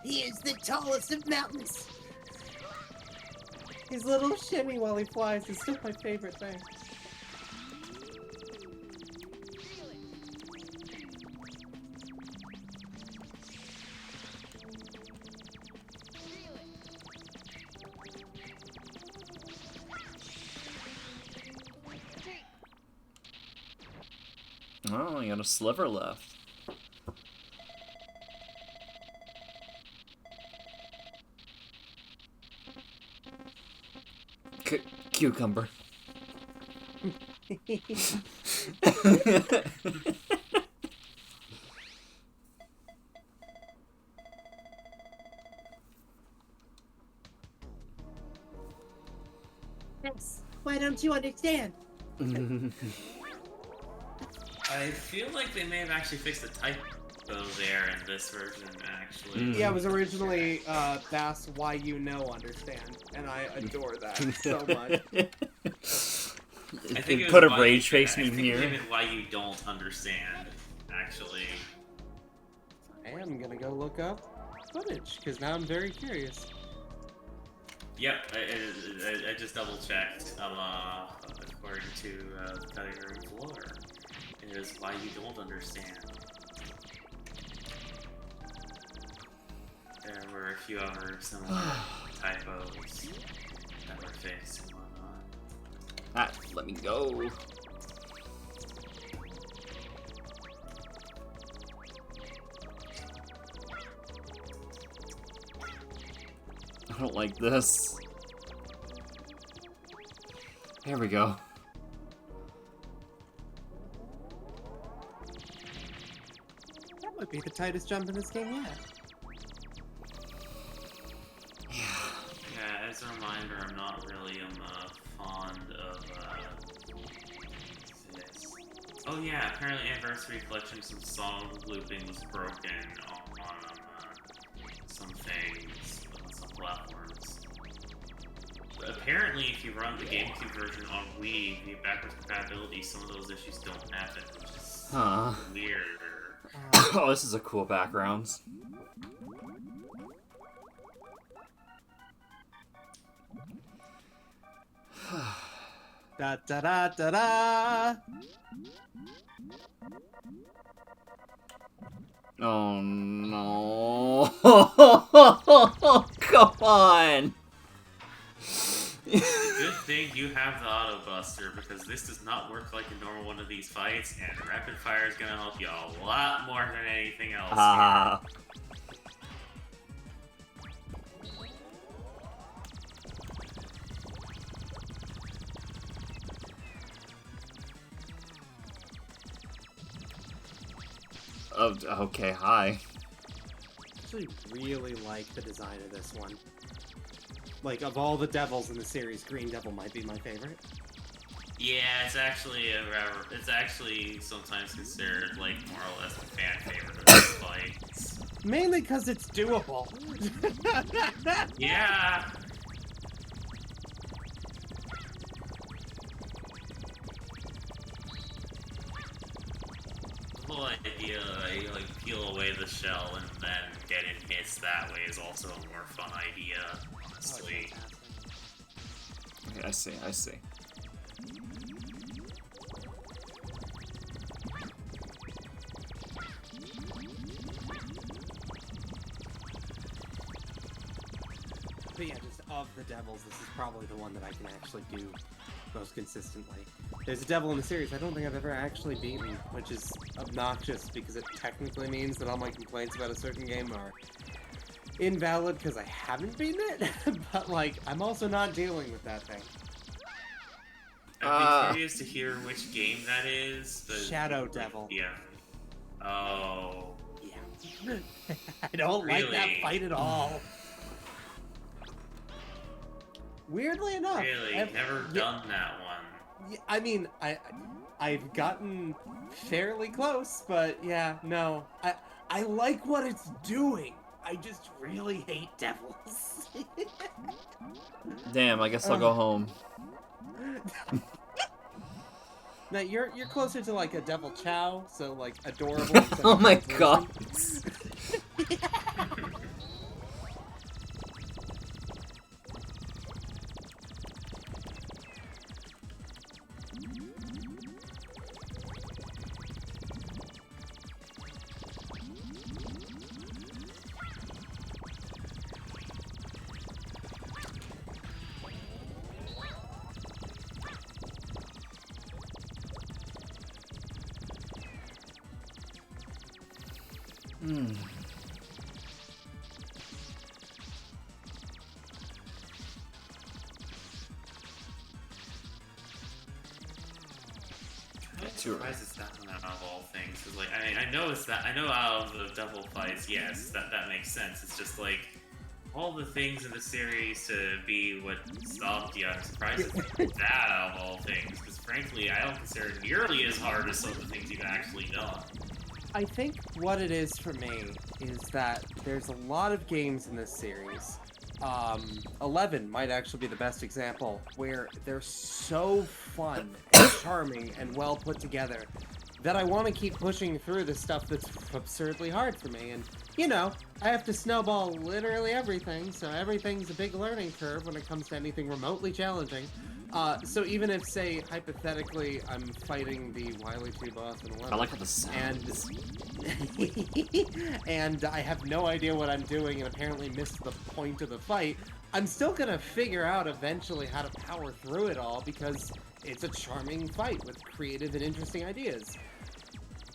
He is the tallest of mountains! His little shimmy while he flies is still my favorite thing. Oh, I got a sliver left. Cucumber. Yes. Why don't you understand? I feel like they may have actually fixed the typo there in this version, actually. Yeah, it was originally Bass Why You Know Understand, and I adore that so much. I think it was Put a why rage you- face I meme think here. even why you don't understand, actually. I am gonna go look up footage, because now I'm very curious. Yep, I just double checked. According to the cutting room floor, it is why you don't understand. There were a few other similar typos that were fixed and whatnot. Ah, let me go. I don't like this. There we go. Might be the tightest jump in this game yet. Yeah, as a reminder, I'm not really fond of this. Oh yeah, apparently Anniversary Collection, some song looping was broken on some things, on some platforms. But apparently, if you run the GameCube version on Wii via backwards compatibility, some of those issues don't happen, which is weird. Oh, this is a cool background. Da da da da da. Oh no. Come on. Good thing you have the Auto Buster, because this does not work like a normal one of these fights, and Rapid Fire is gonna help you a lot more than anything else. Ah. Oh, okay, hi. I actually really like the design of this one. Like, of all the devils in the series, Green Devil might be my favorite. Yeah, it's actually sometimes considered like more or less a fan favorite of these fights. Mainly because it's doable. Yeah. The whole idea, like peel away the shell and then get in hits that way is also a more fun idea, honestly. Okay, I see. But yeah, just of the devils, this is probably the one that I can actually do most consistently. There's a devil in the series I don't think I've ever actually beaten, which is obnoxious because it technically means that all my complaints about a certain game are invalid because I haven't beaten it, but like, I'm also not dealing with that thing. I'd be curious to hear which game that is. But, Shadow Devil. Yeah. Oh. Yeah. I don't like that Really? fight at all. Weirdly enough, Really? Never done that one. Yeah, I mean, I've gotten fairly close, but yeah, no. I like what it's doing. I just really hate devils. Damn, I guess I'll go home. Now you're closer to like a devil chow, so like adorable. Oh my god. I'm surprised it's that one out of all things. 'Cause, like, I know it's that. I know out of the devil fights, yes, that makes sense. It's just like all the things in the series to be what stopped you. I'm surprised it's that out of all things. Because frankly, I don't consider it nearly as hard as some of the things you've actually done. I think what it is for me is that there's a lot of games in this series. 11 might actually be the best example, where they're so fun and charming and well put together that I want to keep pushing through the stuff that's absurdly hard for me. And, you know, I have to snowball literally everything, so everything's a big learning curve when it comes to anything remotely challenging. So even if, say, hypothetically, I'm fighting the Wily 2 boss in 11, I like how the sound and I have no idea what I'm doing and apparently missed the point of the fight, I'm still gonna figure out eventually how to power through it all because it's a charming fight with creative and interesting ideas.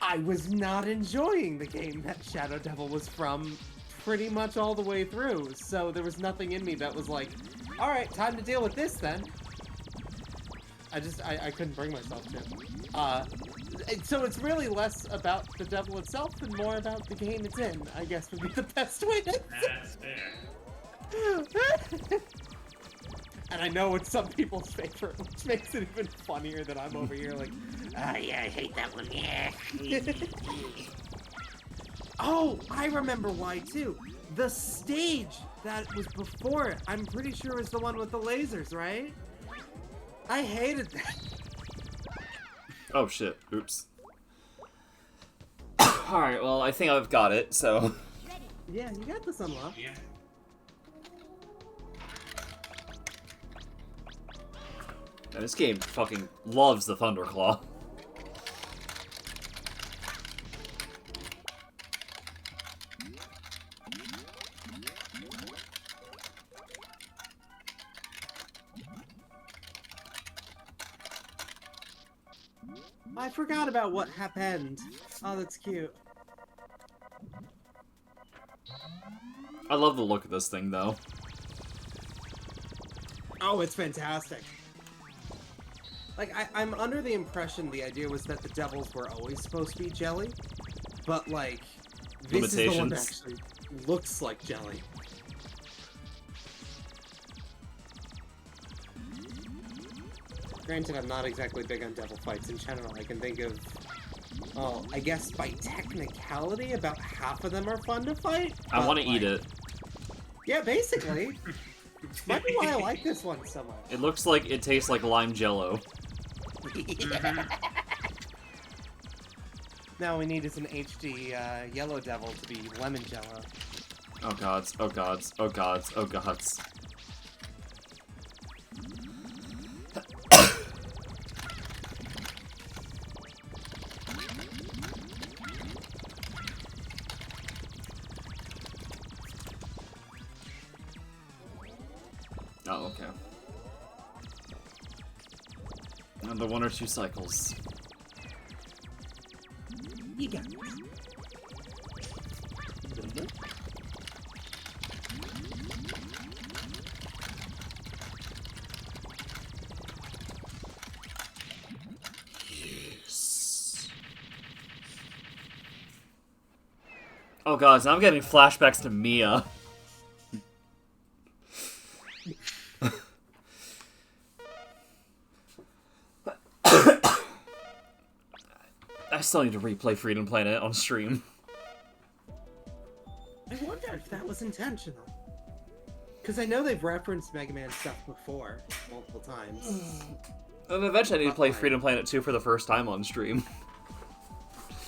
I was not enjoying the game that Shadow Devil was from pretty much all the way through, so there was nothing in me that was like, alright, time to deal with this then. I couldn't bring myself to. So it's really less about the devil itself and more about the game it's in, I guess would be the best way to That's fair. And I know it's some people's favorite, which makes it even funnier that I'm over here like, oh yeah, I hate that one, yeah. Oh, I remember why too. The stage that was before it, I'm pretty sure was the one with the lasers, right? I hated that. Oh shit, oops. Alright, well, I think I've got it, so... Yeah, you got this unlocked. Yeah. And this game fucking loves the Thunderclaw. I forgot about what happened. Oh, that's cute. I love the look of this thing, though. Oh, it's fantastic. Like, I'm under the impression the idea was that the devils were always supposed to be jelly, but, like, this is the one that actually looks like jelly. Granted, I'm not exactly big on devil fights in general. I can think of, oh, I guess by technicality, about half of them are fun to fight. I want to eat it. Yeah, basically. Might be why I like this one so much. It looks like it tastes like lime jello. Now we need is an HD yellow devil to be lemon jello. Oh gods, oh gods, oh gods, oh gods. Oh, okay. Another 1 or 2 cycles. You got it. Yes. Oh god, now I'm getting flashbacks to Mia. I still need to replay Freedom Planet on stream. I wonder if that was intentional. Because I know they've referenced Mega Man stuff before, multiple times. And eventually I need to play Freedom Planet 2 for the first time on stream.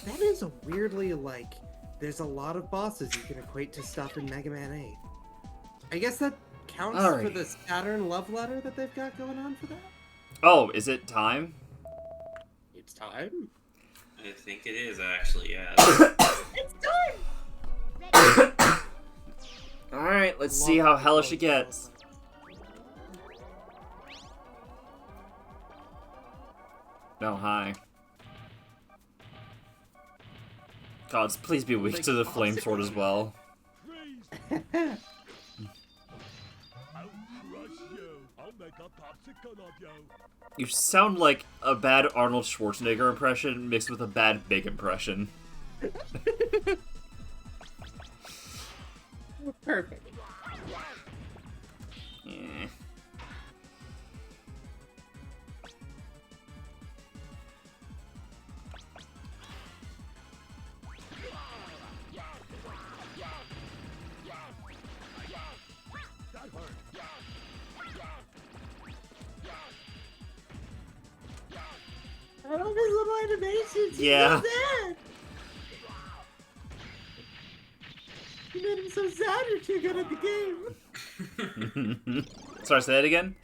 That is a weirdly, like, there's a lot of bosses you can equate to stuff in Mega Man 8. I guess that counts for the Saturn love letter that they've got going on for that? Oh, is it time? It's time. I think it is actually, yeah. It's time! Alright, let's see how hellish it gets. No, hi. Gods, please be weak to the flame sword as well. You sound like a bad Arnold Schwarzenegger impression mixed with a bad Big impression. Perfect. Yeah. I love his little animations. He's Yeah. so sad. You made him so sad. You're too good at the game. Sorry, say that again?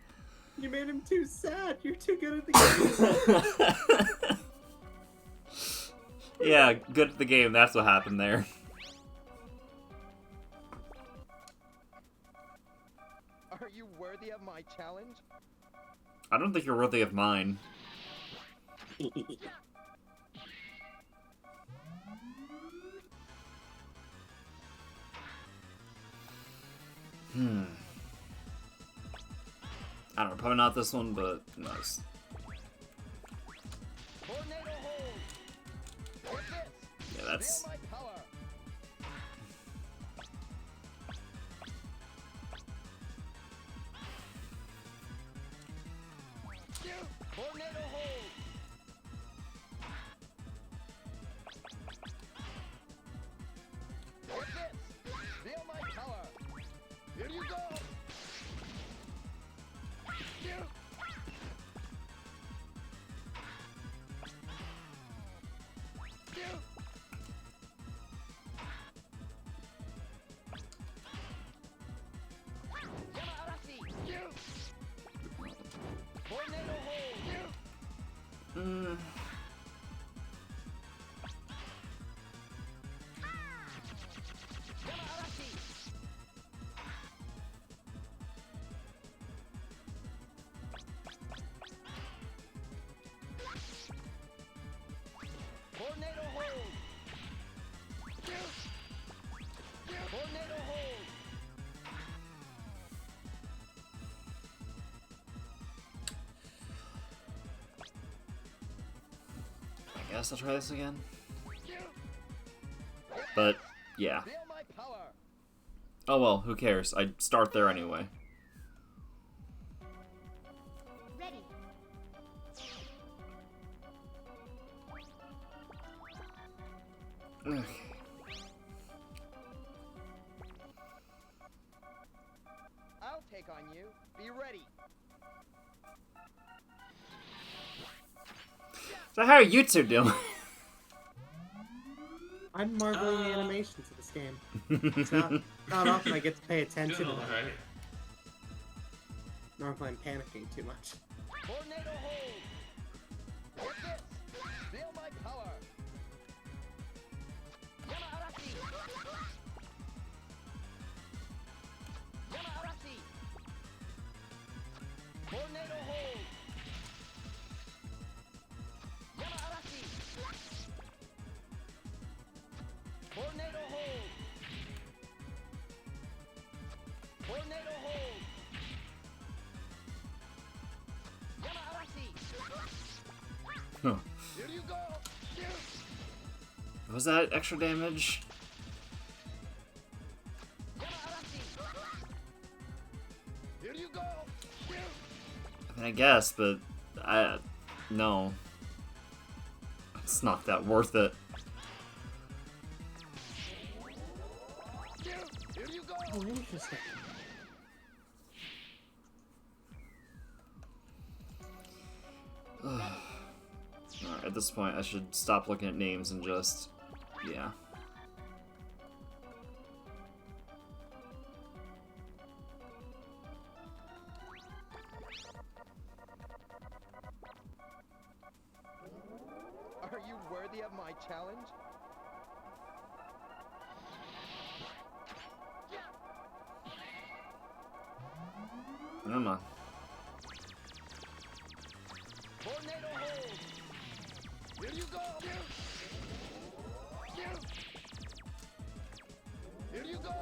You made him too sad. You're too good at the game. Yeah, good at the game. That's what happened there. Are you worthy of my challenge? I don't think you're worthy of mine. I don't know, probably not this one, but nice. that's... Feel my power. Tornado hold. What's this? Feel my power. Here you go. Tornado hold. Tornado hold. Tornado hold. I guess I'll try this again. But, yeah. Feel my power. Oh well, who cares? I'd start there anyway. Ready. Okay. I'll take on you. Be ready. So how are you two doing? I'm marveling the animations of this game. It's not often I get to pay attention Doing to them. alright. Normally I'm panicking too much. Tornado hold. What's this? Feel my power. Yamaarashi. Yamaarashi. Tornado hold. Yamaarashi. Tornado hold. Tornado hold. Yamaarashi. Huh. Here you go. Was that extra damage? Yamaarashi. Here you go. I mean, I guess, but no. It's not that worth it. Here you go. Oh, interesting. Alright, at this point, I should stop looking at names and just... yeah. Are you worthy of my challenge? Never mind. Tornado hold. Here you go. Here you go.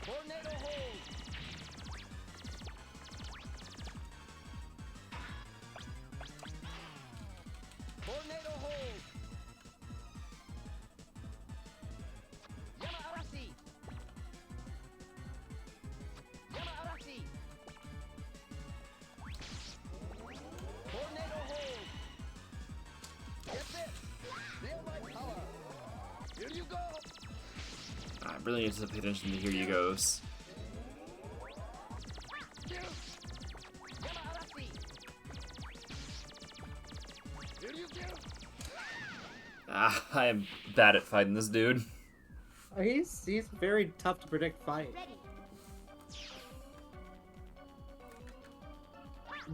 Tornado hold. Tornado hold. Yamaarashi. Yamaarashi. Tornado hold. Get this. Feel my power. Here you go. I really need to pay attention to Here You Goes. Yamaarashi. Here you go. I am bad at fighting this dude. Oh, he's very tough to predict fight. Ready.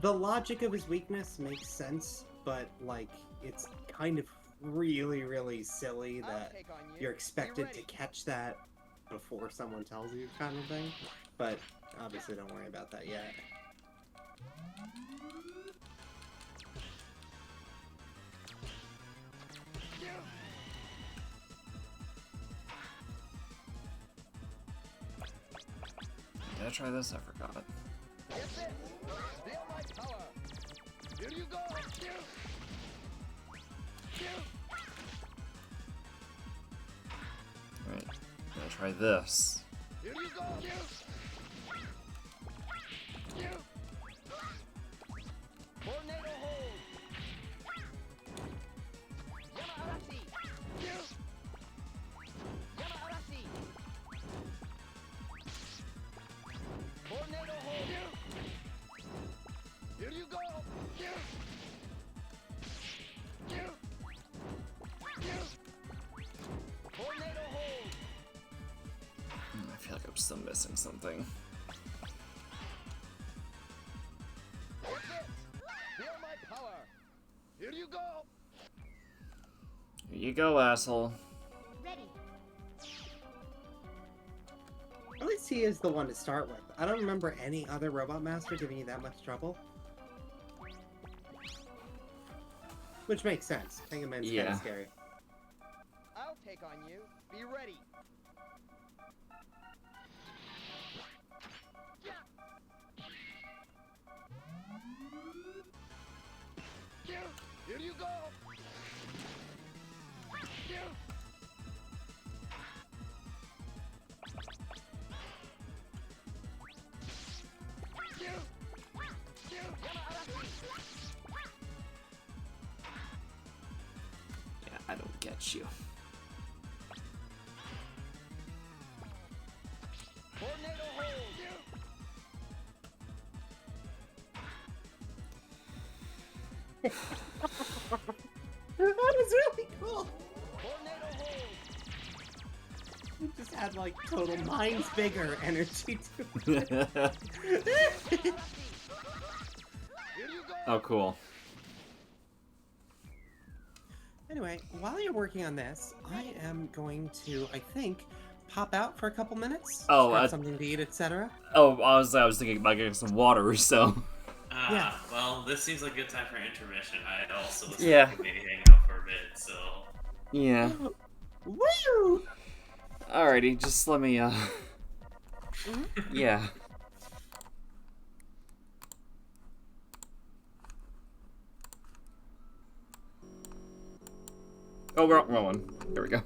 The logic of his weakness makes sense, but like it's kind of really silly I'll that take on you. you're Be expected to ready. catch that before someone tells you, kind of thing. But obviously, don't worry about that yet. Did I try this? I forgot. Get this. Feel my power. Here you go. Alright, gotta try this. Here you go. Tornado hold. Yama-arashi. Yama-arashi. Tornado hold. Here you go. Tornado hold. I feel like I'm still missing something. That's it. Feel my power. Here you go. Here you go, asshole. Ready. At least he is the one to start with. I don't remember any other Robot Master giving you that much trouble. Which makes sense. Mega Man's kind Yeah. of scary. I'll take on you. Be ready. Here you go. Yeah, I don't get you. Tornado hold. That was really cool. Tornado hold. You just had like total mine's bigger energy to it. Here you go. Oh, cool. Anyway, while you're working on this, I am going to, I think, pop out for a couple minutes. Oh, grab something to eat, etc. Oh, I was thinking about getting some water, so. Yeah. Well, this seems like a good time for intermission. I also was Yeah. thinking maybe hang out for a bit, so... Yeah. Woo! Alrighty, just let me, yeah. Oh, wrong one. There we go.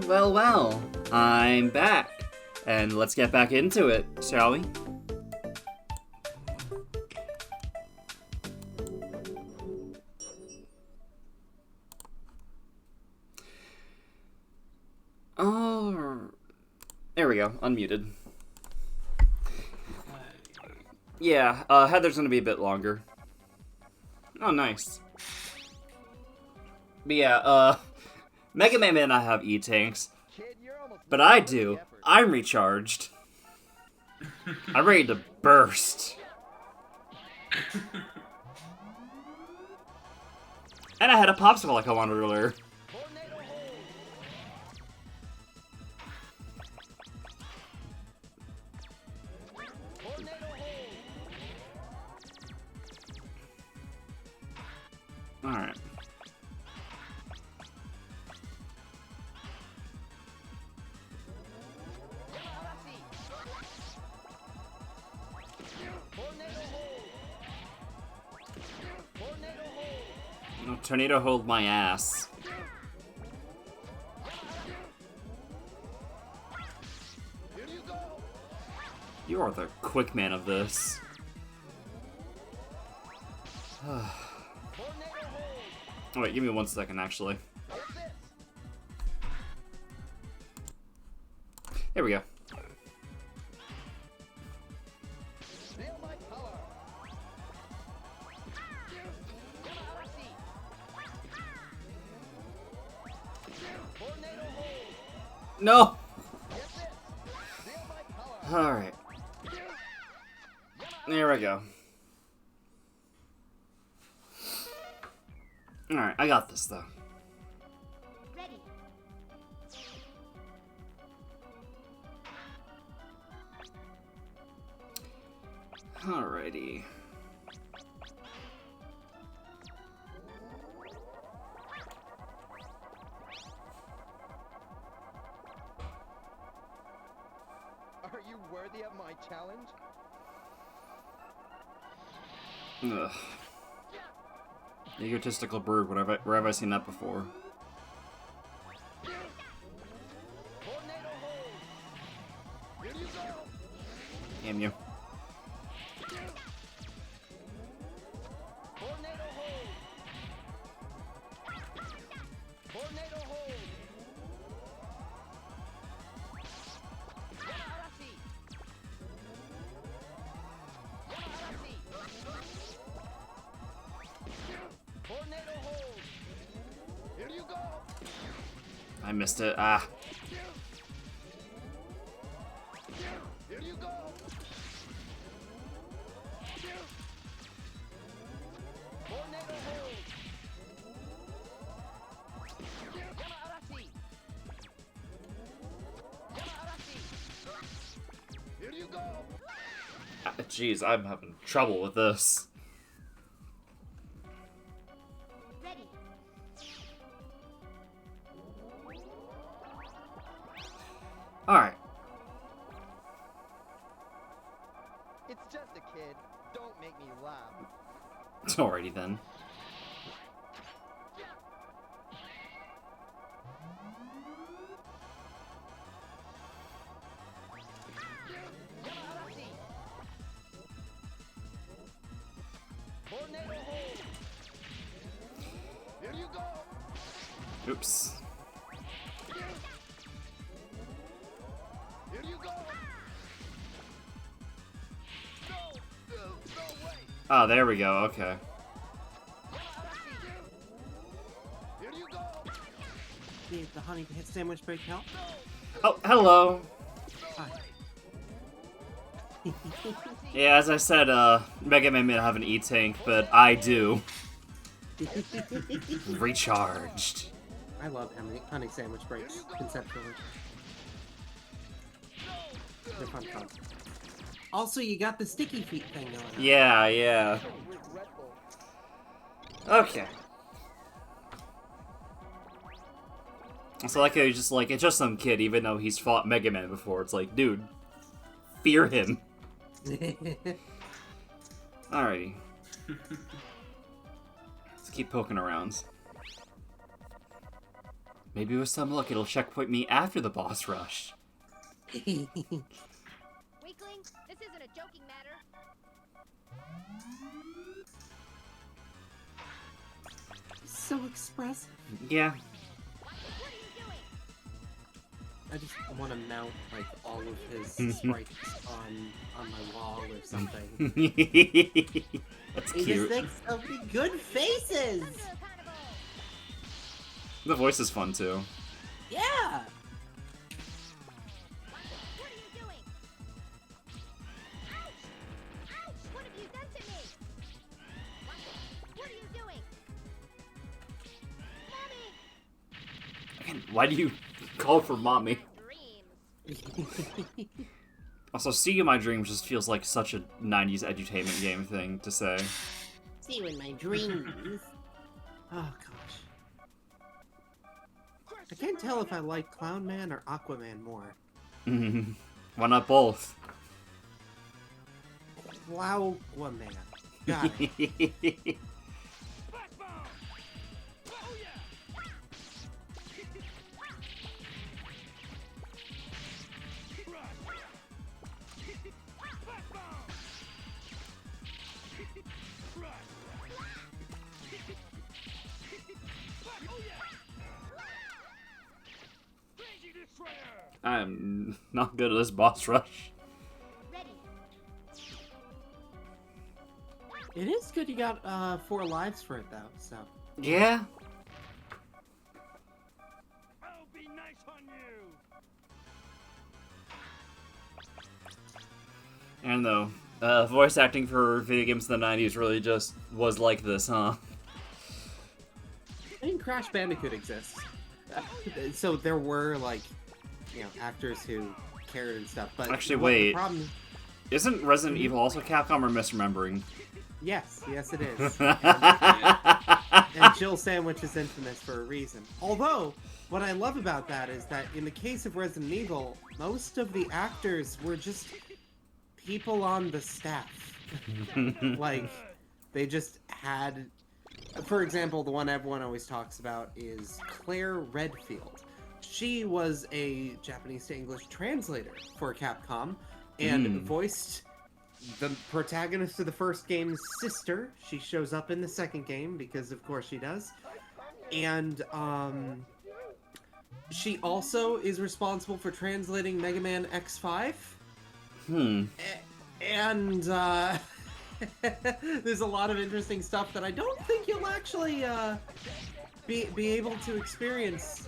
Well, I'm back. And let's get back into it, shall we? Oh, there we go, unmuted. Yeah, Heather's gonna be a bit longer. Oh, nice. But yeah, Mega Man may not have E-Tanks, Kid, you're almost but I making the do. effort. I'm recharged. I'm ready to burst. And I had a popsicle like I wanted earlier. Tornado hold. Tornado hold. Alright. Tornado hold. Tornado hold. Oh, tornado hold my ass. Here you go. You are the quick man of this. Tornado hold. Oh, wait, give me 1 second, actually. Get this. Here we go. Feel my power. Tornado hold. No! Get this. Feel my power. Alright. There we go. Alright, I got this, though. Ready. Alrighty. Are you worthy of my challenge? Ugh. Egotistical bird, where have I seen that before? Tornado hold. Here you go. Damn you. Tornado hold. Tornado hold. Tornado hold. Here you go. I missed it. Ah. Here you go. Tornado hold. Here you go. Ah, jeez, I'm having trouble with this. Ready. Alright. It's just a kid. Don't make me laugh. Alrighty then. Tornado hold. Here you go. Oops. Here you go. No, way. Oh, there we go. Okay. Here you go. Did the honey sandwich break help? Oh, hello. Hi. Yeah, as I said, Mega Man may not have an E-Tank, but I do. Recharged. I love honey sandwich breaks conceptually. They're fun concepts. Also, you got the sticky feet thing going on. Yeah, yeah. Okay. So like he's just like, it's just some kid, even though he's fought Mega Man before. It's like, dude, fear him. Alrighty. Let's keep poking around. Maybe with some luck it'll checkpoint me after the boss rush. Weakling, this isn't a joking matter. So expressive. Yeah. What are you doing? I just want to mount like all of his sprites on my wall or something. That's He just cute. makes so many good faces. Come to a carnival. The voice is fun too. Yeah. What are you doing? Ouch! Ouch! What have you done to me? What are you doing? Mommy! Again, why do you call for mommy? Dreams. Also, See You in My Dreams just feels like such a 90s edutainment game thing to say. See you in my dreams. Oh gosh. I can't tell if I like Clown Man or Aquaman more. Why not both? Aquaman. Got it. I'm not good at this boss rush. Ready. It is good you got 4 lives for it though, so. Yeah? I'll be nice on you. And though, voice acting for video games in the 90s really just was like this, huh? I mean, Crash Bandicoot exists. So there were like, you know, actors who cared and stuff, but Actually, the wait. problem... Isn't Resident Evil also Capcom or misremembering? Yes, it is. And Jill Sandwich is infamous for a reason. Although, what I love about that is that in the case of Resident Evil, most of the actors were just people on the staff. Like, they just had... For example, the one everyone always talks about is Claire Redfield. She was a Japanese to English translator for Capcom and voiced the protagonist of the first game's sister. She shows up in the second game because, of course, she does. And she also is responsible for translating Mega Man X5. And there's a lot of interesting stuff that I don't think you'll actually be able to experience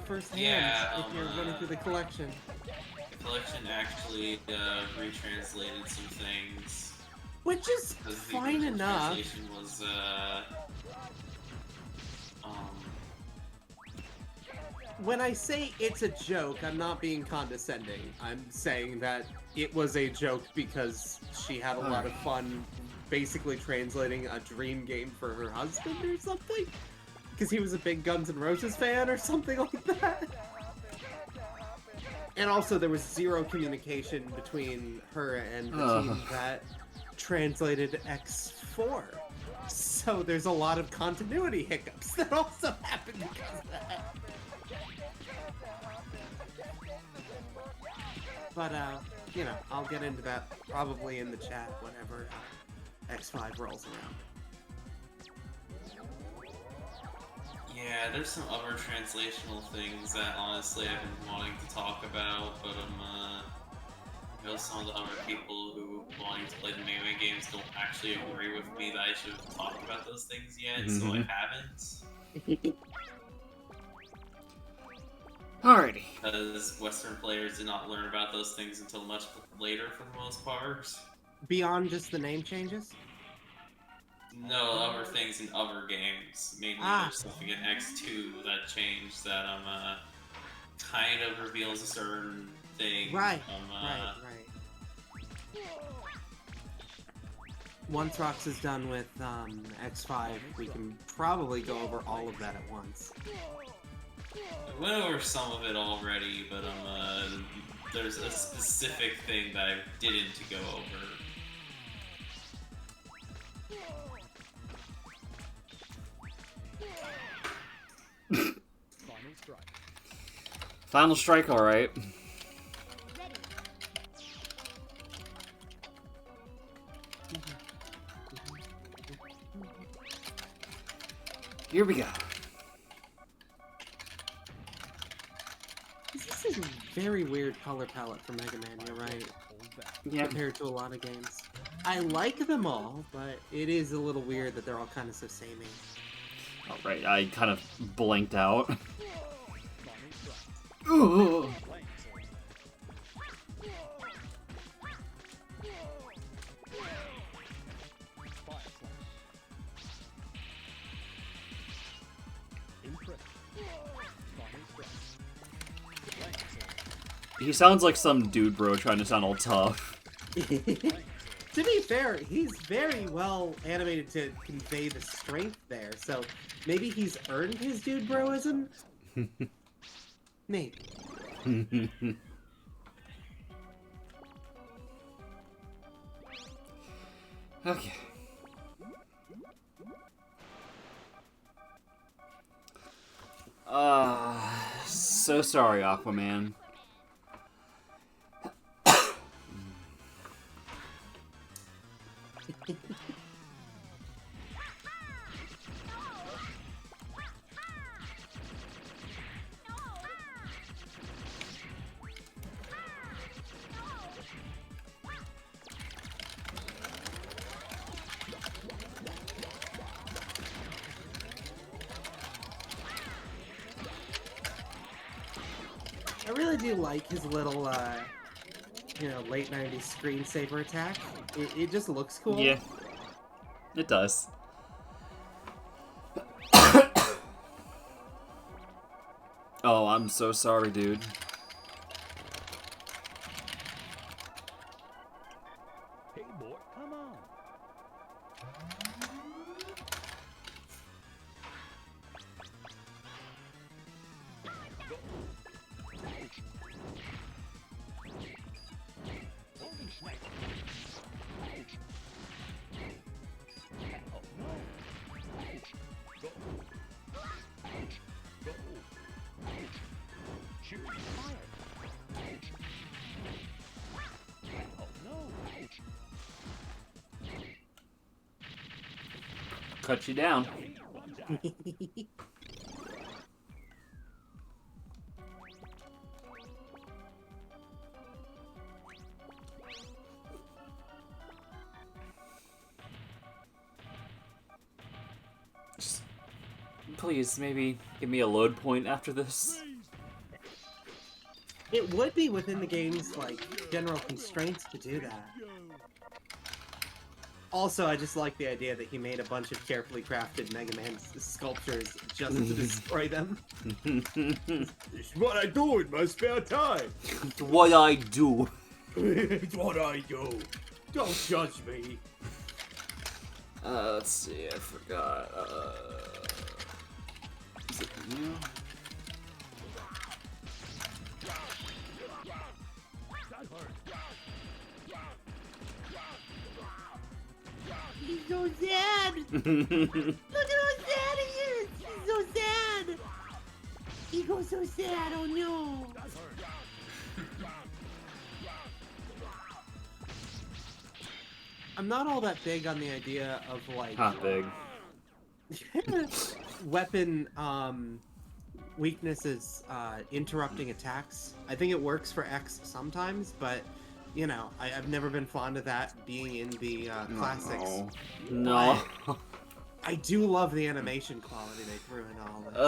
firsthand if you're running through the collection. The collection actually retranslated some things. Which is Because the fine original enough. translation was, When I say it's a joke, I'm not being condescending. I'm saying that it was a joke because she had a lot of fun basically translating a dream game for her husband or something. Because he was a big Guns N' Roses fan or something like that. And also there was zero communication between her and the team that translated X4. So there's a lot of continuity hiccups that also happened because of that. But, you know, I'll get into that probably in the chat whenever X5 rolls around. yeah, there's some other translational things that honestly I've been wanting to talk about, but you know, some of the other people who wanting to play the Mega Man games don't actually agree with me that I should have talked about those things yet, so I haven't. Alrighty. Because Western players did not learn about those things until much later for the most part. Beyond just the name changes? No, other things in other games. Mainly there's something in X2 that changed that kind of reveals a certain thing. Right. Once Rox is done with X5, we can probably go over all of that at once. I went over some of it already, but there's a specific thing that I didn't go over. Final strike. Final strike, alright. Here we go. This is a very weird color palette for Mega Man, you're right. Yeah. Compared to a lot of games. I like them all, but it is a little weird that they're all kind of so samey. Alright, I kind of blanked out. Ooh. He sounds like some dude bro trying to sound all tough. To be fair, he's very well animated to convey the strength there, so maybe he's earned his dude broism? Maybe. Okay. So sorry, Aquaman. I really do like his little, late 90s screensaver attack. It just looks cool. Yeah, it does. Oh, I'm so sorry, dude. Hey, boy, come on. Cut you down. Just, please, maybe give me a load point after this. It would be within the game's, general constraints to do that. Also, I just like the idea that he made a bunch of carefully crafted Mega Man sculptures just to destroy them. It's what I do in my spare time. It's what I do. It's what I do. Don't judge me. Let's see, I forgot. Is it you? He's so sad! Look at how sad he is! He's so sad! He goes so sad, oh no! I'm not all that big on the idea of, Not big. weapon, weaknesses, interrupting attacks. I think it works for X sometimes, but, I've never been fond of that being in the, classics. No. But I do love the animation quality they threw in all this.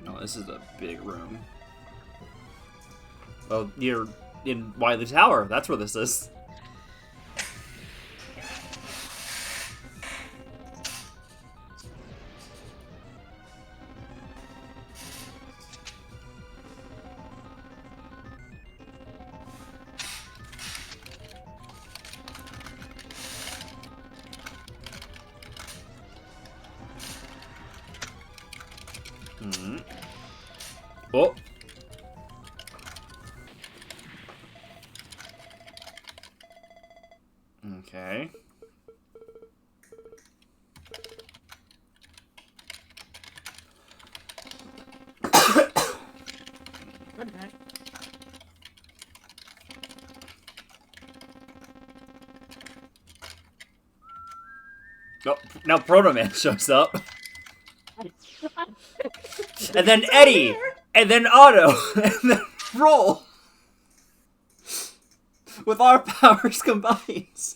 No, this is a big room. Well, you're in Wily Tower. That's where this is. Oh. Okay. Okay. Oh, now Proto Man shows up. And then Eddie! And then Otto! And then Roll! With our powers combined.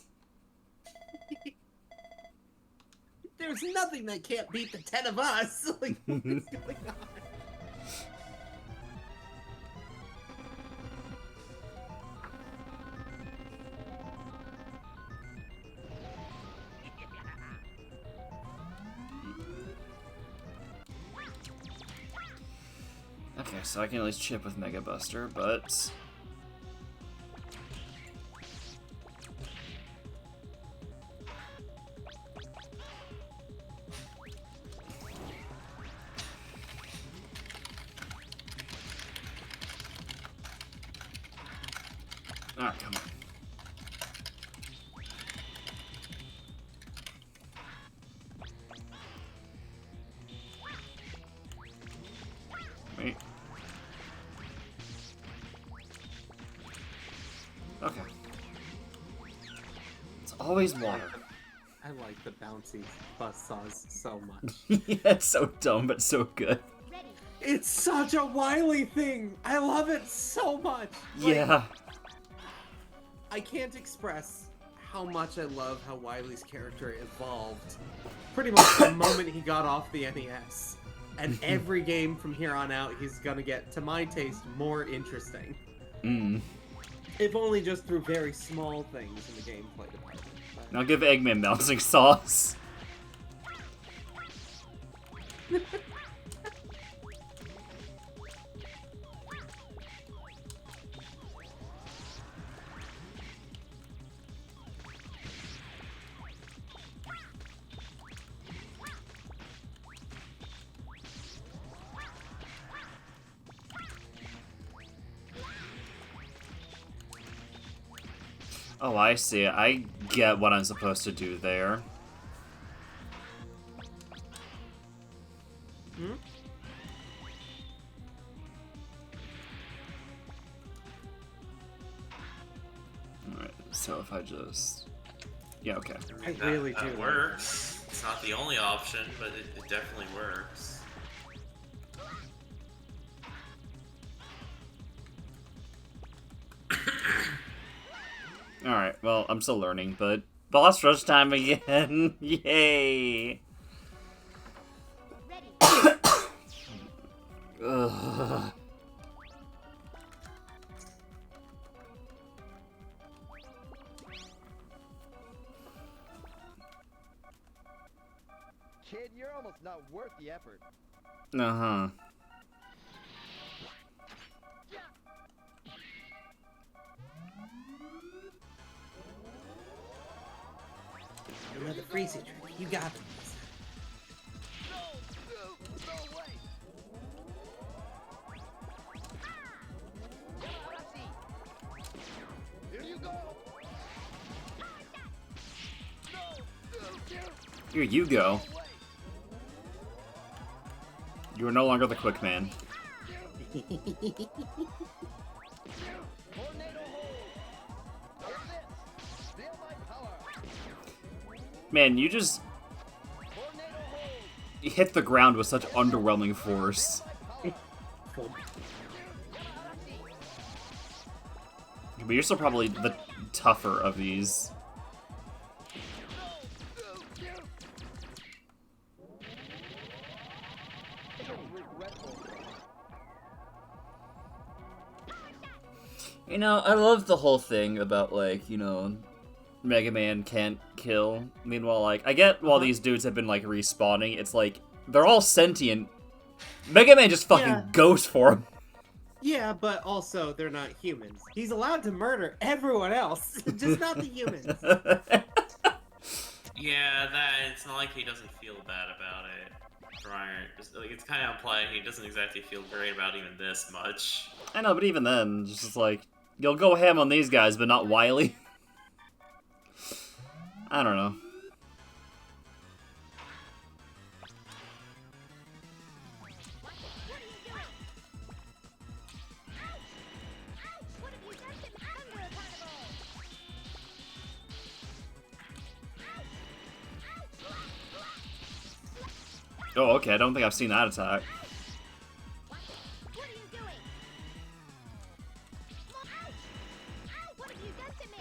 There's nothing that can't beat the 10 of us. Like, what is going on? Okay, so I can at least chip with Mega Buster, but... Ah, come on. Wait. Okay. It's always water. I like the bouncy buzzsaws so much. Yeah, it's so dumb, but so good. Ready. It's such a Wily thing! I love it so much! Like, Yeah. I can't express how much I love how Wily's character evolved pretty much the moment he got off the NES. And every game from here on out, he's gonna get, to my taste, more interesting. Mm. If only just through very small things in the gameplay department. I'll give Eggman bouncing sauce. Oh, I see. I get what I'm supposed to do there. Hmm? Alright, so if I just... Yeah, okay. I That- really that do. works. It's not the only option, but it definitely works. Alright, well, I'm still learning, but... Boss rush time again! Yay! Ready. Ugh. Kid, you're almost not worth the effort. Uh-huh. Another freezy trick. You got it. No way. Here you go. Here you go. You are no longer the quick man. Tornado hold. Get this. Feel my power. Man, you just Tornado hold. hit the ground with such underwhelming force. But you're still probably the tougher of these. You know, I love the whole thing about, like, you know, Mega Man can't kill. Meanwhile, like, I get while these dudes have been, like, respawning, it's like, they're all sentient. Mega Man just fucking goes for him. Yeah, but also they're not humans. He's allowed to murder everyone else, just not the humans. Yeah, that it's not like he doesn't feel bad about it. Like, it's kind of implied he doesn't exactly feel great about even this much. I know, but even then, it's just like, you'll go ham on these guys, but not Wily. I don't know. What have you done to me? Thunder carnival! Oh, okay, I don't think I've seen that attack. What are you doing? Ouch! Ow! What have you done to me?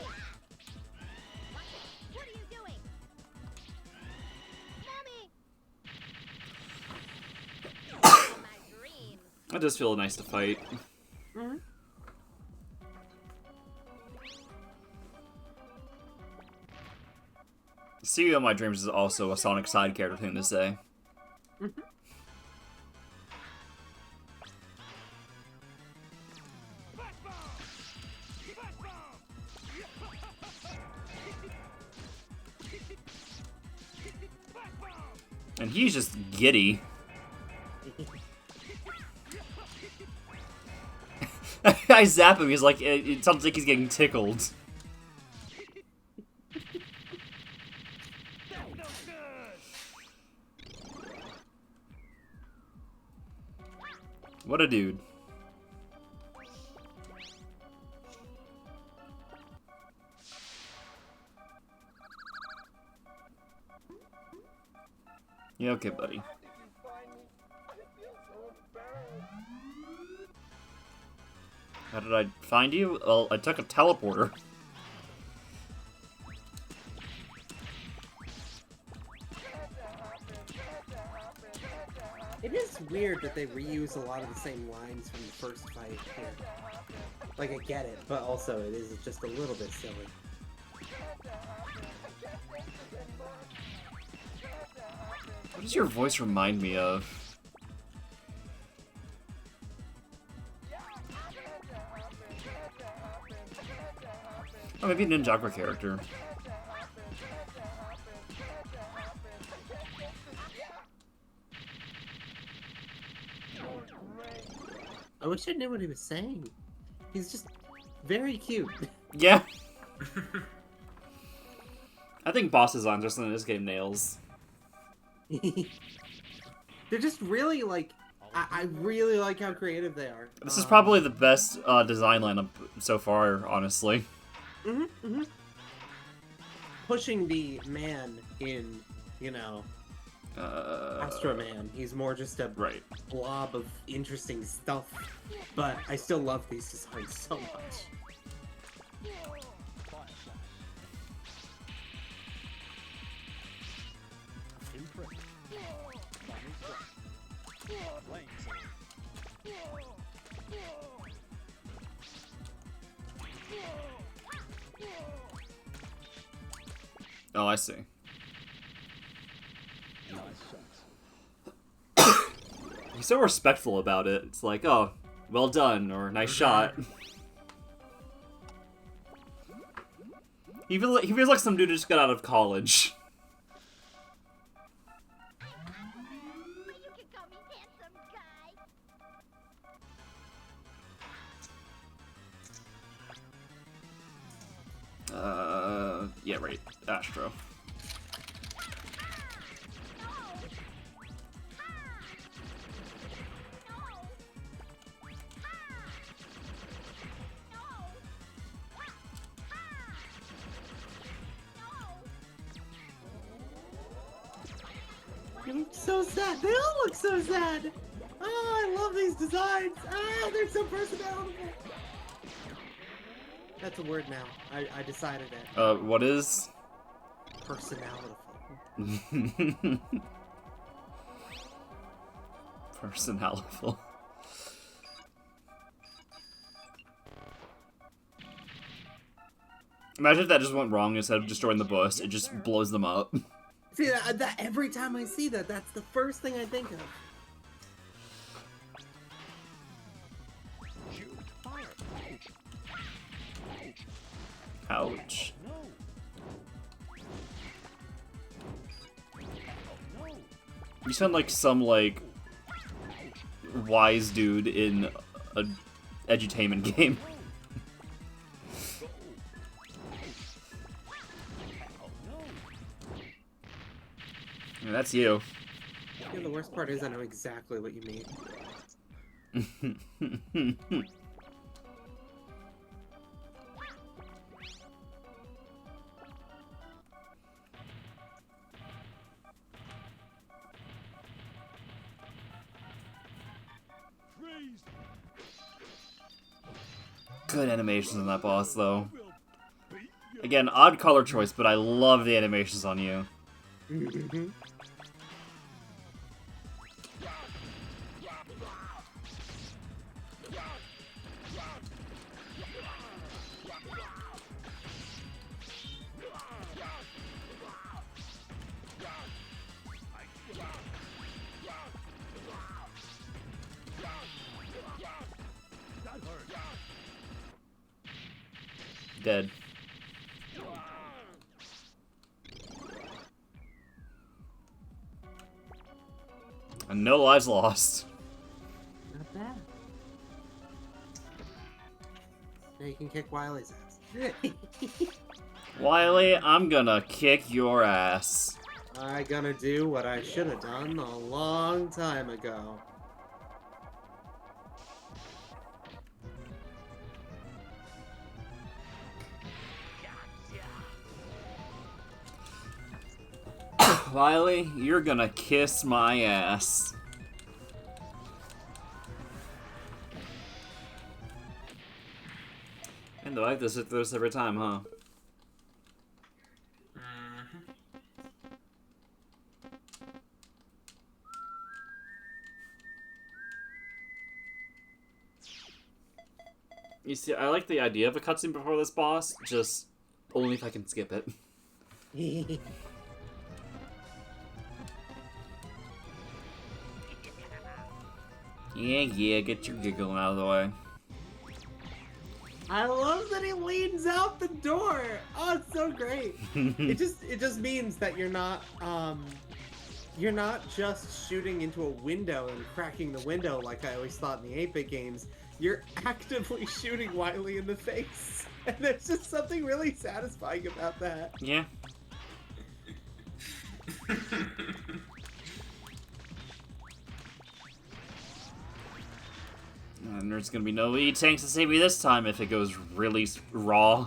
What are you doing? Mommy! My dreams. It does feel nice to fight. Mhm. CEO of My Dreams is also a Sonic side character thing to say. And he's just giddy. I zap him, he's like, it sounds like he's getting tickled. What a dude. Yeah, okay, buddy. How did I find you? Well, I took a teleporter. It is weird that they reuse a lot of the same lines from the first fight here. Like, I get it, but also it is just a little bit silly. What does your voice remind me of? Oh, maybe a Ninjago character. I wish I knew what he was saying. He's just very cute. Yeah. I think boss designs are something this game nails. They're just really, like, I really like how creative they are. This is probably the best design lineup so far, honestly. Pushing the man in, you know, Astro Man. He's more just a Right. blob of interesting stuff. But I still love these designs so much. Impressive. Playing Oh, I see. He's so respectful about it. It's like, oh, well done, or nice shot. He feels like some dude who just got out of college. You can call me handsome guy. Yeah, right. Astro. They look so sad. They all look so sad. Oh, I love these designs. Ah, they're so personality. That's a word now. I decided it. What is? Personality. Personality. Imagine if that just went wrong instead of destroying the bus, it just blows them up. See, that every time I see that, that's the first thing I think of. Shoot. Fire. Ouch. No. No. You sound like some, like, wise dude in a edutainment game. Yeah, that's you. Yeah, the worst part is I know exactly what you mean. Freeze. Good animations on that boss, though. Will beat you. Again, odd color choice, but I love the animations on you. That hurt. Dead. And no lives lost. Not bad. Now you can kick Wily's ass. Wily, I'm gonna kick your ass. I gonna do what I should have done a long time ago. Wily, you're gonna kiss my ass. And I have to sit through this every time, huh? You see, I like the idea of a cutscene before this boss, just only if I can skip it. Yeah, get your giggling out of the way. I love that he leans out the door. Oh, it's so great. it just means that you're not just shooting into a window and cracking the window like I always thought in the 8-bit games. You're actively shooting Wily in the face. And there's just something really satisfying about that. Yeah. And there's gonna be no E-tanks to save me this time if it goes really raw.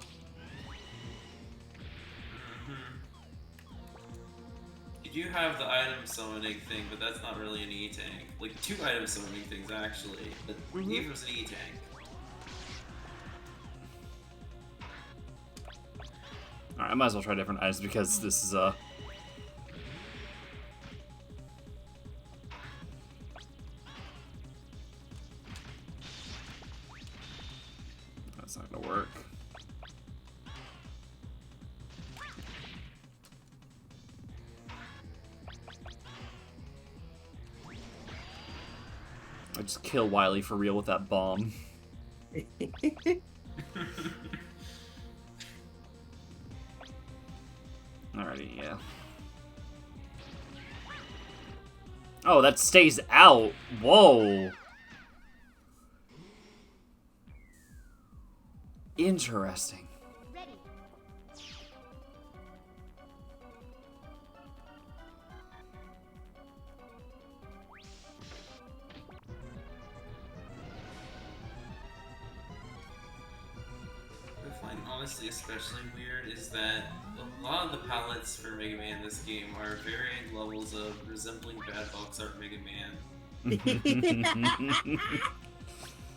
You do have the item summoning thing, but that's not really an E-tank. Like, 2 item summoning things, actually. But neither was an E-tank. Alright, I might as well try different items because this is, that's not gonna work. I just kill Wily for real with that bomb. Alrighty, yeah. Oh, that stays out. Whoa. Interesting. Ready. What I find honestly especially weird is that a lot of the palettes for Mega Man in this game are varying levels of resembling bad box art Mega Man.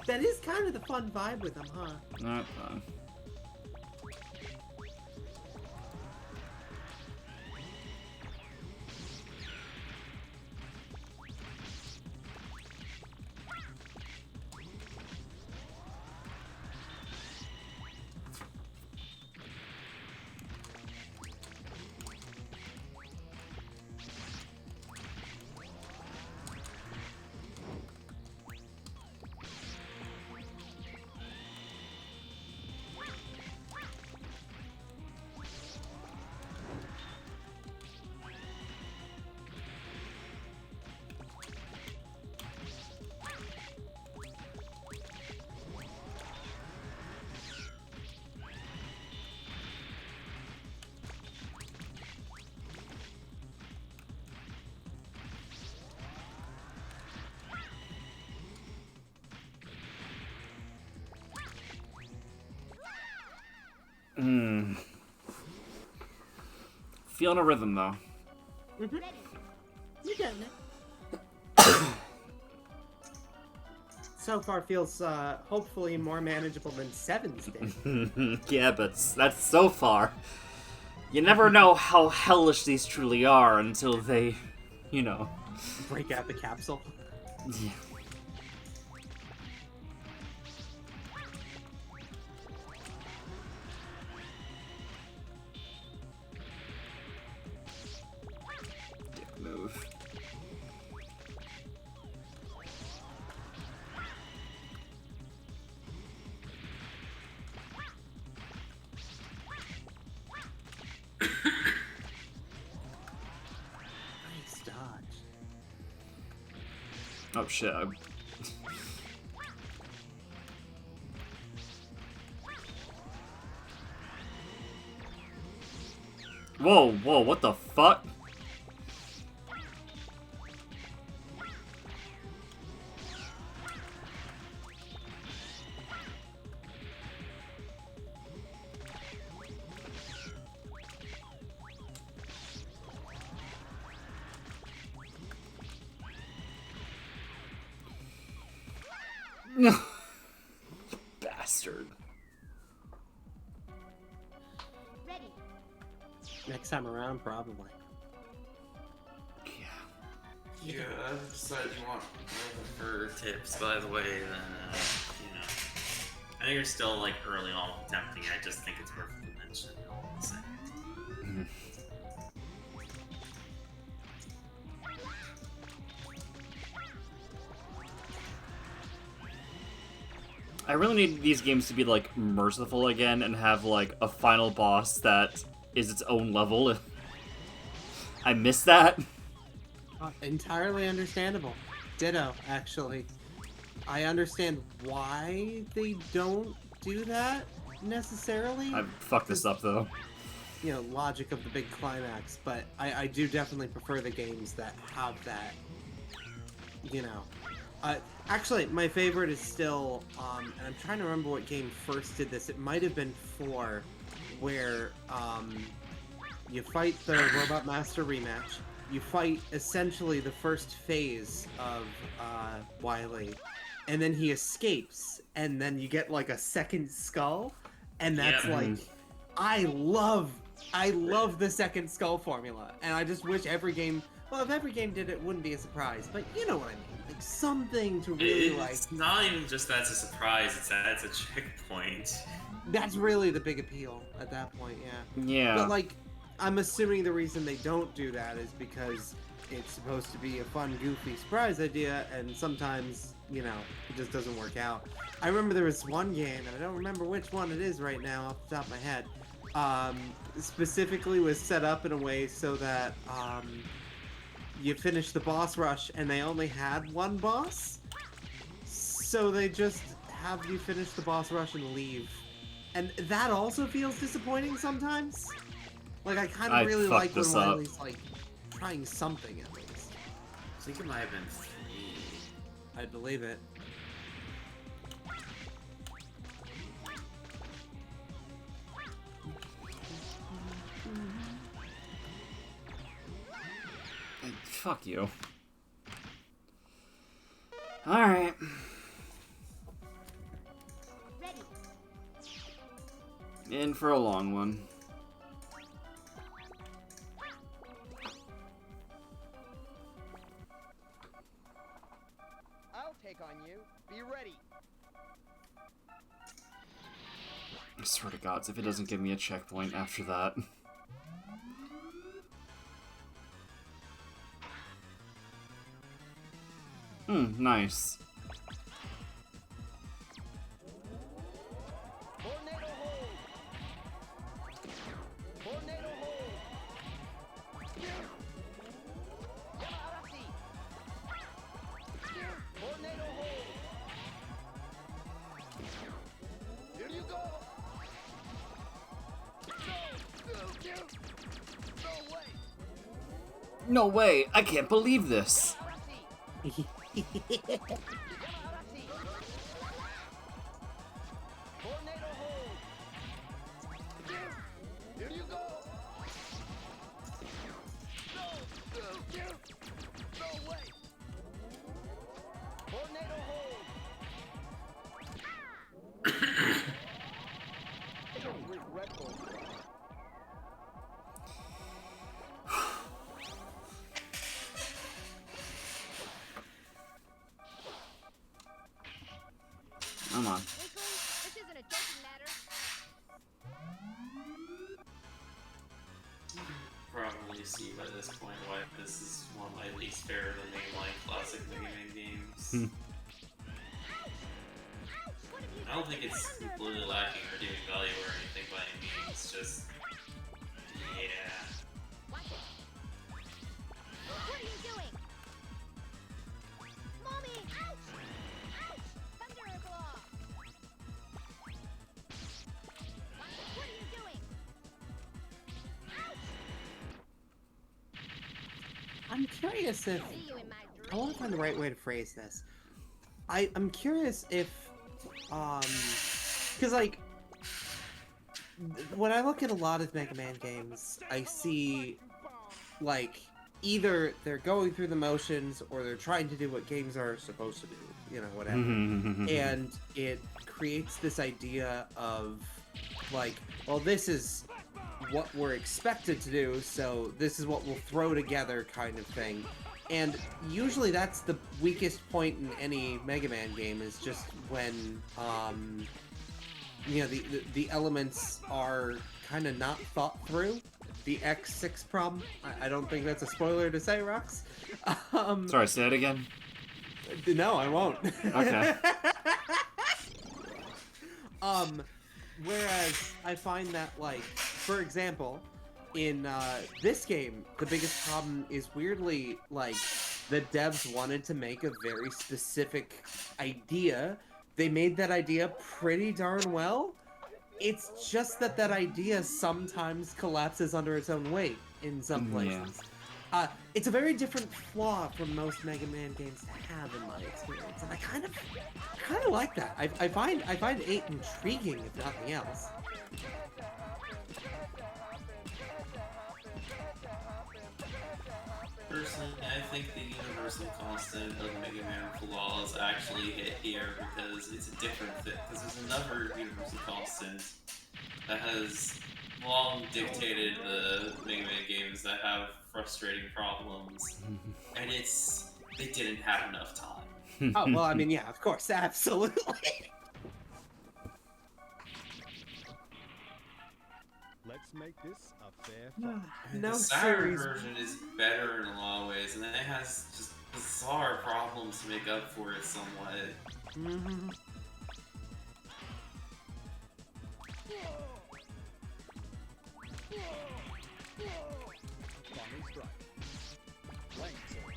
That is kind of the fun vibe with them, huh? Not fun. Feeling a rhythm though. Mm-hmm. You getting it? So far feels hopefully more manageable than 7's did. Yeah, but that's so far. You never know how hellish these truly are until they, you know. Break out the capsule. Yeah. Move. Nice dodge. Oh shit. Whoa, whoa, what the fuck? No. Bastard. Ready. Next time around, probably. Yeah. Yeah, so if you want for tips, by the way, then, you know, I know you're still, like, early on with attempting. I just think it's worth the mention. All the same. I really need these games to be, like, merciful again and have, like, a final boss that is its own level. I miss that. Entirely understandable. Ditto, actually. I understand why they don't do that, necessarily. I fucked this up, though. You know, logic of the big climax, but I do definitely prefer the games that have that, you know. Actually, my favorite is still, and I'm trying to remember what game first did this. It might have been 4, where, you fight the Robot Master rematch. You fight, essentially, the first phase of, Wily, and then he escapes, and then you get, like, a second skull, and that's, Yeah. like, I love the second skull formula, and I just wish every game, well, if every game did it, it wouldn't be a surprise, but you know what I mean. Like, something to really, It's not even just that's a surprise, it's that it's a checkpoint. that's really the big appeal at that point, yeah. Yeah. But, like, I'm assuming the reason they don't do that is because it's supposed to be a fun, goofy surprise idea, and sometimes, you know, it just doesn't work out. I remember there was one game, and I don't remember which one it is right now off the top of my head, specifically was set up in a way so that, you finish the boss rush, and they only had one boss, so they just have you finish the boss rush and leave. And that also feels disappointing sometimes. Like, I kind I of really fucked like when this up. Wily's, like, trying something at least. I think it might have been 3. I believe it. Fuck you. Alright. Ready. In for a long one. I'll take on you. Be ready. I swear to God, if it doesn't give me a checkpoint after that. Nice. Tornado hold. Tornado hold. Ahora sí. Tornado hold. Here you go. No way. No way! I can't believe this! Ahora sí. Ahora sí. Tornado hold. on. Weakling, this isn't a joking matter. Probably see by this point why this is one of my least favorite mainline classic Mega Man games. Ouch! What have you I don't think it's completely lacking or doing value or anything by any means, just yeah. Watch it. What are you doing? Mommy! Ouch! Ouch! Thunderclaw! What are you doing? Ouch! I'm curious if See you in my I want to find the right way to phrase this. I'm curious if, because like, when I look at a lot of Mega Man games, I see, like, either they're going through the motions or they're trying to do what games are supposed to do, you know, whatever. And it creates this idea of, like, well, this is what we're expected to do, so this is what we'll throw together kind of thing. And usually that's the weakest point in any Mega Man game, is just when, you know, the elements are kind of not thought through. The X6 problem. I don't think that's a spoiler to say, Rox. Sorry, say it again. No, I won't. Okay. Whereas I find that, like, for example, in this game, the biggest problem is weirdly, like, the devs wanted to make a very specific idea. They made that idea pretty darn well. It's just that that idea sometimes collapses under its own weight in some places. It's a very different flaw from most Mega Man games to have, in my experience, and I kind of like that. I find 8 intriguing, if nothing else. Personally, I think the universal constant of Mega Man flaws actually hit here because it's a different thing. Because there's another universal constant that has long dictated the Mega Man games that have frustrating problems, and it's they didn't have enough time. Oh, well, I mean, yeah, of course, absolutely. Let's make this a fair fight. No The Saturn series. version is better in a lot of ways, and then it has just bizarre problems to make up for it somewhat. Mm-hmm. Bombing strike. Flank sword.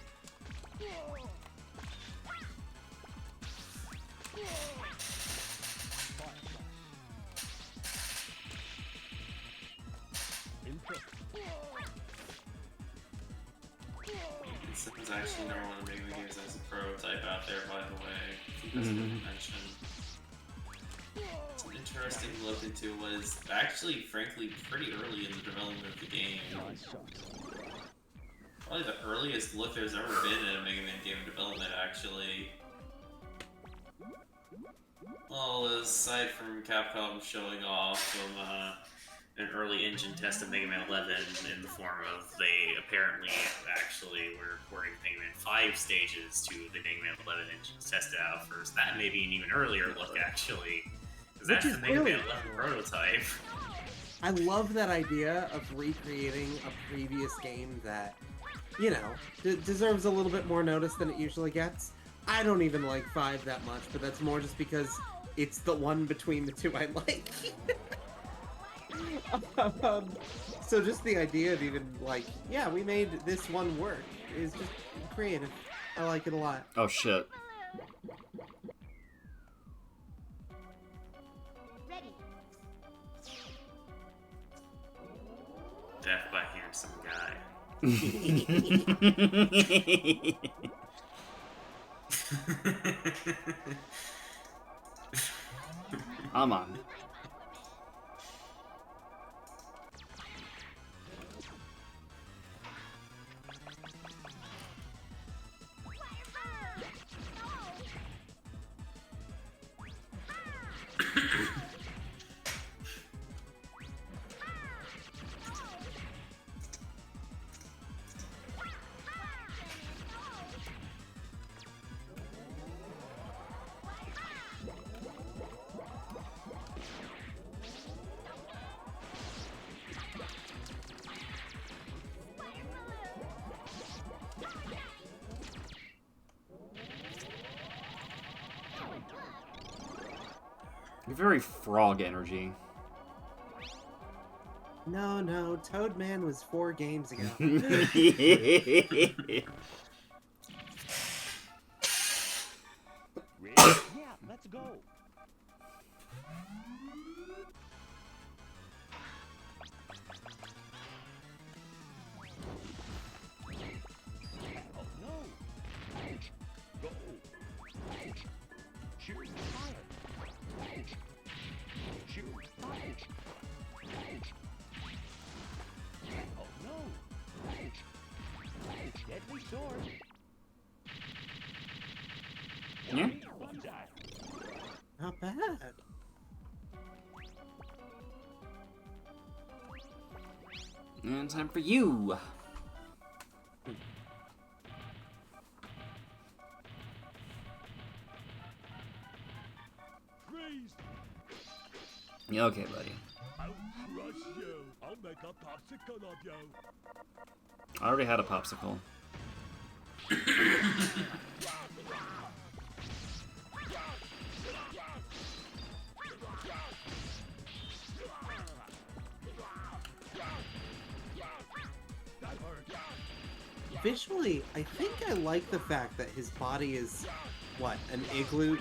Firefly. Imperfect. This is actually another one of the Mega Man games as a prototype out there, by the way. If you guys didn't mention. An interesting look into was actually, frankly, pretty early in the development of the game. Nice shot. Probably the earliest look there's ever been in a Mega Man game development, actually. Well, aside from Capcom showing off an early engine test of Mega Man 11 in the form of they apparently actually were recording Mega Man 5 stages to the Mega Man 11 engine to test it out first. That may be an even earlier look, actually. Because that's the Mega Man 11 prototype. I love that idea of recreating a previous game that, you know, deserves a little bit more notice than it usually gets. I don't even like 5 that much, but that's more just because it's the one between the two I like. So just the idea of even, like, yeah, we made this one work is just creative. I like it a lot. Oh shit. ready? Death by handsome guy. I'm on. Very frog energy. No, Toadman was 4 games ago. Ready? Yeah, let's go. Oh no! Go! Shoot fire! Shoot fire! Oh no! Deadly sword! Yeah. Bullseye. Not bad. And time for you. Freeze! Yeah, okay, buddy. I'll crush you. I'll make a popsicle of you. I already had a popsicle. That hurt. Visually, I think I like the fact that his body is, what, an igloo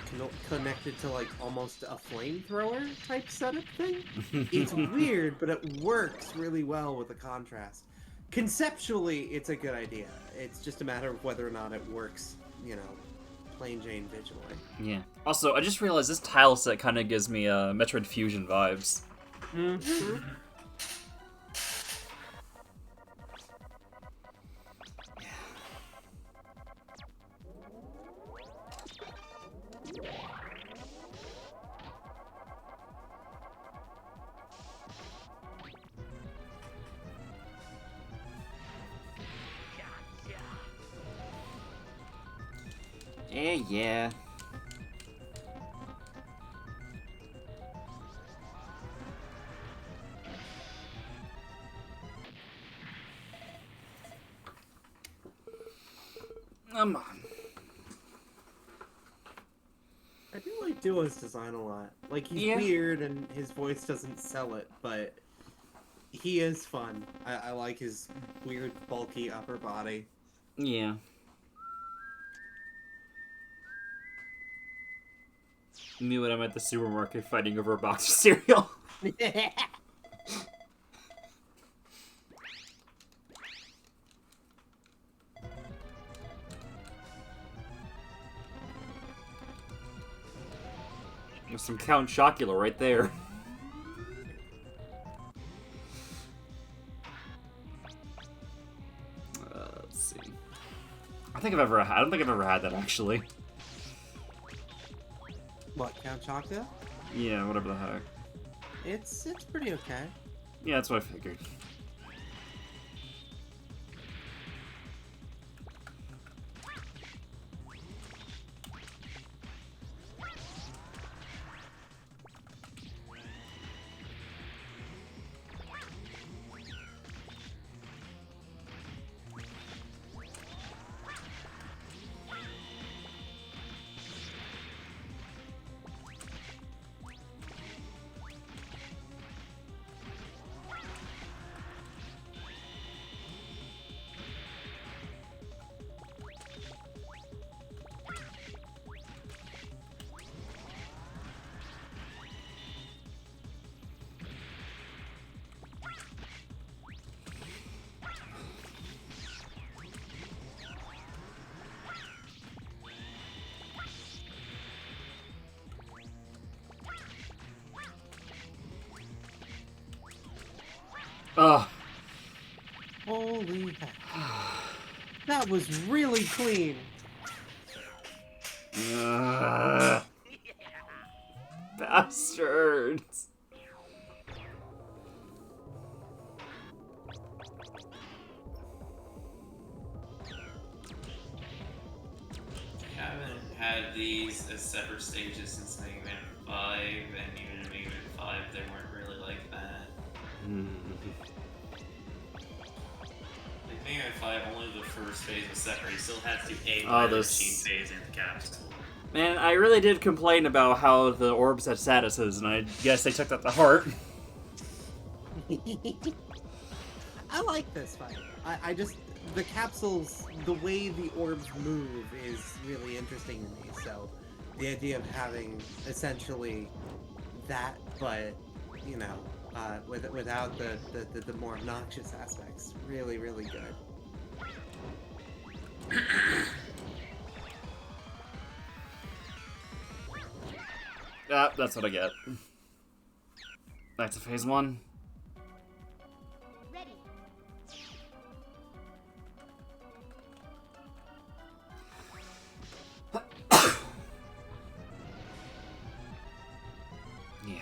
connected to like almost a flamethrower type setup thing? It's weird, but it works really well with the contrast. Conceptually, it's a good idea. It's just a matter of whether or not it works, you know, plain Jane visually. Yeah. Also, I just realized this tile set kind of gives me Metroid Fusion vibes. Mm-hmm. Yeah. Come on. I do like Duo's design a lot. Like, he's Yeah. weird and his voice doesn't sell it, but he is fun. I like his weird, bulky upper body. Yeah. Me when I'm at the supermarket fighting over a box of cereal. There's some Count Chocula right there. Let's see. I don't think I've ever had that actually. What, Count Chocula? Yeah, whatever the heck. It's pretty okay. Yeah, that's what I figured. Ugh. Holy heck. That was really clean. Bastards. I haven't had these as separate stages since Mega Man 5, and even in Mega Man 5, they weren't really like that. Like Mega Man 5, only the first phase was separate. You still had to do a Oh, those- machine phase and the capsule. Man, I really did complain about how the orbs had statuses, and I guess they took that to heart. I like this fight. I just the capsules, the way the orbs move is really interesting to me. So the idea of having essentially that, but you know, without the more obnoxious aspects, really good. That's what I get. Back to phase 1. Ready. Yeah.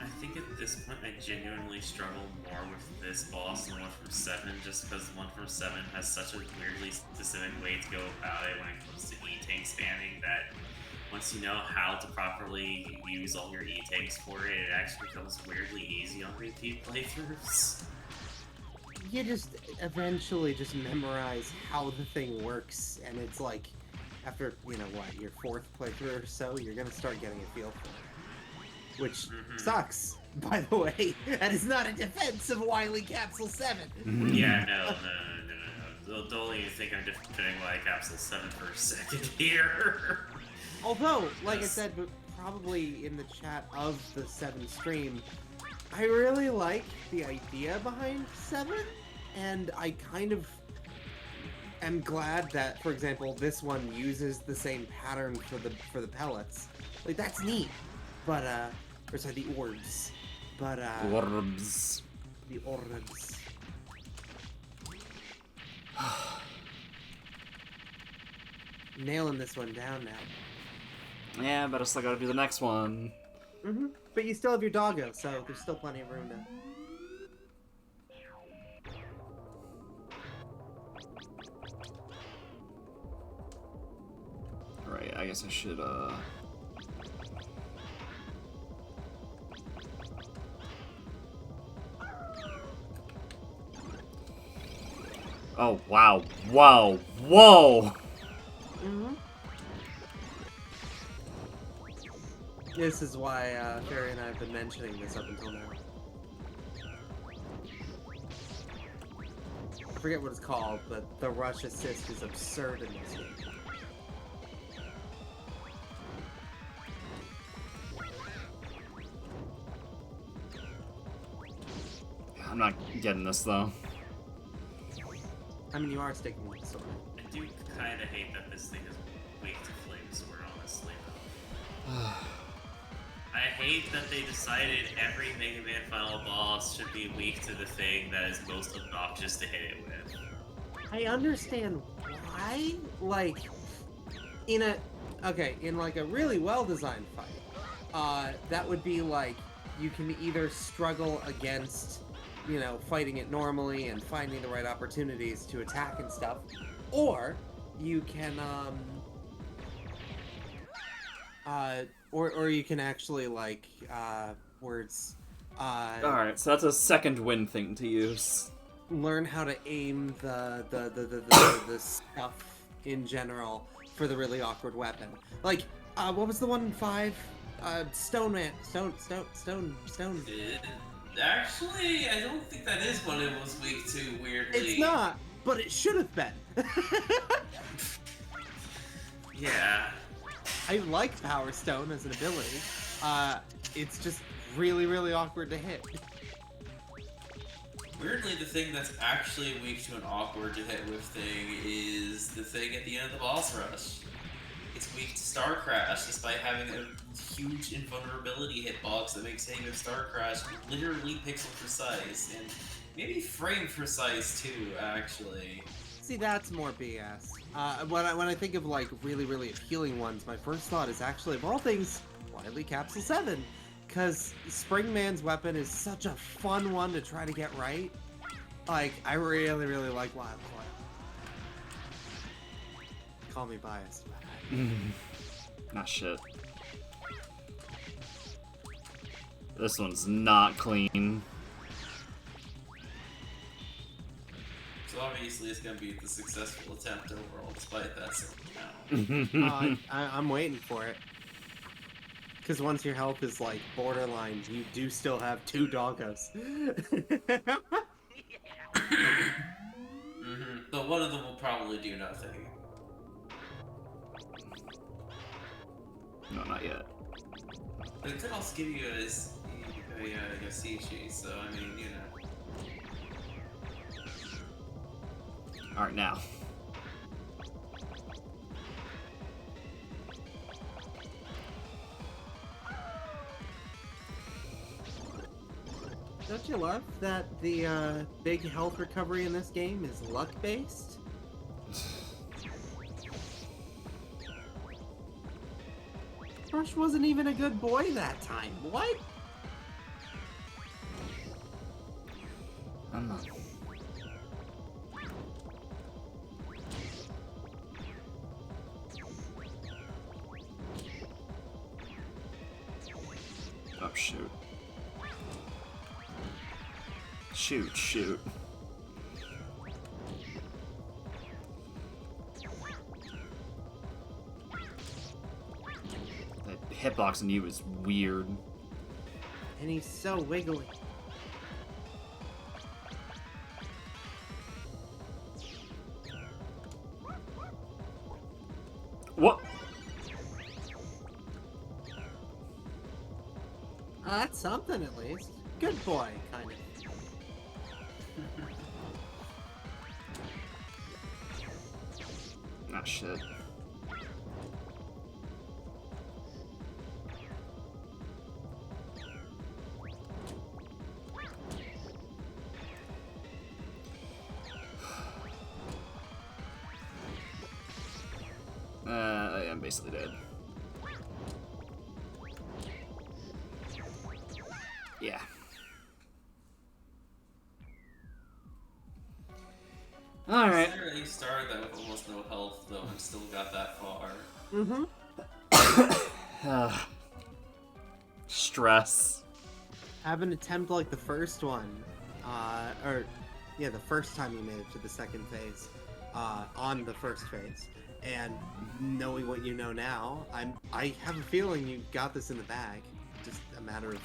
I think at this point I genuinely struggle more with this boss than the one from 7, just because the one from 7 has such a weirdly specific way to go about it when it comes to E-tank spamming that once you know how to properly use all your E-tanks for it, it actually becomes weirdly easy on repeat playthroughs. You just eventually just memorize how the thing works, and it's like after your 4th playthrough or so, you're gonna start getting a feel for it, which sucks. By the way, that is not a defense of Wily Capsule 7. Yeah, no. Don't even think I'm defending Wily Capsule 7 for a second here. Although, like I said, but probably in the chat of the 7 stream, I really like the idea behind 7, and I kind of am glad that, for example, this one uses the same pattern for the pellets. Like, that's neat. But or sorry, the orbs. But Orbs. the orbs. Nailing this one down now. Yeah, but I still gotta do the next one. But you still have your doggo, so there's still plenty of room to. Right, I guess I should, Oh, wow. Whoa. Whoa! This is why Fairy and I have been mentioning this up until now. I forget what it's called, but the rush assist is absurd in this game. I'm not getting this, though. I mean, you are sticking with the sword. I do kind of hate that this thing is weak to Flame Sword, honestly. I hate that they decided every Mega Man final boss should be weak to the thing that is most obnoxious to hit it with. I understand why, like, in like a really well-designed fight, that would be like, you can either struggle against, fighting it normally and finding the right opportunities to attack and stuff, or you can, or you can actually, like, Alright, so that's a second win thing to use. learn how to aim the stuff in general for the really awkward weapon. Like, what was the one in 5? Stone Man. Stone. Actually, I don't think that is what it was weak to, weirdly. It's not, but it should have been. Yeah. I like Power Stone as an ability. It's just really awkward to hit. Weirdly, the thing that's actually weak to an awkward to hit with thing is the thing at the end of the boss rush. It's weak to Star Crash, despite having a huge invulnerability hitbox that makes hitting with Star Crash literally pixel precise, and maybe frame precise too, actually. See, that's more BS. When I think of, like, really appealing ones, my first thought is actually, of all things, Wily Capsule 7. Because Springman's weapon is such a fun one to try to get right. Like, I really like Wily. Call me biased. Nah, shit. This one's not clean. So So obviously it's gonna be the successful attempt overall, despite that somehow. I'm waiting for it. Because once your health is like borderline, you do still have 2 doggos. But one of them will probably do nothing. No, not yet. But it could also give you a Yoshichi, so I mean, you know. Alright, now. Don't you love that the big health recovery in this game is luck-based? Rush wasn't even a good boy that time. What? I'm not. Oh, shoot. Shoot. That hitbox on you is weird. And he's so wiggly. What? That's something at least. Good boy, kind of. Ah, shit. I'm basically dead. Yeah. Alright. Considering you started that with almost no health, though, and still got that far. Stress. Have an attempt like the first one, the first time you made it to the second phase, on the first phase, and knowing what you know now, I have a feeling you got this in the bag. Just a matter of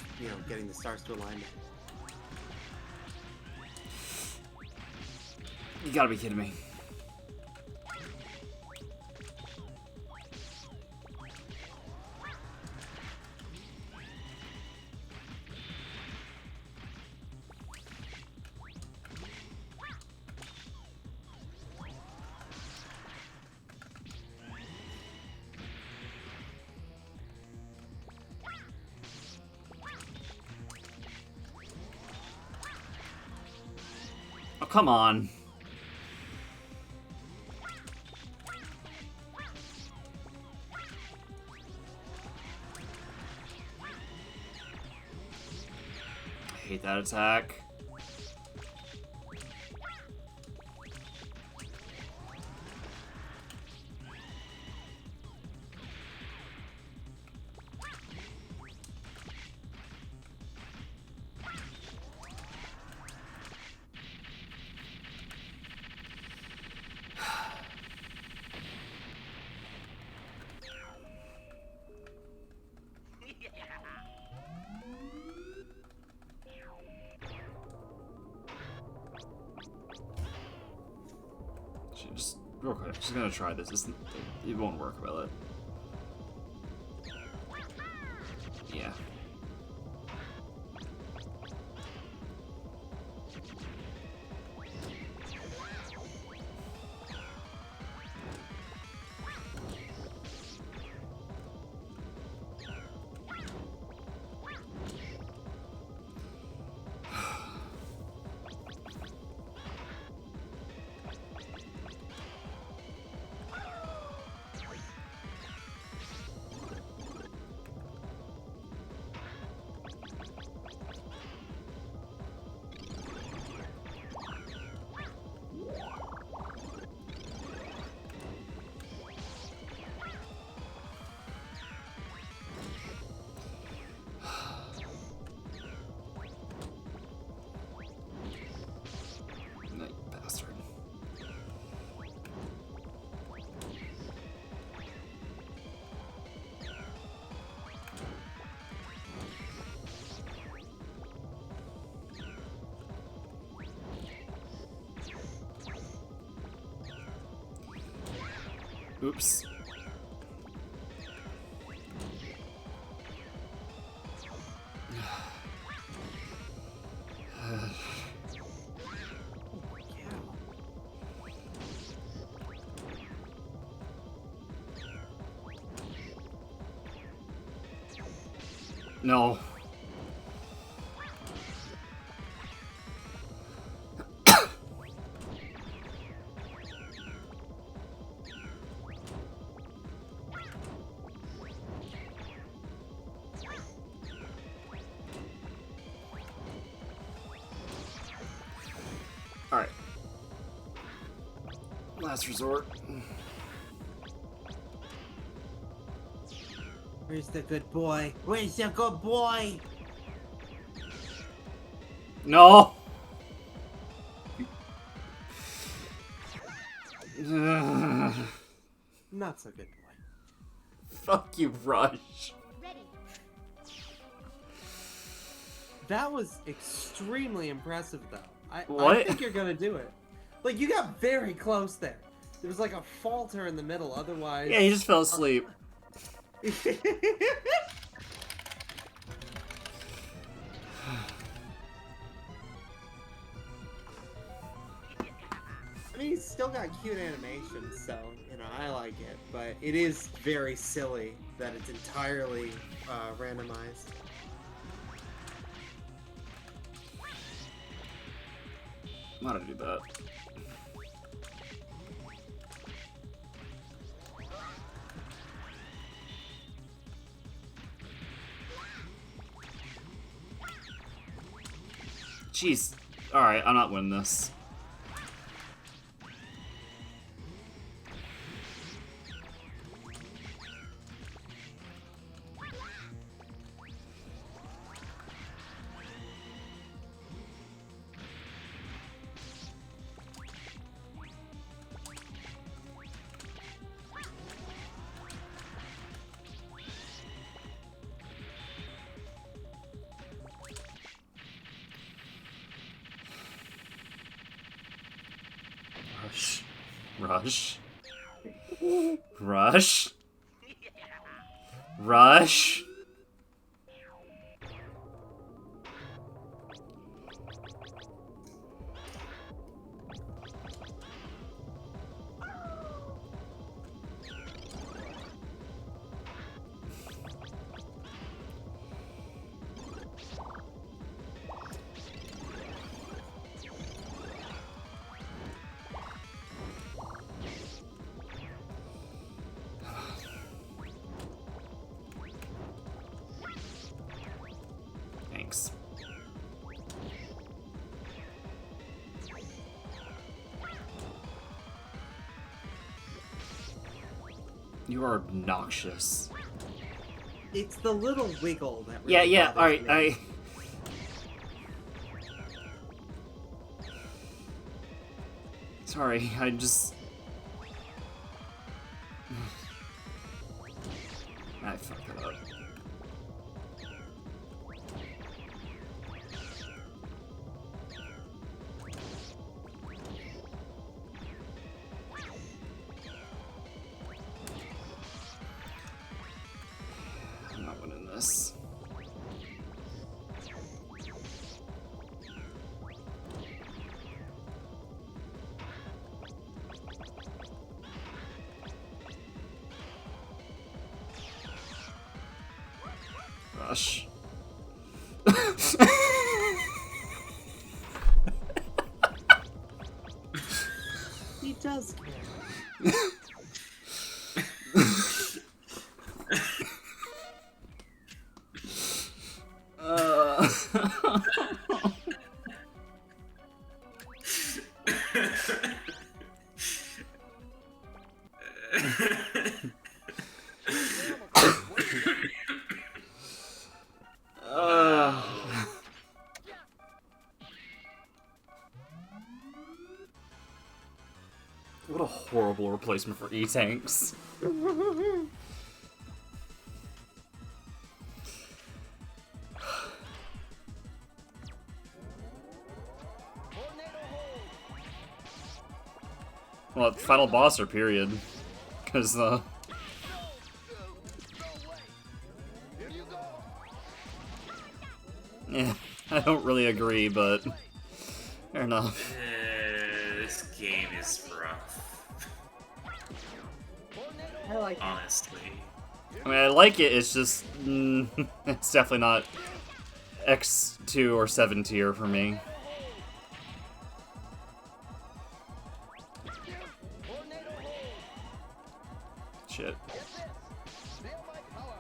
getting the stars to alignment. You gotta be kidding me. Oh, come on. I hate that attack. Just real quick, just gonna try this. It won't work, will it? Yeah. Oops. No. Alright. Last resort. Where's the good boy? Where's the good boy? No! Not so good boy. Fuck you, Rush. Ready. That was extremely impressive, though. I What? think you're gonna do it. Like, you got very close there. There was like a falter in the middle, otherwise... Yeah, he just fell asleep. I mean, he's still got cute animations, so, you know, I like it. But it is very silly that it's entirely randomized. I'm not gonna do that. Jeez. Alright, I'm not winning this. Rush. Rush. Rush. Rush. Thanks. You are obnoxious. It's the little wiggle that really Yeah, bothers alright, me. Sorry, I just... I fucked it up. I'm not winning this. Rush. He does care. What a horrible replacement for E-Tanks. Well, final boss or period. Because, No way. Here you go. yeah, I don't really agree, but fair enough. This game is rough, I like it. honestly. I mean, I like it, it's just, it's definitely not X2 or 7 tier for me. Shit. Feel my power.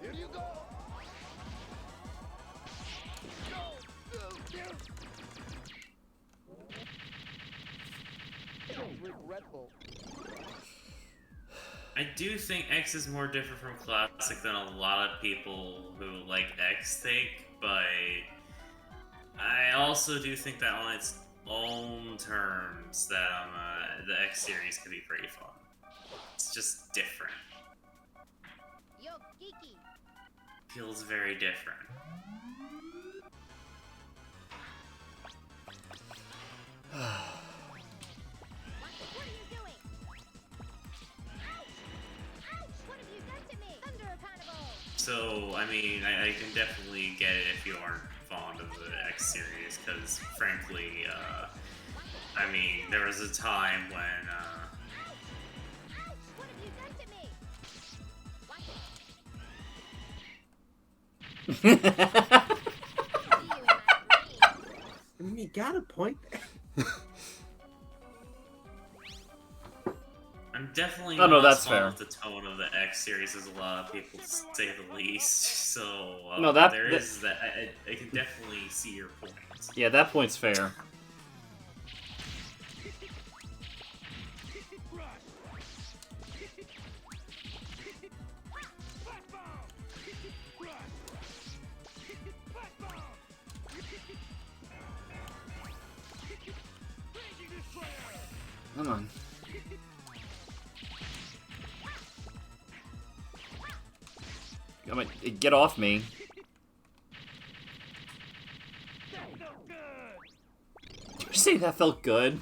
Here you go. Regretful. I do think X is more different from Classic than a lot of people who like X think, but I also do think that on its own terms, that the X series could be pretty fun. It's just different. Yo, geeky. Feels very different. What are you doing? Ouch! Ouch! What have you done to me? Thunder Carnival! So, I mean, I can definitely get it if you aren't fond of the X series, because frankly, I mean, there was a time when, Ouch! What have you done to me? Watch it. See you in my dreams. I mean, you got a point there. I'm definitely Oh, no, not that's fond fair. of the tone of the X series, as a lot of people say the least. So, No, that- there that- is that. I can definitely see your point. Yeah, that point's fair. Come on. Come on, get off me. Did you say that felt good?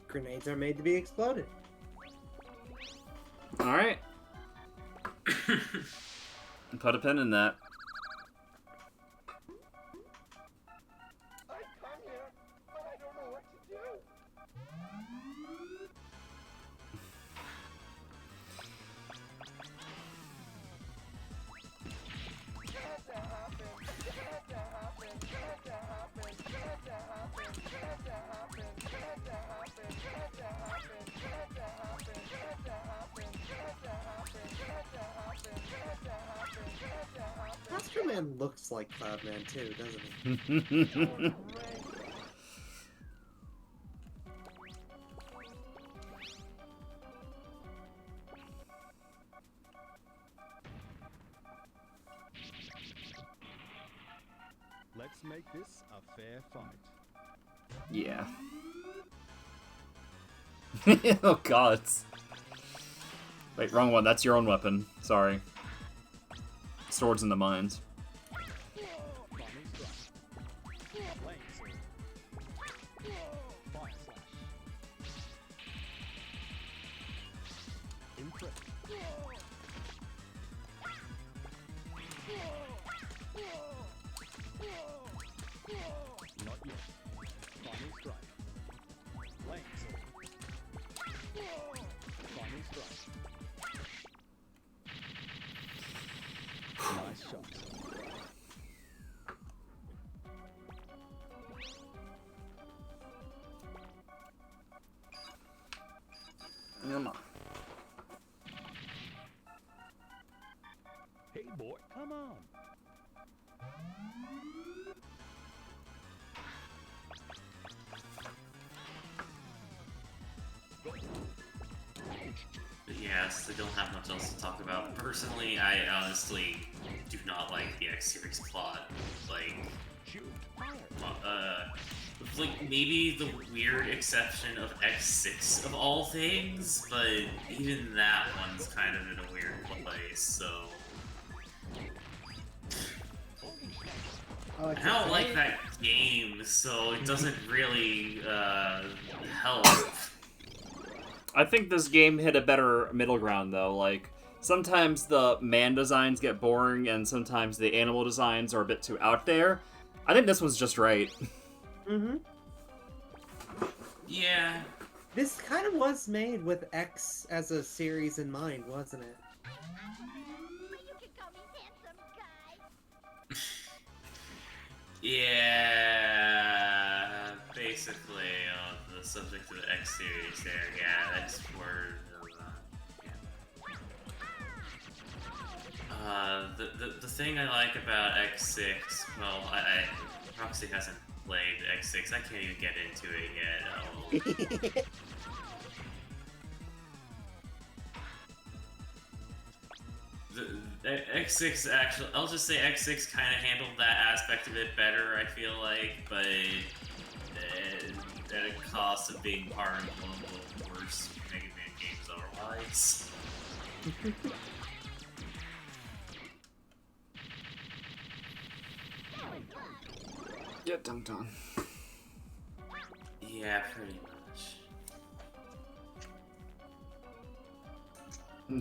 Grenades are made to be exploded. Alright. Put a pin in that. I come here, but I don't know what to do. Had to happen. Had to happen. Had to happen. Had to happen. Had to happen. Had to happen. Had to happen. Had to happen. Had to happen. Had to happen. Had to happen. Had to happen. Had to happen. Astro Man looks like Cloudman too, doesn't he? Let's make this a fair fight. Yeah. Oh god. Wait, wrong one. That's your own weapon. Sorry. Swords in the mines. Not yet. Final strike. Flame sword. Final strike. Nice shot. Come on. Hey boy, come on. Yes, I don't have much else to talk about. Personally, I honestly do not like the X series plot. Like, like maybe the weird exception of X6 of all things, but even that one's kind of in a weird place. So, Oh, I it's don't a like thing? that game, so it doesn't really help. I think this game hit a better middle ground though. Like sometimes the man designs get boring, and sometimes the animal designs are a bit too out there. I think this one's just right. Mm-hmm. Yeah. This kind of was made with X as a series in mind, wasn't it? Well, you can call me handsome guy. Yeah. Basically, the subject of the X series there. Yeah, X word. The thing I like about X6, well, Roxy hasn't played X6. I can't even get into it yet. The X6 actually, I'll just say X6 kind of handled that aspect of it better, I feel like, but at a cost of being part of one of the worst Mega Man games otherwise. Yeah, dunked on. Yeah, pretty much.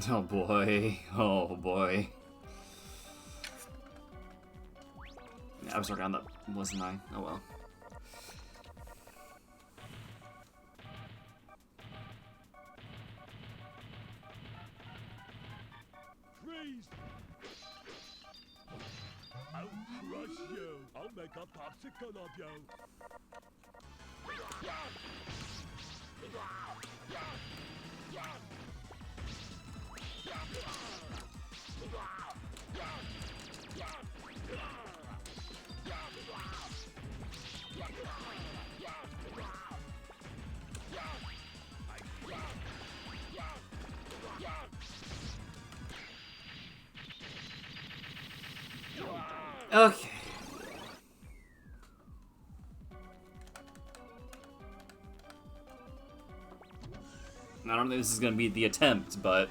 Oh boy. Oh boy. Yeah, I was already on that, wasn't I? Oh well. Freeze! I'll crush you. I'll make a popsicle of you. Okay. I don't think this is gonna be the attempt, but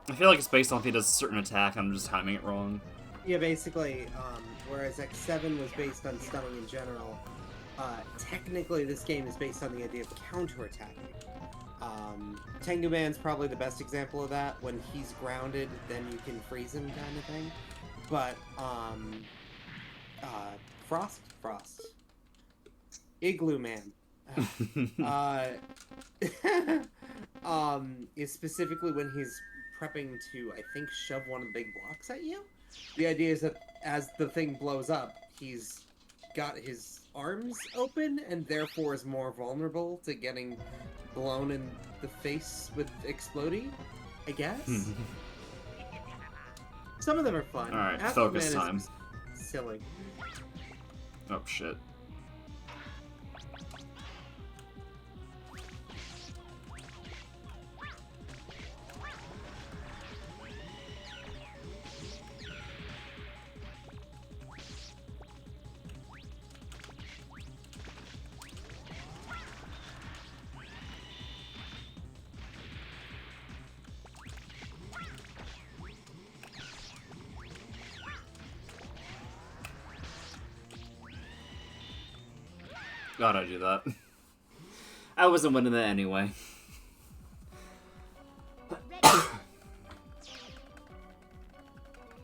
I feel like it's based on if he does a certain attack, I'm just timing it wrong. Yeah, basically, whereas X7 was based on stunning in general, technically this game is based on the idea of counterattacking. Tengu Man's probably the best example of that. When he's grounded, then you can freeze him kind of thing. But, Frost? Igloo Man. Is specifically when he's prepping to, I think, shove one of the big blocks at you. The idea is that as the thing blows up, he's got his arms open and therefore is more vulnerable to getting blown in the face with explodey, I guess. Some of them are fun. Alright, Half focus of Man time. is silly. Oh shit. Gotta do that. I wasn't winning that anyway. Come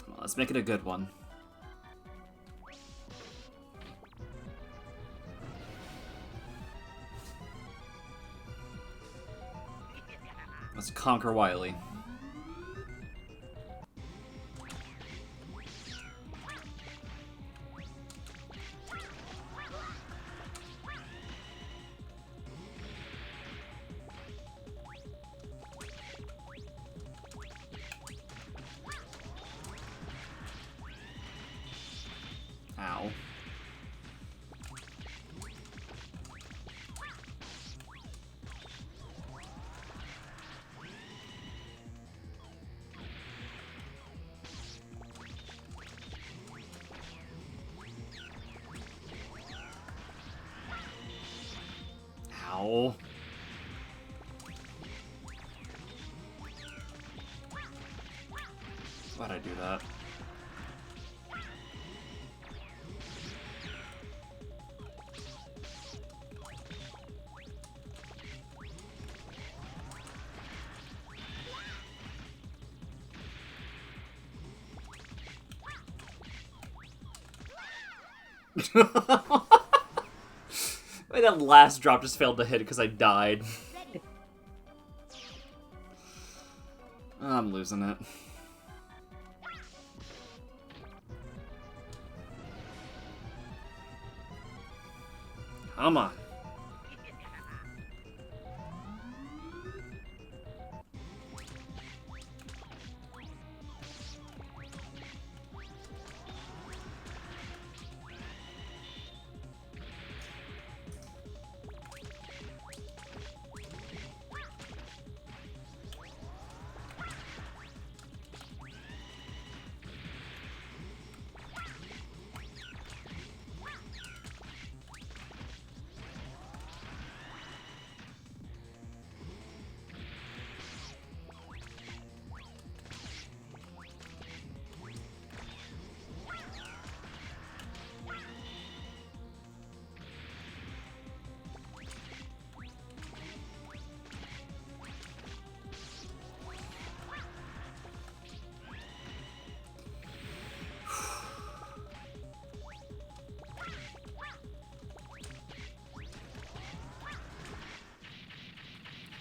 on, let's make it a good one. Let's conquer Wily. Ow. Ow. Why'd I do that? Wait, that last drop just failed to hit because I died. I'm losing it. Come on.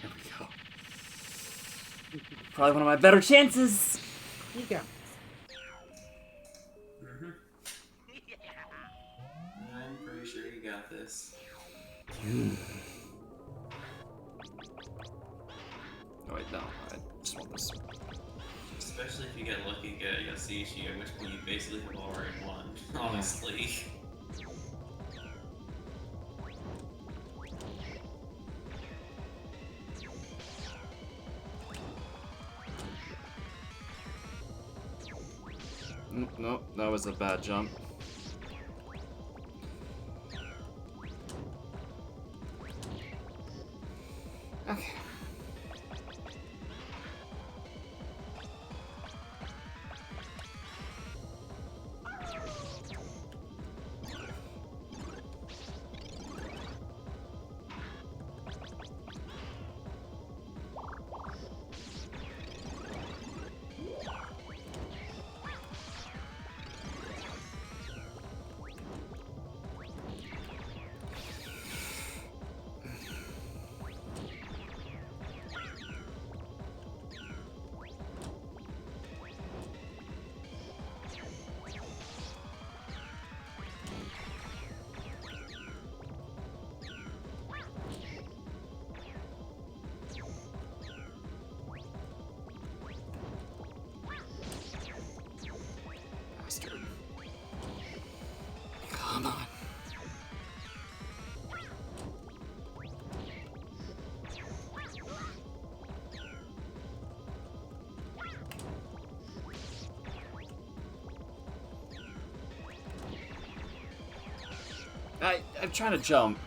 Here we go. Probably one of my better chances. You go. I'm pretty sure you got this. Oh wait, no. I just want this. Especially if you get lucky and get Yoshishi, at which point you basically have already won, honestly. Nope, that was a bad jump. Okay. Bastard. Come on. I'm trying to jump.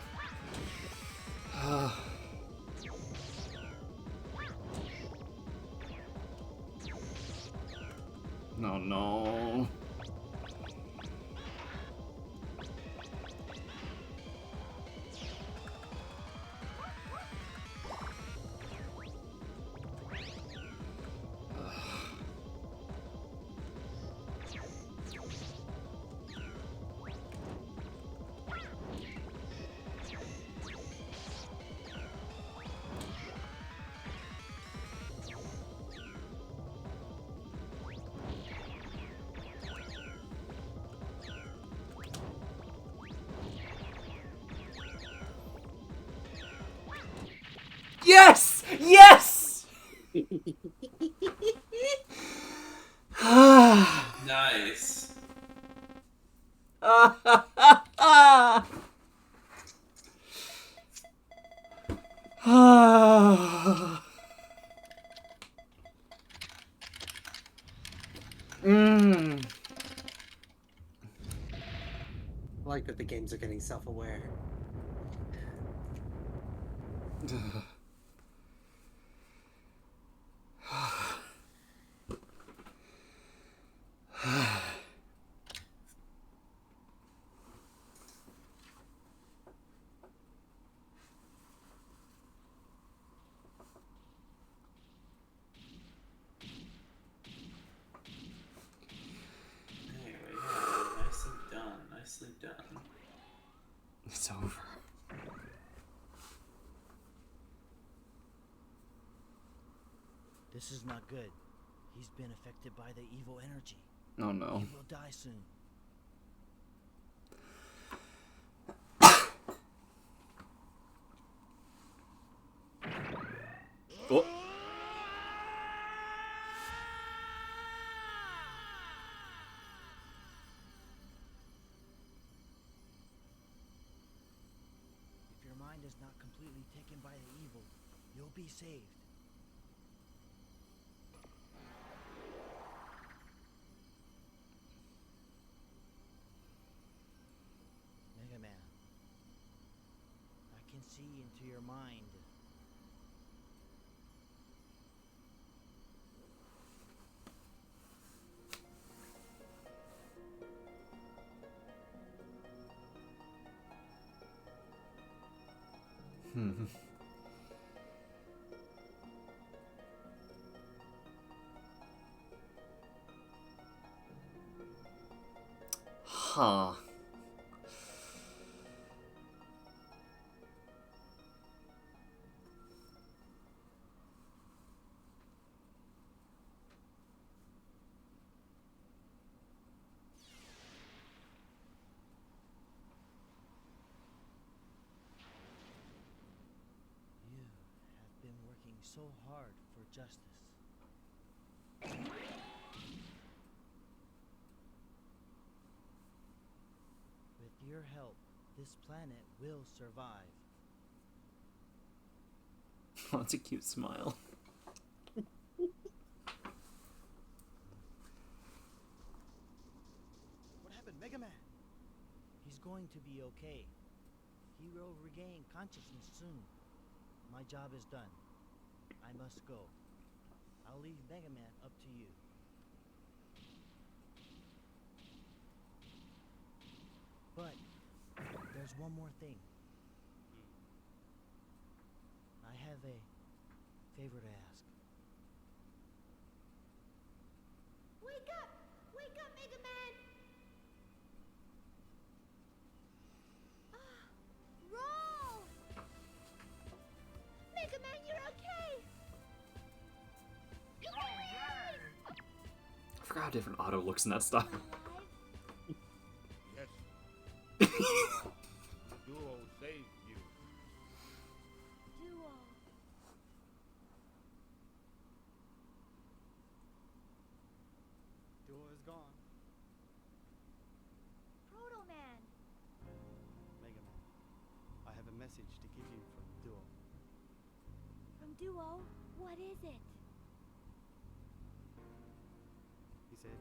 No, no. Yes! Yes! Nice. I like that the games are getting self-aware. This is not good. He's been affected by the evil energy. Oh no. He will die soon. Oh. If your mind is not completely taken by the evil, you'll be saved. Mega Man, I can see into your mind. Huh. You have been working so hard for justice. With your help, this planet will survive. Oh, that's a cute smile. What happened, Mega Man? He's going to be okay. He will regain consciousness soon. My job is done. I must go. I'll leave Mega Man up to you. But there's one more thing. I have a favor to ask. Wake up! Wake up, Mega Man! Roll! Mega Man, you're okay! I forgot how different Otto looks in that style. Yes. Duo saved you. Duo. Duo is gone. Proto Man. Mega Man, I have a message to give you from Duo. From Duo, what is it? He said,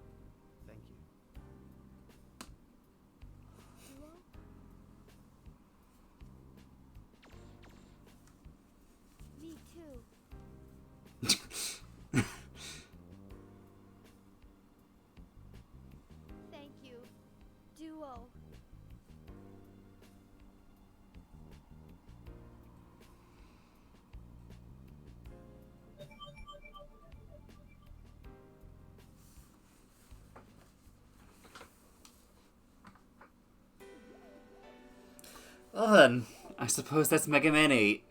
thank you. Duo? Me too. Thank you, Duo. Well then, I suppose that's Mega Man 8.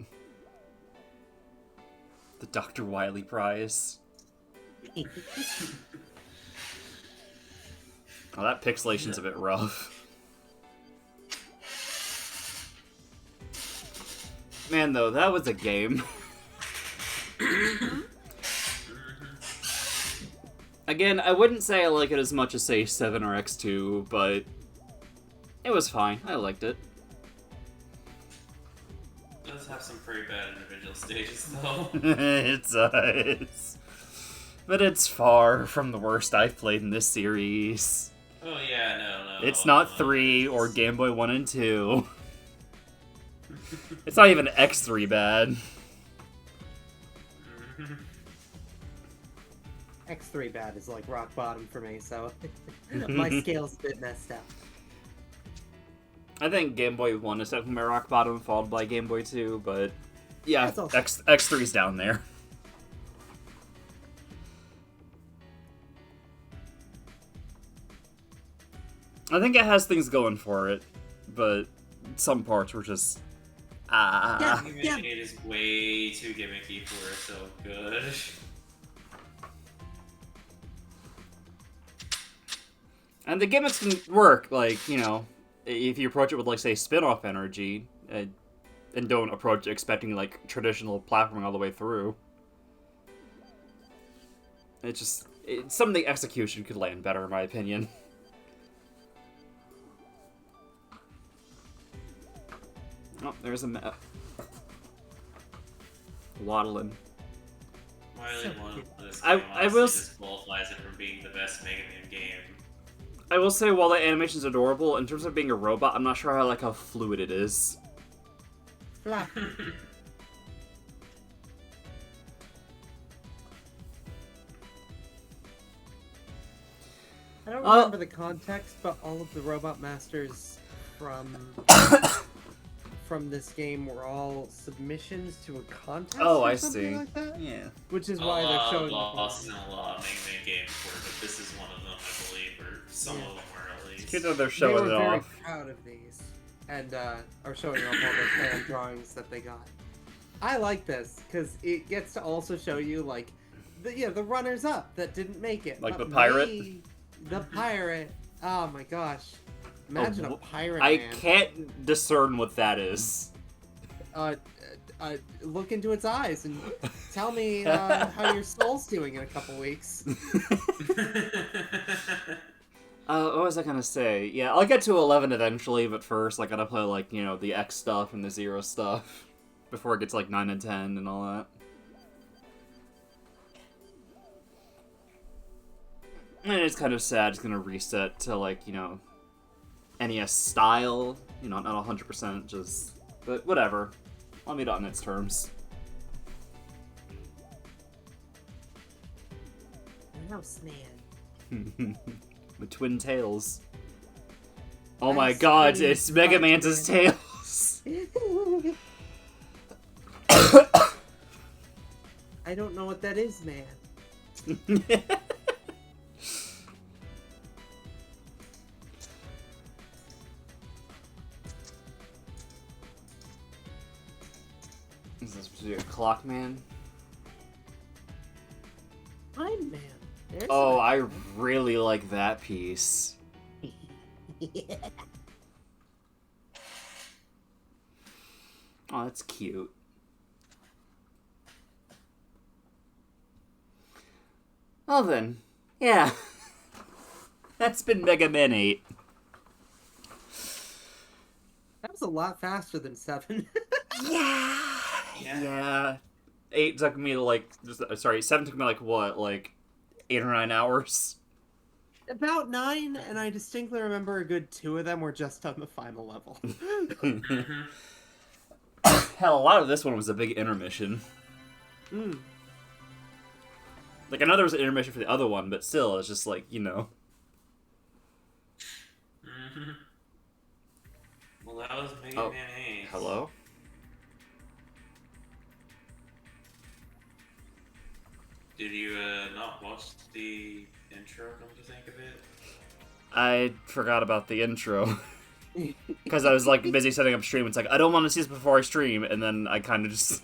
The Dr. Wily prize. Oh, that pixelation's a bit rough. Man, though, that was a game. Again, I wouldn't say I like it as much as, say, 7 or X2, but it was fine. I liked it. It does have some pretty bad individual stages, though. It does. But it's far from the worst I've played in this series. Oh yeah, no. It's not 3 or Game Boy 1 and 2. It's not even X3 bad. X3 bad is like rock bottom for me, so my scale's a bit messed up. I think Game Boy 1 is definitely my rock bottom, followed by Game Boy 2, but yeah, That's also- X3's down there. I think it has things going for it, but some parts were just Yeah. It is way too gimmicky for so good. And the gimmicks can work, like, you know, if you approach it with, like, say, spin-off energy, and don't approach it expecting, like, traditional platforming all the way through. It's just... some of the execution could land better, in my opinion. Oh, there's a map. Waddling. Wily won this I- game, I honestly will disqualifies it from being the best Mega Man game. I will say, while the animation's adorable, in terms of being a robot, I'm not sure how fluid it is. Flap. I don't remember the context, but all of the Robot Masters from this game were all submissions to a contest Oh, or I something see. like that? Yeah. Which is A why they're lot showing of the bosses and a lot of Mega Man games were, but this is one of them, I believe, or some of them were at least. It's cute that they're They showing were it very off. proud of these, and are showing off all the fan drawings that they got. I like this because it gets to also show you like the runners up that didn't make it, Like but the pirate? the pirate. Oh my gosh! Imagine a pirate I man. can't discern what that is. Look into its eyes and tell me how your soul's doing in a couple weeks. What was I gonna say? Yeah, I'll get to 11 eventually, but first I gotta play, like, you know, the X stuff and the Zero stuff before it gets, like, 9 and 10 and all that. And it's kind of sad it's gonna reset to, like, you know, NES style. You know, not 100%, just... But whatever. I'll meet it on its terms. Mouse man. The twin tails. Oh my Ice god, cream it's Mega Mantis' man. tails! I don't know what that is, man. Is this supposed to be a clock man? I'm man. There's Oh, I an really like that piece. Oh, that's cute. Well then, yeah. That's been Mega Man 8. That was a lot faster than 7. Yeah. 8 took me like, sorry, 7 took me like what, like 8 or 9 hours? About 9, and I distinctly remember a good 2 of them were just on the final level. Hell, a lot of this one was a big intermission. Mm. Like, I know there was an intermission for the other one, but still, it's just like, you know. Well, that was Mega Man 8. Hello? Did you not watch the intro, come to think of it? I forgot about the intro. Because I was, like, busy setting up stream. It's like, I don't want to see this before I stream, and then I kind of just...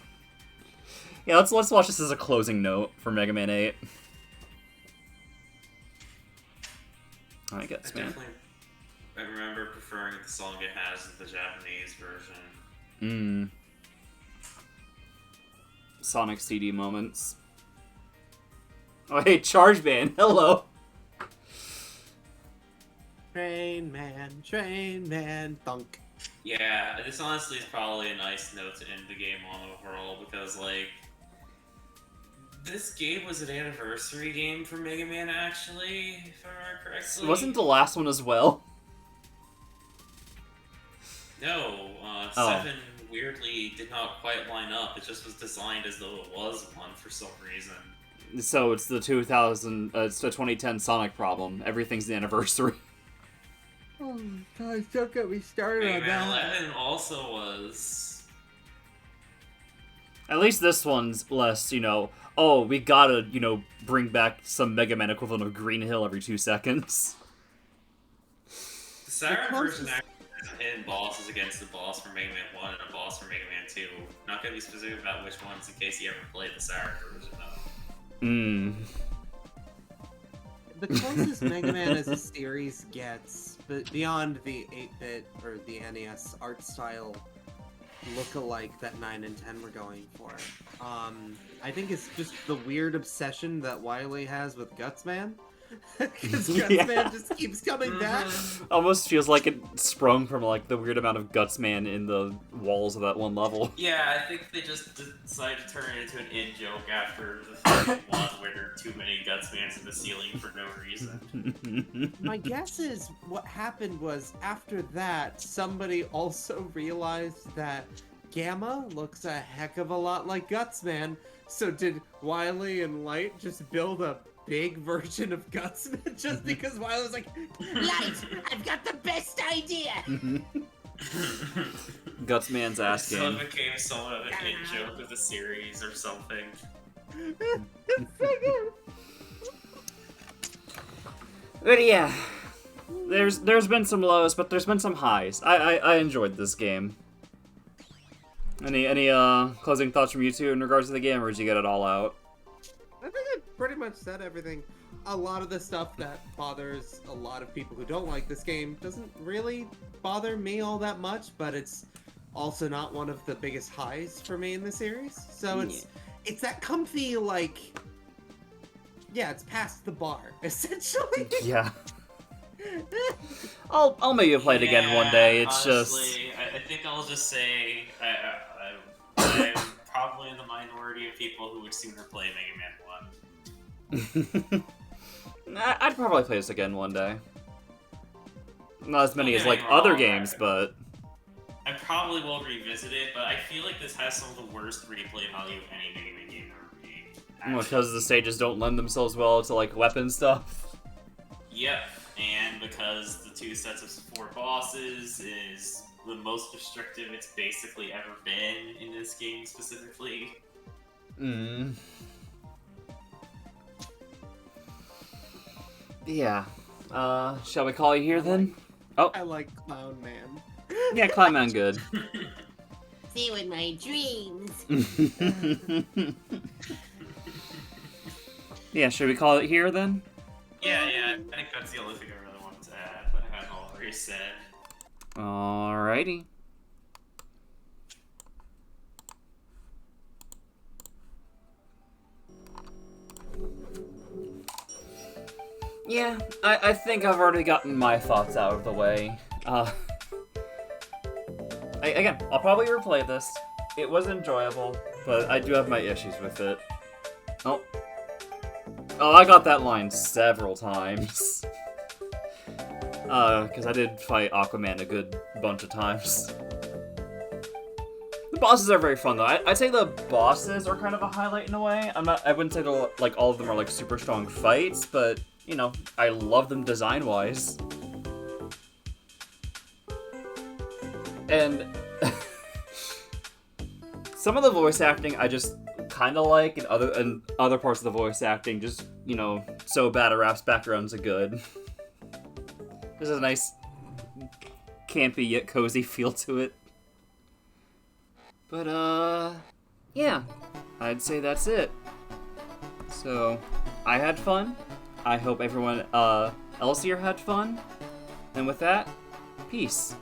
Yeah, let's watch this as a closing note for Mega Man 8. I guess, man. I remember preferring the song it has in the Japanese version. Sonic CD moments. Oh, hey, Charge Band, hello! Train man, thunk. Yeah, this honestly is probably a nice note to end the game on overall, because, like, this game was an anniversary game for Mega Man, actually, if I remember correctly. Wasn't the last one as well? No, 7 weirdly did not quite line up. It just was designed as though it was one for some reason. So it's the 2010 Sonic problem. Everything's the anniversary. Oh gosh, don't get me started Mega on Man that. 11 also was. At least this one's less, you know, oh, we gotta, you know, bring back some Mega Man equivalent of Green Hill every 2 seconds. The Saturn version actually has hidden bosses against the boss for Mega Man 1 and a boss for Mega Man 2. Not gonna be specific about which ones in case you ever played the Saturn version, though. the closest Mega Man as a series gets, but beyond the 8-bit or the NES art style look-alike that 9 and 10 were going for, I think it's just the weird obsession that Wily has with Gutsman. Because Gutsman just keeps coming back. Almost feels like it sprung from like the weird amount of Gutsman in the walls of that one level. Yeah, I think they just decided to turn it into an in-joke after the third one where there are too many Gutsmans in the ceiling for no reason. My guess is what happened was after that, somebody also realized that Gamma looks a heck of a lot like Gutsman. So did Wily and Light just build a big version of Gutsman just because Wily was like, Light, I've got the best idea! Gutsman's ass So game. it became somewhat of an in-joke of the series or something. It's so good! But yeah, there's been some lows, but there's been some highs. I enjoyed this game. Any closing thoughts from you two in regards to the game, or did you get it all out? I think I pretty much said everything. A lot of the stuff that bothers a lot of people who don't like this game doesn't really bother me all that much, but it's also not one of the biggest highs for me in the series. So it's that comfy, like, yeah, it's past the bar, essentially. Yeah. I'll maybe play it again one day. It's honestly, I think I'll just say I'm probably in the minority of people who would sooner play Mega Man 1. I'd probably play this again one day. Not as many Don't as get like me other wrong, games, but I probably will revisit it, but I feel like this has some of the worst replay value of any Mega Man game ever made. because the stages don't lend themselves well to like weapon stuff. Yep, and because the 2 sets of 4 bosses is the most restrictive it's basically ever been in this game specifically. Yeah. Shall we call you here then? Oh, I like Clown Man. yeah, Climb on good. See you in my dreams. Yeah, should we call it here then? Yeah, I think that's the only thing I really wanted to add, but I have already said. Alrighty. Yeah, I think I've already gotten my thoughts out of the way. Again, I'll probably replay this. It was enjoyable, but I do have my issues with it. Oh, I got that line several times. Because I did fight Aquaman a good bunch of times. The bosses are very fun, though. I'd say the bosses are kind of a highlight in a way. I wouldn't say like all of them are like super strong fights, but you know, I love them design-wise. And some of the voice acting I just kind of like, and other parts of the voice acting just, you know, so bad a rap's backgrounds are good. There's a nice campy yet cozy feel to it. But yeah, I'd say that's it. So I had fun. I hope everyone else here had fun. And with that, peace.